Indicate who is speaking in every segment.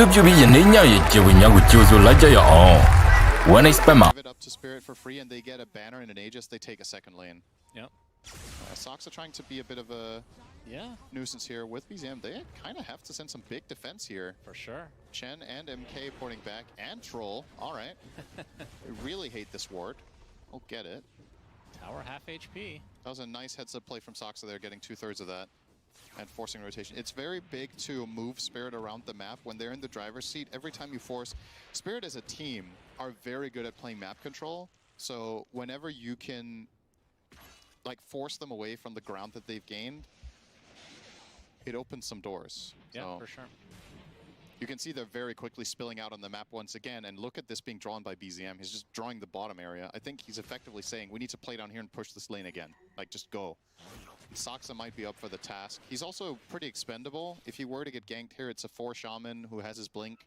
Speaker 1: သူပြုပြီးယနေ့ညရဲ့ကျေဝေများကိုကြိုဆိုလိုက်ကြရအောင် One expect မှာ
Speaker 2: Give it up to Spirit for free and they get a banner and an Aegis, they take a second lane.
Speaker 3: Yep.
Speaker 2: Sox are trying to be a bit of a nuisance here with BZM. They kind of have to send some big defense here.
Speaker 3: For sure.
Speaker 2: Chen and MK porting back and Troll. All right. I really hate this ward. I'll get it.
Speaker 3: Tower half HP.
Speaker 2: That was a nice heads-up play from Soxa there, getting 2/3 of that and forcing rotation. It's very big to move Spirit around the map when they're in the driver's seat. Every time you force, Spirit as a team are very good at playing map control. So whenever you can like force them away from the ground that they've gained, it opens some doors.
Speaker 3: Yeah,
Speaker 2: so
Speaker 3: for sure.
Speaker 2: you can see they're very quickly spilling out on the map once again, and look at this being drawn by BZM. He's just drawing the bottom area. I think he's effectively saying, we need to play down here and push this lane again. Like, just go. Soxa might be up for the task. He's also pretty expendable. If he were to get ganked here, it's a 4 Shaman who has his Blink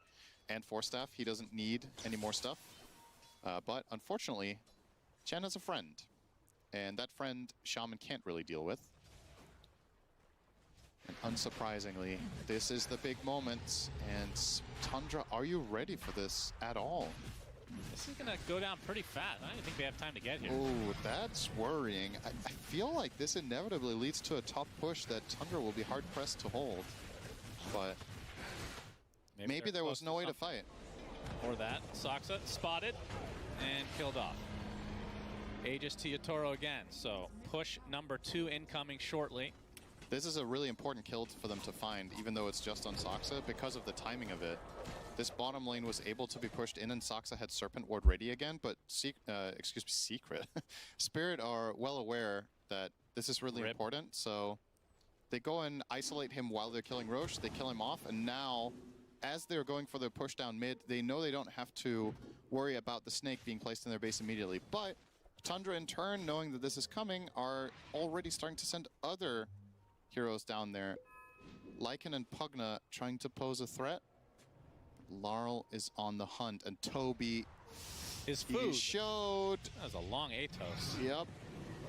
Speaker 2: and 4 Staff. He doesn't need any more stuff. But unfortunately, Chen has a friend. And that friend, Shaman can't really deal with. And unsurprisingly, this is the big moment. And Tundra, are you ready for this at all?
Speaker 3: This is going to go down pretty fast. I don't even think we have time to get here.
Speaker 2: Oh, that's worrying. I feel like this inevitably leads to a top push that Tundra will be hard-pressed to hold. But maybe there was no way to fight.
Speaker 3: Or that. Soxa spotted and killed off. Aegis to Yatoro again. So push number 2 incoming shortly.
Speaker 2: This is a really important kill for them to find, even though it's just on Soxa, because of the timing of it. This bottom lane was able to be pushed in, and Soxa had Serpent Ward ready again, but Secret. Spirit are well aware that this is really important, so they go and isolate him while they're killing Roche, they kill him off, and now, as they're going for their push down mid, they know they don't have to worry about the snake being placed in their base immediately. But Tundra, in turn, knowing that this is coming, are already starting to send other heroes down there. Lycan and Pugna trying to pose a threat. Laurel is on the hunt, and Toby,
Speaker 3: his food.
Speaker 2: He showed.
Speaker 3: That was a long Atos.
Speaker 2: Yep.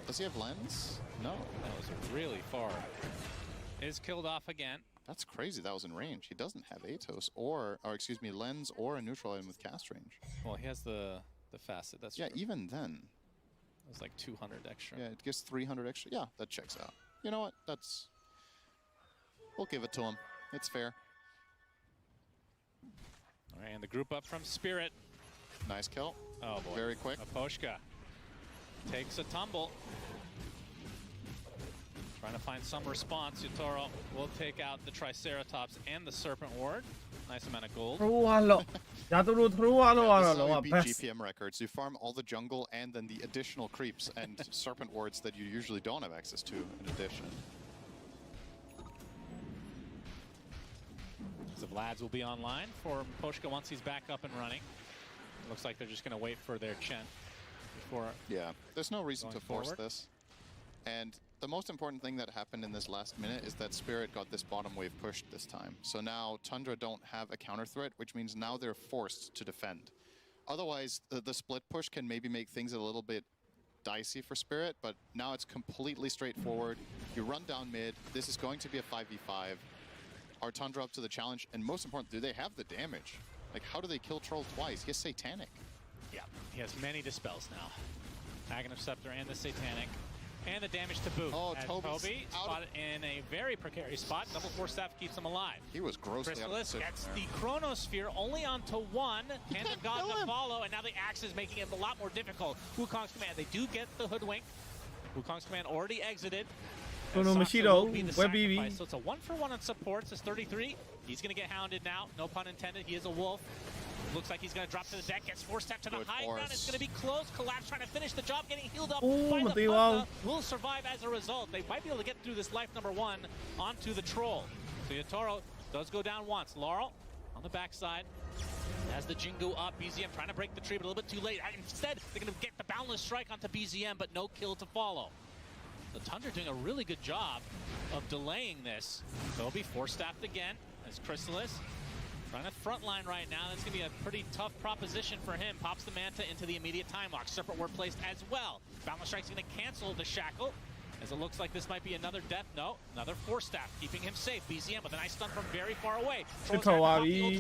Speaker 2: Does he have lens? No.
Speaker 3: That was really far. Is killed off again.
Speaker 2: That's crazy. That was in range. He doesn't have Atos or excuse me, lens or a neutral item with cast range.
Speaker 3: Well, he has the facet. That's
Speaker 2: yeah.
Speaker 3: True.
Speaker 2: Even then,
Speaker 3: it was like 200 extra.
Speaker 2: Yeah, it gives 300 extra. Yeah, that checks out. You know what? We'll give it to him. It's fair.
Speaker 3: All right, and the group up from Spirit.
Speaker 2: Nice kill.
Speaker 3: Oh boy.
Speaker 2: Very quick.
Speaker 3: Aposhka takes a tumble. Trying to find some response. Yatoro will take out the Triceratops and the Serpent Ward. Nice amount of gold.
Speaker 2: This is how you beat GPM records. You farm all the jungle and then the additional creeps and Serpent Wards that you usually don't have access to in addition.
Speaker 3: The Vlads will be online for Poshka once he's back up and running. Looks like they're just going to wait for their Chen before.
Speaker 2: Yeah, there's no reason to force
Speaker 3: forward.
Speaker 2: this. And the most important thing that happened in this last minute is that Spirit got this bottom wave pushed this time. So now Tundra don't have a counter threat, which means now they're forced to defend. Otherwise, the split push can maybe make things a little bit dicey for Spirit, but now it's completely straightforward. You run down mid. This is going to be a 5v5. Are Tundra up to the challenge? And most important, do they have the damage? Like, how do they kill Troll twice? He has Satanic.
Speaker 3: Yeah, he has many dispels now. Aghanim Scepter and the Satanic. And the damage to boot.
Speaker 2: Oh,
Speaker 3: Toby spotted in a very precarious spot. Double 4 Staff keeps him alive.
Speaker 2: He was grossly out of
Speaker 3: Chrysalis
Speaker 2: position
Speaker 3: gets
Speaker 2: there.
Speaker 3: the Chronosphere only onto 1. Hand of God to follow, and now the Axe is making it a lot more difficult. Wukong's Command, they do get the Hoodwink. Wukong's Command already exited. So it's a 1-for-1 on supports. It's 33. He's going to get hounded now. No pun intended. He is a wolf. Looks like he's going to drop to the deck. Gets 4 step to the high ground. It's going to be close. Collapse trying to finish the job. Getting healed up by the Pugna. Will survive as a result. They might be able to get through this life number 1 onto the Troll. So Yatoro does go down once. Laurel on the backside. Has the Jingu up. BZM trying to break the tree, but a little bit too late. Instead, they're going to get the Boundless Strike onto BZM, but no kill to follow. The Tundra doing a really good job of delaying this. Toby 4-staffed again as Chrysalis. Trying to frontline right now. That's going to be a pretty tough proposition for him. Pops the Manta into the immediate time lock. Serpent Ward placed as well. Boundless Strike's going to cancel the Shackle. As it looks like this might be another death. No, another force staff, keeping him safe. BZM with a nice stun from very far away.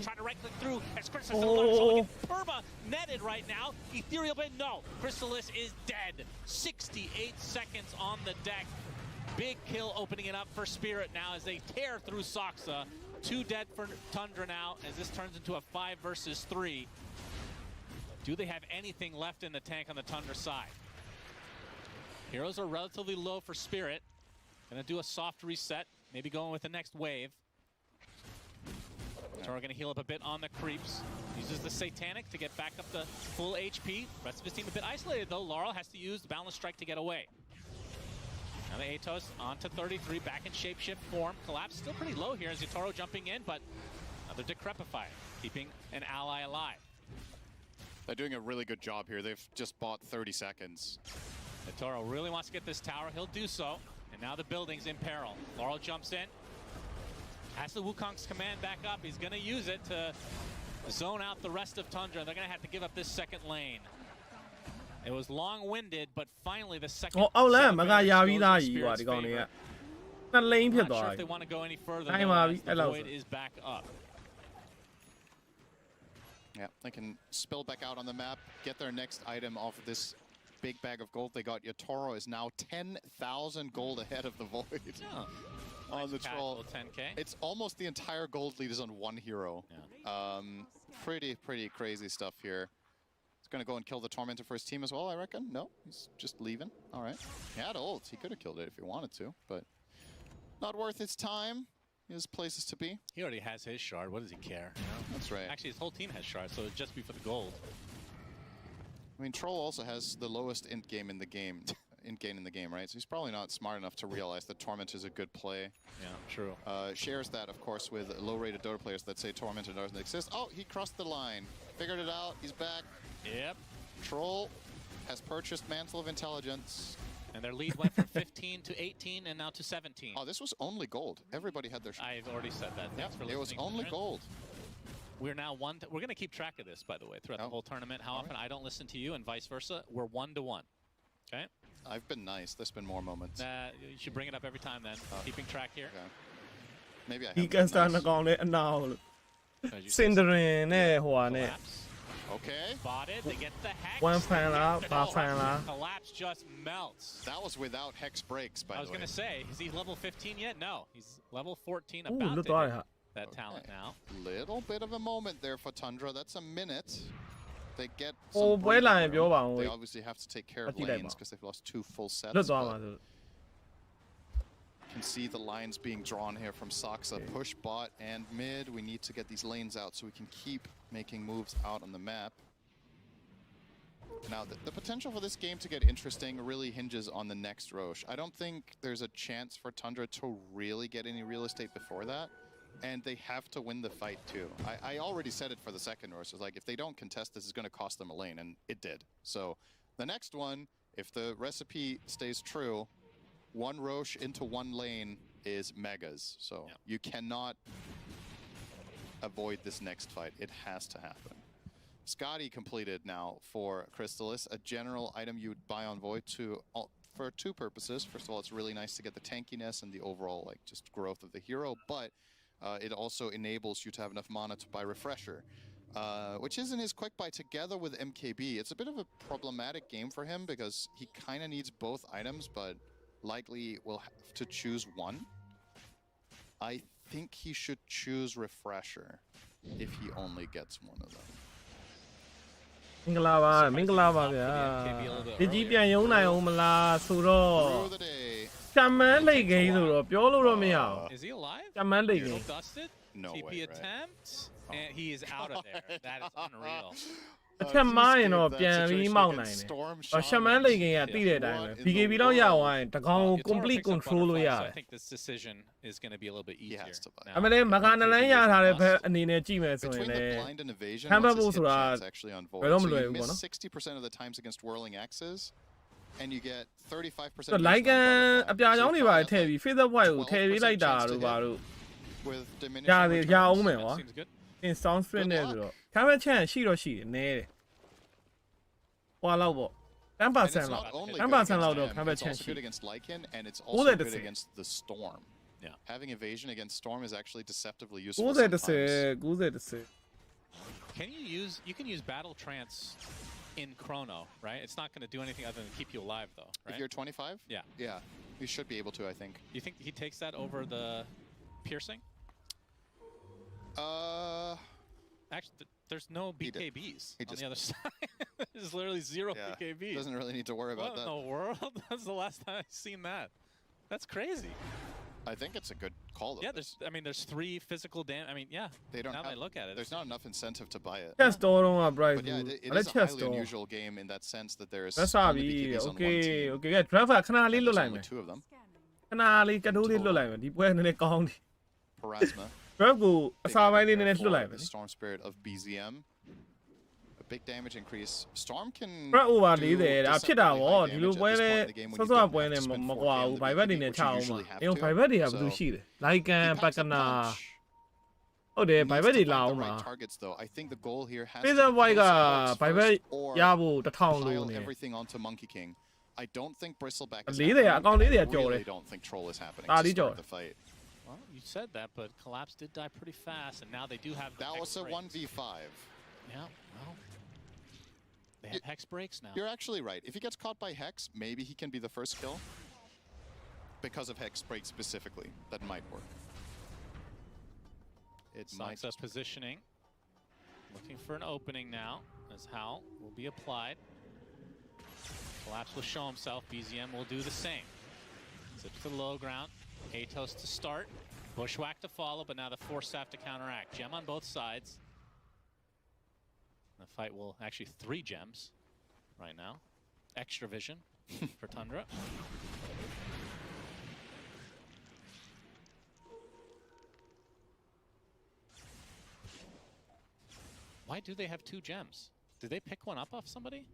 Speaker 3: Trying to right click through as Chrysalis Perma netted right now. Ethereal Blade, no. Chrysalis is dead. 68 seconds on the deck. Big kill opening it up for Spirit now as they tear through Soxa. 2 dead for Tundra now as this turns into a 5 versus 3. Do they have anything left in the tank on the Tundra side? Heroes are relatively low for Spirit. Gonna do a soft reset, maybe going with the next wave. Toro gonna heal up a bit on the creeps. Uses the Satanic to get back up to full HP. Rest of his team a bit isolated though. Laurel has to use the Balance Strike to get away. Now the Atos onto 33, back in shapeshift form. Collapse still pretty low here as Yatoro jumping in, but another Decrepify, keeping an ally alive.
Speaker 2: They're doing a really good job here. They've just bought 30 seconds.
Speaker 3: Yatoro really wants to get this tower. He'll do so. And now the building's in peril. Laurel jumps in. Has the Wukong's command back up. He's going to use it to zone out the rest of Tundra. They're going to have to give up this second lane. It was long-winded, but finally the second.
Speaker 4: Not sure if
Speaker 3: they want to go any further. The Void is back up.
Speaker 2: Yeah, they can spill back out on the map, get their next item off of this big bag of gold they got. Yatoro is now 10,000 gold ahead of the Void.
Speaker 3: Oh,
Speaker 2: on the troll.
Speaker 3: 10K.
Speaker 2: It's almost the entire gold lead is on one hero. Yeah. Pretty crazy stuff here. He's gonna go and kill the Tormentor for his team as well, I reckon. No, he's just leaving. All right. He had ult. He could have killed it if he wanted to, but not worth his time. He has places to be.
Speaker 3: He already has his shard. What does he care? You know?
Speaker 2: That's right.
Speaker 3: Actually, his whole team has shards, so it'd just be for the gold.
Speaker 2: I mean, Troll also has the lowest int gain in the game, right? So he's probably not smart enough to realize that Torment is a good play.
Speaker 3: Yeah, true.
Speaker 2: Shares that, of course, with low-rated Dota players that say Tormentor doesn't exist. Oh, he crossed the line. Figured it out. He's back.
Speaker 3: Yep.
Speaker 2: Troll has purchased Mantle of Intelligence.
Speaker 3: And their lead went from 15 to 18 and now to 17.
Speaker 2: Oh, this was only gold. Everybody had their...
Speaker 3: I've already said that. Thanks for listening.
Speaker 2: It was only gold.
Speaker 3: We're now we're going to keep track of this, by the way, throughout the whole tournament. How often I don't listen to you and vice versa. We're 1-1. Okay?
Speaker 2: I've been nice. There's been more moments.
Speaker 3: You should bring it up every time then. Keeping track here.
Speaker 2: Okay. Maybe I have.
Speaker 4: He can stand the now. Cinderin,
Speaker 3: Okay. Spotted. They get the hex.
Speaker 4: One fan out,
Speaker 3: Collapse just melts.
Speaker 2: That was without hex breaks, by the way.
Speaker 3: I was going to say, is he level 15 yet? No. He's level 14 about to hit that talent now.
Speaker 2: Little bit of a moment there for Tundra. That's a minute. They get
Speaker 4: some
Speaker 2: they obviously have to take care of lanes because they've lost 2 full sets. You can see the lines being drawn here from Soxa. Push bot and mid. We need to get these lanes out so we can keep making moves out on the map. Now, the potential for this game to get interesting really hinges on the next Roche. I don't think there's a chance for Tundra to really get any real estate before that. And they have to win the fight too. I already said it for the second Roche. It's like, if they don't contest, this is going to cost them a lane, and it did. So the next one, if the recipe stays true, 1 Roche into 1 lane is megas. So you cannot avoid this next fight. It has to happen. Scotty completed now for Chrysalis, a general item you would buy on Void for 2 purposes. First of all, it's really nice to get the tankiness and the overall just growth of the hero, but it also enables you to have enough mana to buy Refresher, which is in his quick buy together with MKB. It's a bit of a problematic game for him because he kind of needs both items, but likely will have to choose one. I think he should choose Refresher if he only gets one of them.
Speaker 4: Minglava,
Speaker 3: Is he alive? Dusted?
Speaker 2: No
Speaker 3: TP
Speaker 2: way,
Speaker 3: attempt, and he is out of there. That is unreal.
Speaker 4: I think
Speaker 3: this decision is going to be a little bit easier.
Speaker 2: He has to buy.
Speaker 3: Between
Speaker 2: the blind and evasion, actually on Void, so you miss 60% of the times against whirling axes, and you get 35% with diminishing.
Speaker 3: Seems good.
Speaker 4: It sounds friendly. Camera chance, she or she, nay.
Speaker 2: And it's
Speaker 4: 10%
Speaker 2: not
Speaker 4: လောက်
Speaker 2: only
Speaker 4: 10%
Speaker 2: good
Speaker 4: လောက်တော့
Speaker 2: against
Speaker 4: ခံ
Speaker 2: him,
Speaker 4: ဘက်
Speaker 2: it's
Speaker 4: ချန်
Speaker 2: also
Speaker 4: ရှိ
Speaker 2: good against Lycan, and it's
Speaker 4: 90
Speaker 2: also good
Speaker 4: 10
Speaker 2: against the Storm.
Speaker 3: Yeah.
Speaker 2: Having evasion against Storm is actually deceptively useful
Speaker 4: 90
Speaker 2: sometimes.
Speaker 4: 90
Speaker 3: You can use battle trance in chrono, right? It's not going to do anything other than keep you alive though,
Speaker 2: If
Speaker 3: right?
Speaker 2: you're 25?
Speaker 3: Yeah.
Speaker 2: Yeah, you should be able to, I think.
Speaker 3: You think he takes that over the piercing? Actually, there's no BKBs
Speaker 2: He
Speaker 3: on
Speaker 2: just-
Speaker 3: the other side. There's literally zero
Speaker 2: Yeah,
Speaker 3: BKBs.
Speaker 2: doesn't really need to worry about
Speaker 3: What in
Speaker 2: that.
Speaker 3: the world? That's the last time I've seen that. That's crazy.
Speaker 2: I think it's a good call though.
Speaker 3: Yeah, there's 3 physical damage. I mean, yeah.
Speaker 2: They don't
Speaker 3: now
Speaker 2: have,
Speaker 3: that I look at it,
Speaker 2: there's not enough incentive to buy it.
Speaker 4: chest တော့တော့ price
Speaker 2: But yeah, it
Speaker 4: အဲ့
Speaker 2: is a
Speaker 4: chest
Speaker 2: highly
Speaker 4: တော့
Speaker 2: unusual game in that sense that there's
Speaker 4: လက်စ
Speaker 2: only
Speaker 4: ပြီ
Speaker 2: BKBs on one
Speaker 4: okay
Speaker 2: team.
Speaker 4: okay ကဲ driver ခဏလေးလွတ်
Speaker 2: There's
Speaker 4: လိုက်မ
Speaker 2: only
Speaker 4: ယ်
Speaker 2: 2 of them.
Speaker 4: ခဏလေးကတိုးလေးလွတ်လိုက်မယ်ဒီပွဲနည်းနည်းကောင်းတယ်
Speaker 2: Parasma.
Speaker 4: drive ကိုအ
Speaker 2: Big
Speaker 4: စာပိုင်း
Speaker 2: item
Speaker 4: လေးနည်းန
Speaker 2: here
Speaker 4: ည်းလွတ်လိုက်
Speaker 2: for
Speaker 4: မယ်
Speaker 2: the Storm Spirit of BZM. A big damage increase. Storm can
Speaker 4: Brett over
Speaker 2: do
Speaker 4: 40ဒါဖြစ်တာ
Speaker 2: deceptively
Speaker 4: ဗော
Speaker 2: high
Speaker 4: ဒီလို
Speaker 2: damage
Speaker 4: ပွဲ
Speaker 2: at
Speaker 4: လဲ
Speaker 2: this point in the game when
Speaker 4: ဆော့
Speaker 2: you
Speaker 4: ဆော့
Speaker 2: don't
Speaker 4: ပွဲ
Speaker 2: have to
Speaker 4: နဲ့
Speaker 2: spend
Speaker 4: မ
Speaker 2: 4K
Speaker 4: ကွာ
Speaker 2: on
Speaker 4: ဘူး
Speaker 2: the
Speaker 4: bike တွေ
Speaker 2: BKB,
Speaker 4: နဲ့
Speaker 2: which
Speaker 4: ချ
Speaker 2: you
Speaker 4: အောင်
Speaker 2: usually
Speaker 4: မှာ
Speaker 2: have
Speaker 4: အေး
Speaker 2: to.
Speaker 4: bike တွေကဘာ
Speaker 2: So
Speaker 4: လို့ရှိတယ် like
Speaker 2: he
Speaker 4: and
Speaker 2: packs a
Speaker 4: backana
Speaker 2: punch.
Speaker 4: ဟုတ်တယ်
Speaker 2: Needs
Speaker 4: bike
Speaker 2: to
Speaker 4: တွေ
Speaker 2: find
Speaker 4: လာ
Speaker 2: the
Speaker 4: အောင်မှာ
Speaker 2: right targets though. I think the goal here has
Speaker 4: Peter
Speaker 2: to be
Speaker 4: White
Speaker 2: close
Speaker 4: က
Speaker 2: supports
Speaker 4: bike
Speaker 2: first or
Speaker 4: ရဖို့1000လို
Speaker 2: pile
Speaker 4: နေ
Speaker 2: everything onto Monkey King. I don't think Bristleback is
Speaker 4: 40 အကောင်
Speaker 2: happening.
Speaker 4: 40
Speaker 2: I
Speaker 4: ကျော်တယ်
Speaker 2: really don't think Troll is happening
Speaker 4: ဒါ
Speaker 2: to
Speaker 4: လေး
Speaker 2: start
Speaker 4: ကျော်
Speaker 2: the fight.
Speaker 3: Well, you said that, but Collapse did die pretty fast, and now they do have the
Speaker 2: That
Speaker 3: hex
Speaker 2: was a
Speaker 3: breaks.
Speaker 2: 1v5.
Speaker 3: Yeah, well, they have hex breaks now.
Speaker 2: You're actually right. If he gets caught by Hex, maybe he can be the first kill. Because of Hex break specifically, that might work. It might.
Speaker 3: Saksa positioning, looking for an opening now, as Howl will be applied. Collapse will show himself. BZM will do the same. Zips to the low ground. Atos to start. Bushwhack to follow, but now the Force Staff to counteract. Gem on both sides. The fight will actually 3 gems right now. Extra vision for Tundra. Why do they have 2 gems? Did they pick one up off somebody?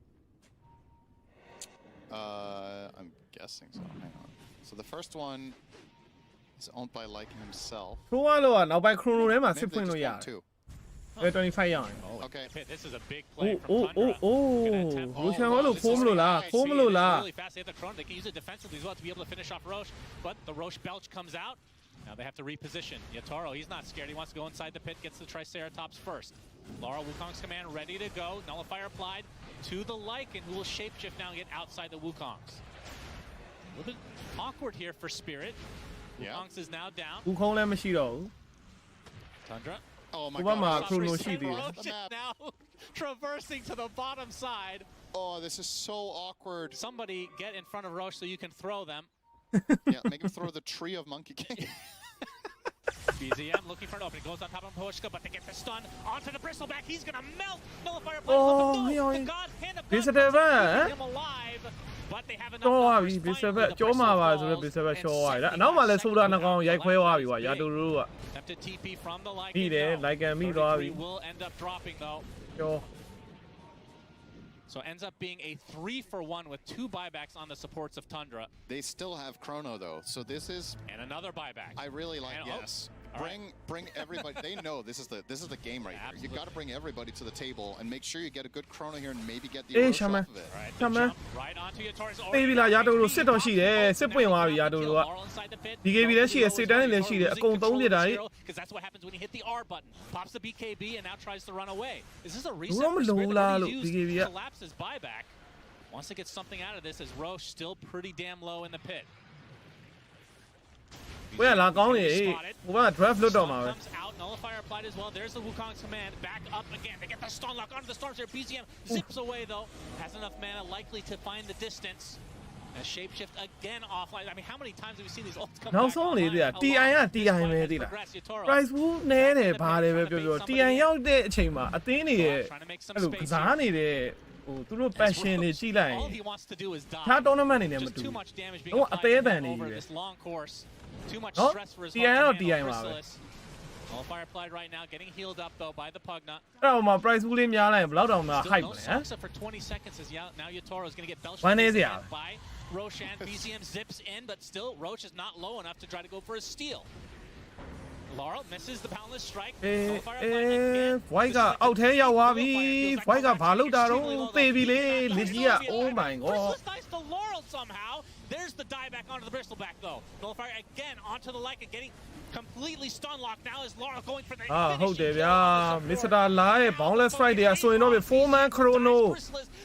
Speaker 2: I'm guessing so. Hang on. So the first one is owned by Lycan himself.
Speaker 4: ထိုးရလို့ကနောက်ပိုင်း chrono ထဲမှာ
Speaker 2: Maybe
Speaker 4: စစ်
Speaker 2: they
Speaker 4: ဖွင့်
Speaker 2: just
Speaker 4: လို့ရ
Speaker 2: want
Speaker 4: တယ်
Speaker 2: 2.
Speaker 4: 25 ရအောင်
Speaker 3: Oh,
Speaker 2: Okay.
Speaker 3: This is a big
Speaker 4: အိုး
Speaker 3: play
Speaker 4: အိုး
Speaker 3: from
Speaker 4: အိုး
Speaker 3: Tundra.
Speaker 4: အိုး
Speaker 3: Gonna attempt-
Speaker 4: လူချန်
Speaker 2: Oh,
Speaker 4: လို့
Speaker 2: this
Speaker 4: ဖိုး
Speaker 2: is
Speaker 4: မလို့လား
Speaker 2: nice.
Speaker 4: ဖိုးမလို့လား
Speaker 3: Really fast. They have the Chrono. They can use it defensively as well to be able to finish off Roche. But the Roche belch comes out. Now they have to reposition. Yatoro, he's not scared. He wants to go inside the pit, gets the Triceratops first. Laura, Wukong's command ready to go. Nullifier applied to the Lycan, who will shapeshift now and get outside the Wukongs. A little bit awkward here for Spirit.
Speaker 2: Yeah.
Speaker 3: Wukongs is now down.
Speaker 4: ဘူးခုံးလည်းမရှိတော့ဘူး
Speaker 3: Tundra.
Speaker 2: Oh my
Speaker 4: Obama
Speaker 2: god.
Speaker 4: Chrono
Speaker 3: Roche
Speaker 4: ရှိသေးတယ်
Speaker 3: is now traversing to the bottom side.
Speaker 2: Oh, this is so awkward.
Speaker 3: Somebody get in front of Roche so you can throw them.
Speaker 2: Yeah, make him throw the tree of Monkey King.
Speaker 3: BZM looking for an opening. Goes on top of Poshka, but they get the stun onto the Bristleback. He's going to melt. Nullifier plays
Speaker 4: Oh,
Speaker 3: with the
Speaker 4: yeah.
Speaker 3: The God, hand of God
Speaker 4: Bishop
Speaker 3: keeping him alive. But they have enough
Speaker 4: တော့သွား
Speaker 3: numbers.
Speaker 4: ပြီ bishop
Speaker 3: Finally, the
Speaker 4: ကျော်မှာပါ
Speaker 3: Bristol
Speaker 4: ဆိုတော့
Speaker 3: falls
Speaker 4: bishop
Speaker 3: and
Speaker 4: ချောသွားပြီလားနောက်မှလည်းဆိုးတာနှကောင်ရိုက်ခွဲသွားပြီကွာရာတူတို့က
Speaker 3: Attempted TP from the Lycan.
Speaker 4: ပြီးတယ်
Speaker 3: No.
Speaker 4: like and မိသွားပြီ
Speaker 3: 33 will end up dropping though.
Speaker 4: ကျော်
Speaker 3: So ends up being a 3-for-1 with 2 buybacks on the supports of Tundra
Speaker 2: They still have Chrono though, so this is.
Speaker 3: and another buyback.
Speaker 2: I really like.
Speaker 3: And- oh,
Speaker 2: Yes,
Speaker 3: all right.
Speaker 2: bring everybody. They know this is the game right here. You got to bring everybody to the table and make sure you get a good Chrono here and maybe get the
Speaker 4: Hey,
Speaker 2: Orochi
Speaker 4: Shaman.
Speaker 2: off of it.
Speaker 3: All right, the
Speaker 4: Shaman.
Speaker 3: jump right onto Yatoro's
Speaker 4: ပေးပြီလားရာတူတို့စစ်တော့ရှိတယ်စစ်ပွင့်သွားပြီရာတူတို့က BKB လည်းရှိတယ်စစ်တန်းလည်းရှိတယ်အကုန်သုံးပြတာကြီး
Speaker 3: Because that's what happens when you hit the R button. Pops the BKB and now tries to run away. Is this a
Speaker 4: ဘူး
Speaker 3: reset
Speaker 4: တော့မ
Speaker 3: for
Speaker 4: လို
Speaker 3: Spirit?
Speaker 4: လား
Speaker 3: They've
Speaker 4: လို့
Speaker 3: already
Speaker 4: BKB
Speaker 3: used
Speaker 4: က
Speaker 3: Collapse's buyback. Wants to get something out of this as Roche still pretty damn low in the pit.
Speaker 4: ဘယ်ကလာကောင်းနေဟိုက draft လွတ်တော့မှာပဲ
Speaker 3: Comes out, nullifier applied as well. There's the Wukong's command. Back up again. They get the stun lock onto the storms here. BZM zips away though. Has enough mana, likely to find the distance. And shapeshift again offline. I mean, how many times have we seen these ults come
Speaker 4: နောက်
Speaker 3: back
Speaker 4: ဆုံးလေ
Speaker 3: online?
Speaker 4: ဒီက
Speaker 3: A lot.
Speaker 4: TI က
Speaker 3: This
Speaker 4: TI
Speaker 3: fight
Speaker 4: ပဲ
Speaker 3: has
Speaker 4: သိလား
Speaker 3: progressed. Yatoro
Speaker 4: price pool နဲတယ်ပါတယ်ပဲပြောပြော TI ရောက်တဲ့အချိန်မှာအသင်းတွေရဲ့
Speaker 3: trying to make some
Speaker 4: အဲ့လိုက
Speaker 3: space
Speaker 4: စား
Speaker 3: here.
Speaker 4: နေတဲ့ဟိုသူတို့ passion တွေကြည့်လိုက်ရင်
Speaker 3: All he wants to do is die.
Speaker 4: ခြား tournament တွေနဲ့မ
Speaker 3: Just
Speaker 4: တူ
Speaker 3: too
Speaker 4: ဘူး
Speaker 3: much damage being
Speaker 4: တော့အသေးအတန်
Speaker 3: applied
Speaker 4: တွေ
Speaker 3: over
Speaker 4: ကြီးပဲ
Speaker 3: this long course. Too much
Speaker 4: Oh,
Speaker 3: stress for his
Speaker 4: TI တော့
Speaker 3: own
Speaker 4: TI
Speaker 3: command
Speaker 4: ပါပဲ
Speaker 3: over Chrysalis. Nullifier applied right now, getting healed up though by the Pugna.
Speaker 4: အဲ့တော့မှ price pool လေးများလိုက်ရင်ဘယ်လောက်တောင်မှ
Speaker 3: Still
Speaker 4: hype
Speaker 3: no
Speaker 4: လဲဟမ်
Speaker 3: Saksa for 20 seconds as now Yatoro is going to get belched
Speaker 4: One is
Speaker 3: again
Speaker 4: yeah.
Speaker 3: by Roshan. BZM zips in, but still Roche is not low enough to try to go for a steal. Laurel misses the boundless strike.
Speaker 4: ဘွိုက်ကအောက်ထဲရောက်သွားပြီဘွိုက်ကဘာလုပ်တာတော့ပေပြီလေလစ်ကြီးက oh my god
Speaker 3: Christmas dies to Laurel somehow. There's the die back onto the bristleback though. Nullifier again onto the Leica getting completely stun locked now is Laurel going for the
Speaker 4: ဟုတ်တယ်ဗျာ Mr. လာရဲ့ boundless strike တွေကဆိုရင်တော့ 4-man chrono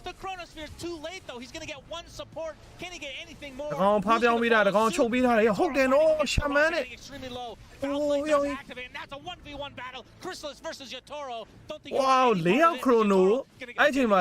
Speaker 3: The chronosphere is too late though. He's going to get one support. Can he get anything more?
Speaker 4: တကောင်ဖားပြောင်းပြီးတာတကောင်ချုပ်ပြီးထားတယ်ဟုတ်တယ်နော် shaman နဲ့
Speaker 3: extremely low. Outflank does activate and that's a 1v1 battle. Chrysalis versus Yatoro. Don't think
Speaker 4: wow 4 ယောက် chrono အဲ့ချိန်မှာ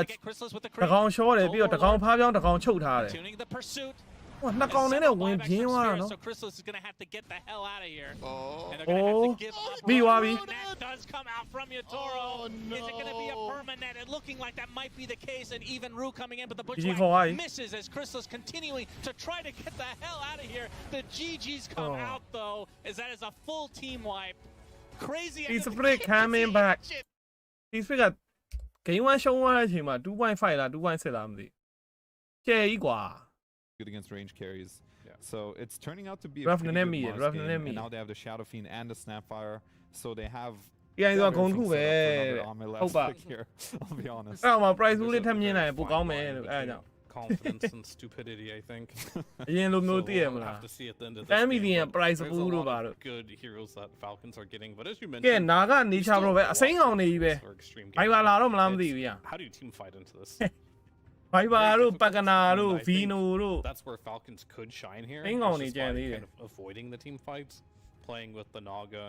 Speaker 4: တကောင်ရှော့တယ်ပြီးတော့တကောင်ဖားပြောင်းတကောင်ချုပ်ထားတယ်
Speaker 3: tuning the pursuit.
Speaker 4: ဟိုနှစ်ကောင်နဲ့ဝင်ပြင်းသွားတာနော်
Speaker 3: So Chrysalis is going to have to get the hell out of here.
Speaker 2: Oh.
Speaker 3: And they're going to have to give up.
Speaker 4: ပြီးသွားပြီ
Speaker 3: That does come out from Yatoro.
Speaker 2: Oh, no.
Speaker 3: Is it going to be a permanent? And looking like that might be the case. And even Rue coming in, but the
Speaker 4: GG for
Speaker 3: Butchwhack
Speaker 4: why?
Speaker 3: misses as Chrysalis continuing to try to get the hell out of here. The GGs come out though, as that is a full team wipe. Crazy.
Speaker 4: He's a break coming back. He's figure game 1ရှုံးသွားတဲ့အချိန်မှာ 2.5 လား 2.6 လားမသိကျဲကြီးကွာ
Speaker 5: good against range carries. So it's turning out to be a
Speaker 4: Rough
Speaker 5: pretty
Speaker 4: enemy,
Speaker 5: good Mars
Speaker 4: rough
Speaker 5: game,
Speaker 4: enemy.
Speaker 5: and now they have the Shadow Fiend and the Snapfire, so they have.
Speaker 4: Yeah,
Speaker 5: they're
Speaker 4: he's going to
Speaker 5: everything set up for another on my last
Speaker 4: Hope
Speaker 5: pick here. I'll be honest.
Speaker 4: အဲ့မှာ price
Speaker 6: 'Cause
Speaker 4: လေးထပ်မြင်နိုင်
Speaker 6: there's a
Speaker 4: ပိုကောင်းမယ်
Speaker 6: fine line
Speaker 4: လို့အဲ့ဒါကြောင့်
Speaker 6: between confidence and stupidity, I think.
Speaker 4: အရင်လို
Speaker 6: So
Speaker 4: မျိုးသိရမ
Speaker 6: we'll
Speaker 4: လား
Speaker 6: have to see at the end of
Speaker 4: 10
Speaker 6: this
Speaker 4: million
Speaker 6: game, but
Speaker 4: price
Speaker 6: there's a
Speaker 4: ဘူးလို့
Speaker 6: lot
Speaker 4: ပါ
Speaker 6: of
Speaker 4: လို့
Speaker 6: good heroes that Falcons are getting, but as you
Speaker 4: ကဲ
Speaker 6: mentioned,
Speaker 4: နာကနေချဘရောပဲအစိမ်းအောင်နေကြီးပဲ
Speaker 6: for extreme
Speaker 4: ဘိုင်ဘာ
Speaker 6: games,
Speaker 4: လာတော့မလားမသိ
Speaker 6: it's-
Speaker 4: ဘူးညာ
Speaker 6: how do you team fight into this?
Speaker 4: ဘိုင်ဘာတို့
Speaker 6: Very
Speaker 4: ပကနာ
Speaker 6: difficult,
Speaker 4: တို့
Speaker 6: and I think
Speaker 4: ဗီနိုတို့
Speaker 6: That's where Falcons could shine here.
Speaker 4: Hang
Speaker 6: It's
Speaker 4: on,
Speaker 6: just
Speaker 4: Jan,
Speaker 6: by
Speaker 4: either.
Speaker 6: kind of avoiding the team fights, playing with the Naga,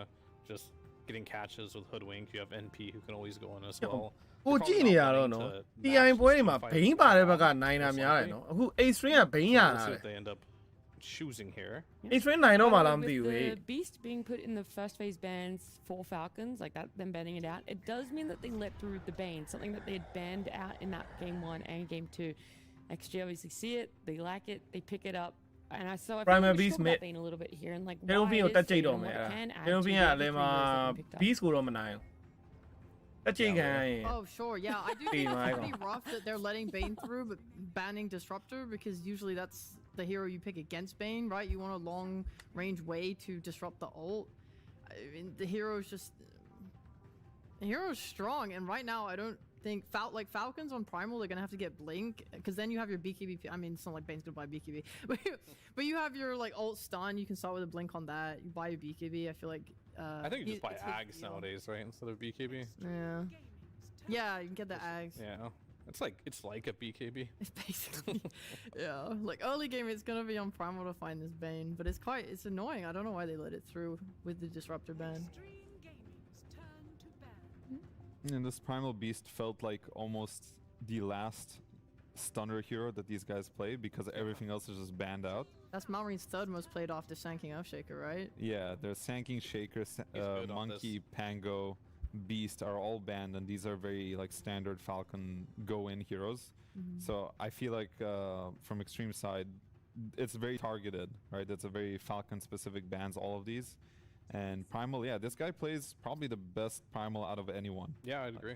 Speaker 6: just getting catches with Hoodwink. You have NP who can always go in as well.
Speaker 4: ဟိုကြည့်နေရတော့နော် TI ပွဲတွေမှာဘိန်းပါတဲ့ဘက်ကနိုင်တာများတယ်နော်အခု A-string ကဘိန်းရ
Speaker 6: So
Speaker 4: တာ
Speaker 6: we'll see
Speaker 4: လေ
Speaker 6: what they end up choosing here.
Speaker 4: A-string နိုင်တော့မှလားမသိဘူး
Speaker 7: With
Speaker 4: ဟေ့
Speaker 7: the beast being put in the first phase bans for Falcons, like that, them banning it out, it does mean that they let through the bane, something that they had banned out in that game 1 and game 2. XG obviously see it, they like it, they pick it up, and I saw
Speaker 4: Primal
Speaker 7: we
Speaker 4: Beast
Speaker 7: talk
Speaker 4: mid.
Speaker 7: about Bane a little bit here and like
Speaker 4: ကျေလုံး
Speaker 7: why
Speaker 4: ဖင်း
Speaker 7: it
Speaker 4: ကို
Speaker 7: is
Speaker 4: တက်ကြိတ်
Speaker 7: Bane
Speaker 4: တော့
Speaker 7: and
Speaker 4: မယ်
Speaker 7: what
Speaker 4: အဲ့
Speaker 7: it
Speaker 4: ဒါ
Speaker 7: can add
Speaker 4: ကျေလုံး
Speaker 7: to
Speaker 4: ဖင်းက
Speaker 7: the
Speaker 4: လည်းမှာ
Speaker 7: different heroes that have been picked up.
Speaker 4: beast ကိုတော့မနိုင်ဘူးတက်ကြိတ်ခံရင်
Speaker 8: Oh, sure. Yeah, I do think it's pretty rough that they're letting Bane through, but banning Disruptor, because usually that's the hero you pick against Bane, right? You want a long-range way to disrupt the ult. I mean, the hero's just... The hero's strong, and right now I don't think... Falcons on Primal, they're gonna have to get Blink, because then you have your BKB... I mean, it's not like Bane's gonna buy BKB, but you have your, like, ult stun, you can start with a Blink on that, you buy your BKB, I feel like...
Speaker 6: I think you just buy
Speaker 8: it's his
Speaker 6: Ags
Speaker 8: deal.
Speaker 6: nowadays, right, instead of BKB.
Speaker 8: Yeah. Yeah, you can get the Ags.
Speaker 6: Yeah, it's like a BKB.
Speaker 8: It's basically, yeah. Like early game, it's gonna be on Primal to find this Bane, but it's annoying. I don't know why they let it through with the Disruptor ban.
Speaker 5: And this Primal Beast felt like almost the last stunner hero that these guys played because everything else is just banned out.
Speaker 8: That's Malreen's third most played after Sanking Earthshaker, right?
Speaker 5: Yeah, there's Sanking Shaker,
Speaker 6: good on
Speaker 5: Monkey, Pango, Beast are all banned, and these are very like standard Falcon go-in heroes. So I feel like from Extreme side, it's very targeted, right? It's a very Falcon-specific bans, all of these. And Primal, yeah, this guy plays probably the best Primal out of anyone.
Speaker 6: Yeah, I'd agree.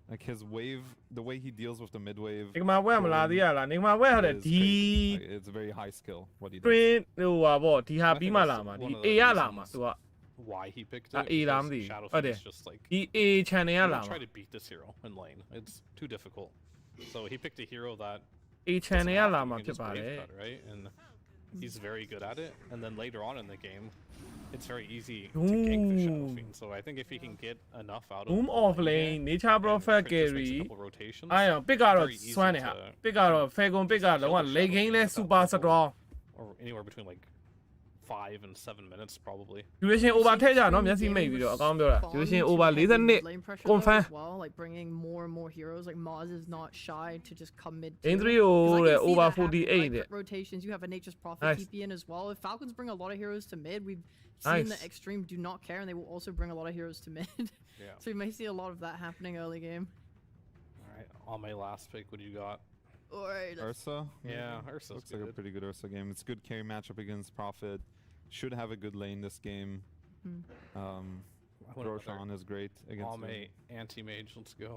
Speaker 5: Like his wave, the way he deals with the mid wave.
Speaker 4: ဒီမှာဝက်မလာသေးရလားဒီမှာဝက်ဟုတ်တယ်
Speaker 5: is
Speaker 4: ဒီ
Speaker 5: crazy. Like, it's very high skill what he does.
Speaker 4: print ဟိုပါဗောဒီဟာပြီးမှလာမှာဒီ A ရလာမှာသူက
Speaker 6: Why he picked
Speaker 4: Ah,
Speaker 6: it?
Speaker 4: A
Speaker 6: because
Speaker 4: လားမသိဘူး
Speaker 6: Shadow
Speaker 4: ဟုတ်တ
Speaker 6: Fiend
Speaker 4: ယ်
Speaker 6: is just like
Speaker 4: ဒီ A channel ရ
Speaker 6: don't
Speaker 4: လာမှာ
Speaker 6: try to beat this hero in lane. It's too difficult. So he picked a hero that
Speaker 4: A channel ရ
Speaker 6: doesn't
Speaker 4: လာ
Speaker 6: have to,
Speaker 4: မှာ
Speaker 6: you can
Speaker 4: ဖြစ်
Speaker 6: just
Speaker 4: ပါတ
Speaker 6: wave
Speaker 4: ယ်
Speaker 6: cut, right? And he's very good at it. And then later on in the game, it's very easy to gank the Shadow
Speaker 4: Ooh.
Speaker 6: Fiend. So I think if he can get enough out of
Speaker 4: boom
Speaker 6: the
Speaker 4: off
Speaker 6: lane
Speaker 4: lane
Speaker 6: game
Speaker 4: nature
Speaker 6: and
Speaker 4: prophet
Speaker 6: just makes a
Speaker 4: carry
Speaker 6: couple rotations,
Speaker 4: အဲ့တော့ pick ကတော့
Speaker 6: very easy
Speaker 4: စွမ်းနေဟာ
Speaker 6: to
Speaker 4: pick ကတော့ Falcon pick ကလုံးဝ late game လဲ super strong
Speaker 6: or anywhere between like 5 and 7 minutes probably.
Speaker 4: duration over ထည့်ကြနော်မျက်စိမိတ်ပြီးတော့အကောင်းပြောတာ duration over 42
Speaker 8: Lane pressure
Speaker 4: confirm
Speaker 8: though as well, like bringing more and more heroes. Like Maz is not shy to just come mid.
Speaker 4: Game
Speaker 8: too.
Speaker 4: 3 ကို
Speaker 8: 'Cause I can
Speaker 4: တဲ့
Speaker 8: see
Speaker 4: over
Speaker 8: that happening,
Speaker 4: 48
Speaker 8: right?
Speaker 4: တဲ့
Speaker 8: Quick rotations. You have a Nature's Prophet
Speaker 4: Nice.
Speaker 8: TP in as well. If Falcons bring a lot of heroes to mid, we've seen
Speaker 4: Nice.
Speaker 8: that Extreme do not care, and they will also bring a lot of heroes to mid.
Speaker 6: Yeah.
Speaker 8: So we may see a lot of that happening early game.
Speaker 6: All right, on my last pick, what do you got?
Speaker 8: Alright.
Speaker 5: Ursa?
Speaker 6: Yeah, Ursa's
Speaker 5: Looks like a
Speaker 6: good.
Speaker 5: pretty good Ursa game. It's good carry matchup against Prophet. Should have a good lane this game.
Speaker 6: I want
Speaker 5: Pre-roshan is great against
Speaker 6: on my
Speaker 5: Doom.
Speaker 6: anti-mage, let's go.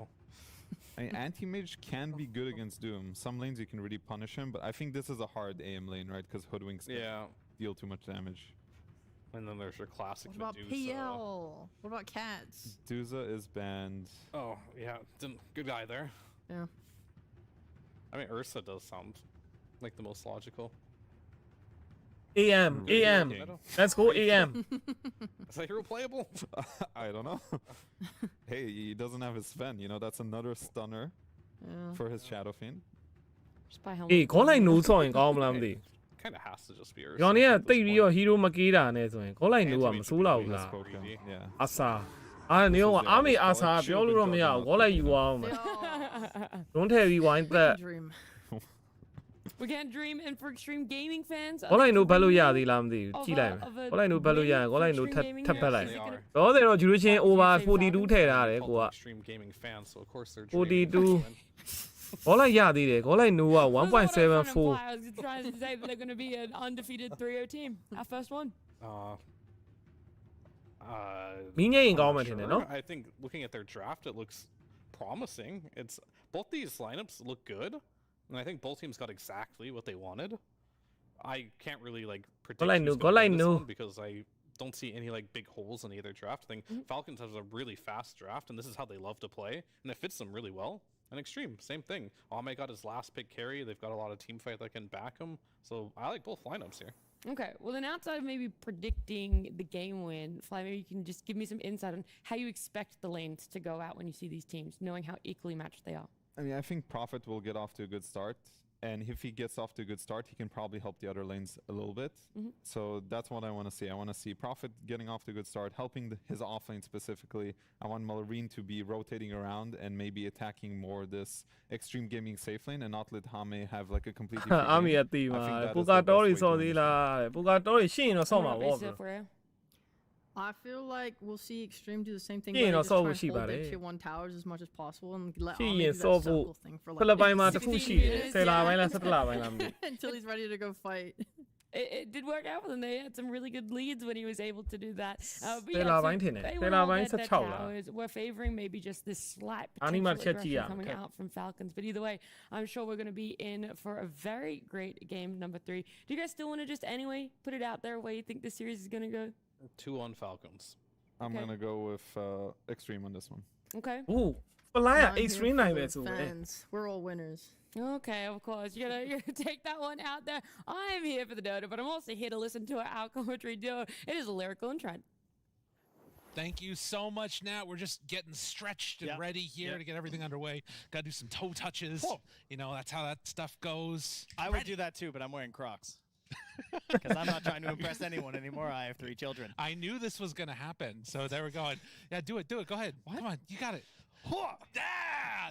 Speaker 5: I mean, anti-mage can be good against Doom. Some lanes you can really punish him, but I think this is a hard AM lane, right? Because Hoodwinks can
Speaker 6: Yeah.
Speaker 5: deal too much damage.
Speaker 6: And then there's your classic
Speaker 8: What about
Speaker 6: Medusa.
Speaker 8: PL? What about cats?
Speaker 5: Medusa is banned.
Speaker 6: Oh, yeah. Good guy there.
Speaker 8: Yeah.
Speaker 6: I mean, Ursa does sound like the most logical.
Speaker 4: AM. Let's go AM.
Speaker 6: Is that hero playable?
Speaker 5: I don't know. Hey, he doesn't have his Sven. You know, that's another stunner
Speaker 8: Yeah.
Speaker 5: for his Shadow Fiend.
Speaker 7: Just by how
Speaker 4: အေး
Speaker 7: much.
Speaker 4: ခေါင်းလိုက်နိုးဆော့ရင်ကောင်းမလားမသိ
Speaker 6: Kind of has to just be Ursa.
Speaker 4: ဘူး။ရောင်နေက
Speaker 6: at this
Speaker 4: တိတ်ပြီးတော့
Speaker 6: point.
Speaker 4: hero မကေးတာနဲ့ဆိုရင်ခေါင်းလိုက်နိုးကမစိုးတော့ဘူးလား
Speaker 5: Spoken. Yeah.
Speaker 4: အစာအာနေရောအားမေအစာပြောလို့တော့မရဘူးခေါင်းလိုက်ယူအောင်မယ်
Speaker 8: Yo,
Speaker 4: တွန်းထည့်ပြီးဝိုင်းသက်
Speaker 8: Wicked dream.
Speaker 7: We can't dream, and for extreme gaming fans,
Speaker 4: ခေါင်းလိုက်နိုးဘက်လို့ရသေးလားမသိဘူး
Speaker 7: of
Speaker 4: ကြည့်လိုက်မယ်
Speaker 7: a
Speaker 4: ခေါင်းလိုက်နိုးဘက်လို့ရရင်ခေါင်းလိုက်နိုး
Speaker 7: extreme
Speaker 4: ထပ်
Speaker 7: gaming
Speaker 4: ထပ်ဖက်လိုက်
Speaker 7: is it gonna-
Speaker 4: တော့တယ်တော့ duration over 42ထည့်ထားတယ်
Speaker 6: Called
Speaker 4: ကိုက
Speaker 6: Extreme Gaming fans, so of course they're
Speaker 4: 42
Speaker 6: dreaming.
Speaker 4: ခေါင်းလိုက်ရသေးတယ်ခေါင်းလိုက်နိုးက
Speaker 7: That's what I was trying to
Speaker 4: 1.74
Speaker 7: imply. I was trying to say that they're going to be an undefeated 3-0 team. Our first one.
Speaker 4: မင်းငယ်ရင်
Speaker 6: I'm
Speaker 4: ကောင်း
Speaker 6: not
Speaker 4: မှထင်တယ်
Speaker 6: sure.
Speaker 4: နော်
Speaker 6: I think looking at their draft, it looks promising. It's both these lineups look good, and I think both teams got exactly what they wanted. I can't really like predict
Speaker 4: Golai
Speaker 6: who's
Speaker 4: nu,
Speaker 6: gonna win
Speaker 4: Golai
Speaker 6: this
Speaker 4: nu.
Speaker 6: one because I don't see any like big holes in either draft. I think Falcons has a really fast draft, and this is how they love to play, and it fits them really well. And Extreme, same thing. Ame got his last pick carry. They've got a lot of team fight that can back him. So I like both lineups here.
Speaker 7: Okay, well then outside of maybe predicting the game win, Fly, maybe you can just give me some insight on how you expect the lanes to go out when you see these teams, knowing how equally matched they are.
Speaker 5: I mean, I think Prophet will get off to a good start. And if he gets off to a good start, he can probably help the other lanes a little bit. So that's what I want to see. I want to see Prophet getting off to a good start, helping his off lane specifically. I want Malorine to be rotating around and maybe attacking more this extreme gaming safe lane and not let Hame have like a completely free
Speaker 4: အာမီ
Speaker 5: game.
Speaker 4: အတီး
Speaker 5: I
Speaker 4: မှာ
Speaker 5: think that
Speaker 4: ပူ
Speaker 5: is
Speaker 4: ကာ
Speaker 5: the
Speaker 4: တော်
Speaker 5: best
Speaker 4: ရီ
Speaker 5: way to
Speaker 4: စော်
Speaker 5: win
Speaker 4: သေး
Speaker 5: this
Speaker 4: လားပူကာတော်ရီရှင်းရင်တော့ဆော့မှာ
Speaker 7: What
Speaker 4: ပေါ့
Speaker 7: about yourself, Rhea?
Speaker 8: I feel like we'll see Extreme do the same thing.
Speaker 4: Yeah,
Speaker 8: where
Speaker 4: no,
Speaker 8: they just
Speaker 4: so
Speaker 8: try
Speaker 4: will
Speaker 8: and
Speaker 4: she,
Speaker 8: hold their
Speaker 4: buddy.
Speaker 8: tier 1 towers as much as possible and let
Speaker 4: She
Speaker 8: Ame do
Speaker 4: is
Speaker 8: that
Speaker 4: so
Speaker 8: circle
Speaker 4: full.
Speaker 8: thing for
Speaker 4: ဖိလစ်
Speaker 8: like
Speaker 4: ပိုင်မှာတစ်ခုရှိတယ်
Speaker 8: minutes,
Speaker 4: 10လ
Speaker 8: yeah.
Speaker 4: ပိုင်းလား17လပိုင်းလားမသိ
Speaker 8: until he's ready to go fight.
Speaker 7: It did work out for them. They had some really good leads when he was able to do that. But
Speaker 4: 10လ
Speaker 7: so
Speaker 4: ပိုင်းထင်တယ်
Speaker 7: they
Speaker 4: 10
Speaker 7: will
Speaker 4: လ
Speaker 7: all
Speaker 4: ပိုင်း
Speaker 7: get their
Speaker 4: 16လ
Speaker 7: towers. We're favoring maybe just this slight
Speaker 4: Anima
Speaker 7: potential aggression
Speaker 4: Chetia,
Speaker 7: coming
Speaker 4: okay.
Speaker 7: out from Falcons. But either way, I'm sure we're going to be in for a very great game number 3. Do you guys still want to just anyway put it out there where you think this series is going to go?
Speaker 6: 2-1 Falcons.
Speaker 5: I'm
Speaker 7: Okay.
Speaker 5: going to go with Extreme on this one.
Speaker 7: Okay.
Speaker 4: ဟိုဖလိုင်းက
Speaker 8: I'm here
Speaker 4: extreme
Speaker 8: for
Speaker 4: နိုင်
Speaker 8: the
Speaker 4: ပဲဆိုပဲ
Speaker 8: fans. We're all winners.
Speaker 7: Okay, of course. You're gonna take that one out there. I'm here for the Dota, but I'm also here to listen to our commentary duo. It is lyrical and Trent.
Speaker 9: Thank you so much, Nat. We're just getting stretched and ready here to get everything underway. Got to do some toe touches. You know, that's how that stuff goes.
Speaker 10: I would do that too, but I'm wearing Crocs. Because I'm not trying to impress anyone anymore. I have 3 children.
Speaker 9: I knew this was going to happen. So there we're going. Yeah, do it. Go ahead. Come on. You got it.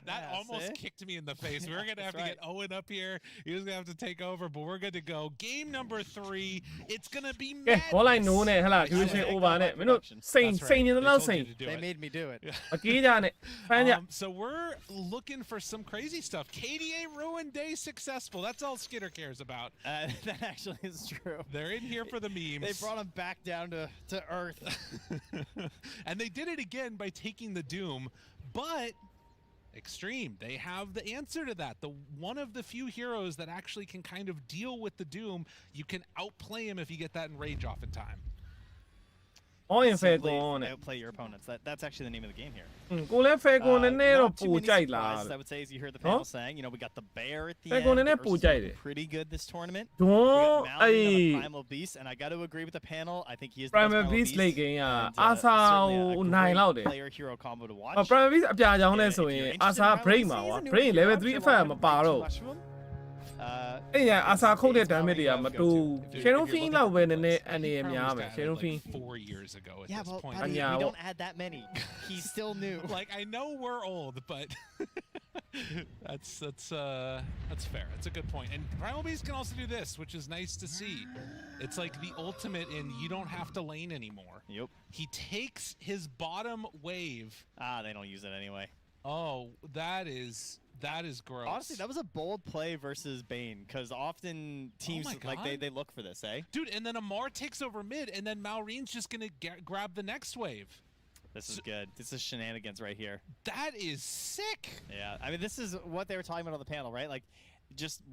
Speaker 9: That
Speaker 10: Yeah,
Speaker 9: almost
Speaker 10: see?
Speaker 9: kicked me in the face. We were going to have
Speaker 10: That's
Speaker 9: to get Owen up here. He was going to have to take over, but we're good to go. Game number 3. It's going to be
Speaker 4: ကဲခေါင်းလိုက်နိုးနဲ့ဟလာ duration over နဲ့မင်းတို့စိန်စိန်နေတော့စိန်
Speaker 10: They made me do it.
Speaker 4: မကေးကြနဲ့ဖမ်းကြ
Speaker 9: So we're looking for some crazy stuff. KDA Ruin Day successful. That's all Skitter cares about.
Speaker 10: That actually is true.
Speaker 9: They're in here for the memes.
Speaker 10: They brought him back down to earth.
Speaker 9: And they did it again by taking the Doom, but Extreme, they have the answer to that. The one of the few heroes that actually can kind of deal with the Doom. You can outplay him if you get that enrage off in time.
Speaker 4: all in fair
Speaker 10: Simply
Speaker 4: ကောနဲ့
Speaker 10: outplay your opponents. That's actually the name of the game here.
Speaker 4: ကိုလည်း fair ကောနည်းနည်းတော့
Speaker 10: Not too
Speaker 4: ပူ
Speaker 10: many
Speaker 4: ကြိုက်လား
Speaker 10: surprises, I would say, as you heard the panel saying. You know, we got the bear at the
Speaker 4: Fair
Speaker 10: end.
Speaker 4: Gon nene
Speaker 10: The
Speaker 4: poo
Speaker 10: Ursa's
Speaker 4: jai
Speaker 10: looking
Speaker 4: de.
Speaker 10: pretty good this tournament.
Speaker 4: ဒွ
Speaker 10: We
Speaker 4: န်း
Speaker 10: got Mallory on the
Speaker 4: အေး
Speaker 10: Primal Beast, and I got to agree with the panel. I think he is the best
Speaker 4: Primal
Speaker 10: Primal
Speaker 4: Beast
Speaker 10: Beast.
Speaker 4: လိတ်ကင်းက
Speaker 10: and,
Speaker 4: အာဆာ
Speaker 10: certainly
Speaker 4: ကို
Speaker 10: a
Speaker 4: နိုင်
Speaker 10: great
Speaker 4: လောက်တယ်
Speaker 10: player hero combo to watch.
Speaker 4: Primal Beast အပြာကြောင်းလဲ
Speaker 10: Yeah,
Speaker 4: ဆို
Speaker 10: if
Speaker 4: ရင်
Speaker 10: you're
Speaker 4: အာ
Speaker 10: interested
Speaker 4: ဆာ
Speaker 10: in
Speaker 4: break
Speaker 10: Primal
Speaker 4: မှာ
Speaker 10: Beast
Speaker 4: ကွာ
Speaker 10: season,
Speaker 4: break
Speaker 10: you'll
Speaker 4: level
Speaker 10: watch
Speaker 4: 3
Speaker 10: a
Speaker 4: effect
Speaker 10: lot
Speaker 4: မ
Speaker 10: of
Speaker 4: ပါ
Speaker 10: too
Speaker 4: တော့
Speaker 10: much of 'em.
Speaker 4: အဲ့ညာအာဆာခုတ်တဲ့
Speaker 10: It's probably
Speaker 4: damage တွေကမ
Speaker 10: a
Speaker 4: တူ
Speaker 10: go-to.
Speaker 4: Shadow Fiend
Speaker 9: looking
Speaker 4: လောက်ပဲနည်းနည်း
Speaker 9: for
Speaker 4: အန္တရာယ်
Speaker 9: Primal
Speaker 4: များမယ်
Speaker 9: Beast
Speaker 4: Shadow
Speaker 9: added
Speaker 4: Fiend
Speaker 9: like 4 years ago at
Speaker 10: Yeah,
Speaker 9: this
Speaker 10: but
Speaker 9: point.
Speaker 10: buddy,
Speaker 4: Yeah,
Speaker 10: we
Speaker 4: well-
Speaker 10: don't add that many. He's still new.
Speaker 9: Like I know we're old, but that's fair. That's a good point. And Primal Beast can also do this, which is nice to see. It's like the ultimate in you don't have to lane anymore.
Speaker 10: Yep.
Speaker 9: He takes his bottom wave.
Speaker 10: They don't use it anyway.
Speaker 9: Oh, that is gross.
Speaker 10: Honestly, that was a bold play versus Bane, because often teams
Speaker 9: my
Speaker 10: like
Speaker 9: God.
Speaker 10: they look for this, eh?
Speaker 9: Dude, and then Amar takes over mid, and then Malrine's just gonna grab the next wave.
Speaker 10: This is good. This is shenanigans right here.
Speaker 9: That is sick.
Speaker 10: Yeah, I mean, this is what they were talking about on the panel, right? Like,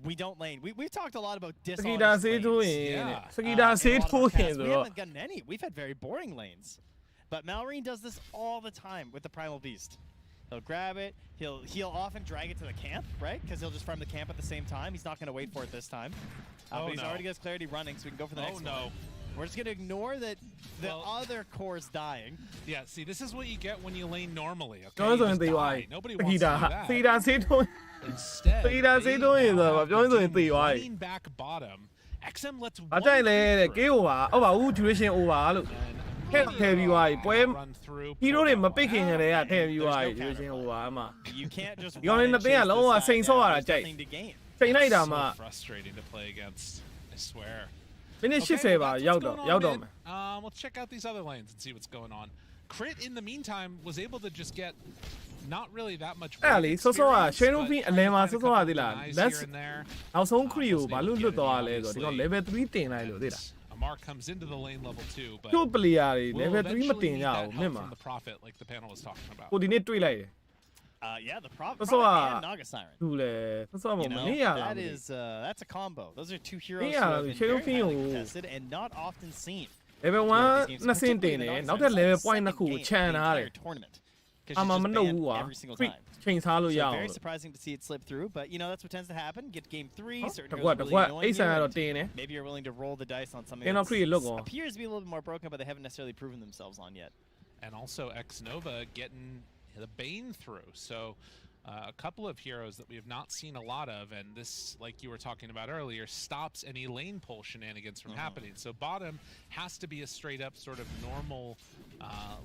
Speaker 10: we don't lane. We've talked a lot about
Speaker 4: စကီတာဆေးထိုးရင်စကီတာဆေးထိုးရင်ဆို
Speaker 10: we
Speaker 4: တော့
Speaker 10: haven't gotten any. We've had very boring lanes. But Malrine does this all the time with the Primal Beast. He'll grab it. He'll often drag it to the camp, right? Because he'll just farm the camp at the same time. He's not going to wait for it this time. But he's already got his clarity running, so we can go for the next one. We're just going to ignore that the other core is dying.
Speaker 9: Yeah, see, this is what you get when you lane normally, okay?
Speaker 4: ကျွန်တော်ဆိုရင်သေသွားပြီ
Speaker 9: Nobody
Speaker 4: စ
Speaker 9: wants
Speaker 4: ကီ
Speaker 9: to
Speaker 4: တာ
Speaker 9: do that.
Speaker 4: စေးတာဆေးထိုး
Speaker 9: Instead,
Speaker 4: စကီတာဆေးထိုးရင်ဆိုတော့ပြောရင်ဆိုရင်သေသွားပြီ
Speaker 9: running back bottom. XM lets
Speaker 4: အကြိုက်လဲတဲ့
Speaker 9: one
Speaker 4: ကေး over ဟုတ်ပါဘူး duration over လို့ ထည့်ပြီးသွားပြီပွဲ
Speaker 9: run through.
Speaker 4: ဟီးရိုးတွေမပိတ်ခင်ကတည်းကထည့်ပြီးသွားပြီ duration over အမှ
Speaker 10: You can't just
Speaker 4: ဒီကောင်လေးနှစ်သိန်းကလုံးဝစိန်ဆော့ရတာကြိုက်
Speaker 10: nothing to gain.
Speaker 4: ချိန်လိုက်တာမှ
Speaker 9: So frustrating to play against, I swear.
Speaker 4: မိနစ်
Speaker 9: Okay,
Speaker 4: 80
Speaker 9: well,
Speaker 4: ပါ
Speaker 9: that's
Speaker 4: ရောက်
Speaker 9: what's
Speaker 4: တော့
Speaker 9: going on
Speaker 4: ရောက်တော့
Speaker 9: mid.
Speaker 4: မယ်
Speaker 9: Let's check out these other lanes and see what's going on. Crit, in the meantime, was able to just get not really that much
Speaker 4: အဲ့ဒါလေစောစောက
Speaker 9: experience,
Speaker 4: Shadow
Speaker 9: but
Speaker 4: Fiend အလဲမှာ
Speaker 9: had a
Speaker 4: စောစောက
Speaker 9: couple
Speaker 4: သိလား
Speaker 9: denies
Speaker 4: Let's
Speaker 9: here and there.
Speaker 4: နောက်ဆုံး crew ကို
Speaker 9: wasn't
Speaker 4: ဘာ
Speaker 9: able
Speaker 4: လို့
Speaker 9: to
Speaker 4: လွတ်
Speaker 9: get
Speaker 4: သွား
Speaker 9: any,
Speaker 4: လဲဆိုတော့ဒီကောင်
Speaker 9: obviously.
Speaker 4: level 3တင်လိုက်လို့သိလား
Speaker 9: Amar comes into the lane level 2, but
Speaker 4: တို့ player တွေ
Speaker 9: will
Speaker 4: level 3 မ
Speaker 9: eventually
Speaker 4: တင်
Speaker 9: need
Speaker 4: ကြ
Speaker 9: that
Speaker 4: ဘူးမြင်
Speaker 9: help
Speaker 4: မှာ
Speaker 9: from the prophet, like the panel was talking about.
Speaker 4: ကိုဒီနေ့တွေ့လိုက်တယ်
Speaker 10: Yeah, the Prophet
Speaker 4: So,
Speaker 10: and Naga Siren.
Speaker 4: သူလေစောစောက
Speaker 10: You
Speaker 4: မ
Speaker 10: know,
Speaker 4: နေ့ရလား
Speaker 10: that is that's a combo. Those are two heroes
Speaker 4: Yeah,
Speaker 10: who have been
Speaker 4: Shadow
Speaker 10: very
Speaker 4: Fiend
Speaker 10: highly
Speaker 4: ကို
Speaker 10: contested and not often seen.
Speaker 4: level 1 နှစ်ဆင့်တင်တယ်နောက်ထပ် level point နှစ်ခုကိုခြံထားတယ်
Speaker 10: tournament.
Speaker 4: အမှမနှုတ်ဘူးကွာ
Speaker 10: Every single
Speaker 4: Quick
Speaker 10: time.
Speaker 4: ချိန်စားလို့ရ
Speaker 10: So
Speaker 4: အောင်
Speaker 10: very
Speaker 4: လို့
Speaker 10: surprising to see it slip through, but you know that's what tends to happen. Get game 3, certain
Speaker 4: တ
Speaker 10: heroes
Speaker 4: ကွက်
Speaker 10: are
Speaker 4: တ
Speaker 10: really
Speaker 4: ကွက်
Speaker 10: annoying
Speaker 4: အိတ်ဆန်
Speaker 10: you,
Speaker 4: ကတော့
Speaker 10: and
Speaker 4: တင်တယ်
Speaker 10: maybe you're willing to roll the dice on something
Speaker 4: And
Speaker 10: that
Speaker 4: I'll create a look on.
Speaker 10: appears to be a little bit more broken, but they haven't necessarily proven themselves on yet.
Speaker 9: And also X Nova getting the Bane through. So a couple of heroes that we have not seen a lot of, and this, like you were talking about earlier, stops any lane pull shenanigans from happening. So bottom has to be a straight up sort of normal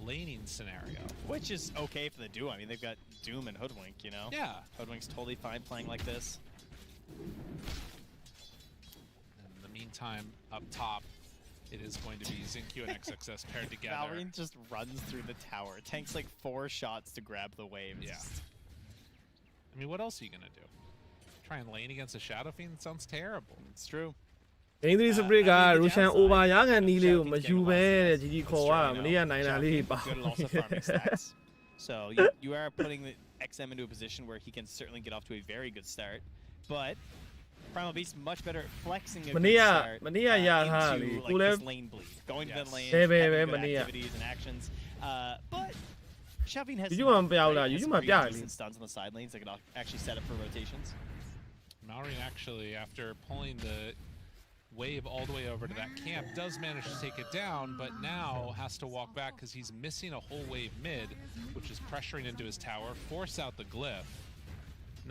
Speaker 9: laning scenario.
Speaker 10: Which is okay for the duo. I mean, they've got Doom and Hoodwink, you know?
Speaker 9: Yeah.
Speaker 10: Hoodwink's totally fine playing like this.
Speaker 9: In the meantime, up top, it is going to be Zinkyu and XXS paired together.
Speaker 10: Valorine just runs through the tower. Tanks like 4 shots to grab the waves.
Speaker 9: Yeah. I mean, what else are you going to do? Try and lane against a Shadow Fiend? Sounds terrible.
Speaker 10: It's true.
Speaker 4: ဒိန်းသရီစပရစ်က Roshan over ရကန်နီးလေးကိုမယူပဲတဲ့ကြီးကြီးခေါ်ရတာမနေ့ကနိုင်တာလေးပါ
Speaker 10: Good at also farming stacks. So you are putting the XM into a position where he can certainly get off to a very good start, but Primal Beast much better at flexing a good start
Speaker 4: မနေ့ကရထားလေ
Speaker 10: into
Speaker 4: ကို
Speaker 10: like
Speaker 4: လည်း
Speaker 10: this lane bleed, going to the lane,
Speaker 4: Hey,
Speaker 10: having
Speaker 4: hey,
Speaker 10: good
Speaker 4: Mania.
Speaker 10: activities and actions. But Shavin has
Speaker 4: You want to
Speaker 10: some
Speaker 4: play
Speaker 10: pretty
Speaker 4: out there,
Speaker 10: decent stuns on the side lanes that can actually set up for rotations.
Speaker 9: Malrine actually, after pulling the wave all the way over to that camp, does manage to take it down, but now has to walk back because he's missing a whole wave mid, which is pressuring into his tower, force out the glyph.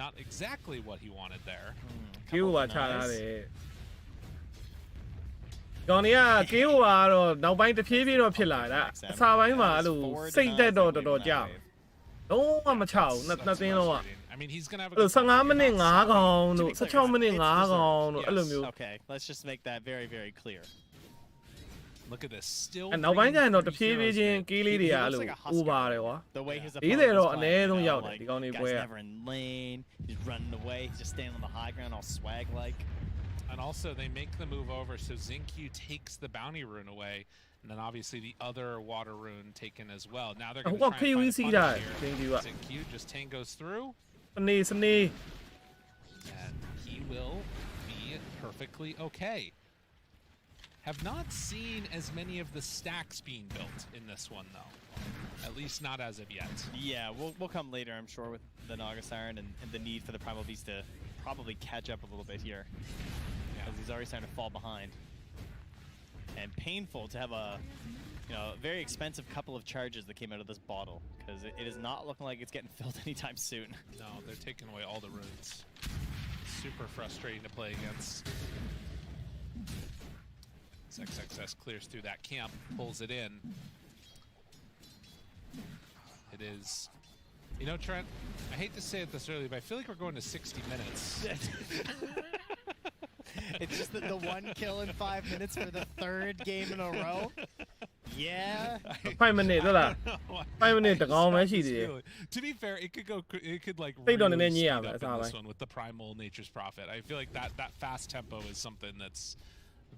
Speaker 9: Not exactly what he wanted there.
Speaker 4: ကေး over ချထားတယ်ကောင်တွေကကေး over ကတော့နောက်ပိုင်းတစ်ဖြည်းဖြည်းတော့ဖြစ်လာတာအစာပိုင်းမှာအဲ့လိုစိတ်တက်တော့တော်တော်ကြာလုံးဝမချဘူးနှစ်သိန်းလုံးက
Speaker 9: I mean, he's gonna have
Speaker 4: အဲ့လို15မိနစ်9កောင်တို့16မိနစ်9កောင်တို့အဲ့လိုမျိုး
Speaker 10: Okay, let's just make that very, very clear.
Speaker 9: Look at this. Still
Speaker 4: နောက်ပိုင်းကျရင်တော့တစ်ဖြည်းဖြည်းချင်း
Speaker 9: bringing
Speaker 4: ကေးလေးတွေကအဲ့လို over တယ်ကွာ
Speaker 10: The way his
Speaker 4: 40
Speaker 10: opponent
Speaker 4: တော့
Speaker 10: is
Speaker 4: အ
Speaker 10: playing,
Speaker 4: နည်းဆုံး
Speaker 10: you know,
Speaker 4: ရောက်တယ်
Speaker 10: like,
Speaker 4: ဒီကောင်တွေ
Speaker 10: guy's
Speaker 4: ပွဲက
Speaker 10: never in lane, he's running away, he's just standing on the high ground all swag-like.
Speaker 9: And also, they make the move over, so Zinkyu takes the bounty rune away, and then obviously the other water rune taken as well. Now they're going to
Speaker 4: What
Speaker 9: try and find a
Speaker 4: PVC
Speaker 9: punish
Speaker 4: guy?
Speaker 9: here. Zinkyu just tangos through,
Speaker 4: စနေစနေ
Speaker 9: and he will be perfectly okay. Have not seen as many of the stacks being built in this one, though. At least not as of yet.
Speaker 10: Yeah, we'll come later, I'm sure, with the Naga Siren and the need for the Primal Beast to probably catch up a little bit here. Because he's already starting to fall behind. And painful to have a very expensive couple of charges that came out of this bottle. Because it is not looking like it's getting filled anytime soon.
Speaker 9: No, they're taking away all the runes. Super frustrating to play against. XXS clears through that camp, pulls it in. It is... You know, Trent, I hate to say it this early, but I feel like we're going to 60 minutes.
Speaker 10: It's just the one kill in 5 minutes for the 3rd game in a row. Yeah.
Speaker 4: 5မိနစ်ဟုတ်လား5မိနစ်တကောင်ပဲရှိသေးတယ်
Speaker 9: To be fair, it could like
Speaker 4: They don't
Speaker 9: really
Speaker 4: need
Speaker 9: speed
Speaker 4: any
Speaker 9: up
Speaker 4: of it,
Speaker 9: in this
Speaker 4: it's
Speaker 9: one with the primal nature's prophet. I feel like that fast tempo is something that's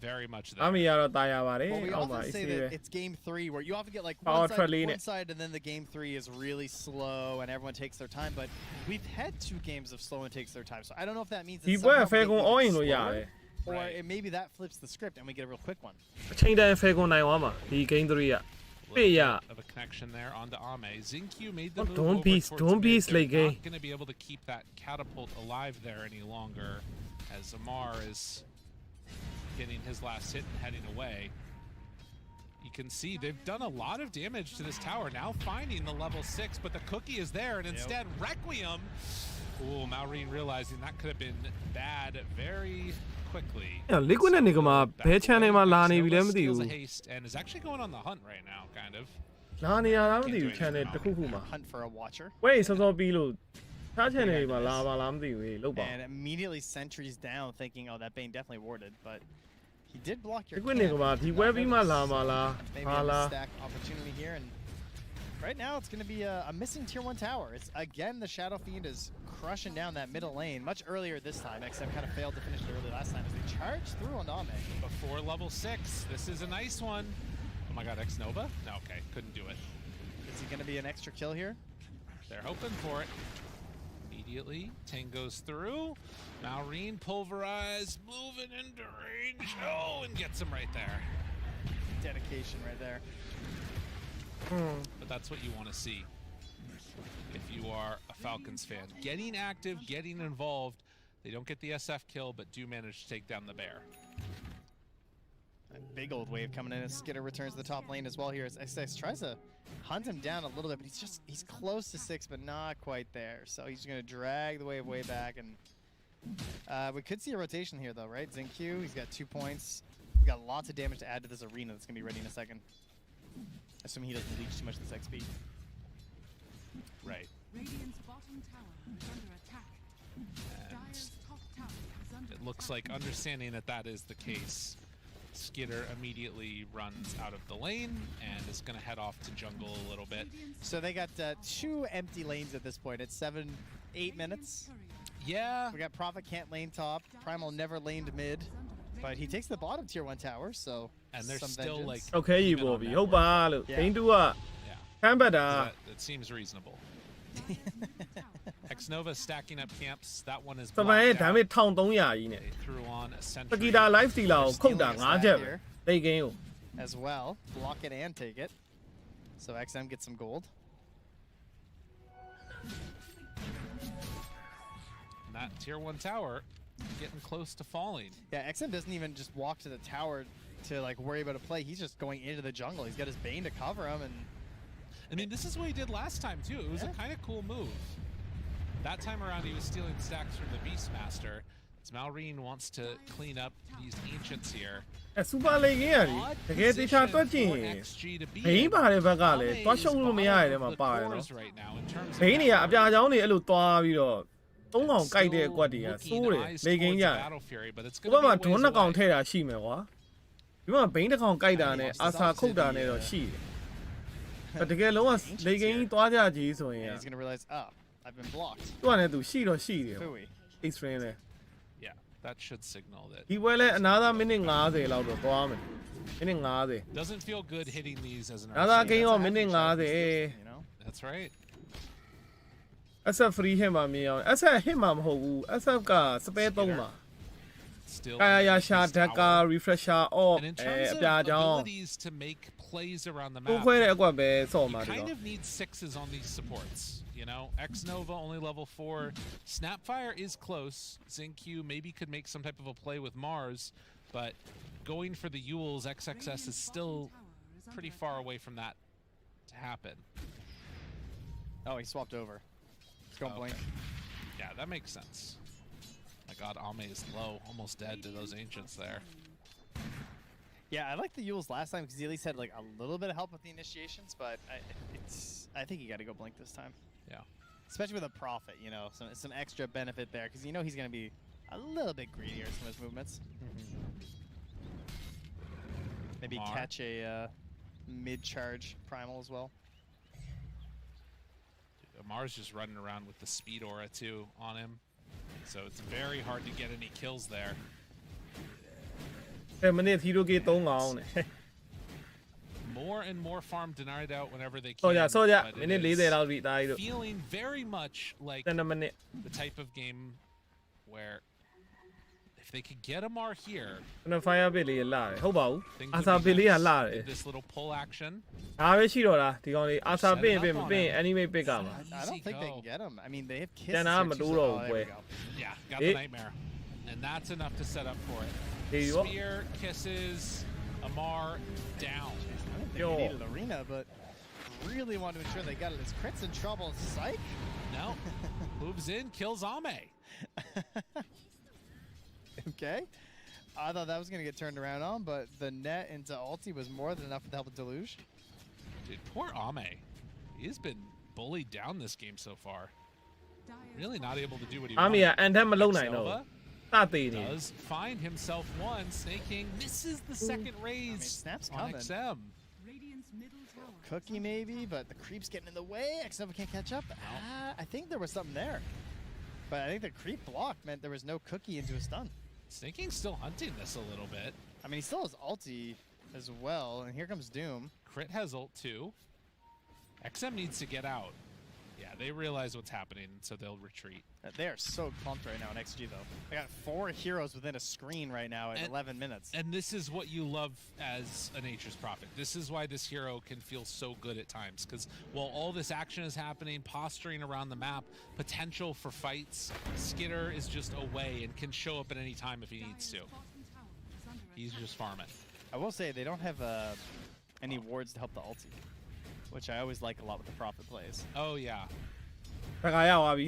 Speaker 9: Very much there.
Speaker 4: အမီကတော့တာယာပါတယ်
Speaker 10: Well, we
Speaker 4: အောက်မှာ
Speaker 10: often
Speaker 4: AC
Speaker 10: say
Speaker 4: ပဲ
Speaker 10: that it's game 3 where you often get like
Speaker 4: Power
Speaker 10: one
Speaker 4: Trellis.
Speaker 10: side and then the game 3 is really slow and everyone takes their time. But we've had 2 games of slow and takes their time. So I don't know if that means
Speaker 4: ဒီ
Speaker 10: it's
Speaker 4: ပွဲ
Speaker 10: somehow
Speaker 4: ဖဲကွန် all in
Speaker 10: making
Speaker 4: လို့
Speaker 10: it
Speaker 4: ရတ
Speaker 10: slower,
Speaker 4: ယ်
Speaker 10: or
Speaker 9: Right.
Speaker 10: maybe that flips the script and we get a real quick one.
Speaker 4: အချိန်တိုင်းဖဲကွန်နိုင်သွားမှာဒီ game 3 က
Speaker 9: A
Speaker 4: ပေးရ
Speaker 9: little bit of a connection there onto Ame. Zincu made the
Speaker 4: Oh,
Speaker 9: move
Speaker 4: don't
Speaker 9: over
Speaker 4: beast,
Speaker 9: towards
Speaker 4: don't
Speaker 9: mid.
Speaker 4: beast,
Speaker 9: They're
Speaker 4: like,
Speaker 9: not
Speaker 4: eh?
Speaker 9: going to be able to keep that catapult alive there any longer as Amar is getting his last hit and heading away. You can see they've done a lot of damage to this tower, now finding the level 6, but the cookie is there, and instead Requiem. Oh, Maureen realizing that could have been bad very quickly.
Speaker 4: liquid နဲ့နေကမှာဘဲ channel မှာလာနေပြီလည်းမသိ
Speaker 9: Steals
Speaker 4: ဘူး
Speaker 9: a haste and is actually going on the hunt right now, kind of.
Speaker 4: လာနေရတာမသိဘူး channel တစ်ခုခုမှာ
Speaker 10: Hunt for a watcher.
Speaker 4: ဝေးစောစောပြီးလို့တခြား channel တွေမှာလာပါလားမသိဘူးလို့ပါ
Speaker 10: And immediately sentries down thinking, oh, that Bane definitely warded, but he did block your
Speaker 4: liquid နေကမှာဒီပွဲပြီးမှလာမှာလား
Speaker 10: Maybe
Speaker 4: ဟာ
Speaker 10: a
Speaker 4: လား
Speaker 10: stack opportunity here, and right now it's going to be a missing tier 1 tower. It's again the Shadow Fiend is crushing down that middle lane much earlier this time. XM kind of failed to finish it early last time as they charged through on Ame.
Speaker 9: Before level 6, this is a nice one. Oh my god, X Nova? No, okay, couldn't do it.
Speaker 10: Is he going to be an extra kill here?
Speaker 9: They're hoping for it. Immediately, Ting goes through. Maureen pulverized, moving into range. Oh, and gets him right there.
Speaker 10: Dedication right there.
Speaker 9: But that's what you want to see if you are a Falcons fan. Getting active, getting involved. They don't get the SF kill, but do manage to take down the bear.
Speaker 10: A big old wave coming in as Skitter returns to the top lane as well here as XX tries to hunt him down a little bit, but he's close to 6, but not quite there. So he's going to drag the wave way back, and we could see a rotation here though, right? Zinq, he's got 2 points. We've got lots of damage to add to this arena that's going to be ready in a second. Assuming he doesn't leech too much of this XP.
Speaker 9: Right.
Speaker 11: Radiant's bottom tower is under attack. Dire's top tower is under
Speaker 9: It looks like understanding that that is the case, Skitter immediately runs out of the lane and is going to head off to jungle a little bit.
Speaker 10: So they got 2 empty lanes at this point. It's 7-8 minutes.
Speaker 9: Yeah.
Speaker 10: We got Prophet can't lane top. Primal never laned mid. But he takes the bottom tier 1 tower, so
Speaker 9: And there's
Speaker 10: some
Speaker 9: still
Speaker 10: vengeance.
Speaker 9: like
Speaker 4: okay ကြီး
Speaker 9: even
Speaker 4: ပေါ်
Speaker 9: on
Speaker 4: ပြီ
Speaker 9: that
Speaker 4: ဟုတ်ပါလို့
Speaker 10: Yeah.
Speaker 4: game 2က
Speaker 9: Yeah.
Speaker 4: ကမ်းပတ်တာ
Speaker 9: That seems reasonable. X Nova stacking up camps. That one is
Speaker 4: စပန်ရဲ့
Speaker 9: blocked out.
Speaker 4: damage 1300ကြီးနဲ့
Speaker 9: They threw on a
Speaker 4: ပ
Speaker 9: sentry.
Speaker 4: ကီတာ live stealer ကိုခုတ်တာ
Speaker 10: Stealing a
Speaker 4: 5ချက်
Speaker 10: stack
Speaker 4: ပဲ
Speaker 10: here.
Speaker 4: တိတ် game ကို
Speaker 10: As well. Block it and take it. So XM gets some gold.
Speaker 9: And that tier 1 tower getting close to falling.
Speaker 10: Yeah, XM doesn't even just walk to the tower to like worry about a play. He's just going into the jungle. He's got his Bane to cover him, and
Speaker 9: I mean, this is what he did last time too. It was a kind of cool move. That time around, he was stealing stacks from the Beastmaster. As Maureen wants to clean up these ancients here.
Speaker 4: အဲ super lane ကြီးရတယ်တကယ်တေချာတွက်ကြည့်ရင်
Speaker 9: XG to be
Speaker 4: ဘိန်းပါတဲ့ဘက်ကလည်းတွားရှုံလို့မရရတဲ့မှာပါတယ်နော်
Speaker 9: right now in terms
Speaker 4: ဘိန်းတွေကအပြာချောင်းတွေအဲ့လိုတွားပြီးတော့3កောင်ကြိုက်တဲ့အကွက်တွေကစိုးတယ်လေကင်းကြတယ် ဘက်မှာဒွန်း2កောင်ထည့်တာရှိမယ်ကွာဒီမှာဘိန်း1កောင်ကြိုက်တာနဲ့အာဆာခုတ်တာနဲ့တော့ရှိတယ်တကယ်လုံးဝလေကင်းကြီးတွားကြကြီးဆိုရင်
Speaker 10: and he's gonna realize, oh, I've been blocked.
Speaker 4: သူကလည်းသူရှိတော့ရှိတယ်
Speaker 10: Fooey.
Speaker 4: extreme လဲ
Speaker 9: Yeah, that should signal that.
Speaker 4: ဒီပွဲလဲအနာသာမိနစ်50လောက်တော့သွားမယ်မိနစ်50
Speaker 9: Doesn't feel good hitting these as an
Speaker 4: နာသာ
Speaker 9: RC.
Speaker 4: ကင်းရောမိနစ်
Speaker 10: You know?
Speaker 9: That's right.
Speaker 4: SF free hit မှာမြင်အောင် SF hit မှာမဟုတ်ဘူး SF က spare 3မှာ
Speaker 9: Still
Speaker 4: ကာယာရှာ
Speaker 9: in this
Speaker 4: ဓာကာ
Speaker 9: tower.
Speaker 4: refresher off
Speaker 9: And in
Speaker 4: အ
Speaker 9: terms of
Speaker 4: ပြာချောင်း
Speaker 9: abilities to make plays around the
Speaker 4: ကို
Speaker 9: map,
Speaker 4: ခွဲတဲ့အကွက်ပဲစော့မှာ
Speaker 9: you
Speaker 4: ဒီ
Speaker 9: kind
Speaker 4: တော့
Speaker 9: of need 6s on these supports. You know, X Nova only level 4. Snapfire is close. Zinq maybe could make some type of a play with Mars, but going for the Yules, XXS is still pretty far away from that to happen.
Speaker 10: Oh, he swapped over. He's going
Speaker 9: Okay.
Speaker 10: blank.
Speaker 9: Yeah, that makes sense. My god, Ame is low, almost dead to those ancients there.
Speaker 10: Yeah, I liked the Yules last time because he at least had like a little bit of help with the initiations, but I think you got to go blink this time.
Speaker 9: Yeah.
Speaker 10: Especially with a Prophet, you know, some extra benefit there because you know he's going to be a little bit greedier in some of his movements. Maybe
Speaker 9: Mar.
Speaker 10: catch a mid-charge Primal as well.
Speaker 9: Amar's just running around with the speed aura too on him, so it's very hard to get any kills there.
Speaker 4: 10 မိနစ်သီးတို့ကေး3ကောင်နဲ့
Speaker 9: More and more farm denied out whenever they can.
Speaker 4: ဆော့ကြဆော့ကြ
Speaker 9: but
Speaker 4: မိနစ်
Speaker 9: it is
Speaker 4: 40လောက်ပြီတားကြီးတို့
Speaker 9: feeling very much like
Speaker 4: 12မိနစ်
Speaker 9: the type of game where if they could get Amar here,
Speaker 4: ကျွန်တော် fire pit လေးလာတယ်ဟုတ်ပါဘူး
Speaker 9: things
Speaker 4: အာ
Speaker 9: would
Speaker 4: စာ
Speaker 9: be
Speaker 4: ပစ်လေးက
Speaker 9: nice
Speaker 4: လာတယ်
Speaker 9: with this little pull action.
Speaker 4: ဒါပဲရှိတော့လားဒီကောင်လေးအာစာပင့်ပင့်မပင့် animate ပစ်ကမှာ
Speaker 10: I don't think they can get him. I mean, they have kisses.
Speaker 4: Then I'm
Speaker 10: here
Speaker 4: a
Speaker 10: too,
Speaker 4: duro,
Speaker 10: so- there we
Speaker 4: boy.
Speaker 10: go.
Speaker 9: Yeah, got
Speaker 4: It-
Speaker 9: the nightmare. And that's enough to set up for it.
Speaker 4: There you go.
Speaker 9: Spear, kisses, Amar down.
Speaker 10: I don't think
Speaker 4: Yo.
Speaker 10: they needed Arena, but really want to ensure they got it. Is Crit's in trouble? Psych?
Speaker 9: No. Moves in, kills Ame.
Speaker 10: Okay. I thought that was going to get turned around on, but the net into ulti was more than enough with the help of Deluge.
Speaker 9: Dude, poor Ame. He's been bullied down this game so far. Really not able to do what he
Speaker 4: အာမီ
Speaker 9: wanted.
Speaker 4: ကအန်ထက်မလုံနိုင်တော့
Speaker 9: Excelva
Speaker 4: စသေးနေ
Speaker 9: does find himself one. Snake King misses the second raise
Speaker 10: Snap's
Speaker 9: on
Speaker 10: coming.
Speaker 9: XM.
Speaker 11: Radiant's middle tower.
Speaker 10: Cookie maybe, but the creep's getting in the way. Excelva can't catch up. I think there was something there. But I think the creep block meant there was no cookie into a stun.
Speaker 9: Snake King's still hunting this a little bit.
Speaker 10: I mean, he still has ulti as well, and here comes Doom.
Speaker 9: Crit has ult too. XM needs to get out. Yeah, they realize what's happening, so they'll retreat.
Speaker 10: They are so pumped right now in XG, though. They got 4 heroes within a screen right now at 11 minutes.
Speaker 9: And this is what you love as a Nature's Prophet. This is why this hero can feel so good at times, because while all this action is happening, posturing around the map, potential for fights, Skitter is just away and can show up at any time if he needs to.
Speaker 11: Dyer's bottom tower is under
Speaker 9: He's
Speaker 11: attack.
Speaker 9: just farming.
Speaker 10: I will say they don't have any wards to help the ulti, which I always like a lot with the Prophet plays.
Speaker 9: Oh yeah.
Speaker 4: တခါရသွားပြီ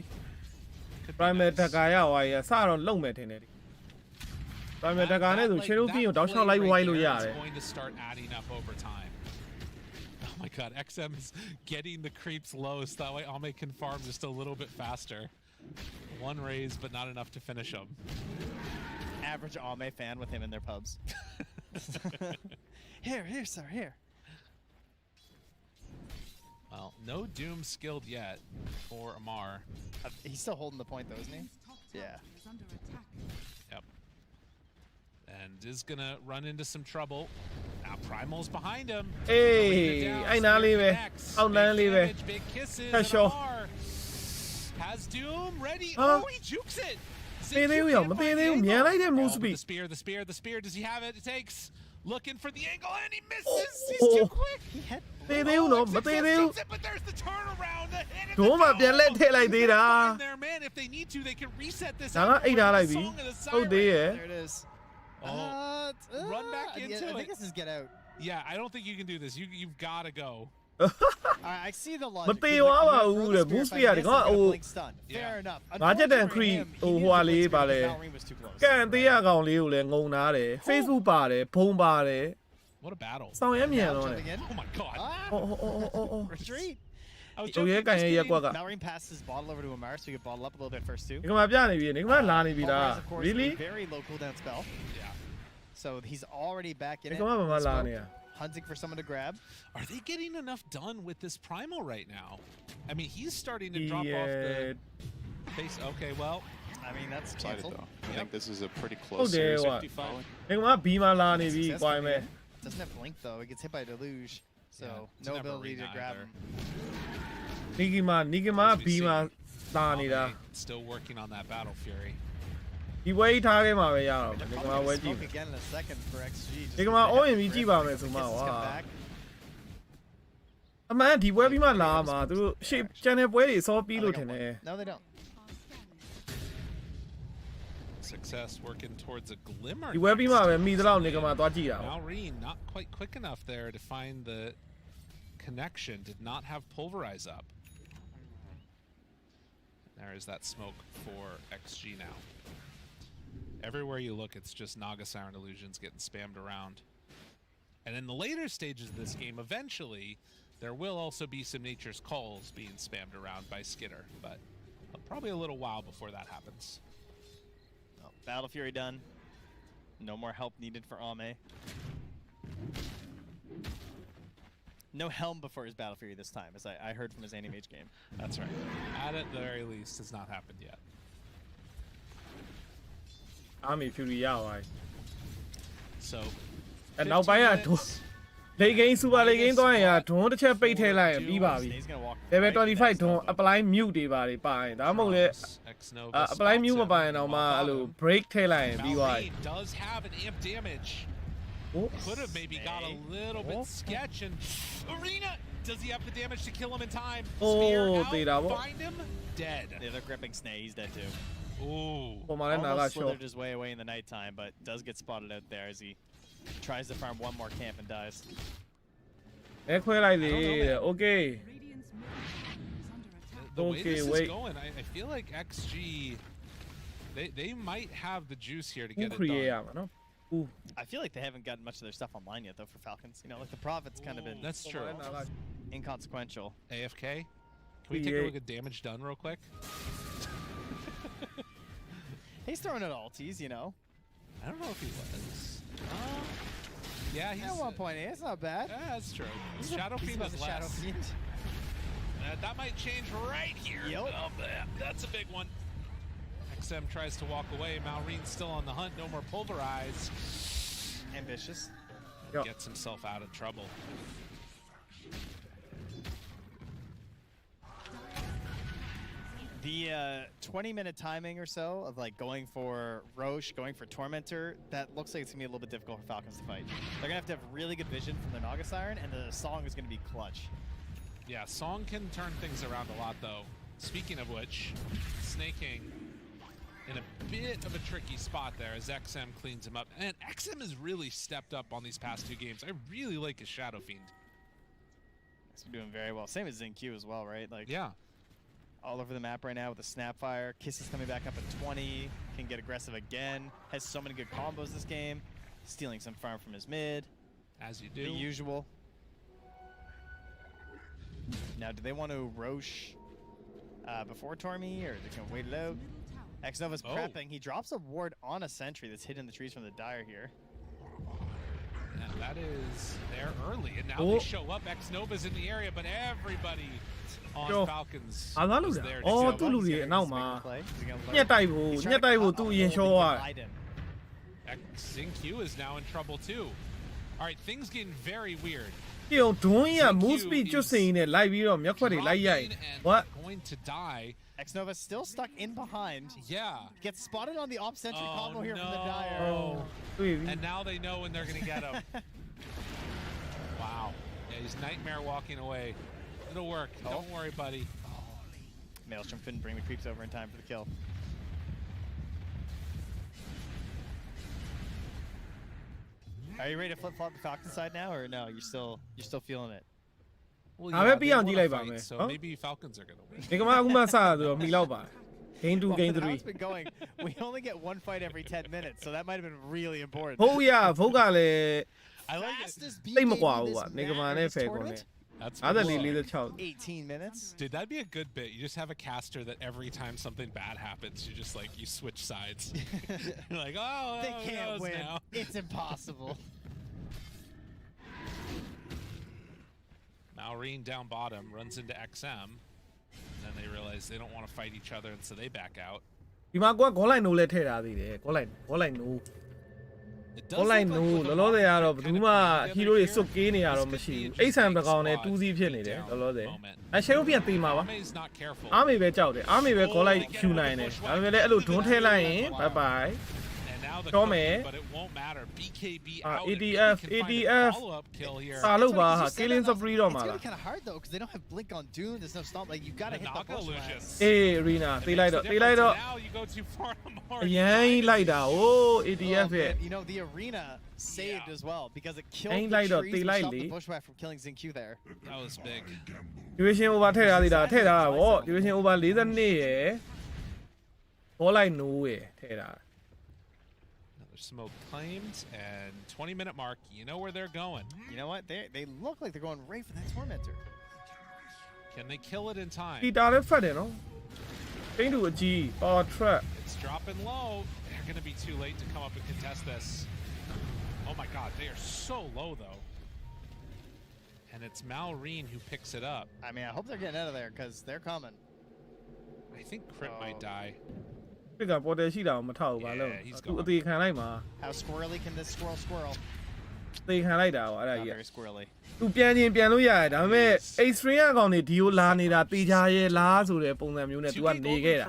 Speaker 9: Could be
Speaker 4: primary
Speaker 9: nice.
Speaker 4: တခါရသွားရစတော့လုံမဲ့ထင်တယ်ဒီ primary တခါနဲ့ဆို
Speaker 9: That,
Speaker 4: ခြေလို့ပြီးတော့တောက်လျှောက်လိုက်
Speaker 9: play
Speaker 4: ဝို
Speaker 9: right
Speaker 4: င်းလို့
Speaker 9: there
Speaker 4: ရတ
Speaker 9: is
Speaker 4: ယ်
Speaker 9: going to start adding up over time. Oh my god, XM is getting the creeps low so that way Ame can farm just a little bit faster. One raise, but not enough to finish him.
Speaker 10: Average Ame fan with him in their pubs. Here, sir, here.
Speaker 9: Well, no Doom skilled yet for Amar.
Speaker 10: He's still holding the point, though, isn't he?
Speaker 11: Radiant's top tower
Speaker 10: Yeah.
Speaker 11: is under attack.
Speaker 9: Yep. And is gonna run into some trouble. Now Primal's behind him.
Speaker 4: အေးအဲ့နားလေးပဲအောက်လန်းလေးပဲ
Speaker 9: Big kisses.
Speaker 4: That's
Speaker 9: and
Speaker 4: sure.
Speaker 9: Amar has Doom ready.
Speaker 4: Huh?
Speaker 9: Oh, he jukes it.
Speaker 4: သေးသေးဘူးရောမသေးသေးဘူးမြန်လိုက်တဲ့ move
Speaker 9: Oh,
Speaker 4: speed
Speaker 9: the spear. Does he have it? It takes. Looking for the angle and he misses. He's too quick.
Speaker 10: He had
Speaker 4: သေးသေးဘူးနော်မသေးသေးဘူး
Speaker 9: Gets it, but there's the turnaround. The hit in
Speaker 4: ဒိုး
Speaker 9: the
Speaker 4: မှပြန်လက်ထည့်လိုက်သေးတာ
Speaker 9: Find their man. If they need to, they can reset this.
Speaker 4: ဒါက
Speaker 9: out
Speaker 4: အိတ်ထားလိုက်
Speaker 9: with
Speaker 4: ပြီ
Speaker 9: the song of the
Speaker 4: ဟုတ်သေးရ
Speaker 9: siren.
Speaker 4: ယ်
Speaker 10: There it is.
Speaker 9: Run back
Speaker 10: I
Speaker 9: into
Speaker 10: think
Speaker 9: it.
Speaker 10: this is get out.
Speaker 9: Yeah, I don't think you can do this. You've got to go.
Speaker 10: I see the
Speaker 4: မ
Speaker 10: logic.
Speaker 4: သေး
Speaker 10: He's like,
Speaker 4: ပါ
Speaker 10: I'm
Speaker 4: ဘူး
Speaker 10: gonna
Speaker 4: တဲ့
Speaker 10: throw the
Speaker 4: boost
Speaker 10: spear.
Speaker 4: ပြ
Speaker 10: If
Speaker 4: ရတယ်
Speaker 10: I
Speaker 4: ကွာ
Speaker 10: miss, I get a
Speaker 4: ဟို
Speaker 10: blink stun. Fair
Speaker 9: Yeah.
Speaker 10: enough.
Speaker 4: ငါချက်တန်
Speaker 10: Unfortunately for
Speaker 4: creep
Speaker 10: him,
Speaker 4: ဟို
Speaker 10: he
Speaker 4: ဟွာ
Speaker 10: needed
Speaker 4: လေး
Speaker 10: the
Speaker 4: ပါ
Speaker 10: blink
Speaker 4: လေ
Speaker 10: spear, but Valkyrie was too close.
Speaker 4: ကန်သေးရကောင်လေးကိုလည်းငုံနာတယ် Facebook ပါတယ်ဘုံပါတယ်
Speaker 9: What a battle.
Speaker 4: စောင်းရမြန်
Speaker 10: Now
Speaker 4: တော့တယ်
Speaker 10: jumping in.
Speaker 9: Oh my god.
Speaker 10: Ah,
Speaker 4: အော်အော်အော်အော်
Speaker 10: retreat.
Speaker 9: I was
Speaker 4: ဟိုရဲ
Speaker 9: joking,
Speaker 4: ကန်
Speaker 9: just
Speaker 4: ရရက်
Speaker 9: kidding.
Speaker 4: ကွက်က
Speaker 10: Malrine passed his bottle over to Amar, so he could bottle up a little bit first too.
Speaker 4: ဒီကမှာပြနေပြီဒီကမှာလာနေပြီလား
Speaker 10: Pulverize, of course,
Speaker 4: really
Speaker 10: a very low cooldown spell.
Speaker 9: Yeah.
Speaker 10: So he's already back in
Speaker 4: ဒီ
Speaker 10: it.
Speaker 4: ကမှာမမ
Speaker 10: Let's
Speaker 4: လာ
Speaker 10: go.
Speaker 4: နေရ
Speaker 10: Hunting for someone to grab.
Speaker 9: Are they getting enough done with this Primal right now? I mean, he's starting to drop off the pace. Okay, well,
Speaker 10: I mean, that's
Speaker 2: Excited,
Speaker 10: canceled.
Speaker 2: though. I think this is a pretty
Speaker 4: Oh,
Speaker 2: close
Speaker 4: there
Speaker 2: series
Speaker 4: you
Speaker 2: of
Speaker 4: are.
Speaker 2: following.
Speaker 4: ဒီကမှာ B မှာလာနေပြီ
Speaker 10: Success
Speaker 4: ကွာမယ်
Speaker 10: coming in. Doesn't have blink though. He gets hit by a deluge, so
Speaker 9: Yeah,
Speaker 10: no
Speaker 9: doesn't have
Speaker 10: ability to
Speaker 9: arena
Speaker 10: grab
Speaker 9: either.
Speaker 10: him.
Speaker 4: နီကမာ
Speaker 9: As we
Speaker 4: B မှာ
Speaker 9: see,
Speaker 4: လာနေတာ
Speaker 9: Ame still working on that Battle Fury.
Speaker 4: ဒီဝဲကြီးထားခဲ့မှာပဲရတော့မယ်
Speaker 10: They're
Speaker 4: ဒီက
Speaker 10: probably
Speaker 4: မာဝဲ
Speaker 10: gonna
Speaker 4: ကြည့်
Speaker 10: smoke again in a second for XG. just
Speaker 4: ဒီကမာ
Speaker 10: to
Speaker 4: OMV
Speaker 10: grip
Speaker 4: ကြည့်ပါမယ်
Speaker 10: the
Speaker 4: ဆိုမှ
Speaker 10: kisses
Speaker 4: ဝါ
Speaker 10: come back.
Speaker 4: အမှန်ဒီဝဲပြီးမှလာမှာသူတို့ shape channel ပွဲတွေစောပြီးလို့ထင်တယ်
Speaker 10: No, they don't.
Speaker 9: Success working towards a glimmer.
Speaker 4: ဒီဝဲပြီးမှ
Speaker 9: next.
Speaker 4: ပဲမိသလောက်နေကမာသွားကြည့်တာပေါ့
Speaker 9: Malrine not quite quick enough there to find the connection. Did not have pulverize up. There is that smoke for XG now. Everywhere you look, it's just Naga Siren illusions getting spammed around. And in the later stages of this game, eventually, there will also be some Nature's Calls being spammed around by Skitter, but probably a little while before that happens.
Speaker 10: Oh, Battle Fury done. No more help needed for Ame. No helm before his Battle Fury this time, as I heard from his Animage game.
Speaker 9: That's right. At the very least, has not happened yet.
Speaker 4: Army Fury ရသွားပြီ
Speaker 9: So
Speaker 4: နောက်ပိုင်းကဒွန်းလေဂိမ်းစူပါလေဂိမ်းသွားရင်ကဒွန်းတစ်ချက်ပိတ်ထည့်လိုက်ရင်ပြီးပါပြီ
Speaker 10: He's gonna walk.
Speaker 4: level 25ဒွန်း apply mute တွေပါတွေပါရင်ဒါမှမဟုတ်လေ apply mute မပါရင်တော့မှအဲ့လို break ထည့်လိုက်ရင်ပြီးသွားပြီ
Speaker 9: Malrine does have an amp damage. Could have maybe got a little bit sketch and Arena. Does he have the damage to kill him in time? Spear out, find him, dead.
Speaker 10: Yeah, they're gripping Snay. He's dead too.
Speaker 9: Ooh.
Speaker 10: Almost slithered his way away in the nighttime, but does get spotted out there as he tries to farm one more camp and dies.
Speaker 4: အဲခွဲလိုက်လေ okay
Speaker 11: Radiant's middle tower is under attack.
Speaker 9: The way
Speaker 4: Okay,
Speaker 9: this
Speaker 4: wait.
Speaker 9: is going, I feel like XG, they might have the juice here to get it
Speaker 4: create
Speaker 9: done.
Speaker 4: ရမှာနော်
Speaker 10: I feel like they haven't gotten much of their stuff online yet, though, for Falcons. You know, like the Prophet's kind of been
Speaker 9: That's true.
Speaker 10: inconsequential.
Speaker 9: AFK. Can we take a look at damage done real quick?
Speaker 10: He's throwing out ulties, you know.
Speaker 9: I don't know if he was. Yeah, he's
Speaker 10: At 1.8, it's not bad.
Speaker 9: Yeah, that's true. Shadow Fiend is less.
Speaker 10: Shadow Fiend.
Speaker 9: That might change right here.
Speaker 10: Yep.
Speaker 9: Oh, that's a big one. XM tries to walk away. Malrine's still on the hunt. No more pulverize.
Speaker 10: Ambitious.
Speaker 9: Gets himself out of trouble.
Speaker 10: The 20-minute timing or so of like going for Roche, going for Tormentor, that looks like it's gonna be a little bit difficult for Falcons to fight. They're gonna have really good vision from the Naga Siren, and the Song is gonna be clutch.
Speaker 9: Yeah, Song can turn things around a lot, though. Speaking of which, Snaking in a bit of a tricky spot there as XM cleans him up. And XM has really stepped up on these past 2 games. I really like his Shadow Fiend.
Speaker 10: He's doing very well. Same as Zinq as well, right? Like,
Speaker 9: yeah.
Speaker 10: All over the map right now with the Snapfire. Kiss is coming back up at 20. Can get aggressive again. Has so many good combos this game. Stealing some farm from his mid.
Speaker 9: As you do.
Speaker 10: The usual. Now, do they want to Roche before Tormy, or they can wait it out? X-Nova's prepping. He drops a ward on a sentry that's hidden in the trees from the Dire here.
Speaker 9: And that is there early, and now they show up. X-Nova's in the area, but everybody on Falcons is there to
Speaker 4: oh သူ့လူတွေအနောက်မှာညက်တိုက်ဖို့သူ့ရင်လျှောသွား
Speaker 9: Zinq is now in trouble too. All right, things getting very weird.
Speaker 4: ဒီအောင်ဒွန်းရ move speed ကျွတ်စင်နဲ့လိုက်ပြီးတော့မျက်ခွက်တွေလိုက်ရိုက် what
Speaker 9: going to die.
Speaker 10: X-Nova's still stuck in behind.
Speaker 9: Yeah.
Speaker 10: Gets spotted on the op sentry combo here from the Dire.
Speaker 9: And now they know when they're going to get him. Wow. Yeah, he's Nightmare walking away. It'll work. Don't worry, buddy.
Speaker 10: Maelstrom couldn't bring the creeps over in time for the kill. Are you ready to flip-flop the Falcon side now, or no? You're still feeling it?
Speaker 9: Well,
Speaker 4: yeah,
Speaker 9: they wanna fight, so maybe Falcons are going to win.
Speaker 4: ဒီကမအခုမှစတာဆိုတော့မိလောက်ပါ Game 2 Game 3
Speaker 10: It's been going. We only get one fight every 10 minutes, so that might have been really important.
Speaker 4: ဘုတ်ရဘုတ်ကလည်း
Speaker 10: I like it.
Speaker 4: တိတ်မကွာဘူးကွာနေကမာနဲ့ဖယ်ကုန်တယ်
Speaker 9: That's
Speaker 10: 18 minutes.
Speaker 9: Dude, that'd be a good bit. You just have a caster that every time something bad happens, you just like you switch sides. You're like, oh,
Speaker 10: they can't win.
Speaker 9: Now.
Speaker 10: It's impossible.
Speaker 9: Malrine down bottom runs into XM, and then they realize they don't want to fight each other, and so they back out.
Speaker 4: ဒီမှာကွာခေါ်လိုက်နိုးလဲထည့်ထားသေးတယ်ခေါ်လိုက်နိုးခေါ်လိုက်နိုးလောလောဆယ်ကတော့ဘယ်သူမှဟီးရိုးတွေစွတ်ကေးနေရတော့မရှိဘူးအိတ်ဆန်ပကောင်နဲ့2စီးဖြစ်နေတယ်လောလောဆယ်အဲရှယ်ရိုးပြန်ตีမှာပါအားမေပဲကြောက်တယ်အားမေပဲခေါ်လိုက်ယူနိုင်တယ်ဒါပေမဲ့လည်းအဲ့လိုဒွန်းထဲလိုက်ရင် bye bye
Speaker 9: But it won't matter. BKB out.
Speaker 4: ADF စာလို့ပါဟာ killing spree တော့မှာ
Speaker 10: It's
Speaker 4: လား
Speaker 10: gonna be kind of hard though, because they don't have blink on Dune. There's no stomp. Like you gotta hit the bush.
Speaker 4: အေး arena သေးလိုက်တော့
Speaker 9: Now you go too far more.
Speaker 4: အရင်လိုက်တာဟို ADF ရဲ့
Speaker 10: You know the arena saved as well because it killed
Speaker 4: Ain't
Speaker 10: the
Speaker 4: like that,
Speaker 10: trees
Speaker 4: they
Speaker 10: and
Speaker 4: like
Speaker 10: stopped the
Speaker 4: Lee.
Speaker 10: bushwhack from killing Zinq there.
Speaker 9: That was big.
Speaker 4: duration over ထည့်ထားသေးတာထည့်ထားတာဗော duration over 42ရယ်ခေါ်လိုက်နိုးရယ်ထည့်ထား
Speaker 9: Smoke claimed and 20-minute mark. You know where they're going.
Speaker 10: You know what? They look like they're going right for that Tormentor.
Speaker 9: Can they kill it in time?
Speaker 4: တီတာလည်းဖတ်တယ်နော်ပိန်းတူအကြီး power trap
Speaker 9: It's dropping low. They're going to be too late to come up and contest this. Oh my god, they are so low though. And it's Malrine who picks it up.
Speaker 10: I mean, I hope they're getting out of there because they're coming.
Speaker 9: I think Crit might die.
Speaker 4: ပြကပေါ်တယ်ရှိတာမထောက်ဘူးဘာလို့သူအသေးခံလိုက်မှာ
Speaker 10: How squirrely can this squirrel?
Speaker 4: သေခံလိုက်တာဟောအဲ့ဒါ
Speaker 10: Not
Speaker 4: ကြီး
Speaker 10: very squirrely.
Speaker 4: သူပြန်ချင်းပြန်လို့ရတယ်ဒါပေမဲ့ extreme အကောင်တွေဒီကိုလာနေတာတေချာရဲ့လားဆိုတဲ့ပုံစံမျိုးနဲ့ तू ကနေခဲ့တာ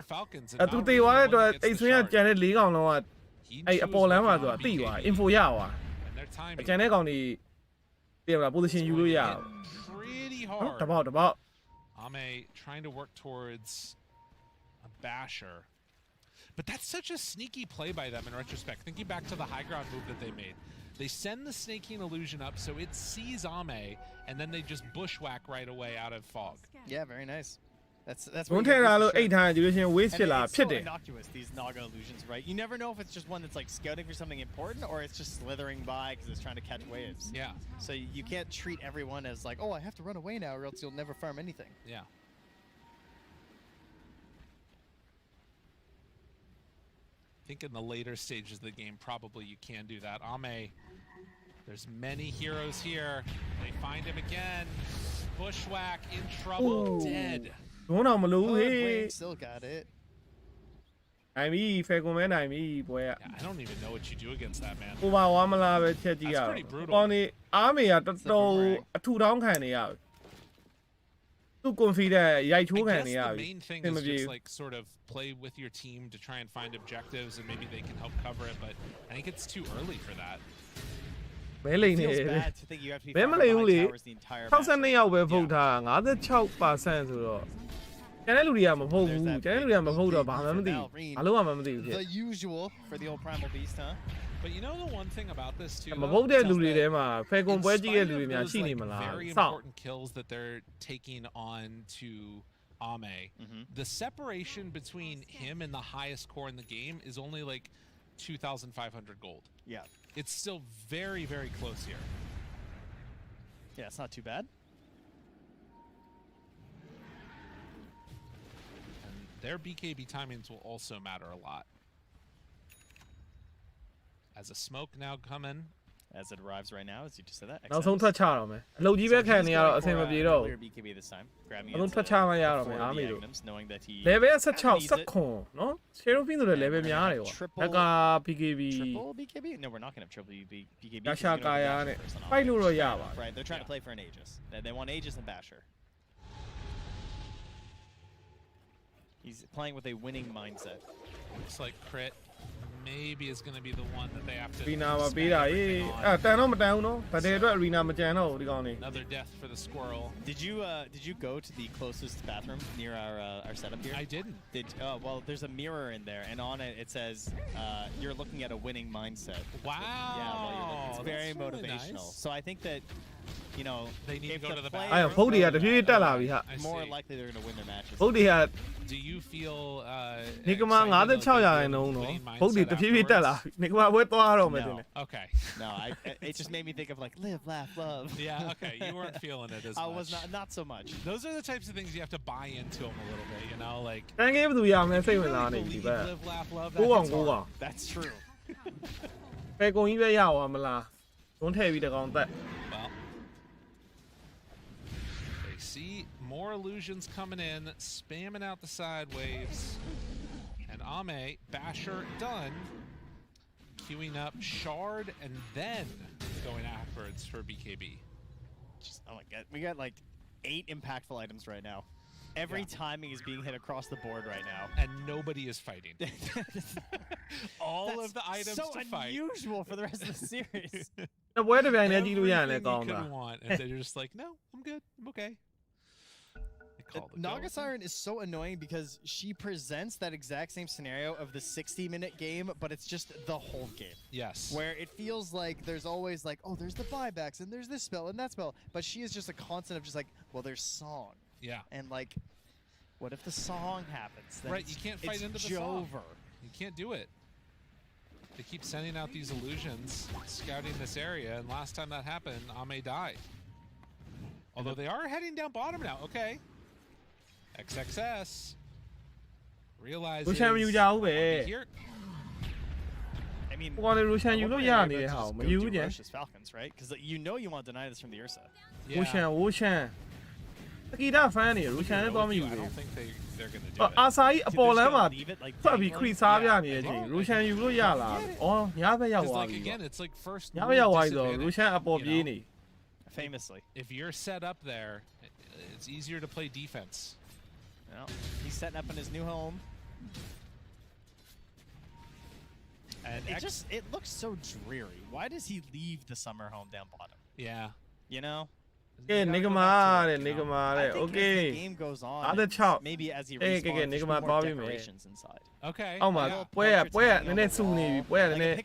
Speaker 4: အဲ့ तू တေသွားတဲ့အတွက် extreme ကကြံတဲ့၄ကောင်လုံးကအဲ့အပေါ်လမ်းမှာဆိုတာတိသွား info ရသွားကြံတဲ့ကောင်တွေတည်ရတာ position ယူလို့ရအောင်
Speaker 9: Pretty
Speaker 4: တ
Speaker 9: hard.
Speaker 4: ပေါက်တပေါက်
Speaker 9: Ame trying to work towards a basher. But that's such a sneaky play by them in retrospect. Thinking back to the high ground move that they made. They send the snaking illusion up so it sees Ame, and then they just bushwhack right away out of fog.
Speaker 10: Yeah, very nice. That's
Speaker 4: ဘုံထဲလာလို့အိတ်ထားယူလို့ရှင် waste ဖြစ်လာ
Speaker 10: it's
Speaker 4: ဖြစ်
Speaker 10: so
Speaker 4: တယ်
Speaker 10: innocuous, these Naga illusions, right? You never know if it's just one that's like scouting for something important or it's just slithering by because it's trying to catch waves.
Speaker 9: Yeah.
Speaker 10: So you can't treat everyone as like, oh, I have to run away now or else you'll never farm anything.
Speaker 9: Yeah. I think in the later stages of the game, probably you can do that. Ame, there's many heroes here. They find him again. Bushwhack, in trouble, dead.
Speaker 4: ဘုံတော့မလို့ဟေး
Speaker 10: Wayne still got it.
Speaker 4: နိုင်ပြီဖယ်ကွန်မဲနိုင်ပြီပွဲက
Speaker 9: Yeah, I don't even know what you do against that man.
Speaker 4: ကိုပါဝါမလားပဲချက်ကြည့်ရအောင်ကောင်နေအားမေကတော်တော်အထူထောင်းခံနေရပြီသူ confident ရိုက်ချိုးခံ
Speaker 9: I
Speaker 4: နေ
Speaker 9: guess
Speaker 4: ရ
Speaker 9: the
Speaker 4: ပြီ
Speaker 9: main thing
Speaker 4: သင်
Speaker 9: is
Speaker 4: မပြေ
Speaker 9: just like sort of play with your team to try and find objectives and maybe they can help cover it, but I think it's too early for that.
Speaker 4: မဲလိန်နေ
Speaker 10: Feels bad to think you have to be
Speaker 4: Mẹ
Speaker 10: farming
Speaker 4: mà lấy
Speaker 10: behind
Speaker 4: không lý.
Speaker 10: towers the entire
Speaker 4: 62ယောက်ပဲဖုတ်ထား56%ဆိုတော့ကျန်တဲ့လူတွေကမဖုတ်ဘူးကျန်တဲ့လူတွေကမဖုတ်တော့ဘာမှမသိဘူးဘာလို့မှမသိဘူးဖြစ်
Speaker 10: The usual for the old primal beast, huh?
Speaker 9: But you know the one thing about this too,
Speaker 4: မ
Speaker 9: though?
Speaker 4: ဖုတ်တဲ့လူတွေထဲမှာဖယ်ကွန်
Speaker 9: In
Speaker 4: ပွဲကြည့်တဲ့
Speaker 9: spite
Speaker 4: လူ
Speaker 9: of
Speaker 4: တွေများ
Speaker 9: those,
Speaker 4: ရှိနေ
Speaker 9: like,
Speaker 4: မလား
Speaker 9: very
Speaker 4: စောင့်
Speaker 9: important kills that they're taking on to Ame, the separation between him and the highest core in the game is only like 2,500 gold.
Speaker 10: Yeah.
Speaker 9: It's still very, very close here.
Speaker 10: Yeah, it's not too bad.
Speaker 9: And their BKB timings will also matter a lot. As a smoke now coming.
Speaker 10: As it arrives right now, as you just said that.
Speaker 4: နောက်ဆုံးထွက်ချတော့မယ်အလုပ်ကြီးပဲခံနေရတော့အဆင်မပြေတော့ဘူး
Speaker 10: BKB this time, grabbing
Speaker 4: အလုံးထွက်ချမှရတော့မယ်အားမေတို့
Speaker 10: knowing that he
Speaker 4: level 16 16နော် Seraphine ဆိုတဲ့ level များတယ်ကွာတက်က BKB
Speaker 10: triple BKB. No, we're not gonna have triple BKB.
Speaker 4: ရရှာကာယာနဲ့ fight လို့တော့ရပါ
Speaker 10: Right, they're trying to play for an Aegis. They want Aegis and Basher. He's playing with a winning mindset.
Speaker 9: Looks like crit maybe is going to be the one that they have to
Speaker 4: ရီနာမ
Speaker 9: spend
Speaker 4: ပေးတာအေး
Speaker 9: everything on.
Speaker 4: အဲ့တန်တော့မတန်ဘူးနော်ဗတဲ့အတွက်ရီနာမကြံတော့ဘူးဒီကောင်နေ
Speaker 9: Another death for the squirrel.
Speaker 10: Did you go to the closest bathroom near our setup here?
Speaker 9: I didn't.
Speaker 10: Well, there's a mirror in there, and on it it says you're looking at a winning mindset.
Speaker 9: Wow.
Speaker 10: Yeah, well, it's very
Speaker 9: that's really
Speaker 10: motivational.
Speaker 9: nice.
Speaker 10: So I think that, you know,
Speaker 9: They need to
Speaker 10: if
Speaker 9: go to the
Speaker 10: player-
Speaker 4: အဲ့ဖုတ်တွေကတဖြည်းဖြည်းတက်လာပြီဟာ
Speaker 9: I
Speaker 10: more
Speaker 9: see.
Speaker 10: likely they're going to win their matches.
Speaker 4: ဖုတ်တွေက
Speaker 9: Do you feel
Speaker 4: နေကမာ
Speaker 9: excited, like,
Speaker 4: 56
Speaker 9: with
Speaker 4: ရာ
Speaker 9: the
Speaker 4: ခိုင်နှုန်းနော်
Speaker 9: winning
Speaker 4: ဖုတ်တွေ
Speaker 9: mindset
Speaker 4: တဖြည်းဖြည်းတက်လာ
Speaker 9: afterwards?
Speaker 4: နေကမာဘွဲသွားတော့မယ်တင်
Speaker 10: No.
Speaker 4: တယ်
Speaker 9: Okay.
Speaker 10: No, it just made me think of like live, laugh, love.
Speaker 9: Yeah, okay. You weren't feeling it as
Speaker 10: I
Speaker 9: much.
Speaker 10: was not so much.
Speaker 9: Those are the types of things you have to buy into them a little bit, you know? Like,
Speaker 4: တန်ကင်းဘယ်သူရမယ်စိတ်ဝင်စားနေ
Speaker 9: really
Speaker 4: ပြီ
Speaker 9: believe
Speaker 4: ပဲ
Speaker 9: live, laugh, love.
Speaker 4: ကို
Speaker 9: That
Speaker 4: ကောင်
Speaker 9: hits
Speaker 4: ကို
Speaker 9: hard.
Speaker 4: ကောင်
Speaker 10: That's true.
Speaker 4: ဖယ်ကွန်ကြီးပဲရအောင်မလားတွန်းထည့်ပြီးတကောင်တက်
Speaker 9: Well, they see more illusions coming in, spamming out the side waves. And Ame, Basher done. Queuing up Shard and then going afterwards for BKB.
Speaker 10: Oh my god, we got like 8 impactful items right now. Every timing is being hit across the board right now.
Speaker 9: And nobody is fighting. All
Speaker 10: That's
Speaker 9: of the items
Speaker 10: so
Speaker 9: to fight.
Speaker 10: unusual for the rest of the series.
Speaker 4: တပွဲတစ်ပြိုင်တည်းကြည့်လို့ရတယ်
Speaker 9: Everything
Speaker 4: ကော
Speaker 9: you
Speaker 4: င်းတာ
Speaker 9: could want, and they're just like, no, I'm good, I'm okay. They call the
Speaker 10: Naga
Speaker 9: go.
Speaker 10: Siren is so annoying because she presents that exact same scenario of the 60-minute game, but it's just the whole game.
Speaker 9: Yes.
Speaker 10: Where it feels like there's always like, oh, there's the buybacks and there's this spell and that spell, but she is just a constant of just like, well, there's song.
Speaker 9: Yeah.
Speaker 10: And like, what if the song happens? Then
Speaker 9: Right, you can't fight
Speaker 10: it's
Speaker 9: into the song.
Speaker 10: Jover.
Speaker 9: You can't do it. They keep sending out these illusions, scouting this area, and last time that happened, Ame died. Although they are heading down bottom now. Okay. XXS. Realizes
Speaker 4: လူချန်မယူကြဘူးပဲ
Speaker 9: here.
Speaker 10: I mean,
Speaker 4: ဟိုကောင်လေးလူချန်ယူလို့ရ
Speaker 10: one
Speaker 4: နေ
Speaker 10: way
Speaker 4: တဲ့
Speaker 10: to
Speaker 4: ဟာ
Speaker 10: just
Speaker 4: ကိုမ
Speaker 10: go
Speaker 4: ယူ
Speaker 10: do
Speaker 4: ဘူးကြ
Speaker 10: Roche's Falcons, right? Because you know you want to deny this from the Ursa.
Speaker 4: ဝူရှန်တကီတာဖန်နေလူချန်လည်းသွားမယူ
Speaker 9: I
Speaker 4: ဘူး
Speaker 9: don't think they they're gonna do it.
Speaker 4: အာဆာကြီးအပေါ်လမ်းမှာ
Speaker 10: Leave it like
Speaker 4: ဖတ်ပြီး
Speaker 10: dangling.
Speaker 4: ခရီးစားပြနေ
Speaker 9: Yeah,
Speaker 4: တဲ့အချိန်
Speaker 9: well,
Speaker 4: ရူရှန်ယူလို့ရလားအော်ညာဘက်ရောက်
Speaker 9: Because
Speaker 4: သွား
Speaker 9: like
Speaker 4: ပြီ
Speaker 9: again, it's like first
Speaker 4: ညာဘ
Speaker 9: move
Speaker 4: က်ရောက်သွားပြီဆို
Speaker 9: disadvantage,
Speaker 4: ရူရှန်အပေါ်
Speaker 9: you
Speaker 4: ပြေး
Speaker 9: know?
Speaker 4: နေ
Speaker 10: Famously.
Speaker 9: If you're set up there, it's easier to play defense.
Speaker 10: Well, he's setting up in his new home.
Speaker 9: And
Speaker 10: It looks so dreary. Why does he leave the summer home down bottom?
Speaker 9: yeah.
Speaker 10: You know?
Speaker 4: ကဲ
Speaker 9: You gotta
Speaker 4: နေက
Speaker 9: go
Speaker 4: မာ
Speaker 9: back to
Speaker 4: တဲ့
Speaker 9: it,
Speaker 4: နေ
Speaker 9: you
Speaker 4: က
Speaker 9: know?
Speaker 4: မာ
Speaker 10: I
Speaker 4: တဲ့
Speaker 10: think
Speaker 4: okay
Speaker 10: as the game goes on,
Speaker 4: Other
Speaker 10: it's
Speaker 4: chop.
Speaker 10: maybe as he
Speaker 4: Hey,
Speaker 10: respawns, there's
Speaker 4: Nigma,
Speaker 10: more
Speaker 4: Bobby, man.
Speaker 10: decorations inside.
Speaker 9: Okay.
Speaker 4: အောက်မှာ
Speaker 9: yeah.
Speaker 4: ပွဲကနည်းနည်းစူနေပြီပွဲကနည်းနည်း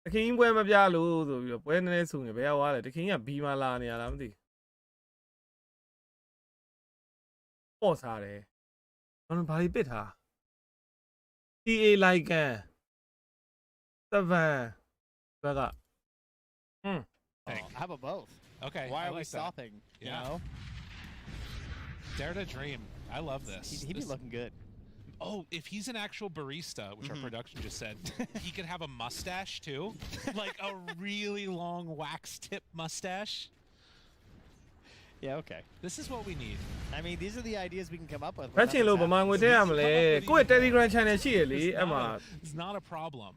Speaker 4: တခင်ကြီးပွဲမပြလို့ဆိုပြီးတော့ပွဲနည်းနည်းစူနေဘယ်ရောက်သွားလဲတခင်ကြီးကဘီမာလာနေရလားမသိပေါ့စားတယ်ဘာလို့ဘာလို့ပစ်ထား TA လိုက်ကန်7ဘက်က
Speaker 9: Hey.
Speaker 10: How about both?
Speaker 9: Okay.
Speaker 10: Why
Speaker 9: I
Speaker 10: are we
Speaker 9: like that.
Speaker 10: stopping? You
Speaker 9: Yeah.
Speaker 10: know?
Speaker 9: Dare to dream. I love this.
Speaker 10: He'd be
Speaker 9: This-
Speaker 10: looking good.
Speaker 9: Oh, if he's an actual barista, which our production just said, he could have a mustache too, like a really long wax tip mustache.
Speaker 10: Yeah, okay.
Speaker 9: This is what we need.
Speaker 10: I mean, these are the ideas we can come up with.
Speaker 4: ဖတ်ချင်လို့ဗမာငွေထည့်ရမလဲကိုယ့်ရဲ့ Telegram channel ရှိရလေအဲ့မှာ
Speaker 9: It's not a problem.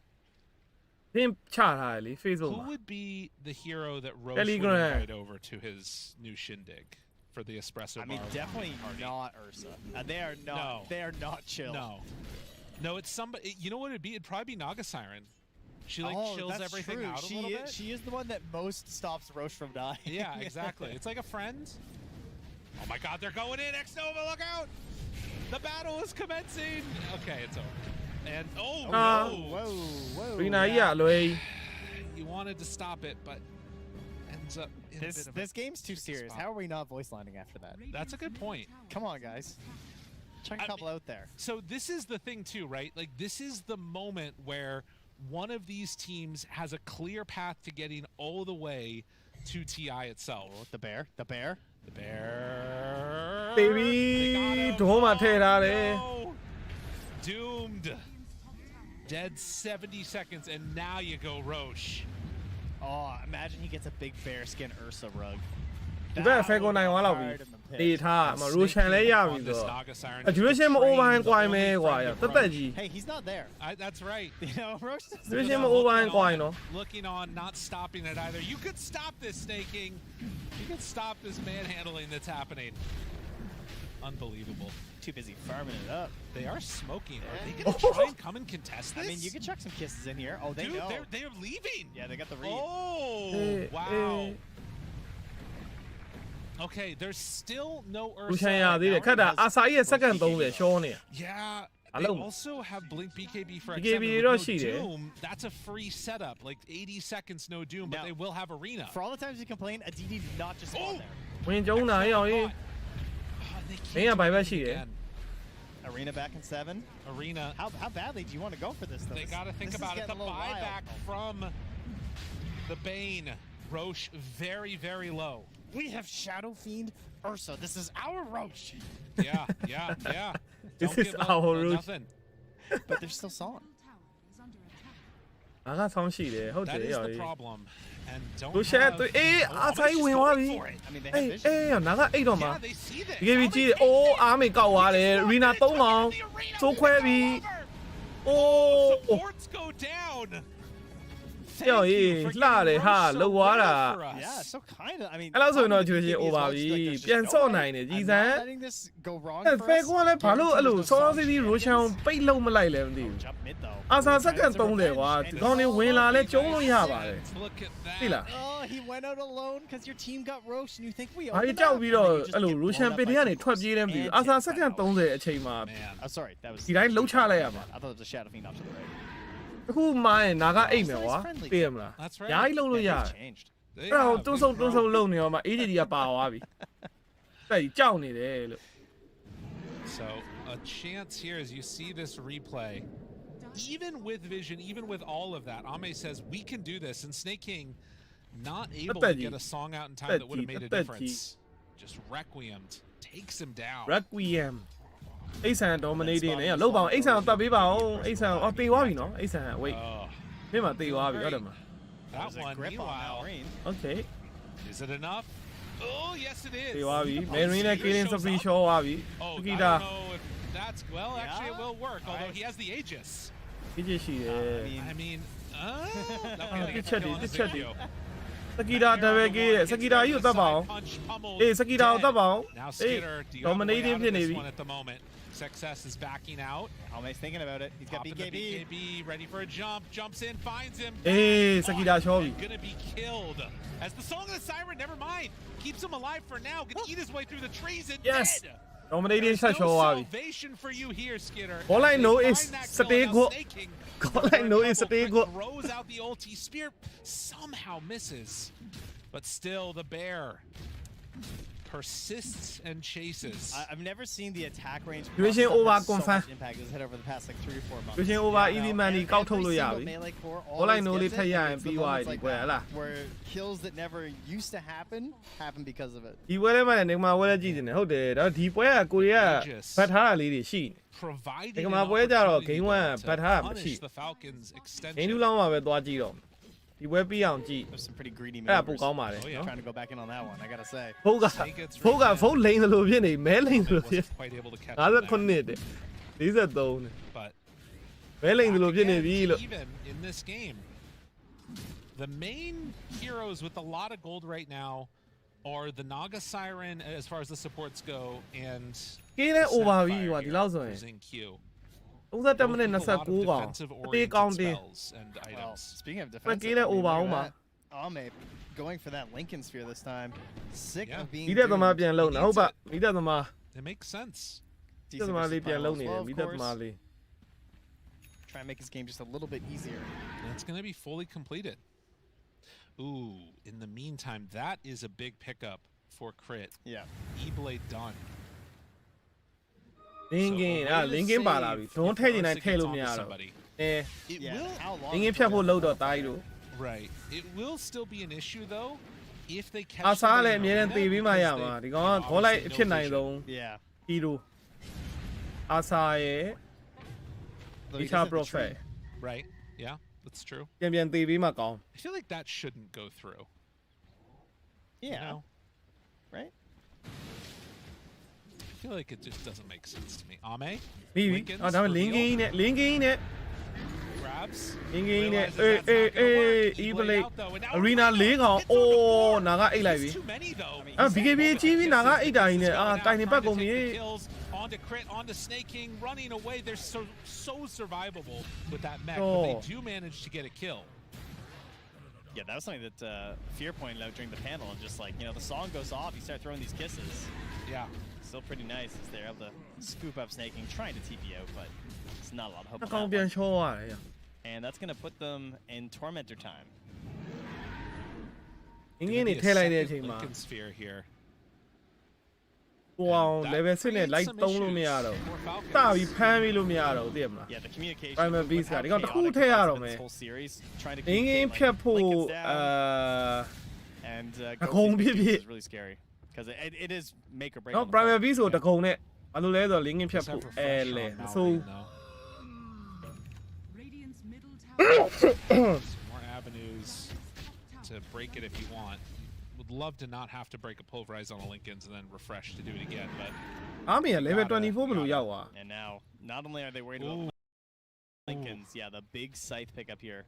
Speaker 4: သင်ချထားရလေ Facebook
Speaker 9: Who
Speaker 4: မှာ
Speaker 9: would be the hero that Roche would
Speaker 4: Telegram.
Speaker 9: invite over to his new shindig for the espresso
Speaker 10: I mean,
Speaker 9: bar
Speaker 10: definitely
Speaker 9: party?
Speaker 10: not Ursa. They are not.
Speaker 9: No.
Speaker 10: They are not chill.
Speaker 9: No, it's somebody. You know what it'd be? It'd probably be Naga Siren. She like
Speaker 10: Oh,
Speaker 9: chills
Speaker 10: that's
Speaker 9: everything
Speaker 10: true.
Speaker 9: out a little bit.
Speaker 10: She is the one that most stops Roche from dying.
Speaker 9: Yeah, exactly. It's like a friend. Oh my God, they're going in. X Nova, look out! The battle is commencing. Okay, it's over. And oh no!
Speaker 10: Whoa.
Speaker 4: ရီနာကြီးကလွယ်
Speaker 9: You wanted to stop it, but ends up. In a bit of
Speaker 10: This
Speaker 9: a
Speaker 10: game's too
Speaker 9: tricky
Speaker 10: serious.
Speaker 9: spot.
Speaker 10: How are we not voice lining after that?
Speaker 9: That's a good point.
Speaker 10: Come on, guys. Chuck a couple out there.
Speaker 9: So this is the thing too, right? Like this is the moment where one of these teams has a clear path to getting all the way to TI itself.
Speaker 10: The bear. The bear.
Speaker 9: The bear.
Speaker 4: baby
Speaker 9: They got him.
Speaker 4: ဒုံးမှာထည့်ထားတယ်
Speaker 9: No. Doomed. Dead 70 seconds, and now you go Roche.
Speaker 10: Oh, imagine he gets a big bear skin Ursa rug.
Speaker 4: ဒီဘက်ဖဲကွန်နိုင်သွားတော့ပြီတေးထားမှာရူရှန်လည်းရပြီ
Speaker 9: On
Speaker 4: ဆို
Speaker 9: this
Speaker 4: တော့
Speaker 9: Naga Siren
Speaker 4: အ
Speaker 9: is
Speaker 4: ဒူရရှင်မ
Speaker 9: betraying
Speaker 4: over ဟန်
Speaker 9: the
Speaker 4: ကွိုင်းမဲ
Speaker 9: only
Speaker 4: ကွာ
Speaker 9: friend
Speaker 4: ရ
Speaker 9: of
Speaker 4: တက်တက်
Speaker 9: Roche.
Speaker 4: ကြီး
Speaker 10: Hey, he's not there.
Speaker 9: That's right.
Speaker 10: You know, Roche
Speaker 4: ဒူရရှင်မ over ဟန်ကွိုင်းနော်
Speaker 9: Looking on, not stopping it either. You could stop this snaking. You could stop this manhandling that's happening. Unbelievable.
Speaker 10: too busy farming it up.
Speaker 9: They are smoking. Are they gonna try and come and contest this?
Speaker 10: I mean, you can chuck some kisses in here. Oh, they
Speaker 9: Dude,
Speaker 10: know.
Speaker 9: they're leaving.
Speaker 10: Yeah, they got the read.
Speaker 9: Oh, wow. Okay, there's still no
Speaker 4: ရူရှန်
Speaker 9: Ursa.
Speaker 4: ရသေးတယ်ခက်တာအာဆာကြီးရဲ့ second 30ရှောနေ
Speaker 9: Yeah.
Speaker 4: I
Speaker 9: They
Speaker 4: love it.
Speaker 9: also have Blink BKB for
Speaker 4: BKB
Speaker 9: X7 with
Speaker 4: တော့
Speaker 9: no
Speaker 4: ရှိတယ်
Speaker 9: Doom. That's a free setup, like 80 seconds, no Doom, but
Speaker 10: Now-
Speaker 9: they will have Arena.
Speaker 10: For all the times you complain, Aditi did not just spawn
Speaker 9: Oh!
Speaker 10: there.
Speaker 4: ဝင်ကျုံးတာရအောင်ရေး
Speaker 9: They keep
Speaker 4: မင်းကဘိုင်ဘက်
Speaker 9: doing
Speaker 4: ရှိ
Speaker 9: it
Speaker 4: တယ်
Speaker 9: again.
Speaker 10: Arena back in 7.
Speaker 9: Arena.
Speaker 10: How badly do you want to go for this, though?
Speaker 9: They got to think
Speaker 10: This is
Speaker 9: about it.
Speaker 10: getting
Speaker 9: The
Speaker 10: a little wild.
Speaker 9: buyback from the Bane. Roche very, very low.
Speaker 10: We have Shadow Fiend Ursa. This is our Roche.
Speaker 9: Yeah.
Speaker 4: This
Speaker 9: Don't
Speaker 4: is
Speaker 9: give up
Speaker 4: our
Speaker 9: on
Speaker 4: Roche.
Speaker 9: nothing.
Speaker 10: But they're still sawing.
Speaker 11: Tower is under attack.
Speaker 4: ငါကဆောင်းရှိတယ်ဟုတ်တ
Speaker 9: That
Speaker 4: ယ်
Speaker 9: is
Speaker 4: ရော်
Speaker 9: the
Speaker 4: ရေး
Speaker 9: problem. And don't
Speaker 4: ရူရှန်
Speaker 9: have...
Speaker 4: အေး
Speaker 9: Oh,
Speaker 4: အာဆာကြီးဝင်သွားပြီ
Speaker 9: for it.
Speaker 10: I mean, they
Speaker 4: အေး
Speaker 10: have vision.
Speaker 4: အေးငါကအိတ်တော့မှာ
Speaker 9: Yeah, they see this.
Speaker 4: BKB ကြီးအိုးအားမေကောက်သွားတယ်ရီနာ3កောင်စိုးခွဲပြီအိုး
Speaker 9: Supports go down.
Speaker 4: ကြောက်ရေးလှတယ်ဟာလှုပ်သွားတာ
Speaker 10: Yeah, so kind of. I mean,
Speaker 4: အဲ့လောက်ဆိုရင်တော့
Speaker 10: BKB
Speaker 4: ကျူရှင်
Speaker 10: is
Speaker 4: over
Speaker 10: well,
Speaker 4: ပြီ
Speaker 10: it's like there's
Speaker 4: ပြန်
Speaker 10: just
Speaker 4: ဆော့
Speaker 10: no
Speaker 4: နိုင်
Speaker 10: way.
Speaker 4: တယ်ကြီး
Speaker 10: I'm
Speaker 4: စမ်း
Speaker 10: not letting this go wrong
Speaker 4: အဲ့
Speaker 10: for
Speaker 4: ဖဲ
Speaker 10: us.
Speaker 4: ကွန်းလည်းဘာလို့အဲ့လို
Speaker 10: Guaranteed
Speaker 4: ဆော
Speaker 10: there's
Speaker 4: င်း
Speaker 10: no
Speaker 4: စီစီ
Speaker 10: soft
Speaker 4: ရိုချန်
Speaker 10: dragons.
Speaker 4: ပိတ်လုံးမလိုက်လည်းမသိဘူး
Speaker 10: Jump mid though.
Speaker 4: အာဆာ
Speaker 10: Tries
Speaker 4: second
Speaker 10: to
Speaker 4: 30ကွာ
Speaker 10: revenge,
Speaker 4: ဒီ
Speaker 10: and
Speaker 4: ကောင်းနေဝင်လာလဲ
Speaker 9: Oh,
Speaker 4: ကျုံးလို့ရပါတယ်
Speaker 9: Look at that.
Speaker 4: သိလား
Speaker 10: Oh, he went out alone because your team got roast and you think we
Speaker 4: ဘာ
Speaker 10: own
Speaker 4: ကြီး
Speaker 10: the
Speaker 4: ကြောက်
Speaker 10: map,
Speaker 4: ပြီး
Speaker 10: and
Speaker 4: တော့
Speaker 10: then you just
Speaker 4: အဲ့လို
Speaker 10: get
Speaker 4: ရိုရှန်
Speaker 10: blown
Speaker 4: ပင်
Speaker 10: up
Speaker 4: တွေ
Speaker 10: by
Speaker 4: ကနေ
Speaker 10: two
Speaker 4: ထွက်ပြေးတယ်မသိဘူး
Speaker 10: and
Speaker 4: အာဆာ
Speaker 10: hit
Speaker 4: second
Speaker 10: by all.
Speaker 4: 30အချိန်မှာ
Speaker 9: Man.
Speaker 10: Oh, sorry, that was.
Speaker 4: ဒီတိုင်းလှုပ်ချလိုက်ရမှာ
Speaker 10: I thought it was a Shadow Fiend off to the right.
Speaker 4: အခုမှရင်နာကအိတ်မယ်ကွာသိရမလား
Speaker 9: That's right.
Speaker 4: ညာကြီးလှုပ်လို့ရ
Speaker 10: Yeah,
Speaker 4: တယ်
Speaker 10: he's changed.
Speaker 9: They
Speaker 4: အဲ့ဒါကို
Speaker 9: have
Speaker 4: တွန်း
Speaker 9: big
Speaker 4: ဆုံတွန်းဆုံ
Speaker 9: growth.
Speaker 4: လုံနေတော့မှ AGD ကပါသွားပြီတဲ့ကြီးကြောက်နေတယ်လို့
Speaker 9: So a chance here as you see this replay. Even with vision, even with all of that, Ame says we can do this, and Snake King not able to get a song out in time that would have made a difference. Just Requiemed takes him down.
Speaker 4: Requiem အိဆန် dominating နဲ့လောက်ပါအောင်အိဆန်ကိုတတ်ပေးပါအောင်အိဆန်အော်တေသွားပြီနော်အိဆန် wait
Speaker 9: Oh,
Speaker 4: မင်းမတေသွားပြီဟုတ်တယ်မ
Speaker 10: That
Speaker 9: that
Speaker 10: was a
Speaker 9: one.
Speaker 10: grip on
Speaker 9: Meanwhile,
Speaker 10: Malrine.
Speaker 4: Okay
Speaker 9: is it enough? Oh, yes, it is.
Speaker 4: ပြေသွားပြီ Marine နဲ့ Killing Spree ရှောသွားပြီ
Speaker 9: Oh, I
Speaker 4: Sakita
Speaker 9: don't know if that's well. Actually, it will work. Although he has the Aegis.
Speaker 4: ပြည့်ရှိတယ်
Speaker 9: I mean,
Speaker 4: တစ်ချက်တည်း Sakita double K တဲ့ Sakita ကြီးကိုတတ်ပါအောင် အေး Sakita ကိုတတ်ပါအောင်
Speaker 9: Now
Speaker 4: အေး
Speaker 9: Skitter, do you have a way
Speaker 4: dominating
Speaker 9: out of
Speaker 4: ဖြစ်နေ
Speaker 9: this
Speaker 4: ပြီ
Speaker 9: one at the moment? Success is backing out.
Speaker 10: Almost thinking about it. He's got
Speaker 9: Popping the
Speaker 10: BKB.
Speaker 9: BKB, ready for a jump. Jumps in, finds him.
Speaker 4: အေး Sakita ရှောပြီ
Speaker 9: Gonna be killed. As the Song of the Siren, never mind. Keeps him alive for now. Gonna eat his way through the trees and
Speaker 4: Yes.
Speaker 9: dead.
Speaker 4: Dominating ဆက်
Speaker 9: There's
Speaker 4: ရှော
Speaker 9: no
Speaker 4: သွားပြီ
Speaker 9: salvation for you here, Skitter.
Speaker 4: All I
Speaker 9: As
Speaker 4: know
Speaker 9: they
Speaker 4: is
Speaker 9: find that kill,
Speaker 4: stay
Speaker 9: now
Speaker 4: go.
Speaker 9: snaking.
Speaker 4: All I know is stay go.
Speaker 9: Throws out the ulti. Spear somehow misses. But still, the bear persists and chases.
Speaker 10: I've never seen the attack range.
Speaker 4: Division
Speaker 10: process
Speaker 4: over
Speaker 10: have so
Speaker 4: confirm.
Speaker 10: much impact as it had over the past like 3 or 4 months.
Speaker 4: Division over easy money ကောက်ထုတ်လို့ရပြီ
Speaker 10: Every single melee core
Speaker 4: All I
Speaker 10: always
Speaker 4: know
Speaker 10: gets
Speaker 4: လေးထပ်ရရင်
Speaker 10: it. It's the
Speaker 4: ပြီးသွား
Speaker 10: moments
Speaker 4: ပြီ
Speaker 10: like
Speaker 4: ကွယ်ဟ
Speaker 10: that,
Speaker 4: လား
Speaker 10: where kills that never used to happen because of it.
Speaker 4: ဒီပွဲထဲမှာနေမှာပွဲလည်းကြည့်နေတယ်ဟုတ်တယ်ဒါဒီပွဲကကိုရီးယားဘတ်ထားတာလေးတွေရှိနေ
Speaker 9: Providing
Speaker 4: ဒီက
Speaker 9: an
Speaker 4: မှာပွဲကြတော့
Speaker 9: opportunity
Speaker 4: game 1
Speaker 9: to
Speaker 4: ဘတ်ထားတာမရှိ
Speaker 9: punish the Falcons'
Speaker 4: ဂိမ်း
Speaker 9: extension.
Speaker 4: 2လောက်မှပဲသွားကြည့်တော့ဒီပွဲပြီးအောင်ကြည့်
Speaker 10: There's some pretty greedy
Speaker 4: အဲ့ဒါပို
Speaker 10: maneuvers.
Speaker 4: ကောင်းပါတယ်
Speaker 9: Oh, yeah.
Speaker 10: Trying to go back in on that one, I gotta say.
Speaker 4: ဖုတ်ကဖုတ်လိန်လို့ဖြစ်နေမဲလိန်လို့ဖြစ်
Speaker 9: Wasn't quite able to catch him
Speaker 4: 59
Speaker 9: there,
Speaker 4: တဲ့43နဲ့
Speaker 9: but
Speaker 4: မဲလိန်လို့ဖြစ်နေပြီလို့
Speaker 9: even in this game, the main heroes with a lot of gold right now are the Naga Siren as far as the supports go, and
Speaker 4: ကင်းလည်း over ပြီ
Speaker 9: Sapphire
Speaker 4: ကွာ
Speaker 9: here
Speaker 4: ဒီလောက်ဆိုရင်
Speaker 9: using Q.
Speaker 4: 31မိနစ်
Speaker 9: Both with a lot of
Speaker 4: 29ကောင်
Speaker 9: defensive
Speaker 4: အသေးကောင်း
Speaker 9: oriented
Speaker 4: တင်း
Speaker 9: spells and
Speaker 10: Well,
Speaker 9: items.
Speaker 10: speaking of
Speaker 4: But
Speaker 10: defensive,
Speaker 4: get it
Speaker 10: I mean,
Speaker 4: over,
Speaker 10: look at
Speaker 4: Oma.
Speaker 10: that. Ame going for that Lincoln Sphere this time. Sick
Speaker 9: Yeah.
Speaker 10: of being
Speaker 4: မိသက်သမား
Speaker 10: doomed.
Speaker 4: ပြန်လုံနေဟုတ်ပါမိသက်သမား
Speaker 9: It makes sense.
Speaker 4: မိသက်သမားလေးပြန်လုံနေတယ်မိသက်သမားလေး
Speaker 10: Try and make his game just a little bit easier.
Speaker 9: And it's going to be fully completed. Ooh, in the meantime, that is a big pickup for Crit.
Speaker 10: Yeah.
Speaker 9: E-Blade done.
Speaker 4: လင်းကင်းအဲ့လင်းကင်းပါလာပြီဒွန်းထည့်နေတိုင်းထည့်လို့မရတော့
Speaker 9: somebody.
Speaker 4: အဲ
Speaker 9: It
Speaker 10: Yeah.
Speaker 9: will
Speaker 10: How long?
Speaker 4: လင်းကင်းဖြတ်ဖို့လောက်တော့တားကြီးတို့
Speaker 9: right. It will still be an issue though if they catch
Speaker 4: အာဆာက
Speaker 9: somebody
Speaker 4: လည်းအများနဲ့
Speaker 9: on
Speaker 4: သေ
Speaker 9: it,
Speaker 4: ပြီးမှရ
Speaker 9: because
Speaker 4: မှာ
Speaker 9: they
Speaker 4: ဒီကောင်က
Speaker 9: obviously
Speaker 4: ခေါ်လိုက်
Speaker 9: no
Speaker 4: အဖြစ်နိုင်
Speaker 9: vision.
Speaker 4: ဆုံး
Speaker 10: Yeah.
Speaker 4: ဟီရိုအာဆာရဲ့
Speaker 10: Though he
Speaker 4: Richard
Speaker 10: does have the
Speaker 4: Prophet
Speaker 10: tree.
Speaker 9: Right. Yeah, that's true.
Speaker 4: ပြန်သေပြီးမှကောင်း
Speaker 9: I feel like that shouldn't go through.
Speaker 10: Yeah.
Speaker 9: You know?
Speaker 10: Right?
Speaker 9: I feel like it just doesn't make sense to me. Ame
Speaker 4: ပြီးပြီ
Speaker 9: Lincoln's
Speaker 4: အော်ဒါပေမဲ့လင်းကင်း
Speaker 9: revealed.
Speaker 4: နဲ့လင်းကင်းနဲ့
Speaker 9: grabs.
Speaker 4: လင်းကင်းနဲ့
Speaker 9: Realizes
Speaker 4: အေး
Speaker 9: that's
Speaker 4: အေး
Speaker 9: not gonna
Speaker 4: အေး
Speaker 9: work.
Speaker 4: အီ
Speaker 9: E-Blade
Speaker 4: ပလိတ်
Speaker 9: out, though, and now
Speaker 4: အရီနာ၄ကောင်အိုးနာကအိတ်လိုက်ပြီ
Speaker 9: It's too many though.
Speaker 10: I mean,
Speaker 4: အဲ့ BKB ကြီးပြီးနာကအိတ်တာကြီးနဲ့အာတိုင်နေပတ်ကုန်ပြီ
Speaker 9: Kills onto Crit, onto Snake King, running away. They're so survivable with that mech, but they
Speaker 4: Oh.
Speaker 9: do manage to get a kill.
Speaker 10: Yeah, that was something that Fear pointed out during the panel. And just like, you know, the song goes off, you start throwing these kisses.
Speaker 9: Yeah.
Speaker 10: Still pretty nice as they're able to scoop up Snake King, trying to TP out, but it's not a lot of hope.
Speaker 4: အ
Speaker 10: on
Speaker 4: ကောင်
Speaker 10: that
Speaker 4: ပြန်
Speaker 10: one.
Speaker 4: ချောရတယ်
Speaker 10: And that's going to put them in Tormentor time.
Speaker 4: လင်းကင်းနေထည့်လိုက်တဲ့အချိန်မှာ
Speaker 9: Lincoln Sphere here.
Speaker 4: ကိုအောင်
Speaker 9: And that
Speaker 4: level 6နဲ့
Speaker 9: creates
Speaker 4: light
Speaker 9: some
Speaker 4: သုံးလို့မရ
Speaker 9: issues
Speaker 4: တော့
Speaker 9: for
Speaker 4: စ
Speaker 9: Falcons.
Speaker 4: ပြီးဖမ်းပြီးလို့မရတော့သိရမလား
Speaker 10: Yeah, the communication.
Speaker 4: Primal
Speaker 10: with
Speaker 4: Beast
Speaker 10: how
Speaker 4: ကဒီကောင်တစ်ခု
Speaker 10: chaotic
Speaker 4: ထည့်ရ
Speaker 10: it was
Speaker 4: တော့
Speaker 10: in
Speaker 4: မယ်
Speaker 10: this whole series, trying to
Speaker 4: လင်းကင်း
Speaker 10: communicate,
Speaker 4: ဖြတ်
Speaker 10: like,
Speaker 4: ဖို့
Speaker 10: Lincoln's down,
Speaker 4: အာ
Speaker 10: and
Speaker 4: အကုန်
Speaker 10: go
Speaker 4: ဖြစ်
Speaker 10: for
Speaker 4: ဖြစ်
Speaker 10: is really scary because it is make or break.
Speaker 4: နော်
Speaker 10: on the
Speaker 4: Primal
Speaker 10: fight.
Speaker 4: Beast ကိုတကုံနဲ့ဘာလို့လဲဆိုတော့လင်းကင်းဖြတ်
Speaker 9: Let's have
Speaker 4: ဖို့
Speaker 9: a
Speaker 4: အဲ
Speaker 9: refresh
Speaker 4: လေ
Speaker 9: on
Speaker 4: မဆိုး
Speaker 9: Malrine, though.
Speaker 11: Radiant's middle tower.
Speaker 9: Some more avenues to break it if you want. Would love to not have to break a pulverize on a Lincoln's and then refresh to do it again, but
Speaker 4: အားမရ level 24 ဘယ်လိုရောက်သွား
Speaker 10: And now, not only are they worried about Lincoln's, yeah, the big scythe pickup here.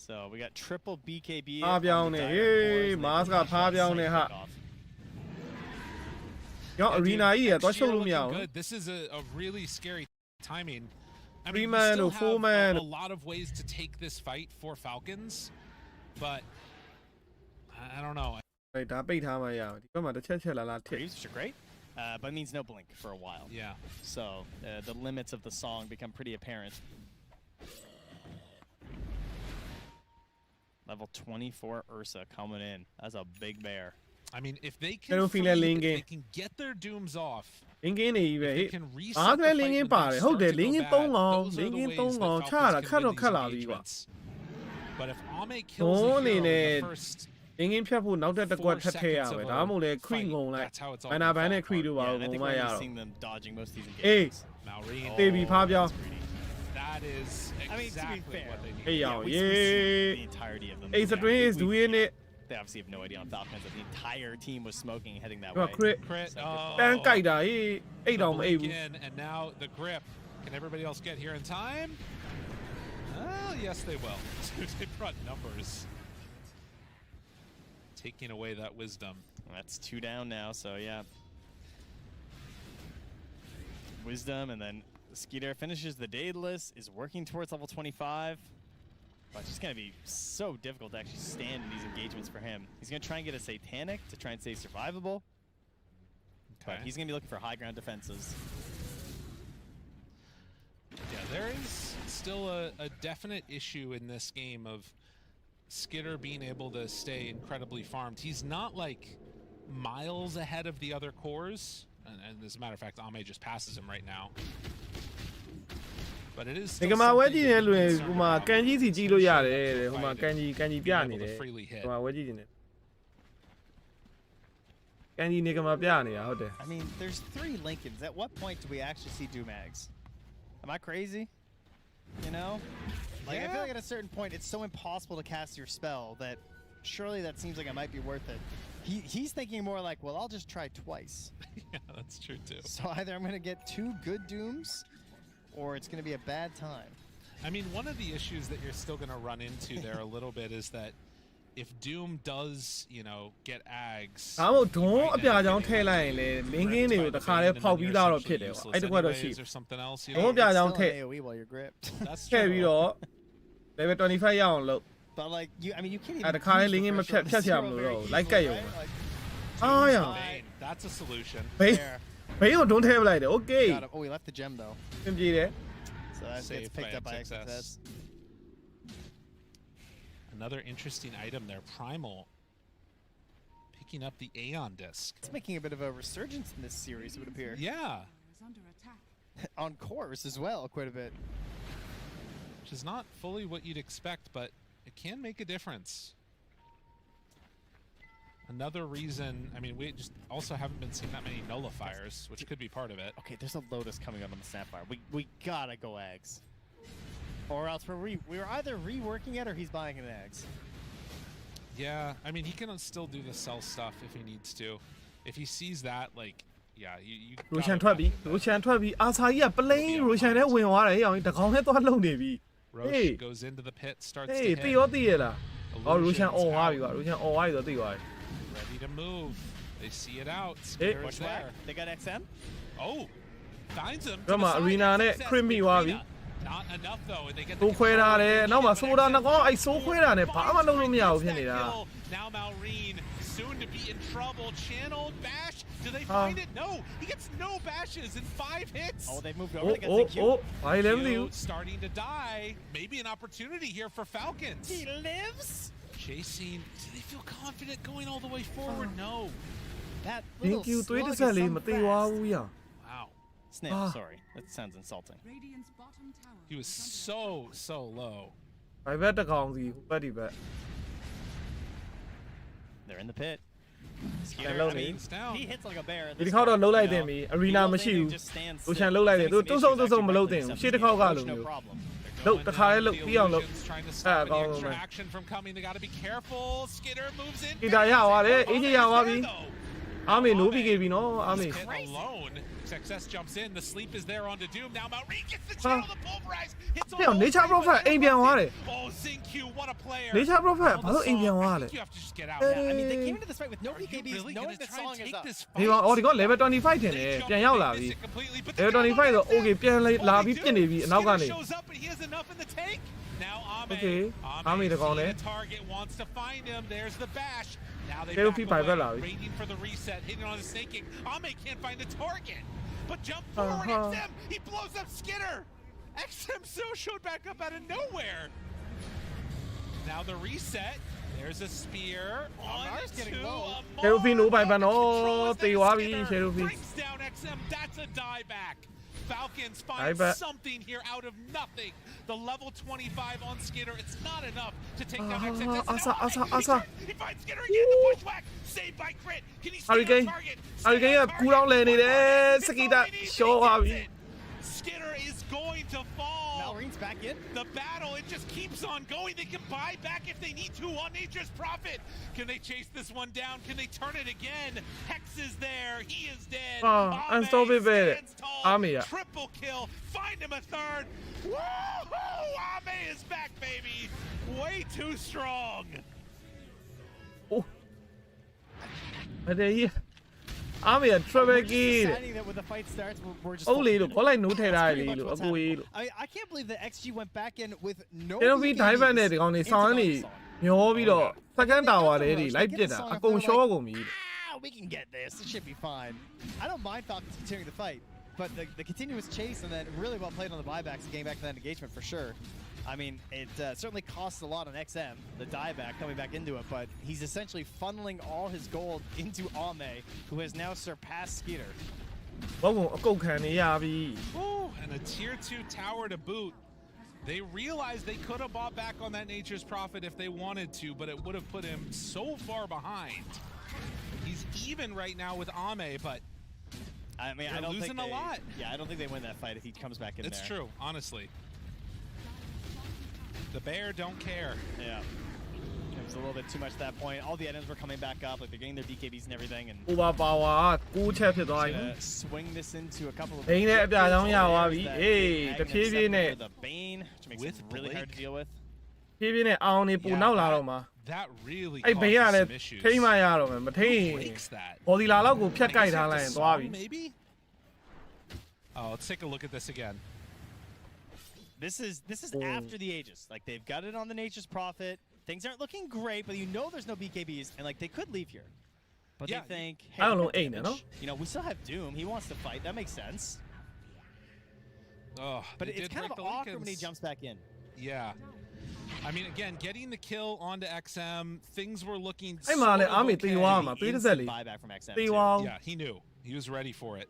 Speaker 10: So we got triple BKB.
Speaker 4: ဖားပြောင်းနေဟေးမားစကဖားပြောင်းနေဟာရော arena ကြီးရတော့ရှုပ်လို့မရ
Speaker 9: Xia
Speaker 4: ဘူး
Speaker 9: looking good. This is a really scary timing. I mean,
Speaker 4: 3
Speaker 9: we
Speaker 4: man
Speaker 9: still
Speaker 4: or 4 man.
Speaker 9: have a lot of ways to take this fight for Falcons, but I don't know.
Speaker 4: ဒါပိတ်ထားမှရအောင်ဒီဘက်မှာတစ်ချက်ချက်လာလာထစ်
Speaker 10: Greaves, which are great, but it means no blink for a while.
Speaker 9: Yeah.
Speaker 10: So the limits of the song become pretty apparent. Level 24 Ursa coming in. That's a big bear.
Speaker 9: I mean, if they
Speaker 4: I don't
Speaker 9: can,
Speaker 4: feel that
Speaker 9: if
Speaker 4: Lincoln.
Speaker 9: they can get their dooms off,
Speaker 4: လင်းကင်းနေကြီးပဲဟေး
Speaker 9: they can
Speaker 4: အား
Speaker 9: reset
Speaker 4: က
Speaker 9: the
Speaker 4: လင်း
Speaker 9: fight
Speaker 4: ကင်း
Speaker 9: when
Speaker 4: ပါ
Speaker 9: things
Speaker 4: တယ်ဟုတ်တယ်
Speaker 9: start
Speaker 4: လ
Speaker 9: to
Speaker 4: င်းက
Speaker 9: go
Speaker 4: င်း3
Speaker 9: bad.
Speaker 4: កောင်
Speaker 9: Those
Speaker 4: လ
Speaker 9: are
Speaker 4: င်း
Speaker 9: the
Speaker 4: ကင်း
Speaker 9: ways
Speaker 4: 3
Speaker 9: that
Speaker 4: កောင်
Speaker 9: Falcons
Speaker 4: ချတာ
Speaker 9: can
Speaker 4: ခတ်
Speaker 9: win
Speaker 4: တော့
Speaker 9: these
Speaker 4: ခတ်လာပြီကွာ
Speaker 9: engagements. But if Ame
Speaker 4: ဟို
Speaker 9: kills a
Speaker 4: နေ
Speaker 9: hero
Speaker 4: နဲ့
Speaker 9: in the first
Speaker 4: လင်းကင်းဖြတ်ဖို့နောက်တက်တစ်ကွက်ထပ်ထည့်ရမယ်ဒါမှမဟုတ်လေခရီငုံလိုက်
Speaker 9: that's how it's all
Speaker 4: ဘန်နာဘန်
Speaker 9: gonna
Speaker 4: နဲ့
Speaker 9: fall
Speaker 4: ခရီတို့ပါ
Speaker 10: Yeah,
Speaker 4: တော့
Speaker 10: and I
Speaker 4: ငုံ
Speaker 10: think
Speaker 4: မ
Speaker 10: we're
Speaker 4: ရ
Speaker 10: already
Speaker 4: တော့
Speaker 10: seeing them dodging most of these
Speaker 4: Hey.
Speaker 10: engagements.
Speaker 9: Malrine.
Speaker 4: တေးပြီးဖားပြောင်း
Speaker 9: That is
Speaker 10: I mean, to be
Speaker 9: exactly
Speaker 10: fair,
Speaker 9: what they need.
Speaker 4: အေးရောင်
Speaker 10: we
Speaker 4: ယေ
Speaker 10: see the entirety of them.
Speaker 4: အေးစတွင်း is doing it
Speaker 10: they obviously have no idea on Falcons that the entire team was smoking heading that
Speaker 4: ဒီမှာ
Speaker 10: way.
Speaker 4: crit
Speaker 9: Crit.
Speaker 4: တန်းကြိုက်တာဟေးအိတ်တော့မအိတ်ဘူး
Speaker 9: In, and now the grip. Can everybody else get here in time? Yes, they will. They brought numbers. Taking away that wisdom.
Speaker 10: That's 2 down now, so yeah. Wisdom, and then Skeeter finishes the Daedalus, is working towards level 25. But it's just going to be so difficult to actually stand in these engagements for him. He's going to try and get a Satanic to try and stay survivable.
Speaker 9: Okay.
Speaker 10: But he's going to be looking for high ground defenses.
Speaker 9: Yeah, there is still a definite issue in this game of Skitter being able to stay incredibly farmed. He's not like miles ahead of the other cores. And as a matter of fact, Ame just passes him right now. But it is
Speaker 4: ဒီ
Speaker 9: still
Speaker 4: ကမာဝဲ
Speaker 9: something
Speaker 4: ကြည့်
Speaker 9: to
Speaker 4: နေ
Speaker 9: be
Speaker 4: လို့
Speaker 9: concerned
Speaker 4: ဟိုမှာ
Speaker 9: about.
Speaker 4: ကန်ကြီးစီကြည့်လို့ရတယ်တဲ့ဟိုမှာ
Speaker 9: Right.
Speaker 4: ကန်ကြီးပြနေတယ်
Speaker 9: Being able to freely hit.
Speaker 4: ဟိုမှာဝဲကြည့်နေတယ်ကန်ကြီးနေကမာပြနေတာဟုတ်တယ်
Speaker 10: I mean, there's 3 Lincolns. At what point do we actually see Doomags? Am I crazy? You know? Like, I feel like at a certain point, it's so impossible to cast your spell that surely that seems like it might be worth it. He's thinking more like, well, I'll just try twice.
Speaker 9: Yeah, that's true too.
Speaker 10: So either I'm going to get 2 good Dooms, or it's going to be a bad time.
Speaker 9: I mean, one of the issues that you're still going to run into there a little bit is that if Doom does, you know, get Ags...
Speaker 4: ဒါမှမဟုတ်ဒွန်းအပြာကြောင့်ထဲလိုက်ရင်လေလင်းကင်းတွေကိုတခါတည်းဖောက်ပြီးသားတော့ဖြစ်တယ်ကွာအဲ့တကွက်တော့ရှိ
Speaker 9: or something else, you
Speaker 4: ဒွန်း
Speaker 9: know?
Speaker 4: အပြာကြောင့်
Speaker 10: Still
Speaker 4: ထဲ
Speaker 10: an AoE while you're gripped.
Speaker 9: That's
Speaker 4: ထည့်ပြီး
Speaker 9: true.
Speaker 4: တော့ level 25 ရအောင်လုပ်
Speaker 10: But like, I mean, you can't even...
Speaker 4: အဲ့တခါတည်းလင်းကင်းမဖြတ်ချင်မလို့တော့လိုက်ကတ်ရုံပဲအားရ
Speaker 9: Bane, that's a solution.
Speaker 4: ဘေးဘေးကိုဒွန်းထဲပလိုက်တယ် okay
Speaker 10: Got him. Oh, he left the gem though.
Speaker 4: သင်ပြေတယ်
Speaker 10: So that gets
Speaker 9: Saved
Speaker 10: picked
Speaker 9: by
Speaker 10: up by
Speaker 9: XXS.
Speaker 10: XXS.
Speaker 9: Another interesting item there, Primal. Picking up the Aeon disc.
Speaker 10: It's making a bit of a resurgence in this series, it would appear.
Speaker 9: Yeah,
Speaker 11: Is under attack.
Speaker 10: On course as well, quite a bit.
Speaker 9: which is not fully what you'd expect, but it can make a difference. Another reason, I mean, we just also haven't been seeing that many nullifiers, which could be part of it.
Speaker 10: Okay, there's a Lotus coming out on the Sapphire. We gotta go Ags. Or else we're either reworking it or he's buying an Ags.
Speaker 9: Yeah, I mean, he can still do the sell stuff if he needs to. If he sees that, like, yeah, you
Speaker 4: ရိုရှန်ထွက်ပြီရိုရှန်ထွက်ပြီအာဆာကြီးကပလိန်ရိုရှန်နဲ့ဝင်သွားတယ်အောင်တကောင်နဲ့သွားလုံနေပြီ
Speaker 9: Roche goes into the pit, starts to
Speaker 4: ဟေး
Speaker 9: hit.
Speaker 4: သိရောသိရလားအော်ရိုရှန်
Speaker 9: Illusions
Speaker 4: អော်သွားပြီ
Speaker 9: out.
Speaker 4: ကွာရိုရှန်អော်သွားပြီဆိုသိသွားတယ်
Speaker 9: Ready to move. They see it out. Skitter's
Speaker 10: Bushwhack.
Speaker 9: there.
Speaker 10: They got XM.
Speaker 9: Oh, finds him. to
Speaker 4: တော့
Speaker 9: the
Speaker 4: မှ
Speaker 9: side.
Speaker 4: arena နဲ့
Speaker 9: Success
Speaker 4: crit မိသွားပြီ
Speaker 9: Not enough though, and they get
Speaker 4: သိုးခွဲထားတယ်နောက်မှ
Speaker 9: but
Speaker 4: ဆိုတာ
Speaker 9: XM
Speaker 4: နှကောင်အဲ့ဆိုးခွဲတာနဲ့ဘာမှလုပ်လို့မရဘူးဖြစ်နေတာ
Speaker 9: Now Malrine, soon to be in trouble. Channeled bash. Do they
Speaker 4: Ah.
Speaker 9: find it? No. He gets no bashes in 5 hits.
Speaker 10: Oh, they've moved
Speaker 4: အိုး
Speaker 10: over. They got
Speaker 4: အိုး
Speaker 10: ZQ.
Speaker 4: အိုးဘာလဲမသိဘူး
Speaker 9: Q starting to die. Maybe an opportunity here for Falcons.
Speaker 10: He lives.
Speaker 9: Chasing. Do they feel confident going all the way forward? No.
Speaker 10: That
Speaker 4: Thank
Speaker 10: little
Speaker 4: you သွေး
Speaker 10: slug
Speaker 4: တစ်
Speaker 10: is
Speaker 4: ဆက်လေး
Speaker 10: some
Speaker 4: မသိသွား
Speaker 10: fast.
Speaker 4: ဘူးရ
Speaker 9: Wow.
Speaker 10: Snail,
Speaker 4: Ah.
Speaker 10: sorry. That sounds insulting.
Speaker 11: Radiant's bottom tower.
Speaker 9: He was
Speaker 11: is under
Speaker 9: so low.
Speaker 4: ဘိုင်ဘက်တစ်ကောင်စီဟိုဘက်ဒီဘက်
Speaker 10: They're in the pit.
Speaker 4: Hello,
Speaker 10: Skeeter, I
Speaker 4: Nate.
Speaker 10: mean,
Speaker 9: Down.
Speaker 10: he hits like a bear. at
Speaker 4: ဒီ
Speaker 10: this
Speaker 4: တစ်ခေါက်တော့
Speaker 10: point,
Speaker 4: လှုပ်လိုက်
Speaker 10: you
Speaker 4: တင်
Speaker 10: know?
Speaker 4: ပြီ
Speaker 10: The
Speaker 4: arena
Speaker 10: whole
Speaker 4: မရှိ
Speaker 10: thing
Speaker 4: ဘူး
Speaker 10: just stands
Speaker 4: ရိုရှန်
Speaker 10: still.
Speaker 4: လှုပ်လိုက်တယ်သူ
Speaker 10: Fixing
Speaker 4: တုံး
Speaker 10: issues
Speaker 4: ဆုံတုံးဆုံ
Speaker 10: actually
Speaker 4: မလုပ်
Speaker 10: right
Speaker 4: တင်
Speaker 10: there.
Speaker 4: ဘူးရှေ့တစ်ခေါက်ကလို
Speaker 10: No
Speaker 4: မျိုး
Speaker 10: problem.
Speaker 4: Look, the high look,
Speaker 9: The
Speaker 4: Leon, look.
Speaker 9: illusions trying to
Speaker 4: Ah,
Speaker 9: stop
Speaker 4: go
Speaker 9: any
Speaker 4: on,
Speaker 9: extra
Speaker 4: man.
Speaker 9: action from coming. They got to be careful. Skitter moves in.
Speaker 4: ဒီတာရသွားတယ်အင်းကြီးရသွားပြီ
Speaker 9: though.
Speaker 4: အာမေနိုးပြီးခဲ့ပြီနော်အာမေ
Speaker 9: He's hit alone. Success jumps in. The sleep is there onto Doom. Now Malrine gets the channel to pulverize. Hits on
Speaker 4: ဟေ့
Speaker 9: both
Speaker 4: nature
Speaker 9: sides,
Speaker 4: prophet
Speaker 9: but
Speaker 4: အိမ်ပြန်သွားတယ်
Speaker 9: Oh, Xingq, what a player.
Speaker 4: nature prophet ဘာ
Speaker 9: All
Speaker 4: လို့
Speaker 9: the
Speaker 4: အိမ်ပြန်
Speaker 9: song.
Speaker 4: သွား
Speaker 9: I
Speaker 4: လဲ
Speaker 9: think you have to just get out.
Speaker 10: Yeah, I mean, they came into this fight with no
Speaker 9: Are you
Speaker 10: BKBs,
Speaker 9: really
Speaker 10: knowing
Speaker 9: gonna
Speaker 10: the
Speaker 9: try and
Speaker 10: song is
Speaker 9: take
Speaker 10: up.
Speaker 9: this
Speaker 4: ဒီကောင်
Speaker 9: fight?
Speaker 4: အော်ဒီကောင် level 25ထင်တယ်
Speaker 9: They jump
Speaker 4: ပြန်
Speaker 9: in,
Speaker 4: ရောက်
Speaker 9: they
Speaker 4: လာ
Speaker 9: miss
Speaker 4: ပြီ
Speaker 9: it completely, but the
Speaker 4: level 25ဆို okay ပြန်လာပြီးပြစ်နေပြီအနောက်ကနေ
Speaker 9: Skitter shows up and he has enough in the tank. Now Ame.
Speaker 4: Okay. Ame
Speaker 9: Ame
Speaker 4: the
Speaker 9: seeing
Speaker 4: goal, eh?
Speaker 9: the target, wants to find him. There's the bash. Now they
Speaker 4: Pero
Speaker 9: back
Speaker 4: fi five
Speaker 9: away,
Speaker 4: la vi.
Speaker 9: waiting for the reset, hitting on the snaking. Ame can't find the target. But jump forward, XM! He blows up Skitter! XM so showed back up out of nowhere. Now the reset. There's a spear on
Speaker 10: Amar's getting
Speaker 9: to
Speaker 10: low.
Speaker 9: Amar.
Speaker 4: Cherubim နိုးပိုင်ပါနော်
Speaker 9: Controls
Speaker 4: တေ
Speaker 9: that
Speaker 4: သွားပြီ
Speaker 9: Skitter
Speaker 4: Cherubim
Speaker 9: brings down XM. That's a dieback. Falcons find
Speaker 4: Dieback.
Speaker 9: something here out of nothing. The level 25 on Skitter. It's not enough to take down XM.
Speaker 4: Asa, Asa.
Speaker 9: He finds Skitter again. The bushwhack. Saved by crit. Can he stay on
Speaker 4: Hurricane
Speaker 9: target?
Speaker 4: ဟာရီကိန်းကကူလောင်းလဲနေတယ်စကီတာရှော့သွားပြီ
Speaker 9: Skitter is going to fall.
Speaker 10: Malreen's back in.
Speaker 9: The battle, it just keeps on going. They can buy back if they need to on Nature's Prophet. Can they chase this one down? Can they turn it again? Hex is there. He is dead.
Speaker 4: I'm so bad. Ame.
Speaker 9: Triple kill. Find him a third. Woohoo! Ame is back, baby. Way too strong.
Speaker 4: Oh. Ame trouble kid.
Speaker 10: That when the fight starts, we're just.
Speaker 4: Oh, little. All I know is that I
Speaker 10: can't believe that XG went back in with no.
Speaker 4: They don't be diving there. They only saw any. You second tower ready. Like that. I go show go me.
Speaker 10: We can get this. It should be fine. I don't mind Falcons continuing the fight, but the continuous chase and then really well played on the buybacks and getting back to that engagement for sure. I mean, it certainly costs a lot on XM, the dieback coming back into it, but he's essentially funneling all his gold into Ame, who has now surpassed Skeeter.
Speaker 9: Ooh, and a tier 2 tower to boot. They realized they could have bought back on that Nature's Prophet if they wanted to, but it would have put him so far behind. He's even right now with Ame, but
Speaker 10: I mean, I don't
Speaker 9: losing
Speaker 10: think
Speaker 9: a lot.
Speaker 10: Yeah, I don't think they win that fight if he comes back in there.
Speaker 9: It's true, honestly. The bear don't care.
Speaker 10: Yeah. It was a little bit too much at that point. All the items were coming back up, like they're getting their BKBs and everything, and swing this into a couple of the Bane, which makes it really hard to deal with.
Speaker 9: That really caused some issues. Who breaks that? Maybe? Oh, let's take a look at this again.
Speaker 10: This is after the Aegis. Like, they've got it on the Nature's Prophet. Things aren't looking great, but you know there's no BKBs, and like they could leave here. But they think, hey,
Speaker 4: I don't know,
Speaker 10: you know, we still have Doom. He wants to fight. That makes sense.
Speaker 9: Oh,
Speaker 10: but it's kind of awkward when he jumps back in.
Speaker 9: Yeah. I mean, again, getting the kill onto XM, things were looking
Speaker 4: okay.
Speaker 10: Buyback from XM too.
Speaker 9: Yeah, he knew. He was ready for it.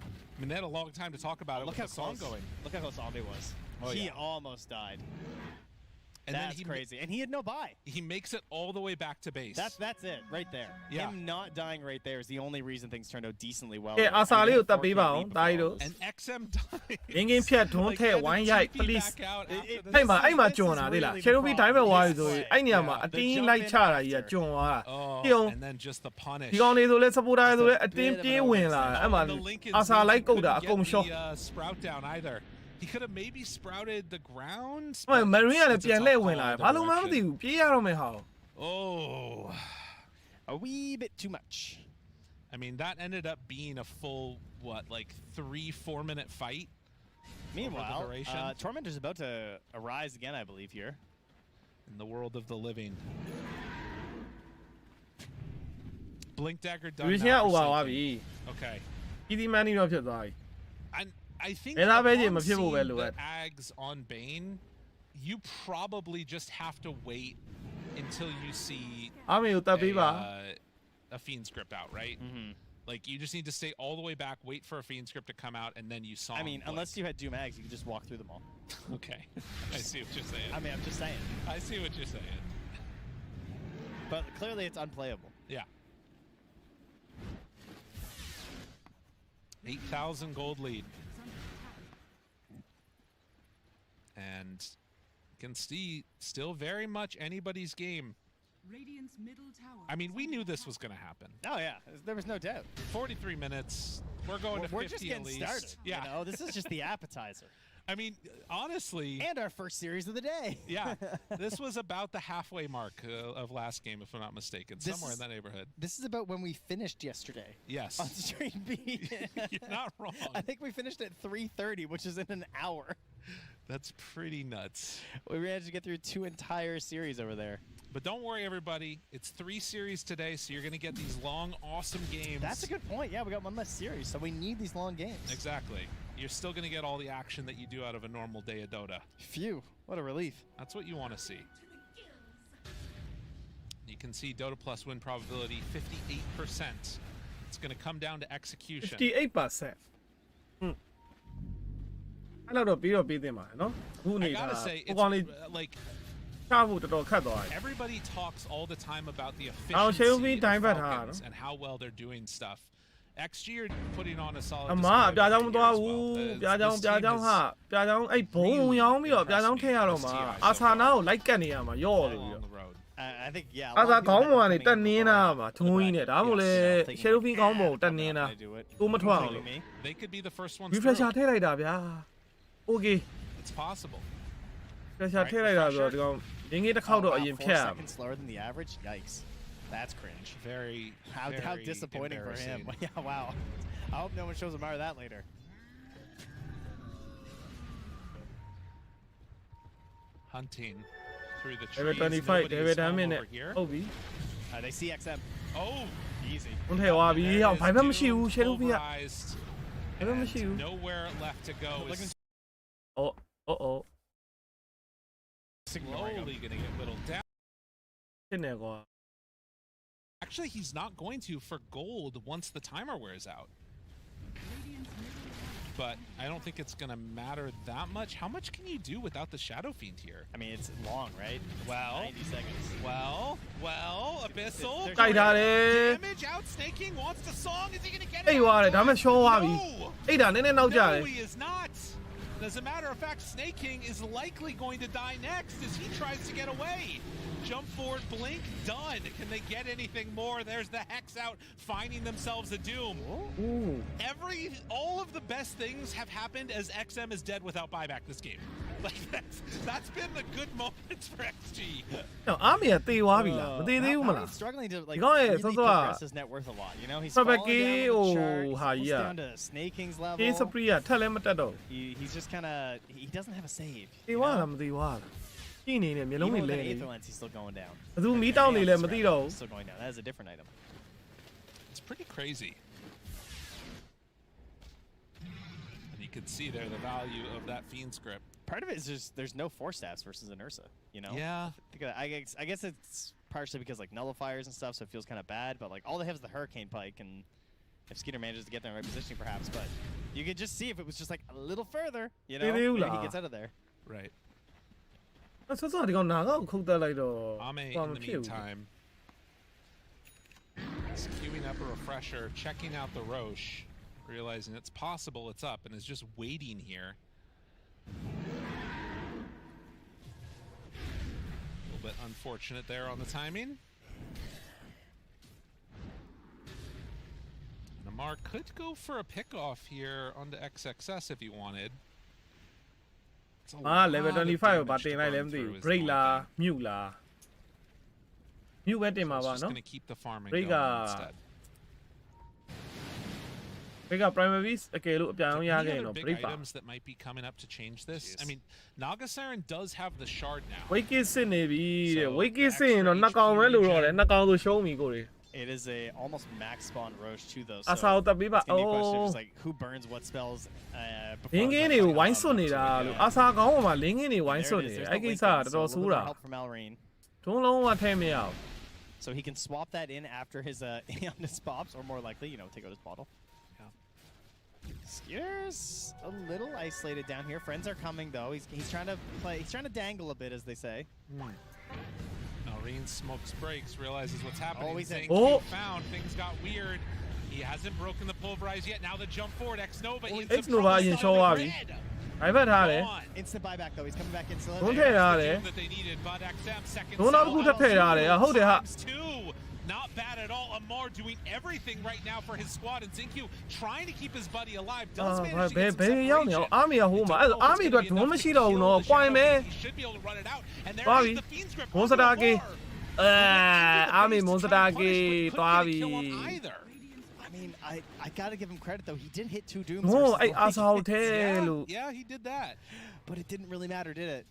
Speaker 9: I mean, they had a long time to talk about it with the song going.
Speaker 10: Look how close Ame was. He almost died.
Speaker 9: And
Speaker 10: that's then crazy. And he had no buy.
Speaker 9: He makes it all the way back to base.
Speaker 10: That's it, right there.
Speaker 9: Yeah.
Speaker 10: Him not dying right there is the only reason things turned out decently well.
Speaker 4: And XM
Speaker 9: died. And then just the punish. Sprout down either. He could have maybe sprouted the ground. Oh,
Speaker 10: a wee bit too much.
Speaker 9: I mean, that ended up being a full, what, like 3-4 minute fight?
Speaker 10: Meanwhile, Tormentor's about to arise again, I believe, here.
Speaker 9: In the world of the living. Blink Dagger done now for something. Okay. I think upon seeing the Ags on Bane, you probably just have to wait until you see a Fiend script out, right?
Speaker 10: Mm-hmm.
Speaker 9: Like, you just need to stay all the way back, wait for a Fiend script to come out, and then you saw.
Speaker 10: I mean, unless you had Doom Ags, you could just walk through them all.
Speaker 9: Okay. I see what you're saying.
Speaker 10: I mean, I'm just saying.
Speaker 9: I see what you're saying.
Speaker 10: But clearly it's unplayable.
Speaker 9: Yeah. 8,000 gold lead. And you can see still very much anybody's game.
Speaker 11: Radiant's middle tower.
Speaker 9: I mean, we knew this was going to happen.
Speaker 10: Oh yeah, there was no doubt.
Speaker 9: 43 minutes. We're going to 50
Speaker 10: We're just getting
Speaker 9: at least.
Speaker 10: started.
Speaker 9: Yeah.
Speaker 10: You know, this is just the appetizer.
Speaker 9: I mean, honestly.
Speaker 10: And our first series of the day.
Speaker 9: Yeah. This was about the halfway mark of last game, if I'm not mistaken. Somewhere in that neighborhood.
Speaker 10: This is about when we finished yesterday.
Speaker 9: Yes.
Speaker 10: On Stream B.
Speaker 9: You're not wrong.
Speaker 10: I think we finished at 3:30, which is in an hour.
Speaker 9: That's pretty nuts.
Speaker 10: We managed to get through 2 entire series over there.
Speaker 9: But don't worry, everybody. It's 3 series today, so you're going to get these long, awesome games.
Speaker 10: That's a good point. Yeah, we got 1 less series, so we need these long games.
Speaker 9: Exactly. You're still going to get all the action that you do out of a normal day of Dota.
Speaker 10: Phew. What a relief.
Speaker 9: That's what you want to see. You can see Dota Plus win probability 58%. It's going to come down to execution.
Speaker 4: 58%. I
Speaker 9: gotta say, it's like everybody talks all the time about the efficiency of Falcons and how well they're doing stuff. XG are putting on a solid
Speaker 4: အမ
Speaker 9: display
Speaker 4: ပြား
Speaker 9: of
Speaker 4: ကြောင်းမ
Speaker 9: it
Speaker 4: သွား
Speaker 9: here as
Speaker 4: ဘူး
Speaker 9: well.
Speaker 4: ပြားကြောင်း
Speaker 9: This
Speaker 4: ပြား
Speaker 9: team
Speaker 4: ကြောင်း
Speaker 9: has
Speaker 4: ဟာပြားကြောင်းအဲ့ဘုံဝင်ရောင်းပြီးတော့ပြားကြောင်းထည့်ရတော့မှာအာဆာနာကိုလိုက်ကတ်နေရမှာရော့
Speaker 9: all
Speaker 4: လို့ပြီး
Speaker 9: on
Speaker 4: တော့
Speaker 9: the road.
Speaker 10: I think, yeah.
Speaker 4: အာဆာခေါင်းပေါ်ကနေတက်နင်းတာမှာထုံးကြီးနဲ့ဒါမှမဟုတ်လေရှယ်ရိုဖီခေါင်းပေါ်တက်နင်းတာကိုမထွက်အောင်လို့
Speaker 9: They could be the first ones
Speaker 4: refresher
Speaker 9: through.
Speaker 4: ထည့်လိုက်တာဗျာ okay
Speaker 9: It's possible.
Speaker 4: refresher ထည့်လိုက်တာဆိုတော့ဒီကောင်ရင်းကြီးတစ်ခေါက်တော့အရင်ဖြတ်ရ
Speaker 10: 4 seconds slower than the average. Yikes. That's cringe.
Speaker 9: Very,
Speaker 10: How
Speaker 9: very
Speaker 10: disappointing for him.
Speaker 9: embarrassing.
Speaker 10: Yeah, wow. I hope no one shows Amara that later.
Speaker 9: Hunting through the
Speaker 4: level
Speaker 9: trees.
Speaker 4: 25
Speaker 9: Nobody
Speaker 4: level
Speaker 9: is
Speaker 4: 10
Speaker 9: home
Speaker 4: minute
Speaker 9: over here.
Speaker 4: ဟုတ်ပြီ
Speaker 10: They see XM.
Speaker 9: Oh,
Speaker 10: Easy.
Speaker 4: ဘုံထည့်သွားပြီ
Speaker 9: there
Speaker 4: ဟော
Speaker 9: it is.
Speaker 4: ဘာမှမရှိဘူး
Speaker 9: Doom
Speaker 4: ရှယ်ရိုဖီက
Speaker 9: pulverized.
Speaker 4: ဘာမှမရှိဘူး
Speaker 9: Nowhere left to go. Is
Speaker 4: oh oh
Speaker 9: slowly going to get whittled down.
Speaker 4: ဖြစ်နေကွာ
Speaker 9: Actually, he's not going to for gold once the timer wears out. But I don't think it's going to matter that much. How much can you do without the Shadow Fiend here?
Speaker 10: I mean, it's long, right?
Speaker 9: Well,
Speaker 10: 90 seconds.
Speaker 9: well, Abyssal.
Speaker 4: ကြိုက်ထားတယ်
Speaker 9: Damage out, Snaking wants the song. Is he going to get it?
Speaker 4: အိတ်သွားတယ်ဒါမှရှောသွားပြီ
Speaker 9: No!
Speaker 4: အိတ်တာနည်းနည်းနောက်ကျတယ်
Speaker 9: No, he is not. As a matter of fact, Snake King is likely going to die next as he tries to get away. Jump forward, blink, done. Can they get anything more? There's the Hex out, finding themselves a Doom.
Speaker 4: Ooh.
Speaker 9: All of the best things have happened as XM is dead without buyback this game. Like that's been the good moments for XG.
Speaker 4: အားမရတေးသွားပြီလားမတေးသေးဘူးမလား
Speaker 10: He's struggling to like
Speaker 4: ဒီကောင်ရဲ့
Speaker 10: really
Speaker 4: စောစောက
Speaker 10: compress his net worth a lot. You know, he's
Speaker 4: Perfect
Speaker 10: falling down
Speaker 4: key,
Speaker 10: with the chart.
Speaker 4: oh,
Speaker 10: He's
Speaker 4: ha,
Speaker 10: almost
Speaker 4: yeah.
Speaker 10: down to Snake King's level.
Speaker 4: ကေးစပရီကထက်လည်းမတက်တော့
Speaker 10: He's just kind of he doesn't have a save.
Speaker 4: တေးသွားလားမတေးသွားလားကြည့်နေနေမျိုးလုံး
Speaker 10: Even
Speaker 4: တွေ
Speaker 10: with
Speaker 4: လဲ
Speaker 10: an
Speaker 4: နေ
Speaker 10: Aether Lens, he's still going down.
Speaker 4: ဘယ်သူမီးတောင်းနေလဲမသိတော့ဘူး
Speaker 10: Still going down. That is a different item.
Speaker 9: It's pretty crazy. And you can see there the value of that Fiend script.
Speaker 10: Part of it is just there's no force stats versus an Ursa. You know.
Speaker 9: Yeah.
Speaker 10: I guess it's partially because like nullifiers and stuff, so it feels kind of bad. But like all they have is the Hurricane Pike, and if Skeeter manages to get there in the right positioning, perhaps. But you could just see if it was just like a little further, you know, maybe he gets out of there.
Speaker 9: Right.
Speaker 4: ဆောဆောဒီကောင်နာကောက်ခုတ်တက်လိုက်တော့
Speaker 9: Ame
Speaker 4: ဘာ
Speaker 9: in
Speaker 4: မ
Speaker 9: the
Speaker 4: ဖြစ်ဘူး
Speaker 9: meantime is queuing up a refresher, checking out the Roche, realizing it's possible it's up, and is just waiting here. A little bit unfortunate there on the timing. And Amar could go for a pickoff here onto XXS if he wanted. It's a
Speaker 4: အာ
Speaker 9: lot
Speaker 4: level
Speaker 9: of
Speaker 4: 25ကိုဘာ
Speaker 9: damage
Speaker 4: တင်
Speaker 9: to
Speaker 4: လိုက်လဲ
Speaker 9: burn
Speaker 4: မသိ
Speaker 9: through
Speaker 4: ဘူး
Speaker 9: is the
Speaker 4: break
Speaker 9: one
Speaker 4: လား
Speaker 9: thing.
Speaker 4: mute လား mute ပဲတင်မှာ
Speaker 9: So
Speaker 4: ပါ
Speaker 9: it's just
Speaker 4: နော်
Speaker 9: going to keep the farming
Speaker 4: break
Speaker 9: going instead.
Speaker 4: break က primary အကယ်လို့အပြောင်းရ
Speaker 9: Any
Speaker 4: ခဲ့ရင်
Speaker 9: other
Speaker 4: တော့
Speaker 9: big
Speaker 4: break ပါ
Speaker 9: items that might be coming up to change this? I mean, Naga Siren does have the shard now.
Speaker 4: wake စစ်နေပြီတဲ့
Speaker 9: So,
Speaker 4: wake
Speaker 9: the
Speaker 4: စစ်ရင်တော့
Speaker 9: extra
Speaker 4: နှစ်ကောင်ပဲ
Speaker 9: HP
Speaker 4: လို့တော့တယ်
Speaker 9: regen.
Speaker 4: နှစ်ကောင်ဆိုရှုံးပြီကိုတွေ
Speaker 10: It is a almost max spawn Roche too, though.
Speaker 4: အ
Speaker 10: So
Speaker 4: စာကိုတက်ပေးပါ
Speaker 10: it's gonna be a question of
Speaker 4: အိုး
Speaker 10: just like who burns what spells.
Speaker 4: လင်းကင်းတွေကိုဝိုင်းစွတ်နေတာလို့အစာကောင်းပေါ်မှာလင်းကင်းတွေဝိုင်းစွတ်နေတယ်
Speaker 10: There's
Speaker 4: အဲ့
Speaker 10: the
Speaker 4: ကိ
Speaker 10: link
Speaker 4: စ္စက
Speaker 10: in,
Speaker 4: တော်
Speaker 10: so
Speaker 4: တော်
Speaker 10: a
Speaker 4: ဆိုး
Speaker 10: little
Speaker 4: တာ
Speaker 10: bit of help from Malrine.
Speaker 4: ဒုံးလုံးဝထဲမရအောင်
Speaker 10: So he can swap that in after his Aeonus pops, or more likely, you know, take out his bottle. Skeeter's a little isolated down here. Friends are coming though. He's trying to play. He's trying to dangle a bit, as they say.
Speaker 9: Malrine smokes brakes, realizes what's happening.
Speaker 10: Oh, he's in.
Speaker 9: Saying,
Speaker 4: Oh.
Speaker 9: found. Things got weird. He hasn't broken the pulverize yet. Now the jump forward. X-Nova.
Speaker 10: Oh,
Speaker 9: in some
Speaker 4: X-Nova
Speaker 9: trouble.
Speaker 4: in
Speaker 9: Son
Speaker 4: show
Speaker 9: of a
Speaker 4: up.
Speaker 9: red.
Speaker 4: အိုင်ဘတ်ထားတယ်
Speaker 9: Gone.
Speaker 10: Instant buyback though. He's coming back in. So
Speaker 4: ဒုံးထည့်ထားတယ်
Speaker 9: That they needed, but XM second
Speaker 4: ဒုံးနောက်တစ်ခုထပ်ထည့်ထားတယ်ဟုတ်တယ်ဟာ
Speaker 9: times two. Not bad at all. Amar doing everything right now for his squad, and Zinkyu trying to keep his buddy alive. Does manage to
Speaker 4: ဘယ်
Speaker 9: get some
Speaker 4: ဘယ်ရောက်နေအောင်
Speaker 9: separation.
Speaker 4: အားမရဟိုးမှာအဲ့အားမအတွက်ဒုံးမရှိတော့ဘူးနော်ပွိုင်မဲ
Speaker 9: He should be able to run it out. And there
Speaker 4: Bobby.
Speaker 9: is the Fiend's grip.
Speaker 4: မွန်စတာကေ
Speaker 9: Amar.
Speaker 4: အားမမွန်စတာကေ
Speaker 9: Couldn't
Speaker 4: သွား
Speaker 9: get a
Speaker 4: ပြီ
Speaker 9: kill on either.
Speaker 10: I mean, I gotta give him credit though. He did hit 2 dooms.
Speaker 4: ဟို
Speaker 10: versus
Speaker 4: အဲ့
Speaker 10: the
Speaker 4: အာ
Speaker 10: Vikings.
Speaker 4: စာကိုထဲလို့
Speaker 9: Yeah, he did that.
Speaker 10: But it didn't really matter, did it?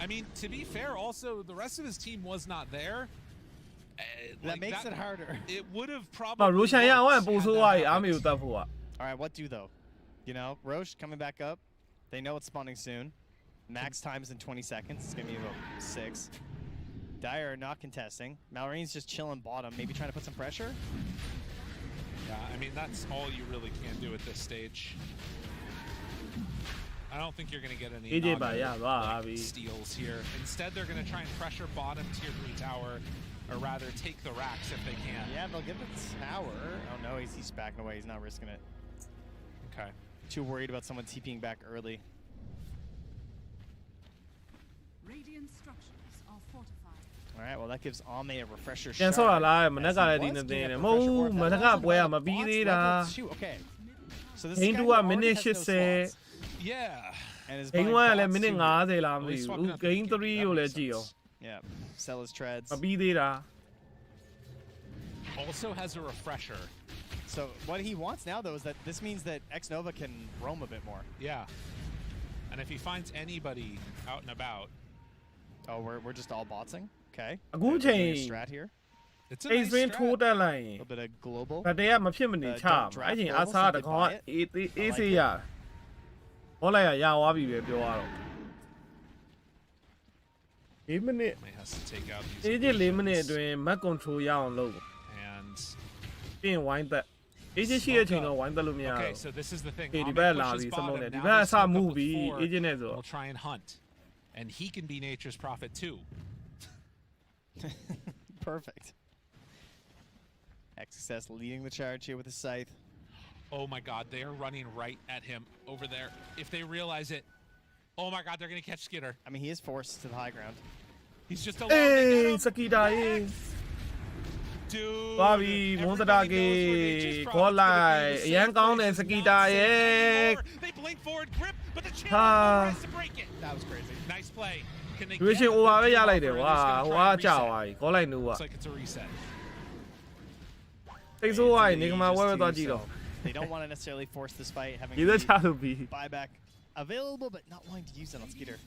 Speaker 9: I mean, to be fair, also the rest of his team was not there.
Speaker 10: That makes it harder.
Speaker 9: It would have
Speaker 4: မ
Speaker 9: probably.
Speaker 4: ရိုရှန်ရအောင်
Speaker 9: worked
Speaker 4: ပို့
Speaker 9: had
Speaker 4: ဆိုး
Speaker 9: that
Speaker 4: သွားပြီအားမ
Speaker 9: happened.
Speaker 4: ကိုတက်ဖို့อ่ะ
Speaker 10: All right, what do though? You know, Roche coming back up. They know it's spawning soon. Max times in 20 seconds. It's gonna be about 6. Dire not contesting. Malrine's just chilling bottom, maybe trying to put some pressure.
Speaker 9: Yeah, I mean that's all you really can do at this stage. I don't think you're going to get any
Speaker 4: AJ
Speaker 9: Naga,
Speaker 4: ba, yeah,
Speaker 9: like,
Speaker 4: Bobby.
Speaker 9: steals here. Instead, they're going to try and pressure bottom tier 3 tower. or rather take the racks if they can.
Speaker 10: Yeah, they'll get the tower. Oh no, he's backing away. He's not risking it.
Speaker 9: Okay.
Speaker 10: Too worried about someone TPing back early.
Speaker 11: Radiant structures are fortified.
Speaker 10: All right, well that gives Ame a refresher
Speaker 4: ပြန်
Speaker 10: shot.
Speaker 4: ဆော့ရလားမနက်ကလည်း
Speaker 10: As
Speaker 4: ဒီ
Speaker 10: he
Speaker 4: နေ့
Speaker 10: was
Speaker 4: တင်တယ်
Speaker 10: getting
Speaker 4: မ
Speaker 10: a
Speaker 4: ဟုတ်
Speaker 10: refresher
Speaker 4: ဘူးမ
Speaker 10: orb,
Speaker 4: န
Speaker 10: that
Speaker 4: က်က
Speaker 10: wasn't
Speaker 4: ပွဲက
Speaker 10: bad.
Speaker 4: မပြီး
Speaker 10: Bots
Speaker 4: သေးတာ
Speaker 10: level 2. Okay. So this
Speaker 4: ဂိမ်း
Speaker 10: guy
Speaker 4: 2က
Speaker 10: already
Speaker 4: မိနစ်
Speaker 10: has no
Speaker 4: 80
Speaker 10: slots.
Speaker 9: Yeah.
Speaker 10: And his
Speaker 4: ဂိမ်း
Speaker 10: buying
Speaker 4: 1ကလည်း
Speaker 10: bots
Speaker 4: မိနစ်
Speaker 10: too.
Speaker 4: 50လားမ
Speaker 9: Well,
Speaker 4: သိ
Speaker 9: he's
Speaker 4: ဘူး
Speaker 9: swapping out
Speaker 4: ဂိမ်း
Speaker 9: the
Speaker 4: 3
Speaker 9: PK,
Speaker 4: ကို
Speaker 9: that
Speaker 4: လည်း
Speaker 9: makes
Speaker 4: ကြည့်ရော
Speaker 9: sense.
Speaker 10: Yeah. Sell his treads.
Speaker 4: မပြီးသေးတာ
Speaker 9: Also has a refresher.
Speaker 10: So what he wants now though is that this means that X Nova can roam a bit more.
Speaker 9: Yeah. And if he finds anybody out and about,
Speaker 10: Oh, we're just all botsing. Okay.
Speaker 4: အခု
Speaker 10: They're
Speaker 4: ချိန်
Speaker 10: doing a strat here.
Speaker 9: it's a
Speaker 4: အိမ်
Speaker 9: nice
Speaker 4: စင်းထိုး
Speaker 9: strat.
Speaker 4: တက်လိုက်ရင်
Speaker 10: A little bit of global.
Speaker 4: ဗတ်တွေကမဖြစ်မနေချမှာအဲ့ချိန်အာဆာတကောင်ကအေးစေးရဟောလိုက်ရသွားပြီပဲပြောရတော့4မိနစ်
Speaker 9: May has to take out
Speaker 4: အေး
Speaker 9: these
Speaker 4: ချစ်4မိနစ်အတွင်း map control ရအောင်လုပ်
Speaker 9: and
Speaker 4: ပြီးရင်ဝိုင်းသက်အေးချစ်ရှိတဲ့ချိန်တော့ဝိုင်းသက်လို့မရ
Speaker 9: okay,
Speaker 4: ဘူး
Speaker 9: so this is the thing.
Speaker 4: ဒီ
Speaker 9: Ame
Speaker 4: ဘက်လာ
Speaker 9: pushes
Speaker 4: ပြီစမုံ
Speaker 9: bottom,
Speaker 4: နဲ့ဒီ
Speaker 9: now
Speaker 4: ဘက်
Speaker 9: they
Speaker 4: အစ
Speaker 9: smoke
Speaker 4: မူ
Speaker 9: up
Speaker 4: ပြီ
Speaker 9: with 4,
Speaker 4: အေးချစ်နဲ့ဆို
Speaker 9: we'll try and hunt. And he can be nature's prophet too.
Speaker 10: Perfect. XSS leading the charge here with his scythe.
Speaker 9: Oh my god, they are running right at him over there. If they realize it, oh my god, they're going to catch Skitter.
Speaker 10: I mean, he is forced to the high ground.
Speaker 9: He's just
Speaker 4: အေ
Speaker 9: alone. They get
Speaker 4: း
Speaker 9: him.
Speaker 4: စကီတာအေး
Speaker 9: Dude.
Speaker 4: သွားပြီမွန်စတာကေ
Speaker 9: Everybody knows where nature's
Speaker 4: ခေါ်
Speaker 9: prophet's
Speaker 4: လို
Speaker 9: gonna
Speaker 4: က်
Speaker 9: be. The
Speaker 4: အရန်
Speaker 9: safe
Speaker 4: ကောင်း
Speaker 9: place
Speaker 4: တယ်
Speaker 9: is
Speaker 4: စကီ
Speaker 9: not
Speaker 4: တာ
Speaker 9: safe
Speaker 4: ရဲ့
Speaker 9: anymore. They blink forward grip, but the channel tries to break it.
Speaker 10: That was crazy.
Speaker 9: Nice play. Can they
Speaker 4: ဒီ
Speaker 9: get
Speaker 4: ရှင်
Speaker 9: the
Speaker 4: over ပဲရ
Speaker 9: big
Speaker 4: လိုက်တယ်
Speaker 9: offer?
Speaker 4: ကွာ
Speaker 9: They're just
Speaker 4: ဟို
Speaker 9: gonna
Speaker 4: က
Speaker 9: try and
Speaker 4: ကြာ
Speaker 9: reset.
Speaker 4: သွားပြီခေါ်လိုက်နူက
Speaker 9: Looks like it's a reset.
Speaker 4: တိတ်ဆိုးသွားရင်
Speaker 10: And
Speaker 4: နေကမာဝဲပဲသွားကြည့်တော့
Speaker 10: They don't want to necessarily force this fight, having
Speaker 4: ဒီသက်ချ
Speaker 10: the
Speaker 4: လို့ပြီ
Speaker 10: buyback available, but not wanting to use it on Skeeter.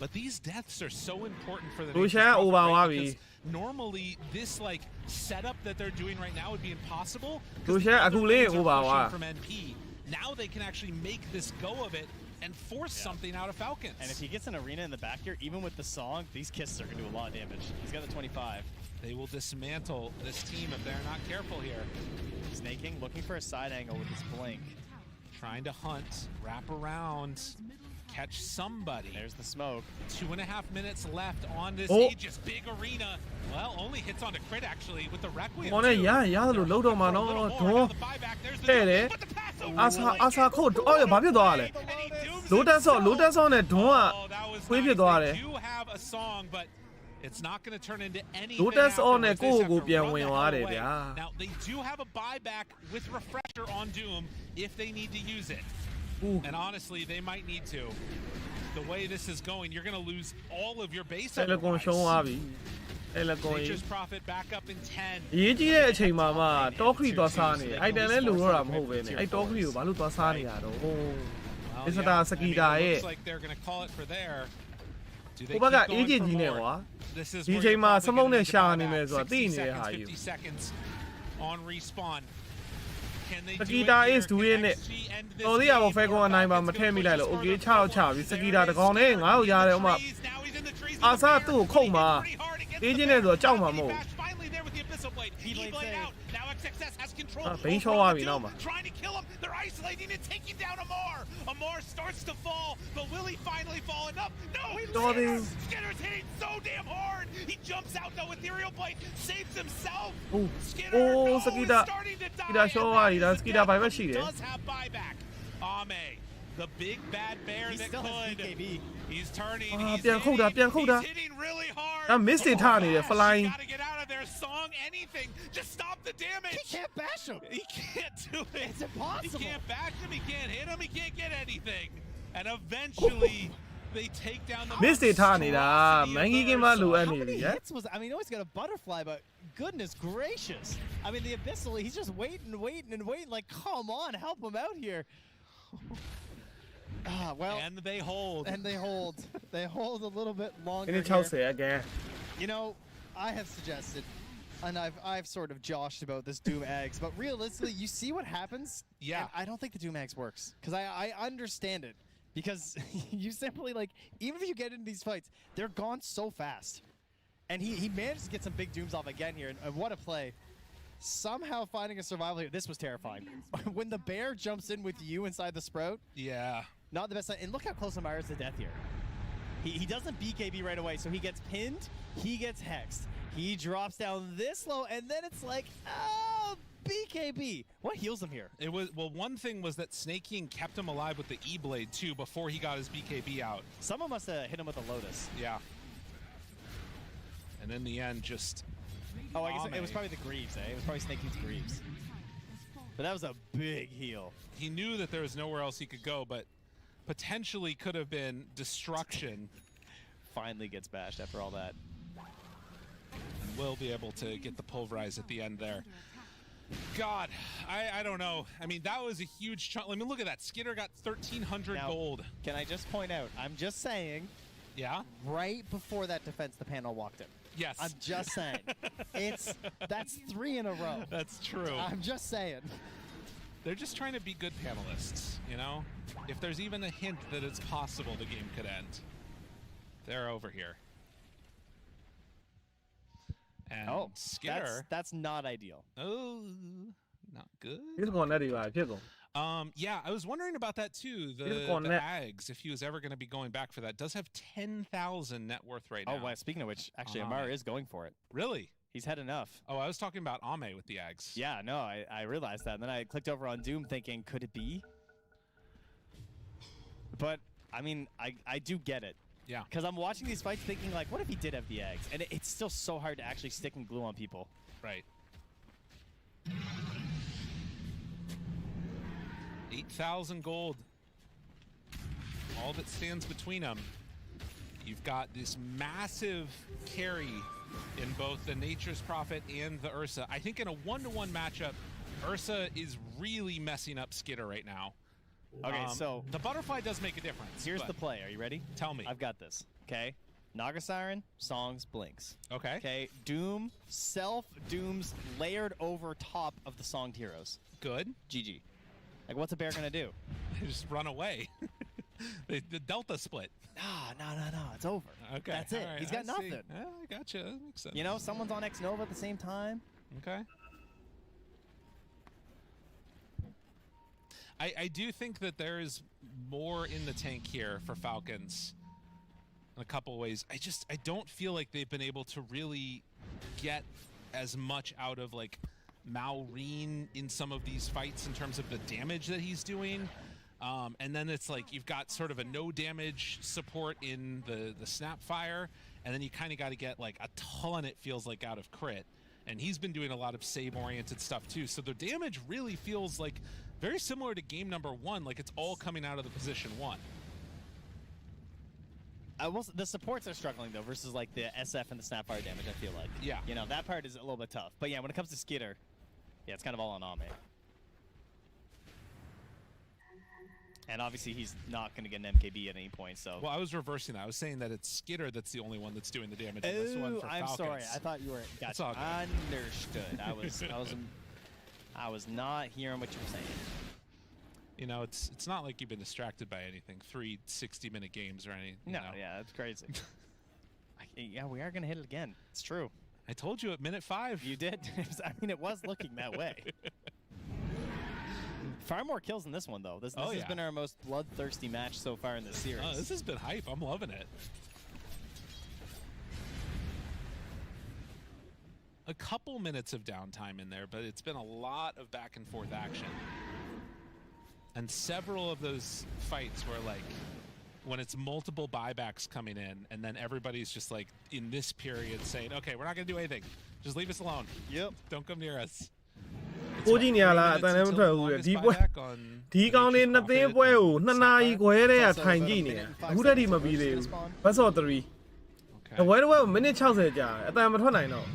Speaker 9: But these deaths are so important for the
Speaker 4: Roshan
Speaker 9: Nature's Prophet,
Speaker 4: over
Speaker 9: right?
Speaker 4: သွားပြီ
Speaker 9: Because normally this like setup that they're doing right now would be impossible. 'cause
Speaker 4: Roshan
Speaker 9: the other
Speaker 4: အခုလေး
Speaker 9: lanes are
Speaker 4: over သွား
Speaker 9: pushing from NP. Now they can actually make this go of it and force something out of Falcons.
Speaker 10: And if he gets an arena in the back here, even with the song, these kisses are going to do a lot of damage. He's got the 25.
Speaker 9: They will dismantle this team if they're not careful here.
Speaker 10: Snaking, looking for a side angle with his blink.
Speaker 9: Trying to hunt, wrap around, catch somebody.
Speaker 10: There's the smoke.
Speaker 9: 2.5 minutes left on this
Speaker 4: Oh.
Speaker 9: Aegis big arena. Well, only hits on the crit actually with the Requiem.
Speaker 4: ဟောနဲ့ရ
Speaker 9: too.
Speaker 4: ရလို့လှုပ်တော့မှာ
Speaker 9: For a
Speaker 4: နော်
Speaker 9: little
Speaker 4: ဒွ
Speaker 9: more.
Speaker 4: န်း
Speaker 9: Now the buyback, there's the
Speaker 4: တဲ့တယ်
Speaker 9: but the pass over.
Speaker 4: အာဆာအာဆာခုတ်အော်ရဘာဖြစ်သွားလဲ
Speaker 9: And he dooms
Speaker 4: လိုတက်ဆော့လိုတက်ဆော့နဲ့ဒွန်းက
Speaker 9: Oh, that was
Speaker 4: ခွေး
Speaker 9: nice.
Speaker 4: ဖြစ်သွားတယ်
Speaker 9: They do have a song, but it's not going to turn into anything.
Speaker 4: လိုတက်ဆော့နဲ့
Speaker 9: afterwards.
Speaker 4: ကို
Speaker 9: They
Speaker 4: ယ့်
Speaker 9: just
Speaker 4: ကို
Speaker 9: have
Speaker 4: ကို
Speaker 9: to
Speaker 4: ပြန်
Speaker 9: run
Speaker 4: ဝင်
Speaker 9: the
Speaker 4: သွား
Speaker 9: hell
Speaker 4: တယ်
Speaker 9: away.
Speaker 4: ဗျာ
Speaker 9: Now they do have a buyback with refresher on Doom if they need to use it.
Speaker 4: Ooh.
Speaker 9: And honestly, they might need to. The way this is going, you're going to lose all of your base
Speaker 4: အဲ့လကွန်ရှုံးသွားပြီအဲ့လကွန်
Speaker 9: Nature's Prophet back up in 10.
Speaker 4: အရေးကြီးတဲ့အချိန်မှာမှတောခရီသွားစားနေအိုက်တန်လဲလူတော့တာမဟုတ်ပဲနဲ့အဲ့တောခရီကိုဘာလို့သွားစားနေရတော့
Speaker 9: Well,
Speaker 4: It's
Speaker 9: yeah,
Speaker 4: a
Speaker 9: I mean,
Speaker 4: Sakita,
Speaker 9: it
Speaker 4: yeah.
Speaker 9: looks like they're going to call it for there. Do they
Speaker 4: ဟိုဘက်က
Speaker 9: keep going
Speaker 4: အေးဂျင်
Speaker 9: for
Speaker 4: ကြီးနဲ့
Speaker 9: more?
Speaker 4: ကွာ
Speaker 9: This is
Speaker 4: ဒီ
Speaker 9: where
Speaker 4: ချိန်
Speaker 9: you're
Speaker 4: မှာ
Speaker 9: probably
Speaker 4: စမုံ
Speaker 9: gonna
Speaker 4: နဲ့
Speaker 9: need to
Speaker 4: ရှာ
Speaker 9: buy
Speaker 4: နေမယ်
Speaker 9: back.
Speaker 4: ဆိုတာသိ
Speaker 9: 60
Speaker 4: နေတဲ့
Speaker 9: seconds,
Speaker 4: ဟာယူ
Speaker 9: 50 seconds on respawn. Can they
Speaker 4: စ
Speaker 9: do
Speaker 4: ကီ
Speaker 9: it
Speaker 4: တာ
Speaker 9: here?
Speaker 4: is
Speaker 9: Can
Speaker 4: doing it
Speaker 9: XG end this
Speaker 4: တော်သေးရပါ
Speaker 9: game?
Speaker 4: ဖဲကွန်အနိုင်ပါမ
Speaker 9: Falcons
Speaker 4: ထည့်မိ
Speaker 9: gonna
Speaker 4: လိုက်လို့
Speaker 9: push
Speaker 4: okay
Speaker 9: this
Speaker 4: 6တော့
Speaker 9: further.
Speaker 4: 6ပြီစ
Speaker 9: There
Speaker 4: ကီတာ
Speaker 9: it
Speaker 4: တ
Speaker 9: is.
Speaker 4: ကောင်နဲ့ငါ့ကိုရတယ်ဥမာ
Speaker 9: Trees, now he's in the trees with
Speaker 4: အာ
Speaker 9: the
Speaker 4: ဆာ
Speaker 9: bear.
Speaker 4: သူ့ကိုခုတ်မှာ
Speaker 9: Pretty hard against
Speaker 4: အေး
Speaker 9: the
Speaker 4: ဂျင်နဲ့ဆို
Speaker 9: bear.
Speaker 4: တော့ကြောက်မှာမဟုတ်
Speaker 9: Bash finally there with the Abyssal Blade. He
Speaker 10: Blade
Speaker 9: played
Speaker 10: save.
Speaker 9: out. Now XXS has control.
Speaker 4: Ah, bem
Speaker 9: over
Speaker 4: show
Speaker 9: on
Speaker 4: abi,
Speaker 9: the
Speaker 4: não,
Speaker 9: Doom,
Speaker 4: mano.
Speaker 9: trying to kill him. They're isolating and taking down Amor. Amor starts to fall, but will he finally fall enough? No, he
Speaker 4: Sorry.
Speaker 9: lands. Skinner's hitting so damn hard. He jumps out though. Ethereal Blade saves himself.
Speaker 4: Oh.
Speaker 9: Skinner,
Speaker 4: Oh,
Speaker 9: no,
Speaker 4: Sakita.
Speaker 9: is starting to die.
Speaker 4: Sakita show
Speaker 9: and that
Speaker 4: abi,
Speaker 9: is
Speaker 4: da
Speaker 9: the
Speaker 4: Sakita
Speaker 9: death,
Speaker 4: buyback
Speaker 9: but
Speaker 4: ရှိတယ်
Speaker 9: does have buyback. Ame, the big bad bear
Speaker 10: He
Speaker 9: that
Speaker 10: still has
Speaker 9: could.
Speaker 10: BKB.
Speaker 9: He's turning.
Speaker 4: အာ
Speaker 9: He's
Speaker 4: ပြန်ခုတ်တာ
Speaker 9: hitting,
Speaker 4: ပြန်ခုတ်တာ
Speaker 9: he's hitting really hard.
Speaker 4: ဒါ miss တွေထားနေတယ်
Speaker 9: Gosh,
Speaker 4: flying
Speaker 9: gotta get out of there. Song, anything. Just stop the damage.
Speaker 10: He can't bash him.
Speaker 9: He can't do it.
Speaker 10: It's impossible.
Speaker 9: He can't bash him. He can't hit him. He can't get anything. And eventually, they take down the
Speaker 4: miss တွေထားနေတာ
Speaker 9: monstrosity of
Speaker 4: မန်ကြီးက
Speaker 9: the
Speaker 4: မှလိုအပ်
Speaker 9: Ursa.
Speaker 4: နေ
Speaker 10: How
Speaker 4: ပြီ
Speaker 10: many
Speaker 4: ရ
Speaker 10: hits was? I mean, he always got a butterfly, but goodness gracious! I mean, the Abyssal, he's just waiting, waiting, and waiting. Like, come on, help him out here. Well,
Speaker 9: And they hold.
Speaker 10: and they hold. They hold a little bit longer.
Speaker 4: ဒီနေ့
Speaker 10: here.
Speaker 4: 60 again
Speaker 10: You know, I have suggested, and I've sort of joshed about this Doom Eggs, but realistically, you see what happens.
Speaker 9: Yeah.
Speaker 10: And I don't think the Doom Eggs works because I understand it because you simply like even if you get into these fights, they're gone so fast. And he managed to get some big dooms off again here, and what a play. Somehow finding a survival here. This was terrifying. When the bear jumps in with you inside the sprout,
Speaker 9: Yeah.
Speaker 10: not the best. And look how close Amira is to death here. He doesn't BKB right away, so he gets pinned, he gets hexed. He drops down this low, and then it's like, oh, BKB. What heals him here?
Speaker 9: It was, well, one thing was that Snake King kept him alive with the E-Blade, too, before he got his BKB out.
Speaker 10: Someone must have hit him with a Lotus.
Speaker 9: Yeah. And in the end, just...
Speaker 10: Oh, I guess it was probably the Greaves, eh? It was probably Snake King's Greaves. But that was a big heal.
Speaker 9: He knew that there was nowhere else he could go, but potentially could have been destruction.
Speaker 10: Finally gets bashed after all that.
Speaker 9: And will be able to get the pulverize at the end there. God, I don't know. I mean, that was a huge chunk. I mean, look at that. Skitter got 1,300
Speaker 10: now,
Speaker 9: gold.
Speaker 10: Can I just point out, I'm just saying,
Speaker 9: yeah,
Speaker 10: right before that defense, the panel walked in.
Speaker 9: Yes.
Speaker 10: I'm just saying. That's 3 in a row.
Speaker 9: That's true.
Speaker 10: I'm just saying.
Speaker 9: They're just trying to be good panelists, you know? If there's even a hint that it's possible the game could end, they're over here. And Skitter...
Speaker 10: That's not ideal.
Speaker 9: Oh, not good.
Speaker 4: He's going nutty vibe. He's going.
Speaker 9: Yeah, I was wondering about that too. The Ags, if he was ever going to be going back for that, does have 10,000 net worth right now.
Speaker 10: Oh, well, speaking of which, actually, Amar is going for it.
Speaker 9: Really?
Speaker 10: He's had enough.
Speaker 9: Oh, I was talking about Ame with the Ags.
Speaker 10: Yeah, no, I realized that. And then I clicked over on Doom thinking, could it be? But, I mean, I do get it.
Speaker 9: Yeah.
Speaker 10: Because I'm watching these fights thinking, like, what if he did have the Ags? And it's still so hard to actually stick and glue on people.
Speaker 9: Right. 8,000 gold. All that stands between them. You've got this massive carry in both the Nature's Prophet and the Ursa. I think in a 1-to-1 matchup, Ursa is really messing up Skitter right now.
Speaker 10: Okay, so...
Speaker 9: the butterfly does make a difference.
Speaker 10: Here's the play. Are you ready?
Speaker 9: Tell me.
Speaker 10: I've got this. Okay. Naga Siren, Songs, Blinks.
Speaker 9: Okay.
Speaker 10: Okay. Doom, self-Dooms layered over top of the Songed heroes.
Speaker 9: Good.
Speaker 10: GG. Like, what's a bear gonna do?
Speaker 9: Just run away. the Delta split.
Speaker 10: No. It's over.
Speaker 9: Okay.
Speaker 10: That's it.
Speaker 9: Right,
Speaker 10: He's got nothing.
Speaker 9: Yeah, I gotcha. That makes sense.
Speaker 10: You know, someone's on X Nova at the same time.
Speaker 9: Okay. I do think that there is more in the tank here for Falcons in a couple ways. I don't feel like they've been able to really get as much out of like Malreen in some of these fights in terms of the damage that he's doing. And then it's like you've got sort of a no damage support in the Snapfire, and then you kind of got to get like a ton, it feels like, out of crit. And he's been doing a lot of save-oriented stuff too. So the damage really feels like very similar to game number 1, like it's all coming out of the position 1.
Speaker 10: The supports are struggling though, versus like the SF and the Snapfire damage, I feel like.
Speaker 9: Yeah.
Speaker 10: You know, that part is a little bit tough. But yeah, when it comes to Skitter, yeah, it's kind of all on Ame. And obviously he's not going to get an MKB at any point, so...
Speaker 9: Well, I was reversing that. I was saying that it's Skitter that's the only one that's doing the damage in this one for
Speaker 10: I'm
Speaker 9: Falcons.
Speaker 10: sorry. I thought you were... Gotcha. Understood. I was not hearing what you were saying.
Speaker 9: You know, it's not like you've been distracted by anything. 3 60-minute games or anything.
Speaker 10: No, yeah, that's crazy. Yeah, we are going to hit it again. It's true.
Speaker 9: I told you at minute 5.
Speaker 10: You did. I mean, it was looking that way. Far more kills in this one, though. This has been our most bloodthirsty match so far in this series.
Speaker 9: Oh, this has been hype. I'm loving it. A couple minutes of downtime in there, but it's been a lot of back and forth action. And several of those fights where, like, when it's multiple buybacks coming in, and then everybody's just, like, in this period saying, okay, we're not going to do anything. Just leave us alone.
Speaker 10: Yep.
Speaker 9: Don't come near us.
Speaker 4: ကိုကြီးနေရလားအတန်လည်းမထွက်ဘူးလေဒီပွဲဒီကောင်လေးနှစ်သိန်းပွဲကို2နာရီခွဲတည်းကထိုင်ကြည့်နေတာအခုတည်းကမပြီးသေးဘူး Best of 3 တပွဲတစ်ပွဲမိနစ်60ကြာတယ်အတန်မထွက်နိုင်တော့